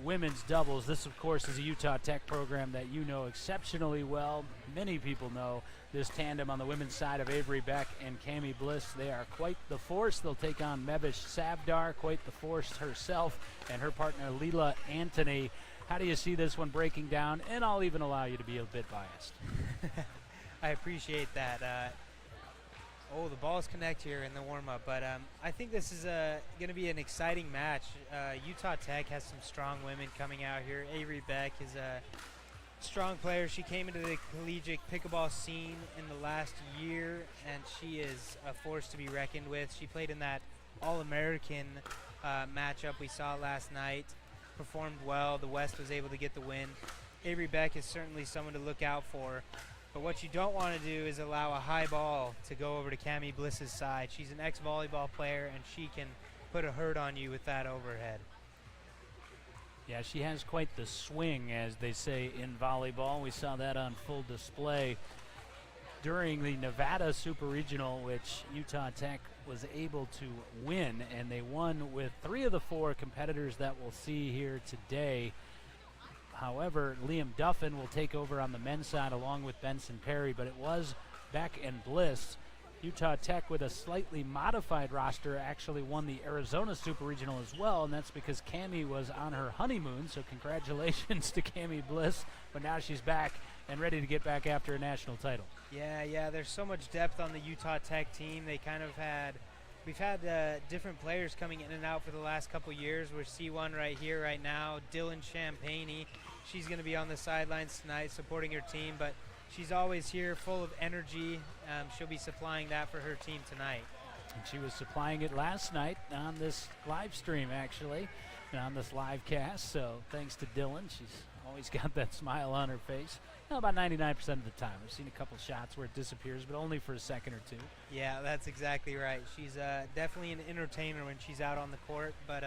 women's doubles. This, of course, is a Utah Tech program that you know exceptionally well. Many people know this tandem on the women's side of Avery Beck and Cammie Bliss. They are quite the force. They'll take on Mevish Savdar, quite the force herself, and her partner Leila Anthony. How do you see this one breaking down? And I'll even allow you to be a bit biased. I appreciate that. The balls connect here in the warm-up, but I think this is going to be an exciting match. Utah Tech has some strong women coming out here. Avery Beck is a strong player. She came into the collegiate pickleball scene in the last year, and she is a force to be reckoned with. She played in that All-American matchup we saw last night, performed well. The West was able to get the win. Avery Beck is certainly someone to look out for. But what you don't want to do is allow a high ball to go over to Cammie Bliss's side. She's an ex-volleyball player, and she can put a hurt on you with that overhead. Yeah, she has quite the swing, as they say in volleyball. We saw that on full display during the Nevada Super Regional, which Utah Tech was able to win, and they won with 3 of the 4 competitors that we'll see here today. However, Liam Duffin will take over on the men's side along with Benson Perry, but it was Beck and Bliss. Utah Tech, with a slightly modified roster, actually won the Arizona Super Regional as well, and that's because Cammie was on her honeymoon, so congratulations to Cammie Bliss, but now she's back and ready to get back after a national title. Yeah, there's so much depth on the Utah Tech team. We've had different players coming in and out for the last couple years. We see one right here, right now, Dylan Champagne. She's going to be on the sidelines tonight supporting her team, but she's always here, full of energy. She'll be supplying that for her team tonight. And she was supplying it last night on this live stream, actually, and on this live cast. So thanks to Dylan. She's always got that smile on her face. About 99% of the time. I've seen a couple shots where it disappears, but only for a second or two. Yeah, that's exactly right. She's definitely an entertainer when she's out on the court, but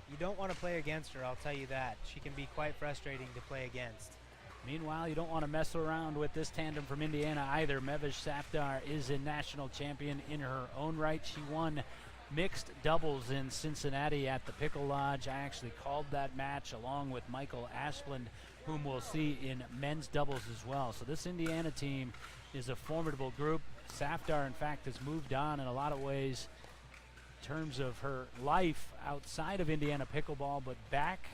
you don't want to play against her, I'll tell you that. She can be quite frustrating to play against. Meanwhile, you don't want to mess around with this tandem from Indiana either. Mevish Savdar is a national champion in her own right. She won mixed doubles in Cincinnati at the Pickle Lodge. I actually called that match along with Michael Asplund, whom we'll see in men's doubles as well. So this Indiana team is a formidable group. Savdar, in fact, has moved on in a lot of ways in terms of her life outside of Indiana pickleball, but back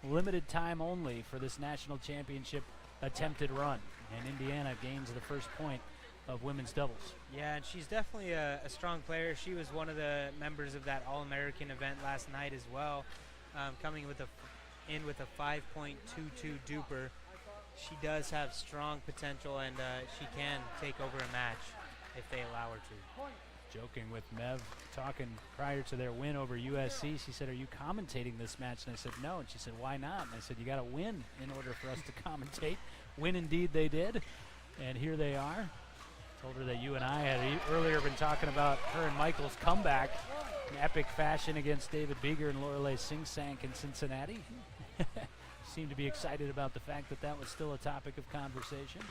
limited time only for this national championship attempted run. And Indiana gains the first point of women's doubles. Yeah, and she's definitely a strong player. She was one of the members of that All-American event last night as well, coming with in with a 5.22 DUPR. She does have strong potential, and she can take over a match if they allow her to. Joking with Mev, talking prior to their win over USC, she said, "Are you commentating this match?" And I said, "No." And she said, "Why not?" And I said, "You got to win in order for us to commentate." Win indeed they did, and here they are. Told her that you and I had earlier been talking about her and Michael's comeback in epic fashion against David Beeger and Lorelei Singsank in Cincinnati. Seemed to be excited about the fact that that was still a topic of conversation.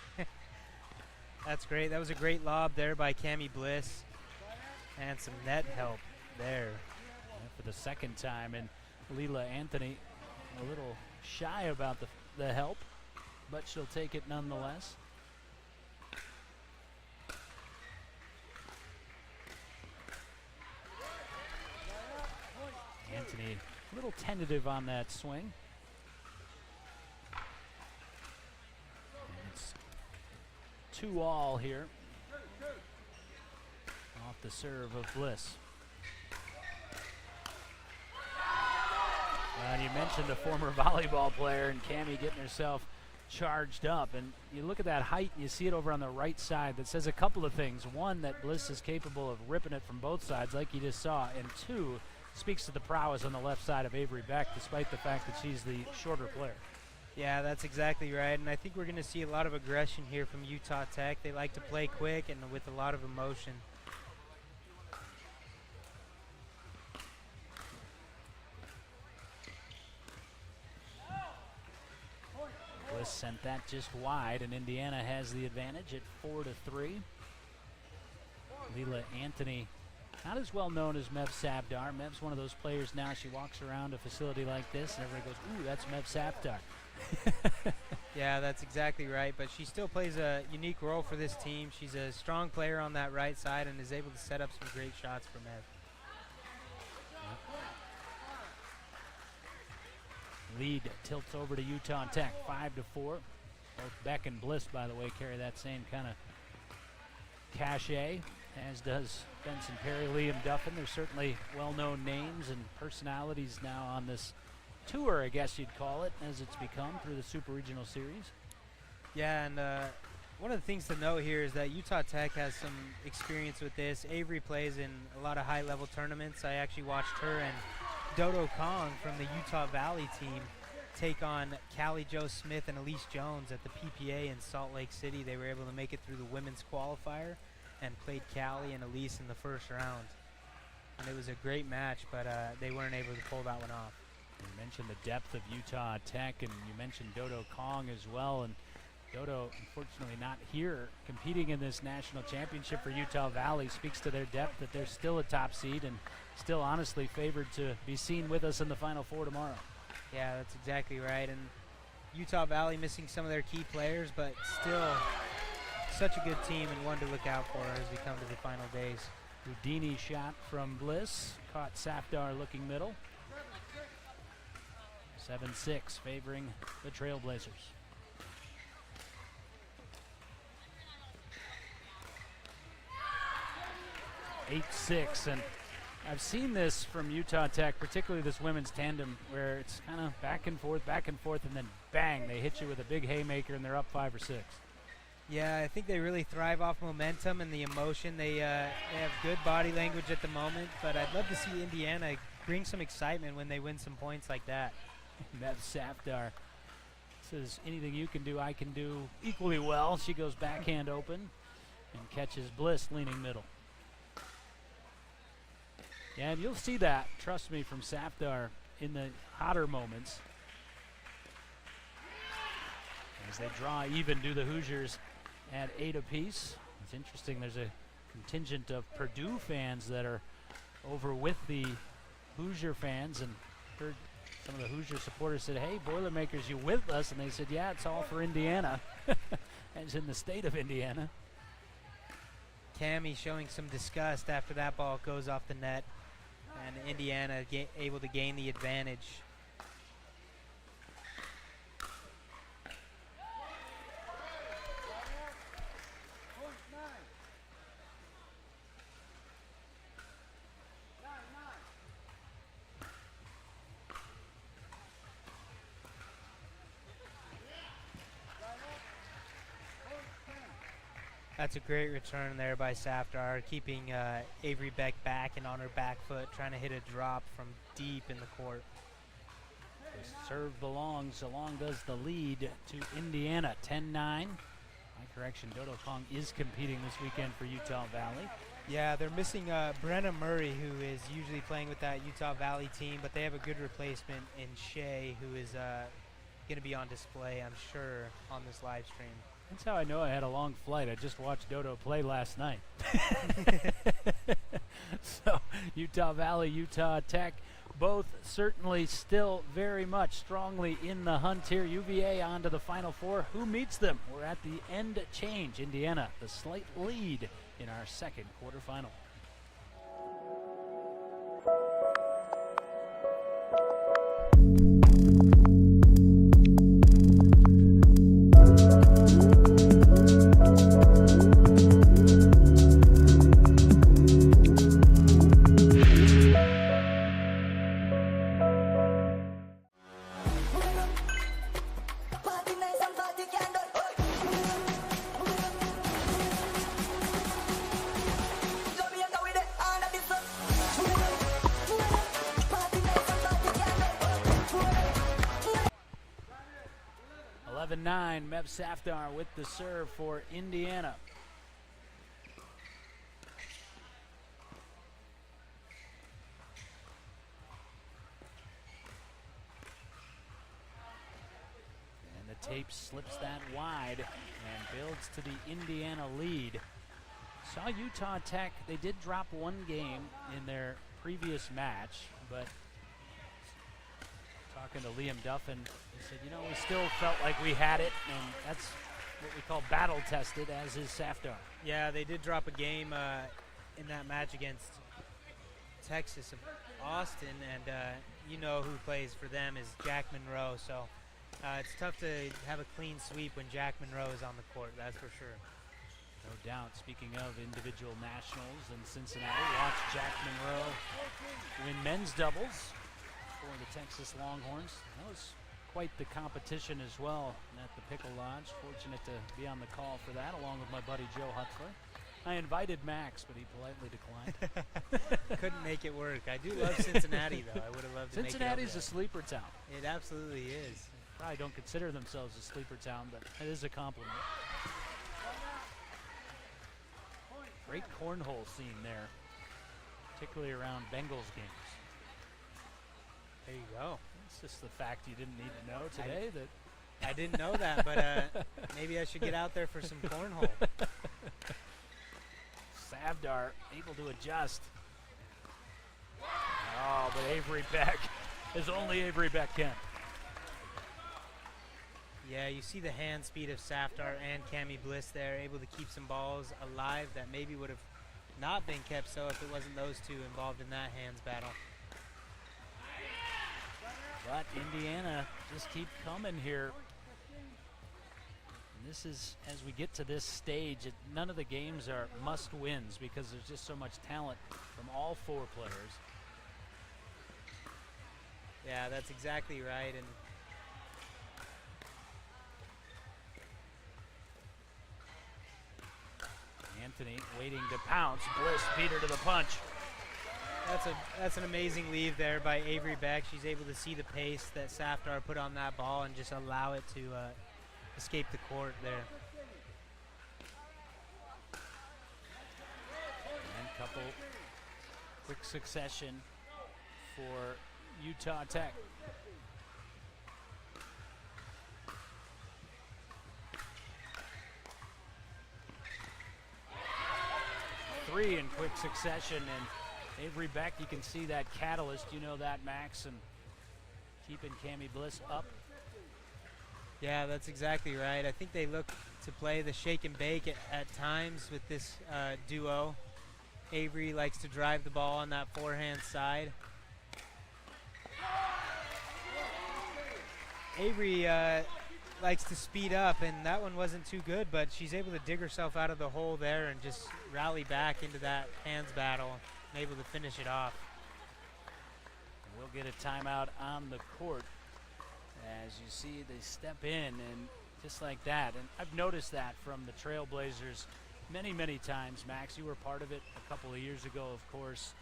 That's great. That was a great lob there by Cammie Bliss. And some net help there. For the second time, and Leila Anthony a little shy about the help, but she'll take it nonetheless. Anthony a little tentative on that swing. And it's 2-all here. Off the serve of Bliss. You mentioned a former volleyball player and Cammie getting herself charged up. And you look at that height, and you see it over on the right side. That says a couple of things. One, that Bliss is capable of ripping it from both sides like you just saw. And 2, speaks to the prowess on the left side of Avery Beck, despite the fact that she's the shorter player. Yeah, that's exactly right. And I think we're going to see a lot of aggression here from Utah Tech. They like to play quick and with a lot of emotion. Bliss sent that just wide, and Indiana has the advantage at 4-3. Leela Anthony, not as well known as Mev Sabdar. Mev's one of those players now, she walks around a facility like this, and everybody goes, ooh, that's Mev Sabdar. Yeah, that's exactly right, but she still plays a unique role for this team. She's a strong player on that right side and is able to set up some great shots for Mev. Lead tilts over to Utah Tech, 5-4. Both Beck and Bliss, by the way, carry that same kind of cachet, as does Benson Perry, Liam Duffin. There's certainly well-known names and personalities now on this tour, I guess you'd call it, as it's become through the Super Regional Series. Yeah, and one of the things to note here is that Utah Tech has some experience with this. Avery plays in a lot of high-level tournaments. I actually watched her and Dodo Kong from the Utah Valley team take on Callie Jo Smith and Elise Jones at the PPA in Salt Lake City. They were able to make it through the women's qualifier and played Callie and Elise in the first round. And it was a great match, but they weren't able to pull that one off. You mentioned the depth of Utah Tech, and you mentioned Dodo Kong as well. And Dodo, unfortunately, not here competing in this national championship for Utah Valley, speaks to their depth, that they're still a top seed and still honestly favored to be seen with us in the Final Four tomorrow. Yeah, that's exactly right. And Utah Valley missing some of their key players, but still such a good team and one to look out for as we come to the final days. Houdini shot from Bliss, caught Safdar looking middle. 7-6 favoring the Trailblazers. 8-6, and I've seen this from Utah Tech, particularly this women's tandem, where it's kind of back and forth, and then bang, they hit you with a big haymaker and they're up 5 or 6. Yeah, I think they really thrive off momentum and the emotion. They have good body language at the moment, but I'd love to see Indiana bring some excitement when they win some points like that. Mev Safdar says, anything you can do, I can do equally well. She goes backhand open and catches Bliss leaning middle. Yeah, and you'll see that, trust me, from Safdar in the hotter moments. As they draw even, do the Hoosiers at 8 apiece. It's interesting, there's a contingent of Purdue fans that are over with the Hoosier fans, and heard some of the Hoosier supporters said, hey, Boilermakers, you with us? And they said, yeah, it's all for Indiana, as in the state of Indiana. Cammie showing some disgust after that ball goes off the net, and Indiana able to gain the advantage. That's a great return there by Safdar, keeping Avery Beck back and on her back foot, trying to hit a drop from deep in the court. The serve belongs, along does the lead to Indiana, 10-9. My correction, Dodo Kong is competing this weekend for Utah Valley. Yeah, they're missing Brenna Murray, who is usually playing with that Utah Valley team, but they have a good replacement in Shea, who is going to be on display, I'm sure, on this live stream. That's how I know I had a long flight. I just watched Dodo play last night. So Utah Valley, Utah Tech, both certainly still very much strongly in the hunt here. UVA on to the Final Four. Who meets them? We're at the end change. Indiana, the slight lead in our second quarterfinal. Mev Safdar with the serve for Indiana. And the Tape slips that wide and builds to the Indiana lead. Saw Utah Tech, they did drop one game in their previous match, but talking to Liam Duffin, he said, you know, we still felt like we had it, and that's what we call battle tested, as is Safdar. Yeah, they did drop a game in that match against Texas of Austin, and you know who plays for them is Jack Monroe, so it's tough to have a clean sweep when Jack Monroe is on the court, that's for sure. No doubt. Speaking of individual nationals in Cincinnati, watch Jack Monroe win men's doubles for the Texas Longhorns. That was quite the competition as well at the Pickle Lodge. Fortunate to be on the call for that, along with my buddy Joe Hutzler. I invited Max, but he politely declined. Couldn't make it work. I do love Cincinnati, though. I would have loved to make it Cincinnati's up a sleeper town. It absolutely is. Probably don't consider themselves a sleeper town, but it is a compliment. Great cornhole scene there, particularly around Bengals games. There you go. It's just the fact you didn't need to know today. I didn't know that, but maybe I should get out there for some cornhole. Safdar able to adjust. Oh, but Avery Beck is only Avery Beck can. Yeah, you see the hand speed of Safdar and Cami Bliss there, able to keep some balls alive that maybe would have not been kept so if it wasn't those two involved in that hands battle. But Indiana just keep coming here. And this is, as we get to this stage, none of the games are must-wins because there's just so much talent from all four players. Yeah, that's exactly right. And Anthony waiting to pounce. Bliss beat her to the punch. that's an amazing leave there by Avery Beck. She's able to see the pace that Safdar put on that ball and just allow it to escape the court there. And a couple quick succession for Utah Tech. Three in quick succession, and Avery Beck, you can see that catalyst, you know that, Max, and keeping Cami Bliss up. Yeah, that's exactly right. I think they look to play the shake and bake at times with this duo. Avery likes to drive the ball on that forehand side. Avery likes to speed up, and that one wasn't too good, but she's able to dig herself out of the hole there and just rally back into that hands battle and able to finish it off. And we'll get a timeout on the court. As you see, they step in, and just like that. And I've noticed that from the Trailblazers many, many times. Max, you were part of it a couple of years ago, of course.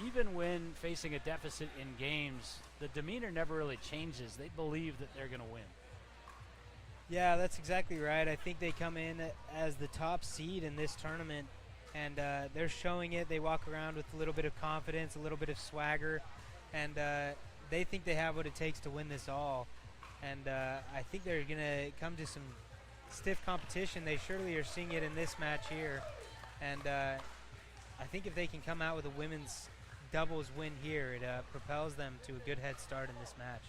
Even when facing a deficit in games, the demeanor never really changes. They believe that they're going to win. Yeah, that's exactly right. I think they come in as the top seed in this tournament, and they're showing it. They walk around with a little bit of confidence, a little bit of swagger, and they think they have what it takes to win this all. And I think they're going to come to some stiff competition. They surely are seeing it in this match here. And I think if they can come out with a women's doubles win here, it propels them to a good head start in this match.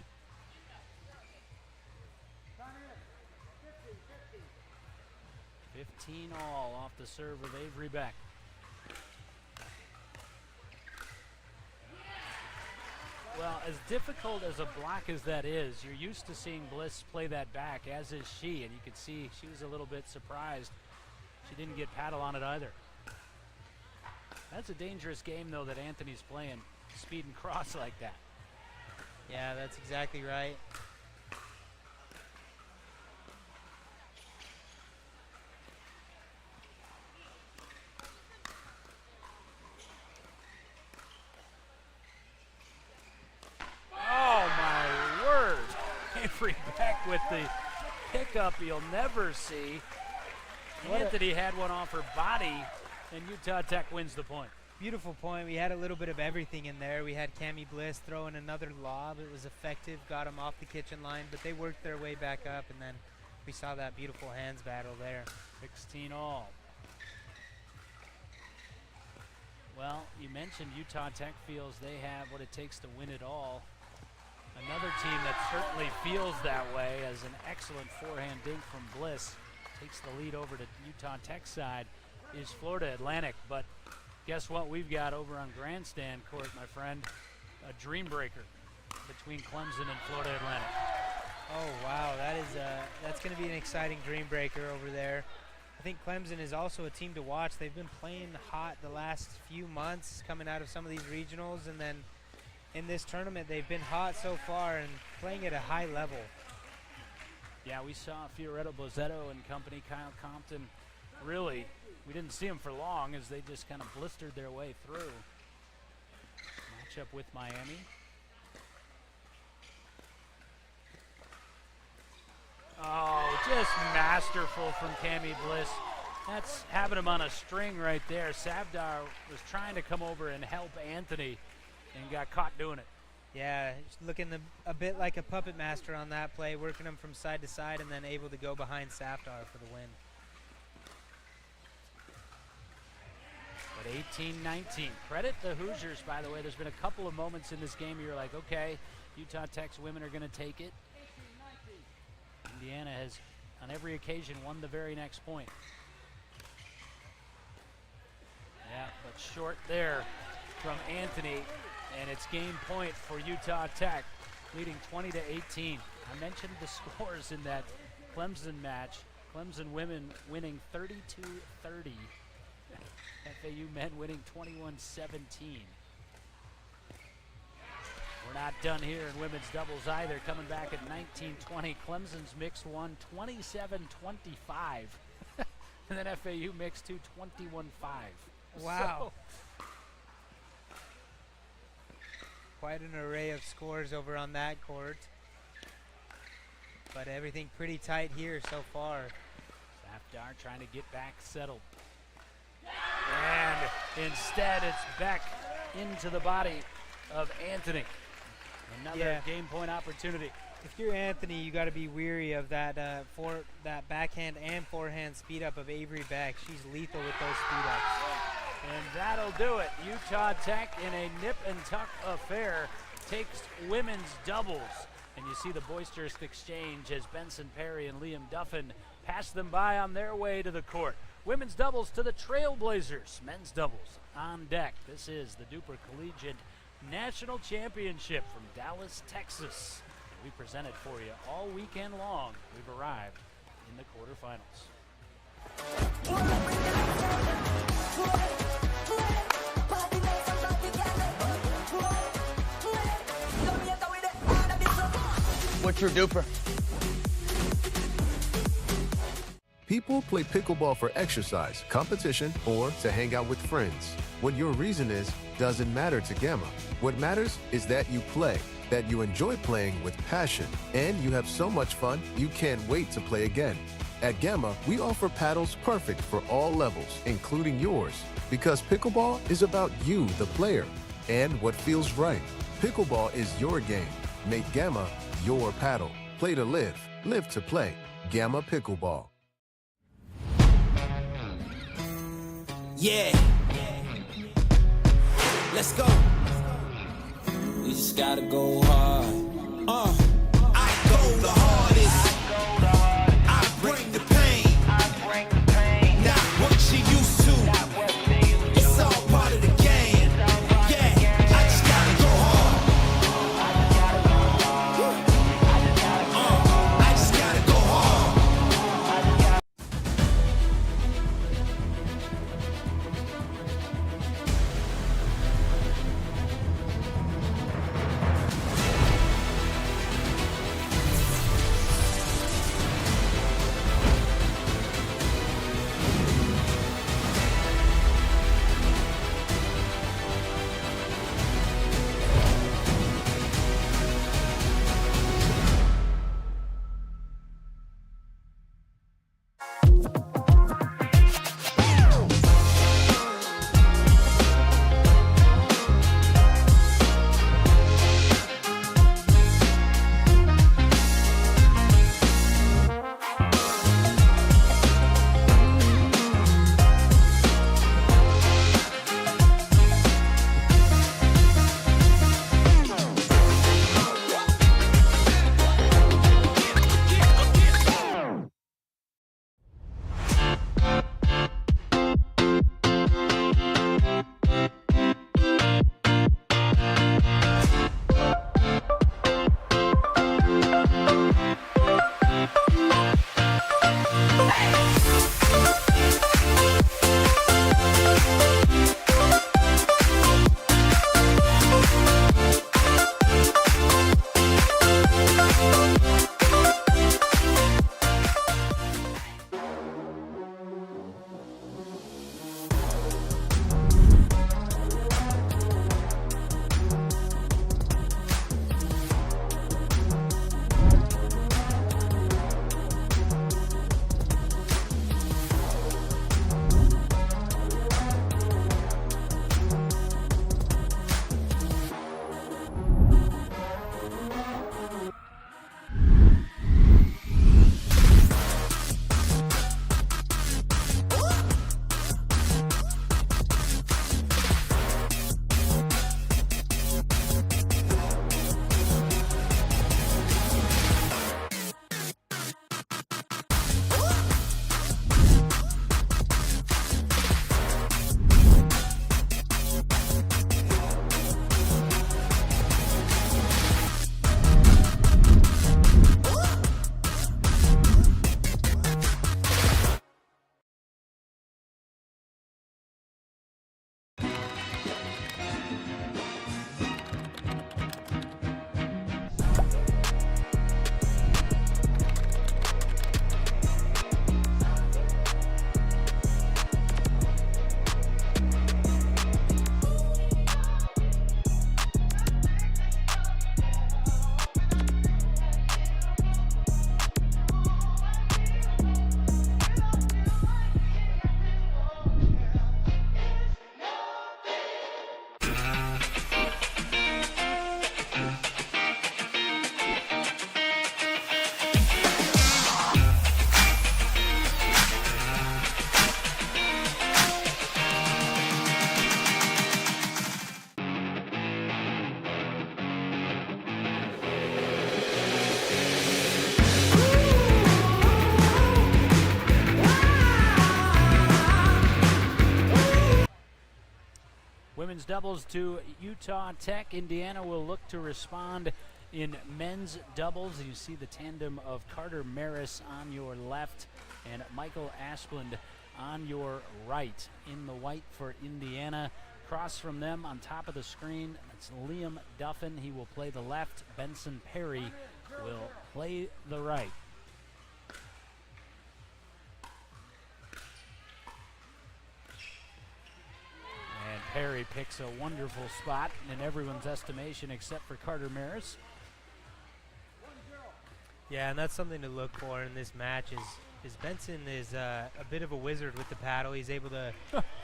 15 all off the serve of Avery Beck. Well, as difficult as a block as that is, you're used to seeing Bliss play that back, as is she, and you could see she was a little bit surprised. She didn't get paddle on it either. That's a dangerous game, though, that Anthony's playing, speed and cross like that. Yeah, that's exactly right. Oh, my word. Avery Beck with the pickup you'll never see. Anthony had one off her body, and Utah Tech wins the point. Beautiful point. We had a little bit of everything in there. We had Cammie Bliss throwing another lob. It was effective, got him off the kitchen line, but they worked their way back up, and then we saw that beautiful hands battle there. 16 all. Well, you mentioned Utah Tech feels they have what it takes to win it all. Another team that certainly feels that way, as an excellent forehand dink from Bliss takes the lead over to Utah Tech side, is Florida Atlantic. But guess what we've got over on grandstand court, my friend? A dream breaker between Clemson and Florida Atlantic. Oh wow, that's going to be an exciting dream breaker over there. I think Clemson is also a team to watch. They've been playing hot the last few months, coming out of some of these regionals, and then in this tournament they've been hot so far and playing at a high level. Yeah, we saw Fioretto Bozzetto and company, Kyle Compton. Really, we didn't see them for long as they just kind of blistered their way through. Matchup with Miami. Oh, just masterful from Cammie Bliss. That's having him on a string right there. Savdar was trying to come over and help Anthony and got caught doing it. Yeah, looking a bit like a puppet master on that play, working him from side to side and then able to go behind Savdar for the win. But 18-19. Credit the Hoosiers, by the way. There's been a couple of moments in this game you're like, okay, Utah Tech's women are going to take it. Indiana has, on every occasion, won the very next point. Yeah, but short there from Anthony, and it's game point for Utah Tech, leading 20-18. I mentioned the scores in that Clemson match. Clemson women winning 32-30. FAU men winning 21-17. We're not done here in women's doubles either. Coming back at 19-20. Clemson's mixed one 27-25. And then FAU mixed two 21-5. Wow. So, quite an array of scores over on that court. But everything pretty tight here so far. Savdar trying to get back settled. And instead it's Beck into the body of Anthony. Another game point opportunity. If you're Anthony, you got to be weary of that that backhand and forehand speed up of Avery Beck. She's lethal with those speed ups. And that'll do it. Utah Tech, in a nip and tuck affair, takes women's doubles. And you see the boisterous exchange as Benson Perry and Liam Duffin pass them by on their way to the court. Women's doubles to the Trailblazers. Men's doubles on deck. This is the DUPR Collegiate National Championship from Dallas, Texas. We present it for you all weekend long. We've arrived in the quarterfinals. What's your DUPR? People play pickleball for exercise, competition, or to hang out with friends. What your reason is doesn't matter to Gamma. What matters is that you play, that you enjoy playing with passion, and you have so much fun you can't wait to play again. At Gamma, we offer paddles perfect for all levels, including yours, because pickleball is about you, the player, and what feels right. Pickleball is your game. Make Gamma your paddle. Play to live, live to play. Gamma Pickleball. Yeah. Let's go. We just gotta go hard. I go the hardest. I bring the pain. Not what you used to. It's all part of the game. Yeah, I just gotta go hard. I just gotta go hard. doubles to Utah Tech. Indiana will look to respond in men's doubles. You see the tandem of Carter Maris on your left and Michael Asplund on your right. In the white for Indiana. Across from them on top of the screen, that's Liam Duffin. He will play the left. Benson Perry will play the right. And Perry picks a wonderful spot in everyone's estimation except for Carter Maris. Yeah, and that's something to look for in this match is Benson is a bit of a wizard with the paddle. He's able to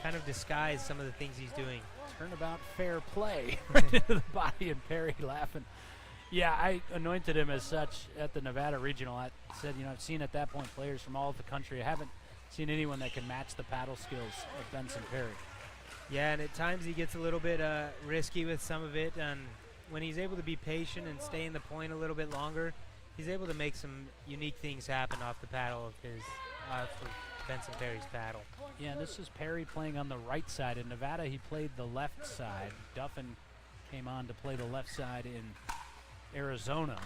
kind of disguise some of the things he's doing. Turnabout fair play right into the body, and Perry laughing. Yeah, I anointed him as such at the Nevada Regional. I said, you know, I've seen at that point players from all over the country. I haven't seen anyone that can match the paddle skills of Benson Perry. Yeah, and at times he gets a little bit risky with some of it, and when he's able to be patient and stay in the point a little bit longer, he's able to make some unique things happen off the paddle of his, for Benson Perry's paddle. Yeah, this is Perry playing on the right side. In Nevada, he played the left side. Duffin came on to play the left side in Arizona.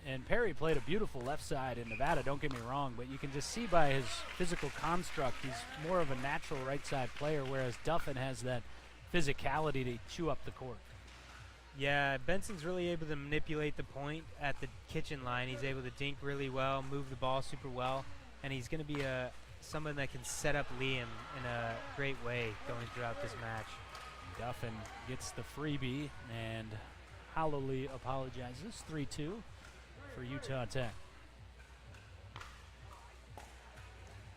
And Perry played a beautiful left side in Nevada, don't get me wrong, but you can just see by his physical construct, he's more of a natural right side player, whereas Duffin has that physicality to chew up the court. Yeah, Benson's really able to manipulate the point at the kitchen line. He's able to dink really well, move the ball super well, and he's going to be someone that can set up Liam in a great way going throughout this match. Duffin gets the freebie and hollowly apologizes. 3-2 for Utah Tech.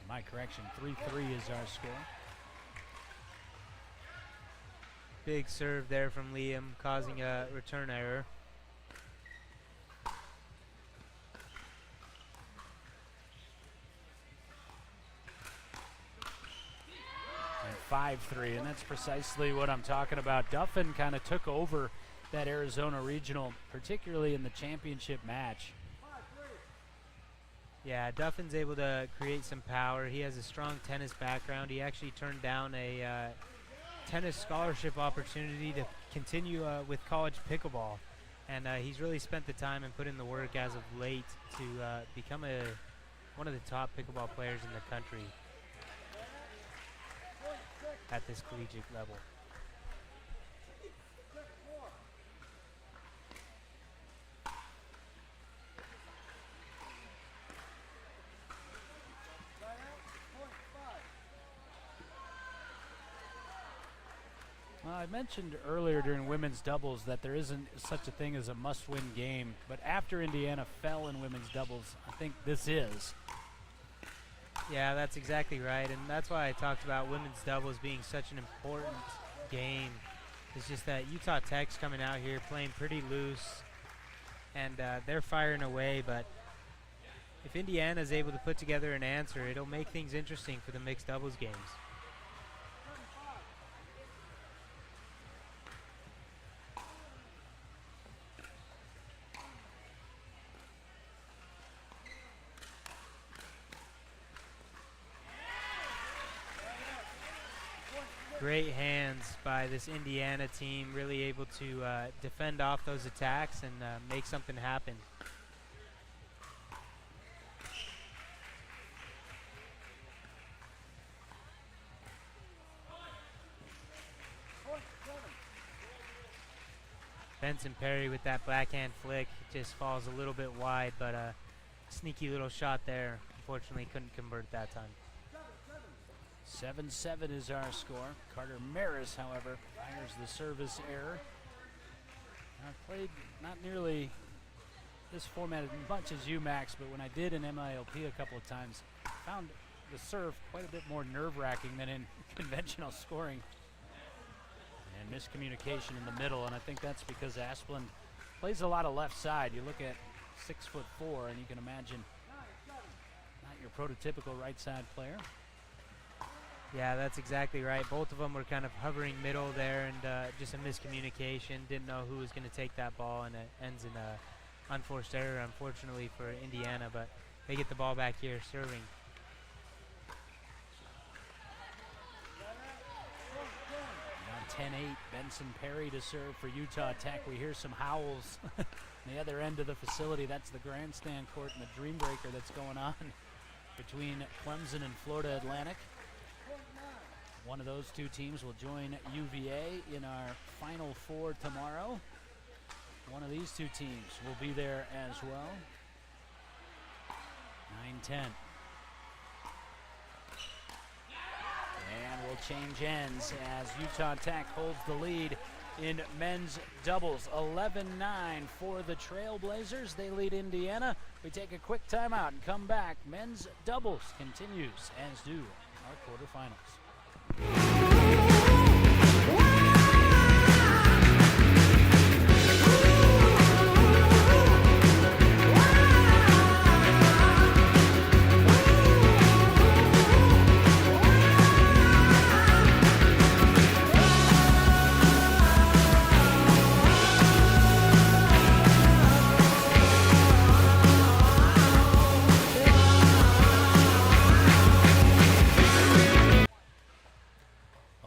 My correction, 3-3 is our score. Big serve there from Liam, causing a return error. And 5-3, and that's precisely what I'm talking about. Duffin kind of took over that Arizona Regional, particularly in the championship match. Yeah, Duffin's able to create some power. He has a strong tennis background. He actually turned down a tennis scholarship opportunity to continue with college pickleball. And he's really spent the time and put in the work as of late to become one of the top pickleball players in the country at this collegiate level. I mentioned earlier during women's doubles that there isn't such a thing as a must-win game, but after Indiana fell in women's doubles, I think this is. Yeah, that's exactly right, and that's why I talked about women's doubles being such an important game. It's just that Utah Tech's coming out here playing pretty loose, and they're firing away, but if Indiana's able to put together an answer, it'll make things interesting for the mixed doubles games. Great hands by this Indiana team, really able to defend off those attacks and make something happen. Benson Perry with that backhand flick just falls a little bit wide, but a sneaky little shot there. Unfortunately, couldn't convert that time. 7-7 is our score. Carter Maris, however, fires the service error. I've played not nearly this format as much as you, Max, but when I did in MILP a couple of times, I found the serve quite a bit more nerve-wracking than in conventional scoring. And miscommunication in the middle, and I think that's because Asplund plays a lot of left side. You look at 6'4", and you can imagine not your prototypical right side player. Yeah, that's exactly right. Both of them were kind of hovering middle there, and just a miscommunication. Didn't know who was going to take that ball, and it ends in a unforced error, unfortunately, for Indiana, but they get the ball back here serving. Now 10-8, Benson Perry to serve for Utah Tech. We hear some howls on the other end of the facility. That's the grandstand court and the Dream Breaker that's going on between Clemson and Florida Atlantic. One of those two teams will join UVA in our Final Four tomorrow. One of these two teams will be there as well. 9-10. And we'll change ends as Utah Tech holds the lead in men's doubles. 11-9 for the Trailblazers. They lead Indiana. We take a quick timeout and come back. Men's doubles continues, as do our quarterfinals.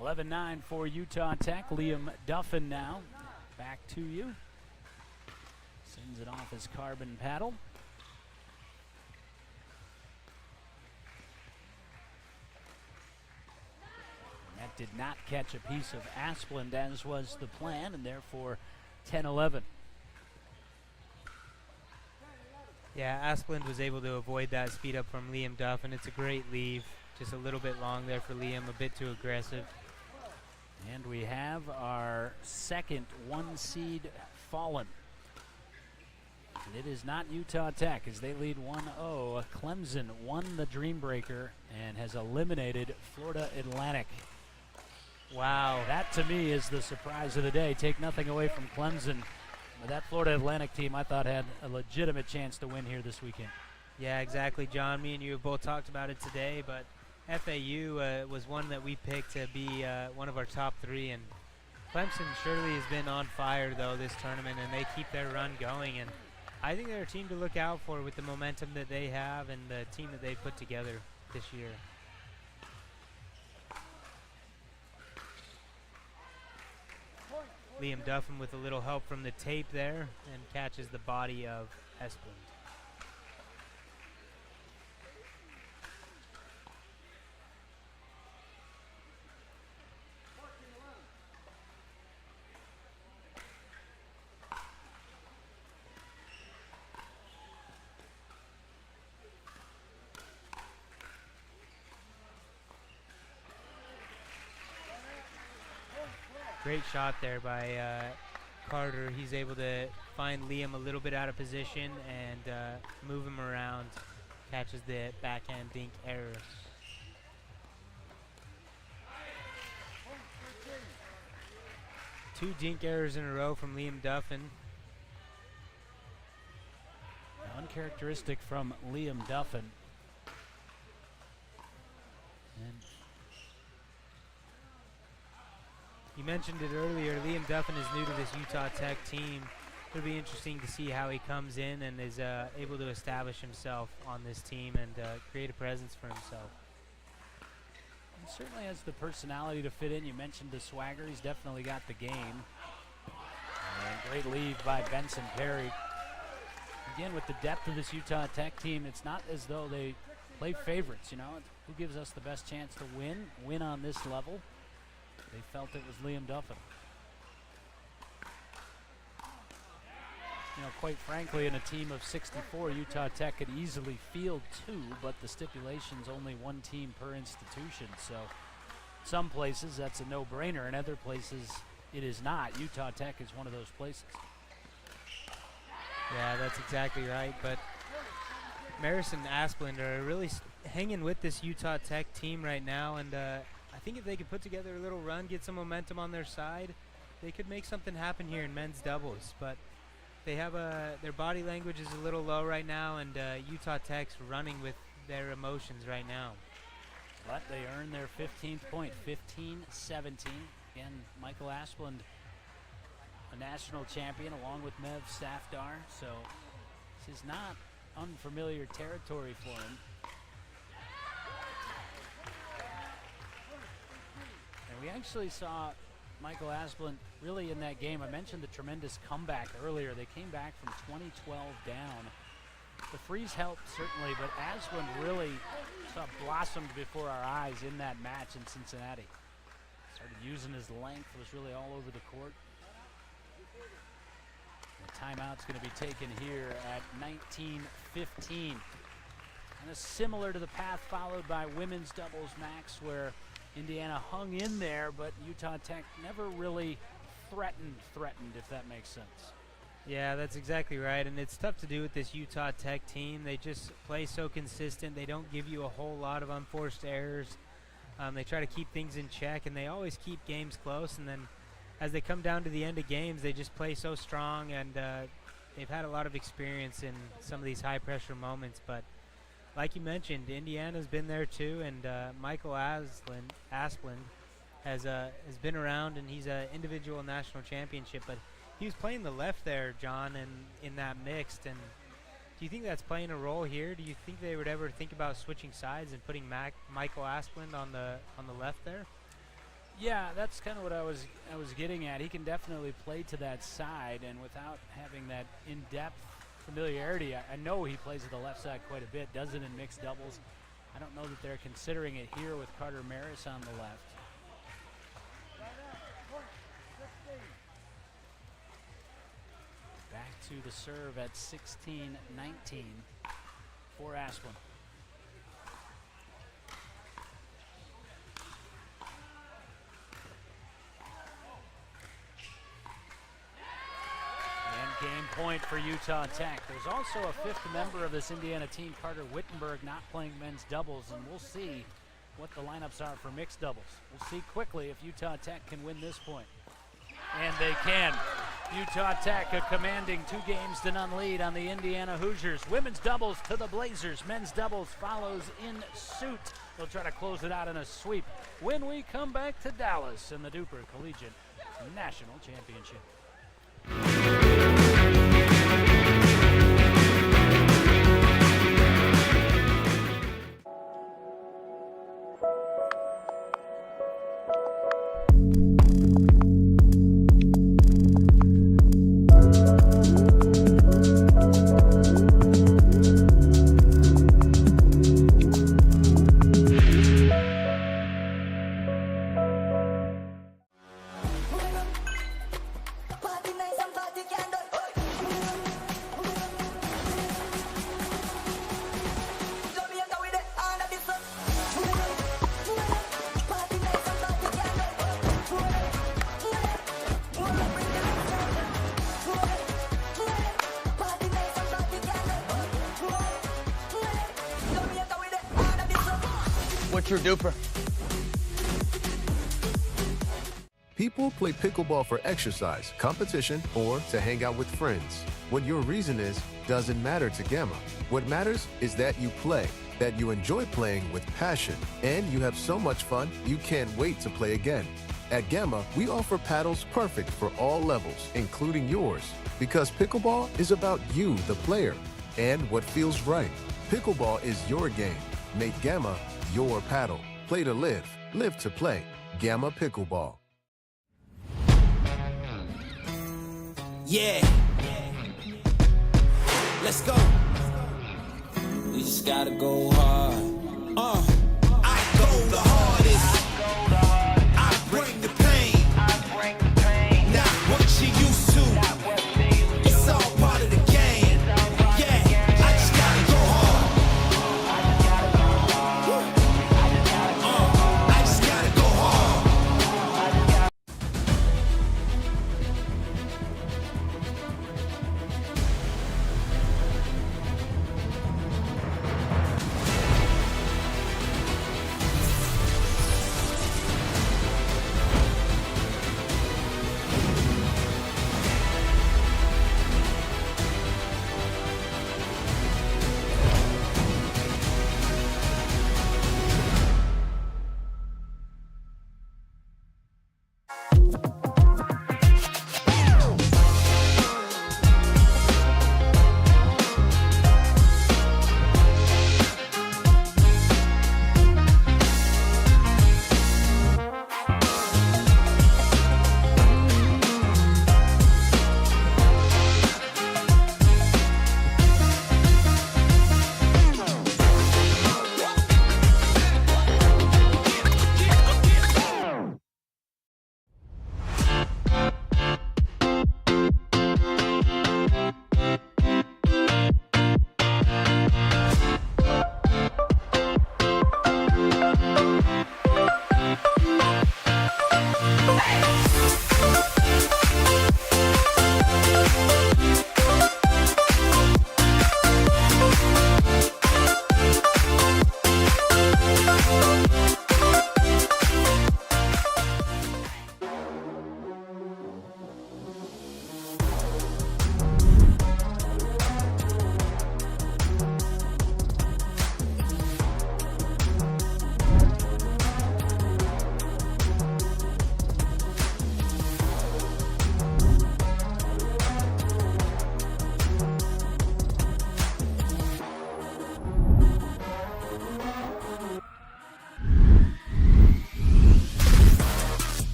11-9 for Utah Tech. Liam Duffin now back to you. Sends it off his carbon paddle. That did not catch a piece of Asplund, as was the plan, and therefore 10-11. Yeah, Asplund was able to avoid that speed up from Liam Duffin. It's a great leave. Just a little bit long there for Liam, a bit too aggressive. And we have our second one seed fallen. And it is not Utah Tech, as they lead 1-0. Clemson won the Dream Breaker and has eliminated Florida Atlantic. Wow. That to me is the surprise of the day. Take nothing away from Clemson. But that Florida Atlantic team I thought had a legitimate chance to win here this weekend. Yeah, exactly, John. Me and you have both talked about it today, but FAU was one that we picked to be one of our top three, and Clemson surely has been on fire though this tournament, and they keep their run going, and I think they're a team to look out for with the momentum that they have and the team that they've put together this year. Liam Duffin with a little help from the tape there and catches the body of Esplund. Great shot there by Carter. He's able to find Liam a little bit out of position and move him around. Catches the backhand dink error. Two dink errors in a row from Liam Duffin. Uncharacteristic from Liam Duffin. And you mentioned it earlier, Liam Duffin is new to this Utah Tech team. It'll be interesting to see how he comes in and is able to establish himself on this team and create a presence for himself. He certainly has the personality to fit in. You mentioned the swagger. He's definitely got the game. And great lead by Benson Perry. Again, with the depth of this Utah Tech team, it's not as though they play favorites, you know. Who gives us the best chance to win on this level? They felt it was Liam Duffin. You know, quite frankly, in a team of 64, Utah Tech could easily field two, but the stipulation's only one team per institution. So some places that's a no-brainer, and other places it is not. Utah Tech is one of those places. Yeah, that's exactly right. But Maris and Asplund are really hanging with this Utah Tech team right now, and I think if they could put together a little run, get some momentum on their side, they could make something happen here in men's doubles. But they have their body language is a little low right now, and Utah Tech's running with their emotions right now. But they earn their 15th point, 15-17. Again, Michael Asplund, a national champion, along with Mev Safdar. So this is not unfamiliar territory for him. We actually saw Michael Asplund really in that game. I mentioned the tremendous comeback earlier. They came back from 2012 down. The freeze helped certainly, but Asplund really blossomed before our eyes in that match in Cincinnati. Started using his length, was really all over the court. The timeout's going to be taken here at 19:15. Kind of similar to the path followed by women's doubles, Max, where Indiana hung in there, but Utah Tech never really threatened, if that makes sense. Yeah, that's exactly right, and it's tough to do with this Utah Tech team. They just play so consistent. They don't give you a whole lot of unforced errors. They try to keep things in check, and they always keep games close, and then as they come down to the end of games, they just play so strong, and they've had a lot of experience in some of these high-pressure moments, but like you mentioned, Indiana's been there too, and Michael Asplund has been around, and he's an individual national championship, but he was playing the left there, John, and in that mixed. And do you think that's playing a role here? Do you think they would ever think about switching sides and putting Michael Asplund on the left there? Yeah, that's kind of what I was getting at. He can definitely play to that side, and without having that in-depth familiarity, I know he plays to the left side quite a bit, does it in mixed doubles. I don't know that they're considering it here with Carter Maris on the left. Back to the serve at 16-19 for Asplund. And game point for Utah Tech. There's also a fifth member of this Indiana team, Carter Wittenberg, not playing men's doubles, and we'll see what the lineups are for mixed doubles. We'll see quickly if Utah Tech can win this point. And they can. Utah Tech a commanding 2-0 lead on the Indiana Hoosiers. Women's doubles to the Blazers. Men's doubles follows in suit. They'll try to close it out in a sweep when we come back to Dallas in the DUPR Collegiate National Championship. What's your DUPR? People play pickleball for exercise, competition, or to hang out with friends. What your reason is doesn't matter to Gamma. What matters is that you play, that you enjoy playing with passion, and you have so much fun you can't wait to play again. At Gamma, we offer paddles perfect for all levels, including yours, because pickleball is about you, the player, and what feels right. Pickleball is your game. Make Gamma your paddle. Play to live, live to play. Gamma Pickleball. Yeah. Let's go. We just gotta go hard. I go the hardest. I bring the pain. Not what you used to. It's all part of the game. Yeah, I just gotta go hard. I just gotta go hard.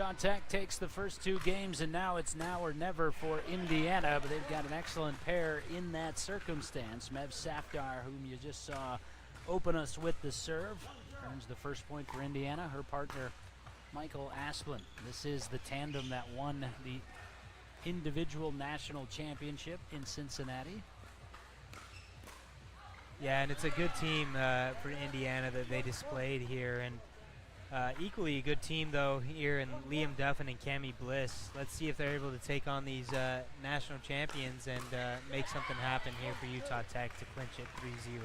Utah Tech takes the first 2 games, and now it's now or never for Indiana, but they've got an excellent pair in that circumstance. Mev Safdar, whom you just saw open us with the serve, earns the first point for Indiana. Her partner, Michael Asplin. This is the tandem that won the individual national championship in Cincinnati. Yeah, and it's a good team for Indiana that they displayed here, and equally a good team though here in Liam Duffin and Cami Bliss. Let's see if they're able to take on these national champions and make something happen here for Utah Tech to clinch it 3-0.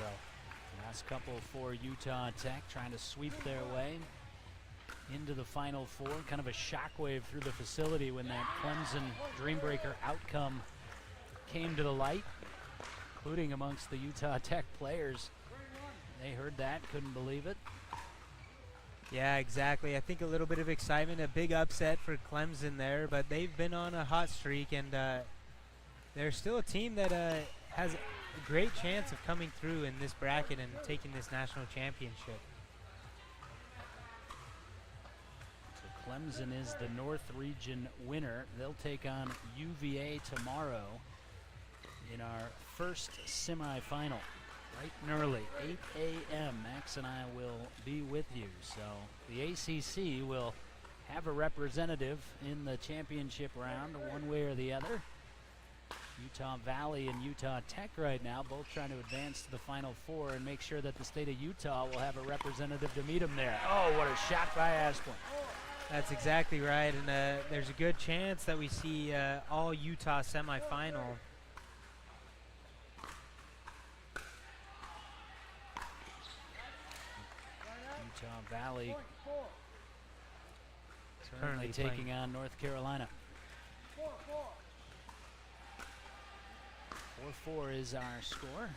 Last couple for Utah Tech, trying to sweep their way into the Final Four. Kind of a shockwave through the facility when that Clemson Dreambreaker outcome came to the light, including amongst the Utah Tech players. They heard that, couldn't believe it. Yeah, exactly. I think a little bit of excitement, a big upset for Clemson there, but they've been on a hot streak, and they're still a team that has a great chance of coming through in this bracket and taking this national championship. So Clemson is the North Region winner. They'll take on UVA tomorrow in our first semifinal. Bright and early, 8 a.m. Max and I will be with you. So the ACC will have a representative in the championship round one way or the other. Utah Valley and Utah Tech right now both trying to advance to the Final Four and make sure that the state of Utah will have a representative to meet them there. Oh, what a shot by Asplin. That's exactly right, and there's a good chance that we see all Utah semifinal. Utah Valley currently Currently taking playing. on North Carolina. 4-4 is our score.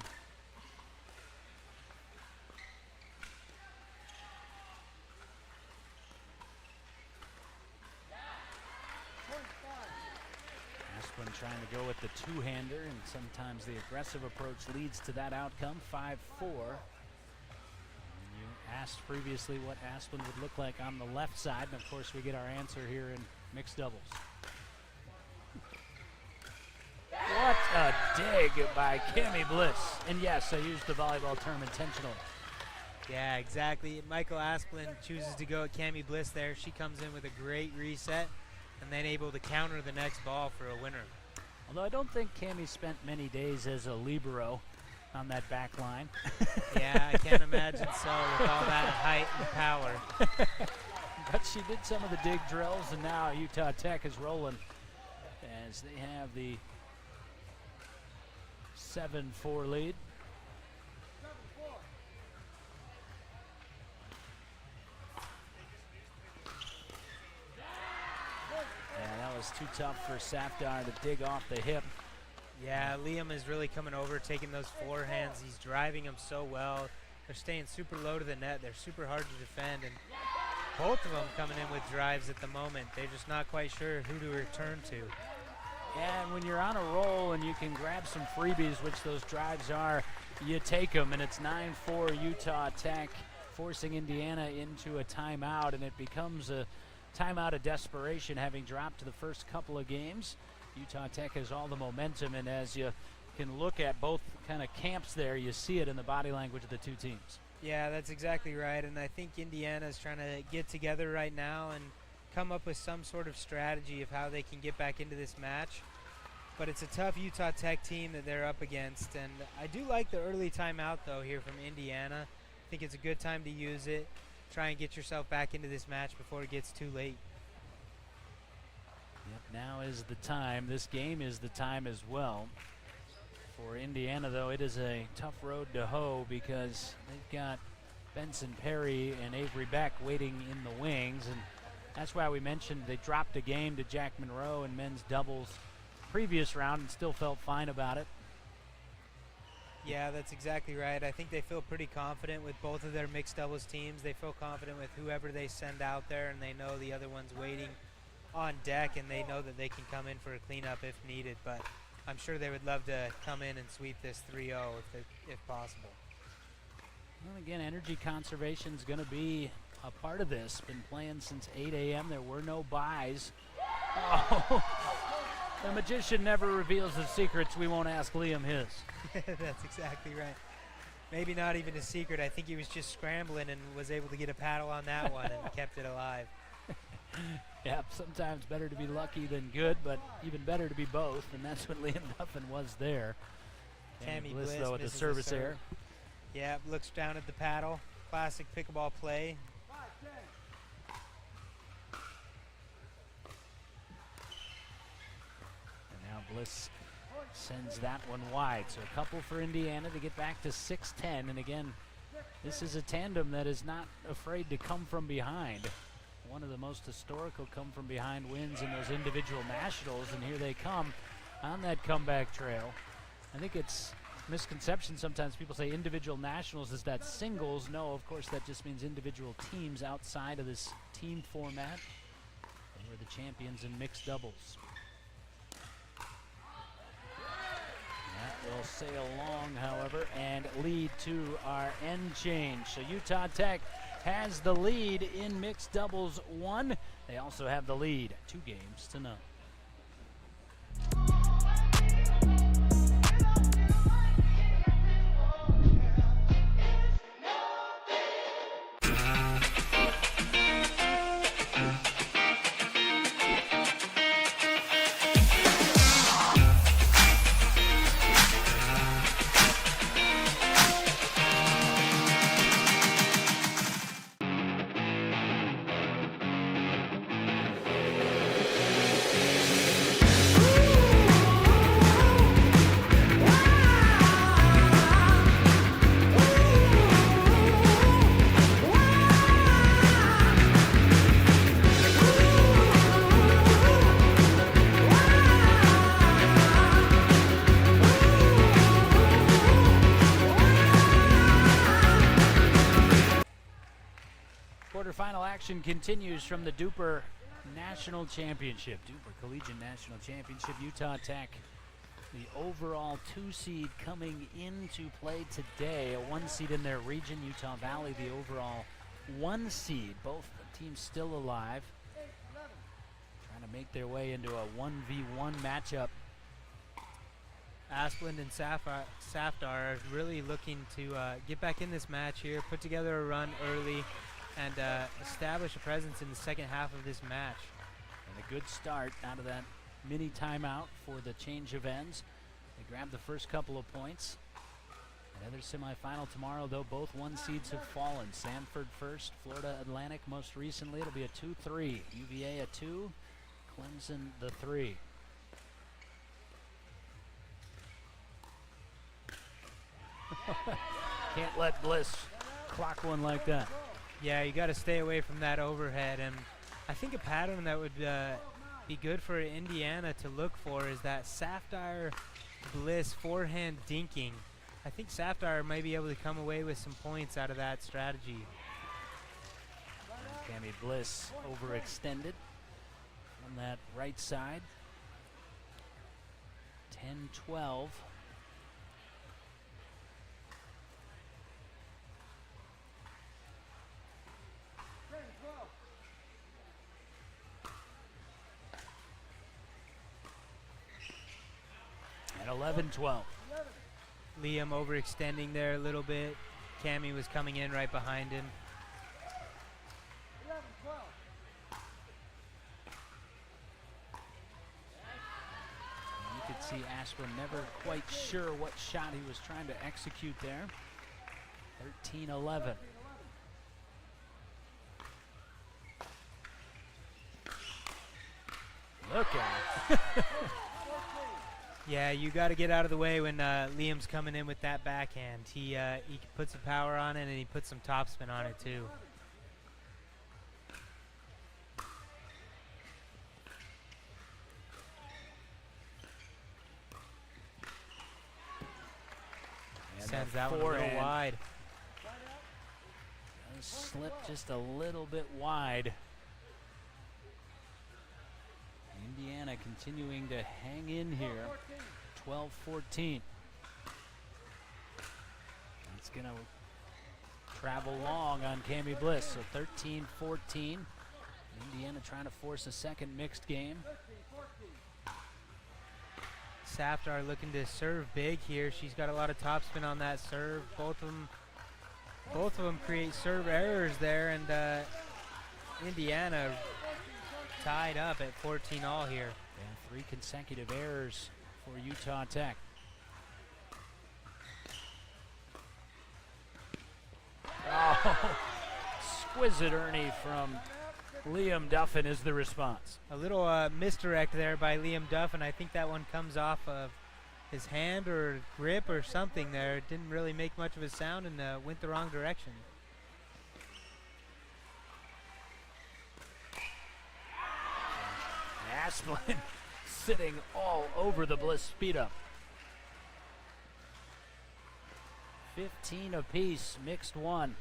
Asplin trying to go with the two-hander, and sometimes the aggressive approach leads to that outcome. 5-4. You asked previously what Asplin would look like on the left side, and of course we get our answer here in mixed doubles. What a dig by Cami Bliss. And yes, I used the volleyball term intentionally. Yeah, exactly. Michael Asplin chooses to go at Cami Bliss there. She comes in with a great reset and then able to counter the next ball for a winner. Although I don't think Cami spent many days as a libero on that back line. Yeah, I can't imagine so with all that height and power. But she did some of the dig drills, and now Utah Tech is rolling as they have the 7-4 lead. Yeah, that was too tough for Safdar to dig off the hip. Yeah, Liam is really coming over, taking those forehands. He's driving them so well. They're staying super low to the net. They're super hard to defend, and both of them coming in with drives at the moment. They're just not quite sure who to return to. Yeah, and when you're on a roll and you can grab some freebies, which those drives are, you take them, and it's 9-4 Utah Tech, forcing Indiana into a timeout, and it becomes a timeout of desperation, having dropped to the first couple of games. Utah Tech has all the momentum, and as you can look at both kind of camps there, you see it in the body language of the two teams. Yeah, that's exactly right, and I think Indiana's trying to get together right now and come up with some sort of strategy of how they can get back into this match. But it's a tough Utah Tech team that they're up against, and I do like the early timeout though here from Indiana. I think it's a good time to use it. Try and get yourself back into this match before it gets too late. Yep, now is the time. This game is the time as well. For Indiana, though, it is a tough road to hoe because they've got Benson Perry and Avery Beck waiting in the wings, and that's why we mentioned they dropped a game to Jack Monroe in men's doubles previous round and still felt fine about it. Yeah, that's exactly right. I think they feel pretty confident with both of their mixed doubles teams. They feel confident with whoever they send out there, and they know the other one's waiting on deck, and they know that they can come in for a cleanup if needed. But I'm sure they would love to come in and sweep this 3-0 if possible. Well, again, energy conservation is going to be a part of this. Been playing since 8 a.m. There were no buys. Oh, the magician never reveals his secrets. We won't ask Liam his. That's exactly right. Maybe not even a secret. I think he was just scrambling and was able to get a paddle on that one and kept it alive. Yep, sometimes better to be lucky than good, but even better to be both, and that's what Liam Duffin was there. Tammy Bliss, Bliss though, at the misses service serve. error. Yeah, looks down at the paddle. Classic pickleball play. And now Bliss sends that one wide. So a couple for Indiana to get back to 6-10. And again, this is a tandem that is not afraid to come from behind. One of the most historical come from behind wins in those individual nationals, and here they come on that comeback trail. I think it's misconception sometimes. People say individual nationals is that singles. No, of course that just means individual teams outside of this team format. And we're the champions in mixed doubles. That will sail long, however, and lead to our end change. So Utah Tech has the lead in mixed doubles 1. They also have the lead 2 games to none. Quarterfinal action continues from the DUPR National Championship. DUPR Collegiate National Championship. Utah Tech, the overall 2 seed coming into play today. A 1 seed in their region. Utah Valley, the overall 1 seed. Both teams still alive. Trying to make their way into a 1v1 matchup. Asplund and Safdar are really looking to get back in this match here, put together a run early, and establish a presence in the second half of this match. And a good start out of that mini timeout for the change of ends. They grabbed the first couple of points. Another semifinal tomorrow, though. Both 1 seeds have fallen. Sanford first, Florida Atlantic most recently. It'll be a 2-3. UVA a 2, Clemson the 3. Can't let Bliss clock one like that. Yeah, you got to stay away from that overhead, and I think a pattern that would be good for Indiana to look for is that Safdar Bliss forehand dinking. I think Safdar might be able to come away with some points out of that strategy. Tammy Bliss overextended on that right side. 10-12. And 11-12. Liam overextending there a little bit. Cammy was coming in right behind him. 11-12. You could see Ashburn never quite sure what shot he was trying to execute there. 13-11. Look at it. Yeah, you got to get out of the way when Liam's coming in with that backhand. He puts some power on it, and he puts some topspin on it too. And Sends that one a little wide. Slipped just a little bit wide. Indiana continuing to hang in here. 12-14. That's going to travel long on Cami Bliss. So 13-14. Indiana trying to force a second mixed game. Safdar looking to serve big here. She's got a lot of topspin on that serve. Both of them create serve errors there, and Indiana tied up at 14 all here. And 3 consecutive errors for Utah Tech. Oh, exquisite Ernie from Liam Duffin is the response. A little misdirect there by Liam Duffin. I think that one comes off of his hand or grip or something there. It didn't really make much of a sound and went the wrong direction. Asplin sitting all over the Bliss speed up. 15 apiece, mixed one.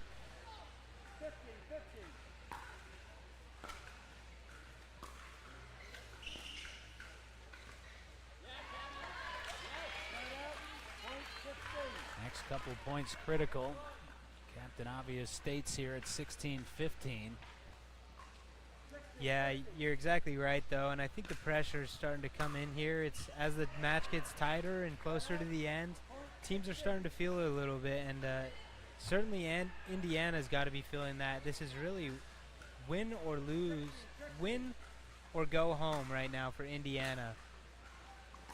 Next couple points critical. Captain Obvious states here at 16-15. Yeah, you're exactly right, though, and I think the pressure is starting to come in here. It's as the match gets tighter and closer to the end, teams are starting to feel it a little bit, and certainly Indiana's got to be feeling that. This is really win or lose, win or go home right now for Indiana.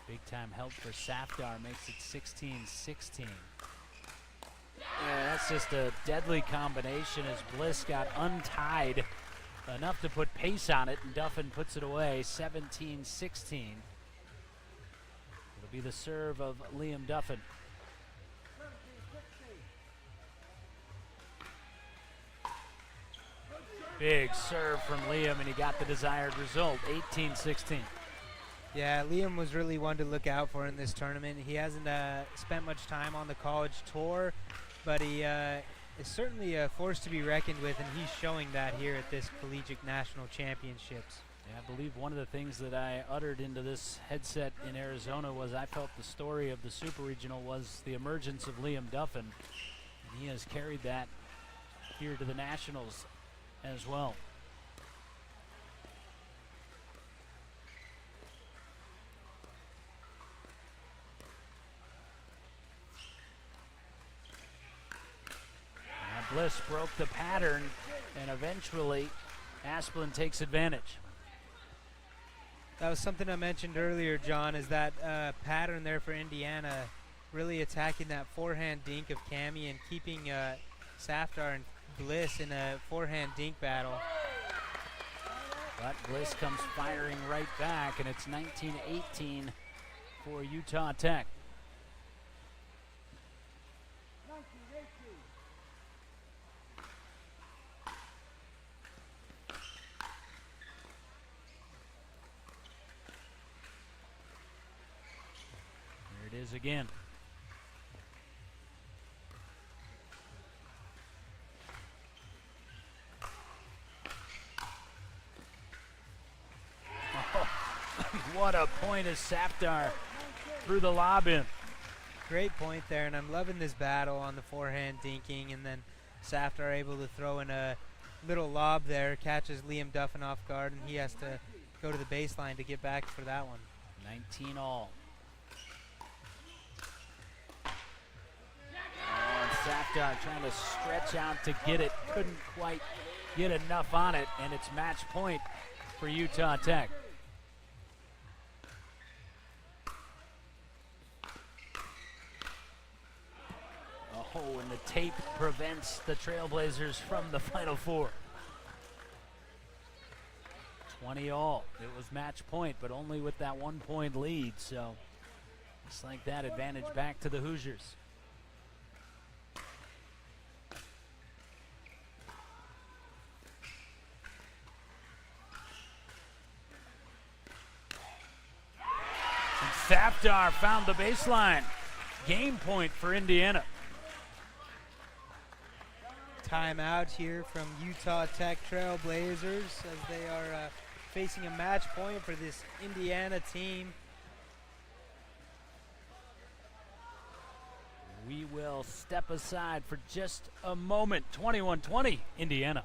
Big time help for Safdar makes it 16-16. Yeah, that's just a deadly combination as Bliss got untied enough to put pace on it, and Duffin puts it away, 17-16. It'll be the serve of Liam Duffin. Big serve from Liam, and he got the desired result, 18-16. Yeah, Liam was really one to look out for in this tournament. He hasn't spent much time on the college tour, but he is certainly a force to be reckoned with, and he's showing that here at this Collegiate National Championships. Yeah, I believe one of the things that I uttered into this headset in Arizona was I felt the story of the Super Regional was the emergence of Liam Duffin, and he has carried that here to the Nationals as well. Bliss broke the pattern, and eventually Asplin takes advantage. That was something I mentioned earlier, John, is that pattern there for Indiana, really attacking that forehand dink of Cami and keeping Safdar and Bliss in a forehand dink battle. But Bliss comes firing right back, and it's 19-18 for Utah Tech. There it is again. What a point as Safdar threw the lob in. Great point there, and I'm loving this battle on the forehand dinking, and then Safdar able to throw in a little lob there, catches Liam Duffin off guard, and he has to go to the baseline to get back for that one. 19 all. And Safdar trying to stretch out to get it, couldn't quite get enough on it, and it's match point for Utah Tech. Oh, and the tape prevents the Trailblazers from the Final Four. 20 all. It was match point, but only with that 1 point lead. So just like that, advantage back to the Hoosiers. And Safdar found the baseline. Game point for Indiana. Timeout here from Utah Tech Trailblazers as they are facing a match point for this Indiana team. We will step aside for just a moment. 21-20, Indiana.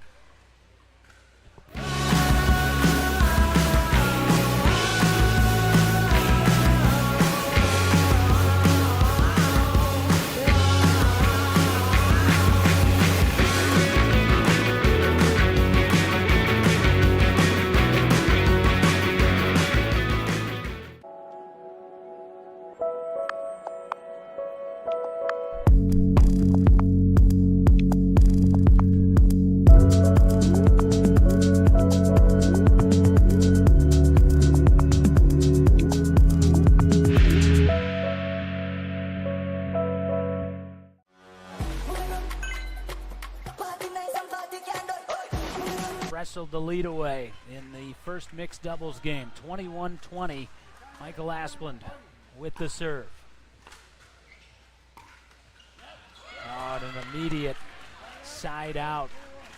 Wrestled the lead away in the first mixed doubles game. 21-20, Michael Asplund with the serve. Oh, and an immediate side out.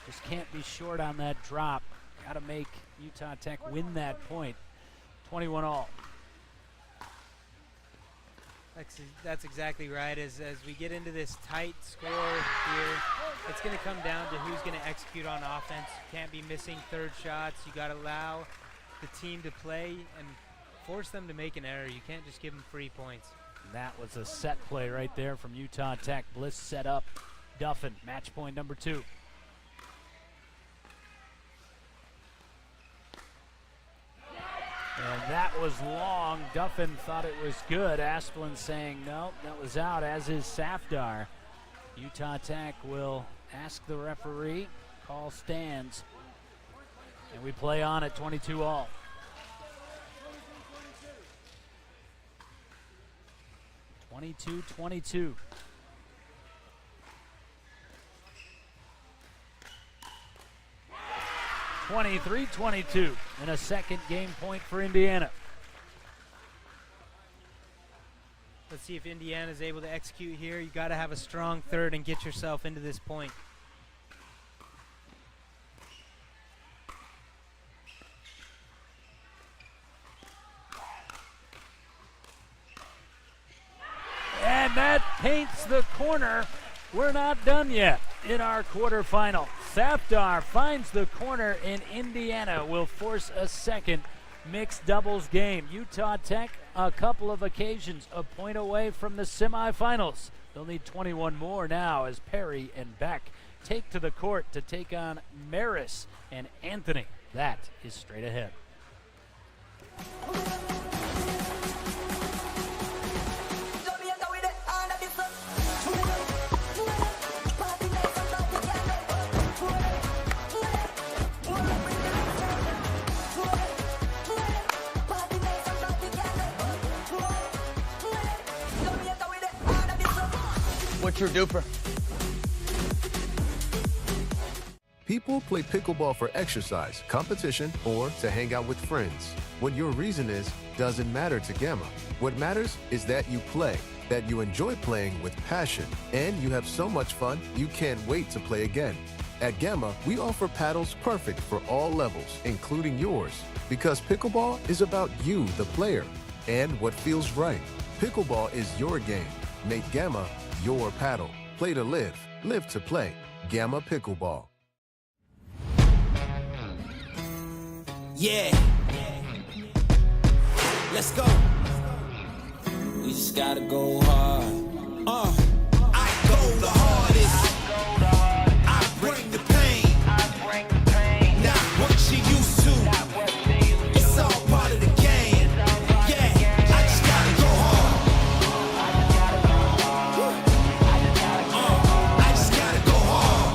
Just can't be short on that drop. Got to make Utah Tech win that point. 21-all. That's exactly right. As we get into this tight score here, it's going to come down to who's going to execute on offense. You can't be missing third shots. You got to allow the team to play and force them to make an error. You can't just give them free points. That was a set play right there from Utah Tech. Bliss set up Duffin. Match point number 2. And that was long. Duffin thought it was good. Asplund saying no, that was out, as is Safdar. Utah Tech will ask the referee. Call stands. And we play on at 22-all. 22-22. (23-22) and a second game point for Indiana. Let's see if Indiana is able to execute here. You got to have a strong third and get yourself into this point. And that paints the corner. We're not done yet in our quarterfinal. Safdar finds the corner, and Indiana will force a second mixed doubles game. Utah Tech, a couple of occasions, a point away from the semifinals. They'll need 21 more now as Perry and Beck take to the court to take on Maris and Anthony. That is straight ahead. What's your DUPR? People play pickleball for exercise, competition, or to hang out with friends. What your reason is doesn't matter to Gamma. What matters is that you play, that you enjoy playing with passion, and you have so much fun you can't wait to play again. At Gamma, we offer paddles perfect for all levels, including yours, because pickleball is about you, the player, and what feels right. Pickleball is your game. Make Gamma your paddle. Play to live, live to play. Gamma Pickleball. Yeah. Let's go. We just gotta go hard. I go the hardest. I bring the pain. Not what you used to. It's all part of the game. Yeah, I just gotta go hard. I just gotta go hard.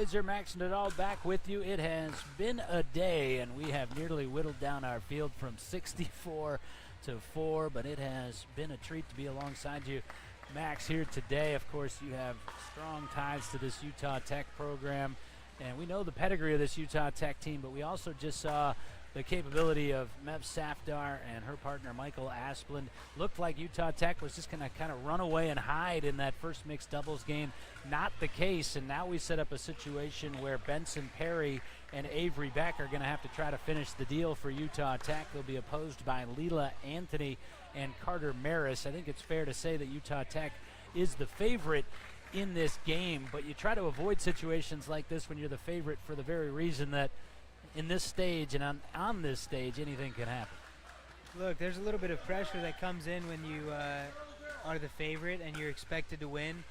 Blazer, Max Nadal back with you. It has been a day, and we have nearly whittled down our field from 64 to 4, but it has been a treat to be alongside you, Max, here today. Of course, you have strong ties to this Utah Tech program, and we know the pedigree of this Utah Tech team, but we also just saw the capability of Mev Safdar and her partner Michael Asplund. Looked like Utah Tech was just going to kind of run away and hide in that first mixed doubles game. Not the case, and now we set up a situation where Benson Perry and Avery Beck are going to have to try to finish the deal for Utah Tech. They'll be opposed by Leela Anthony and Carter Maris. I think it's fair to say that Utah Tech is the favorite in this game, but you try to avoid situations like this when you're the favorite for the very reason that in this stage and on this stage, anything can happen. Look, there's a little bit of pressure that comes in when you are the favorite and you're expected to win.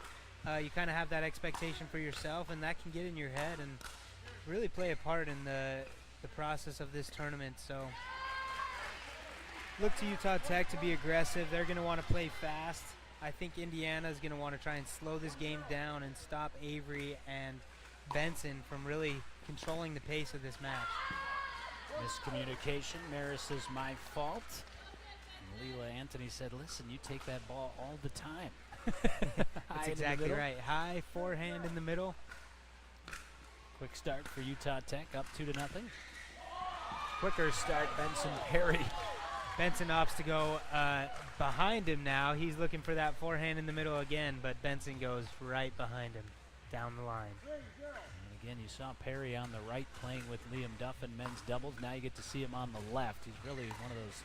You kind of have that expectation for yourself, and that can get in your head and really play a part in the process of this tournament. So look to Utah Tech to be aggressive. They're going to want to play fast. I think Indiana is going to want to try and slow this game down and stop Avery and Benson from really controlling the pace of this match. Miscommunication. Maris says, my fault. And Leela Anthony said, listen, you take that ball all the time. That's exactly right. High forehand in the middle. Quick start for Utah Tech, up 2-0. Quicker start, Benson Perry. Benson opts to go behind him now. He's looking for that forehand in the middle again, but Benson goes right behind him down the line. And again, you saw Perry on the right playing with Liam Duff in men's doubles. Now you get to see him on the left. He's really one of those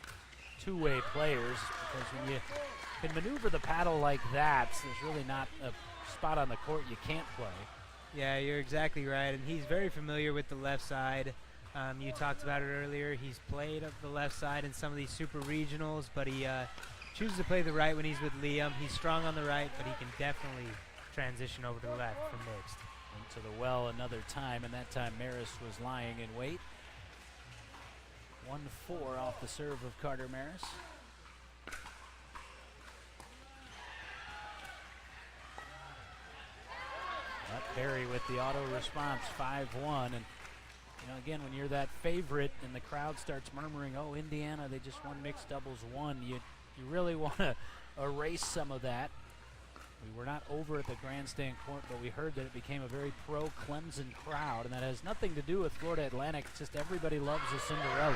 two-way players, because when you can maneuver the paddle like that, there's really not a spot on the court you can't play. Yeah, you're exactly right, and he's very familiar with the left side. You talked about it earlier. He's played up the left side in some of these super regionals, but he chooses to play the right when he's with Liam. He's strong on the right, but he can definitely transition over to the left for mixed. Into the well another time, and that time Maris was lying in wait. 1-4 off the serve of Carter Maris. Perry with the auto response, 5-1. And you know, again, when you're that favorite and the crowd starts murmuring, oh, Indiana, they just won mixed doubles 1, you really want to erase some of that. We were not over at the grandstand court, but we heard that it became a very pro-Clemson crowd, and that has nothing to do with Florida Atlantic. It's just everybody loves a Cinderella.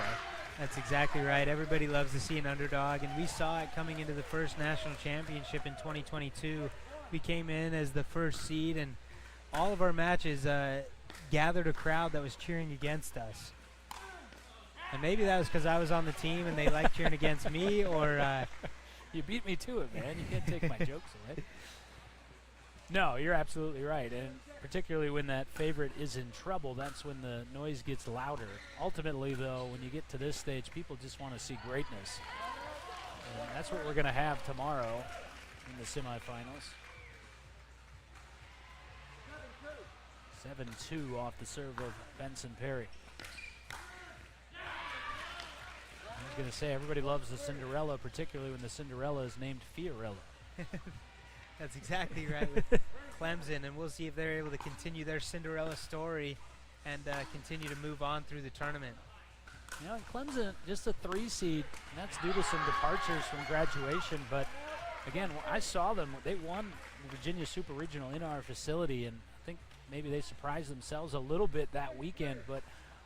That's exactly right. Everybody loves to see an underdog, and we saw it coming into the first national championship in 2022. We came in as the first seed, and all of our matches gathered a crowd that was cheering against us. And maybe that was because I was on the team and they liked cheering against me, or you beat me to it, man. You can't take my jokes away. No, you're absolutely right. And particularly when that favorite is in trouble, that's when the noise gets louder. Ultimately, though, when you get to this stage, people just want to see greatness. And that's what we're going to have tomorrow in the semifinals. 7-2 off the serve of Benson Perry. I was going to say, everybody loves the Cinderella, particularly when the Cinderella is named Fiorella. That's exactly right with Clemson, and we'll see if they're able to continue their Cinderella story and continue to move on through the tournament. You know, Clemson, just a 3 seed, and that's due to some departures from graduation, but again, I saw them. They won the Virginia Super Regional in our facility, and I think maybe they surprised themselves a little bit that weekend, but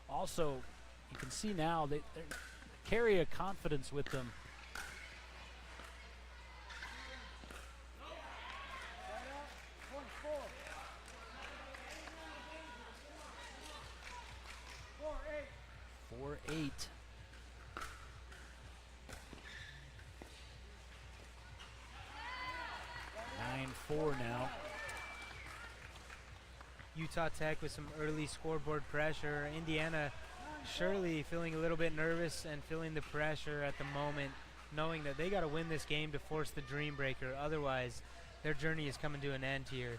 also you can see now they carry a confidence with them. Four, 8. Nine, 4 now. Utah Tech with some early scoreboard pressure. Indiana surely feeling a little bit nervous and feeling the pressure at the moment, knowing that they got to win this game to force the dream breaker. Otherwise, their journey is coming to an end here.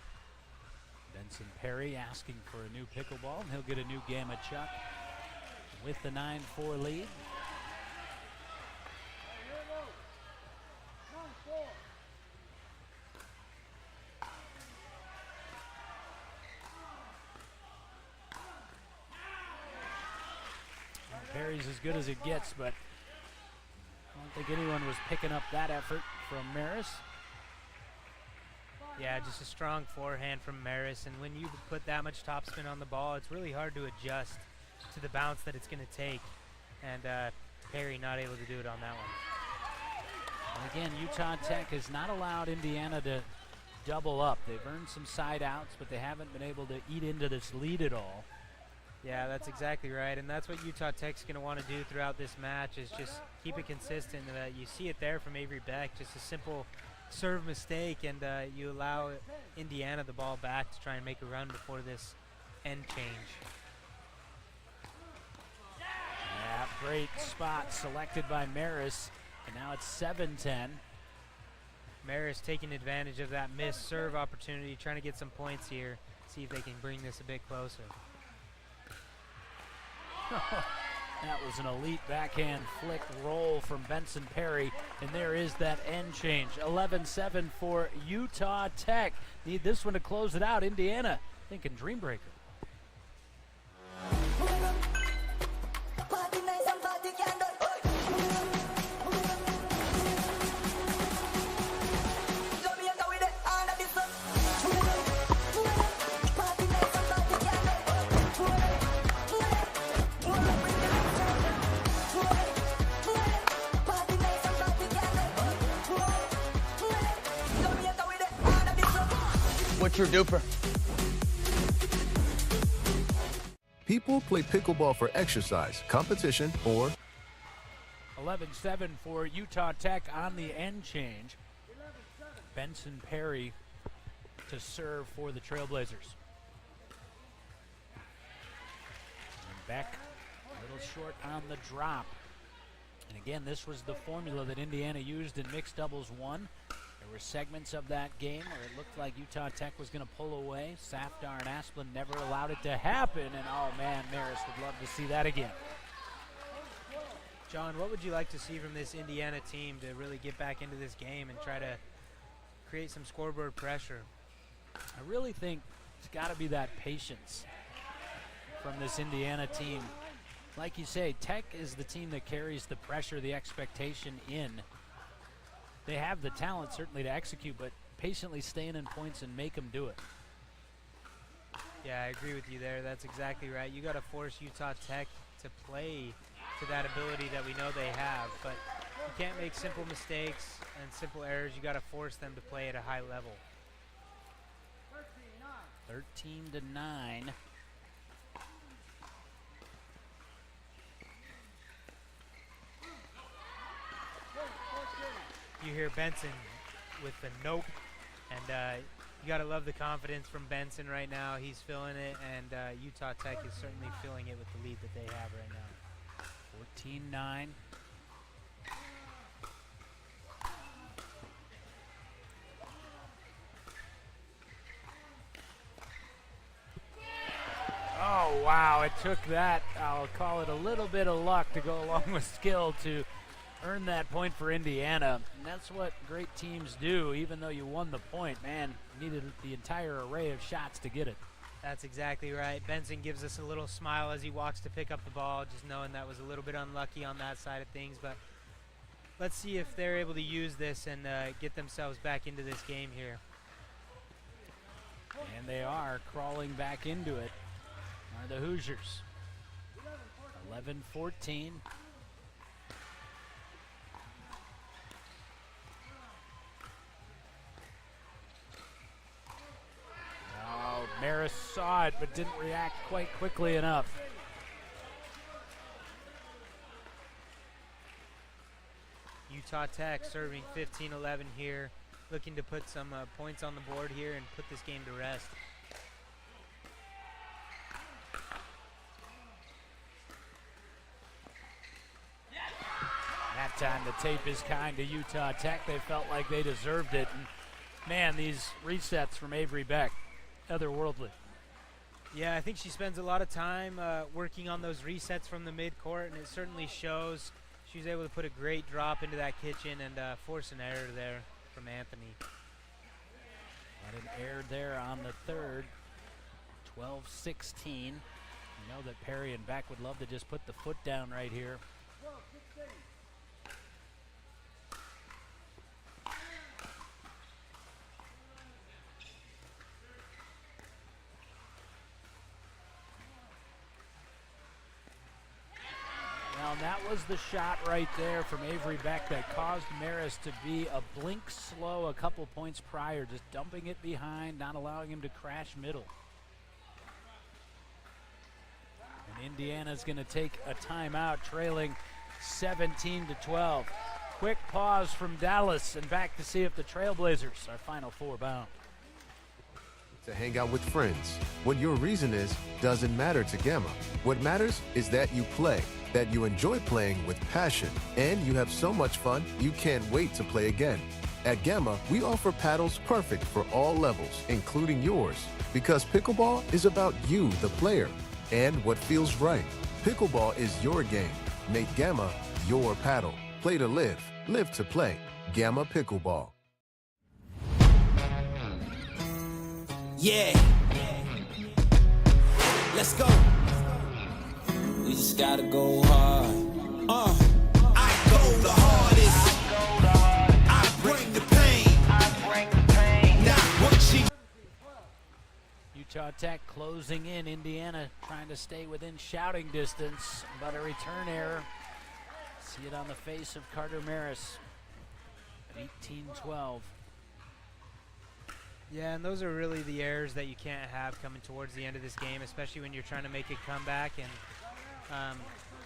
Benson Perry asking for a new pickleball, and he'll get a new Gamma Chuck with the 9-4 lead. is as good as it gets, but I don't think anyone was picking up that effort from Maris. Yeah, just a strong forehand from Maris, and when you put that much topspin on the ball, it's really hard to adjust to the bounce that it's going to take, and Perry not able to do it on that one. And again, Utah Tech has not allowed Indiana to double up. They've earned some side outs, but they haven't been able to eat into this lead at all. Yeah, that's exactly right, and that's what Utah Tech's going to want to do throughout this match is just keep it consistent. You see it there from Avery Beck, just a simple serve mistake, and you allow Indiana the ball back to try and make a run before this end change. Yeah, great spot selected by Maris, and now it's 7-10. Maris taking advantage of that missed serve opportunity, trying to get some points here, see if they can bring this a bit closer. That was an elite backhand flick roll from Benson Perry, and there is that end change. 11-7 for Utah Tech. Need this one to close it out. Indiana thinking Dreambreaker. What's your DUPR? People play pickleball for exercise, competition, or 11-7 for Utah Tech on the end change. Benson Perry to serve for the Trailblazers. And Beck a little short on the drop. And again, this was the formula that Indiana used in mixed doubles 1. There were segments of that game where it looked like Utah Tech was going to pull away. Safdar and Asplund never allowed it to happen, and oh man, Maris would love to see that again. John, what would you like to see from this Indiana team to really get back into this game and try to create some scoreboard pressure? I really think it's got to be that patience from this Indiana team. Like you say, Tech is the team that carries the pressure, the expectation in. They have the talent certainly to execute, but patiently staying in points and make them do it. Yeah, I agree with you there. That's exactly right. You got to force Utah Tech to play to that ability that we know they have, but you can't make simple mistakes and simple errors. You got to force them to play at a high level. 13-9. You hear Benson with the nope, and you got to love the confidence from Benson right now. He's feeling it, and Utah Tech is certainly feeling it with the lead that they have right now. 14-9. Oh, wow, it took that, I'll call it a little bit of luck to go along with skill to earn that point for Indiana. And that's what great teams do. Even though you won the point, man, needed the entire array of shots to get it. That's exactly right. Benson gives us a little smile as he walks to pick up the ball, just knowing that was a little bit unlucky on that side of things. But let's see if they're able to use this and get themselves back into this game here. And they are crawling back into it, are the Hoosiers. 11-14. Oh, Maris saw it but didn't react quite quickly enough. Utah Tech serving 15-11 here, looking to put some points on the board here and put this game to rest. That time the tape is kind to Utah Tech. They felt like they deserved it. And man, these resets from Avery Beck, otherworldly. Yeah, I think she spends a lot of time working on those resets from the midcourt, and it certainly shows. She was able to put a great drop into that kitchen and force an error there from Anthony. Got an error there on the third. 12-16. I know that Perry and Beck would love to just put the foot down right here. Well, that was the shot right there from Avery Beck that caused Maris to be a blink slow a couple points prior, just dumping it behind, not allowing him to crash middle. And Indiana's going to take a timeout, trailing 17-12. Quick pause from Dallas and back to see if the Trailblazers are Final Four bound. To hang out with friends. What your reason is doesn't matter to Gamma. What matters is that you play, that you enjoy playing with passion, and you have so much fun you can't wait to play again. At Gamma, we offer paddles perfect for all levels, including yours, because pickleball is about you, the player, and what feels right. Pickleball is your game. Make Gamma your paddle. Play to live, live to play. Gamma Pickleball. Yeah. Let's go. We just gotta go hard. I go the hardest. I bring the pain. Not what she. Utah Tech closing in. Indiana trying to stay within shouting distance, but a return error. See it on the face of Carter Maris. 18-12. Yeah, and those are really the errors that you can't have coming towards the end of this game, especially when you're trying to make a comeback. And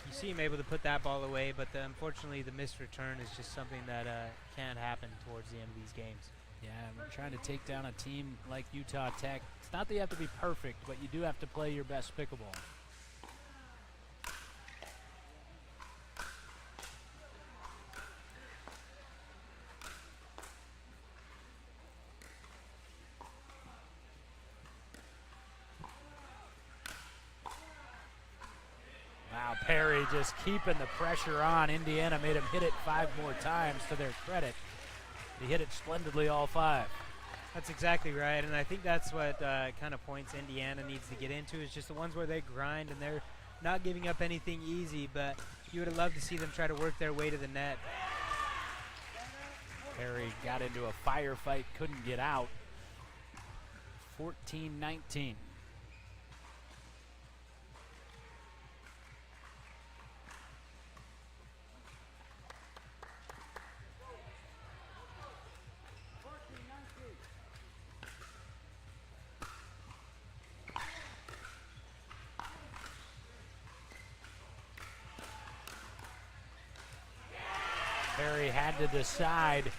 you see him able to put that ball away, but unfortunately the missed return is just something that can't happen towards the end of these games. Yeah, we're trying to take down a team like Utah Tech. It's not that you have to be perfect, but you do have to play your best pickleball. Wow, Perry just keeping the pressure on. Indiana made him hit it 5 more times to their credit. He hit it splendidly all 5. That's exactly right, and I think that's what kind of points Indiana needs to get into, is just the ones where they grind and they're not giving up anything easy, but you would have loved to see them try to work their way to the net. Perry got into a firefight, couldn't get out. 14-19. Perry had to decide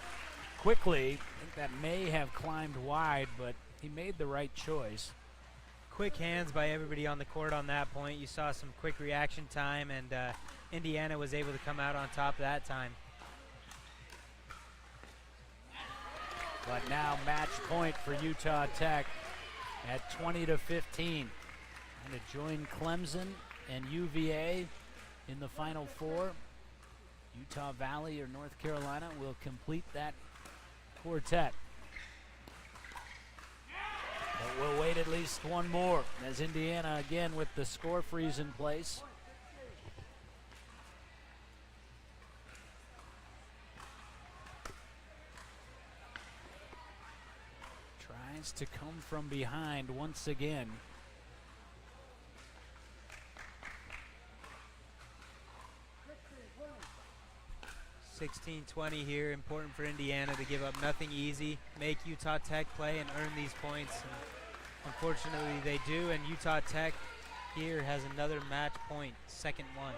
quickly. I think that may have climbed wide, but he made the right choice. Quick hands by everybody on the court on that point. You saw some quick reaction time, and Indiana was able to come out on top that time. But now match point for Utah Tech at 20-15. And to join Clemson and UVA in the Final Four. Utah Valley or North Carolina will complete that quartet. But we'll wait at least one more as Indiana again with the score freeze in place. Tries to come from behind once again. 16-20 here, important for Indiana to give up nothing easy, make Utah Tech play and earn these points. And unfortunately they do, and Utah Tech here has another match point, second one.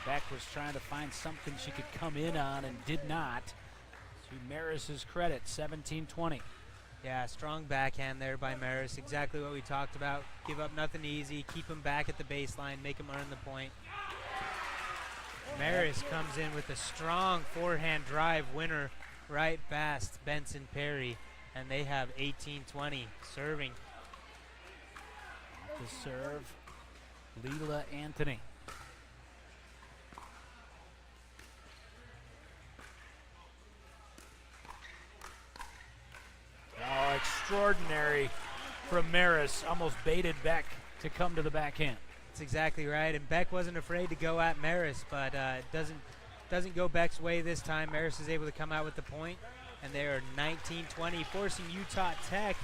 Beck was trying to find something she could come in on and did not. To Maris's credit, 17-20. Yeah, strong backhand there by Maris. Exactly what we talked about. Give up nothing easy. Keep him back at the baseline. Make him earn the point. Maris comes in with a strong forehand drive winner right past Benson Perry. And they have 18-20 serving. To serve, Leela Anthony. extraordinary from Maris. Almost baited Beck to come to the backhand. That's exactly right, and Beck wasn't afraid to go at Maris, but it doesn't go Beck's way this time. Maris is able to come out with the point, and they are 19-20, forcing Utah Tech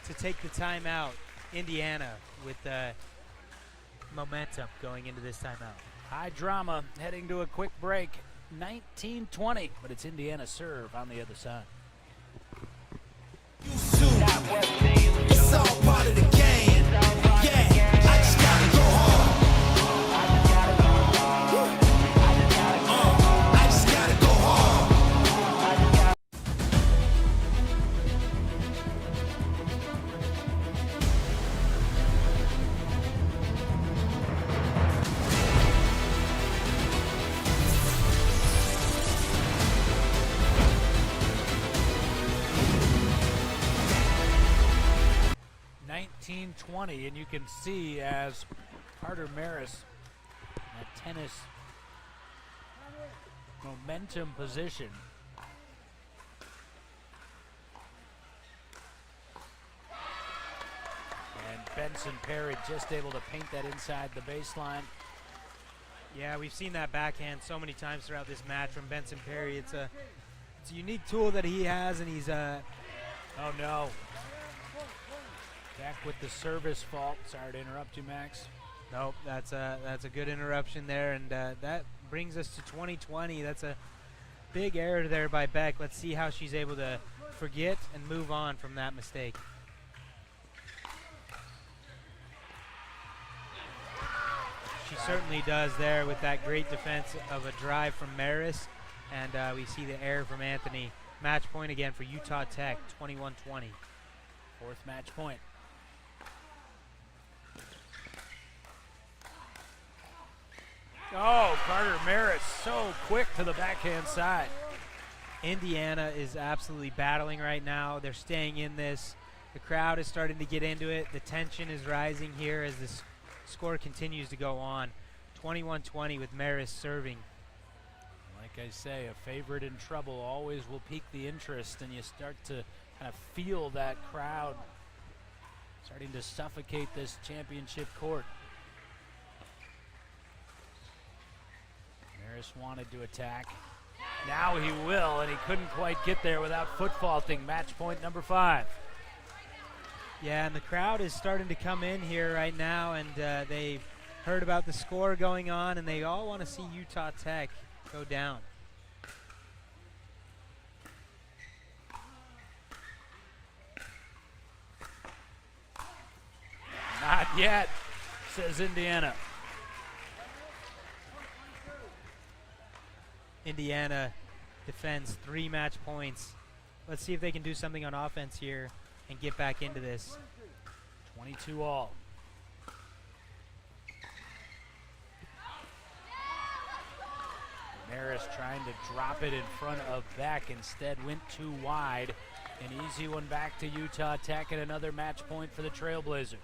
to take the timeout. Indiana with momentum going into this timeout. High drama, heading to a quick break. 19-20, but it's Indiana serve on the other side. It's all part of the game. Yeah, I just gotta go hard. I just gotta go hard. 19-20, and you can see as Carter Maris, that tennis momentum position. And Benson Perry just able to paint that inside the baseline. Yeah, we've seen that backhand so many times throughout this match from Benson Perry. It's a unique tool that he has, and he's oh no. Back with the service fault. Sorry to interrupt you, Max. Nope, that's a good interruption there, and that brings us to 2020. That's a big error there by Beck. Let's see how she's able to forget and move on from that mistake. She certainly does there with that great defense of a drive from Maris, and we see the error from Anthony. Match point again for Utah Tech, 21-20. Fourth match point. Oh, Carter Maris so quick to the backhand side. Indiana is absolutely battling right now. They're staying in this. The crowd is starting to get into it. The tension is rising here as this score continues to go on. 21-20 with Maris serving. Like I say, a favorite in trouble always will pique the interest, and you start to kind of feel that crowd starting to suffocate this championship court. Maris wanted to attack. Now he will, and he couldn't quite get there without foot faulting. Match point number 5. Yeah, and the crowd is starting to come in here right now, and they've heard about the score going on, and they all want to see Utah Tech go down. Not yet, says Indiana. Indiana defends 3 match points. Let's see if they can do something on offense here and get back into this. 22 all. Maris trying to drop it in front of Beck, instead went too wide. An easy one back to Utah Tech, and another match point for the Trailblazers.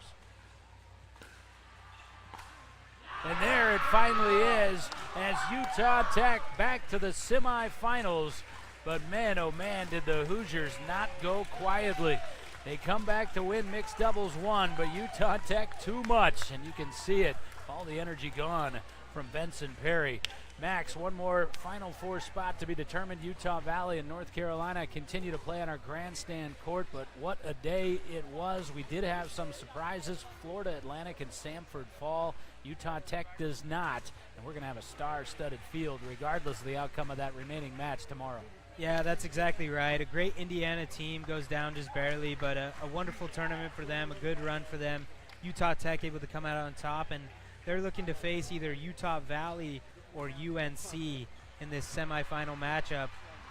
And there it finally is, as Utah Tech back to the semifinals. But man, oh man, did the Hoosiers not go quietly. They come back to win mixed doubles 1, but Utah Tech too much, and you can see it. All the energy gone from Benson Perry. Max, one more Final Four spot to be determined. Utah Valley and North Carolina continue to play on our grandstand court, but what a day it was. We did have some surprises. Florida Atlantic and Samford fall. Utah Tech does not, and we're going to have a star-studded field regardless of the outcome of that remaining match tomorrow. Yeah, that's exactly right. A great Indiana team goes down just barely, but a wonderful tournament for them, a good run for them. Utah Tech able to come out on top, and they're looking to face either Utah Valley or UNC in this semifinal matchup.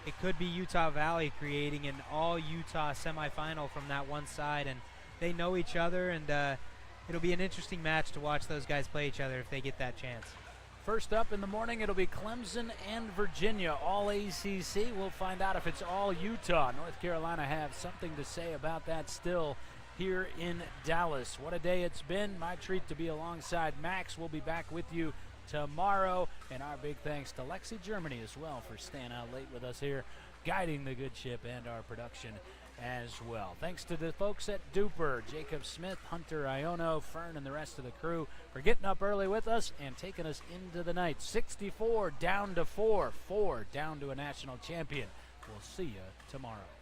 It could be Utah Valley creating an all-Utah semifinal from that one side, and they know each other, and it'll be an interesting match to watch those guys play each other if they get that chance. First up in the morning, it'll be Clemson and Virginia, all ACC. We'll find out if it's all Utah. North Carolina have something to say about that still here in Dallas. What a day it's been. My treat to be alongside Max. We'll be back with you tomorrow. And our big thanks to Lexi Germany as well for staying out late with us here, guiding the good ship and our production as well. Thanks to the folks at DUPR, Jacob Smith, Hunter Iono, Fern, and the rest of the crew for getting up early with us and taking us into the night. 64 down to 4, 4 down to a national champion. We'll see you tomorrow.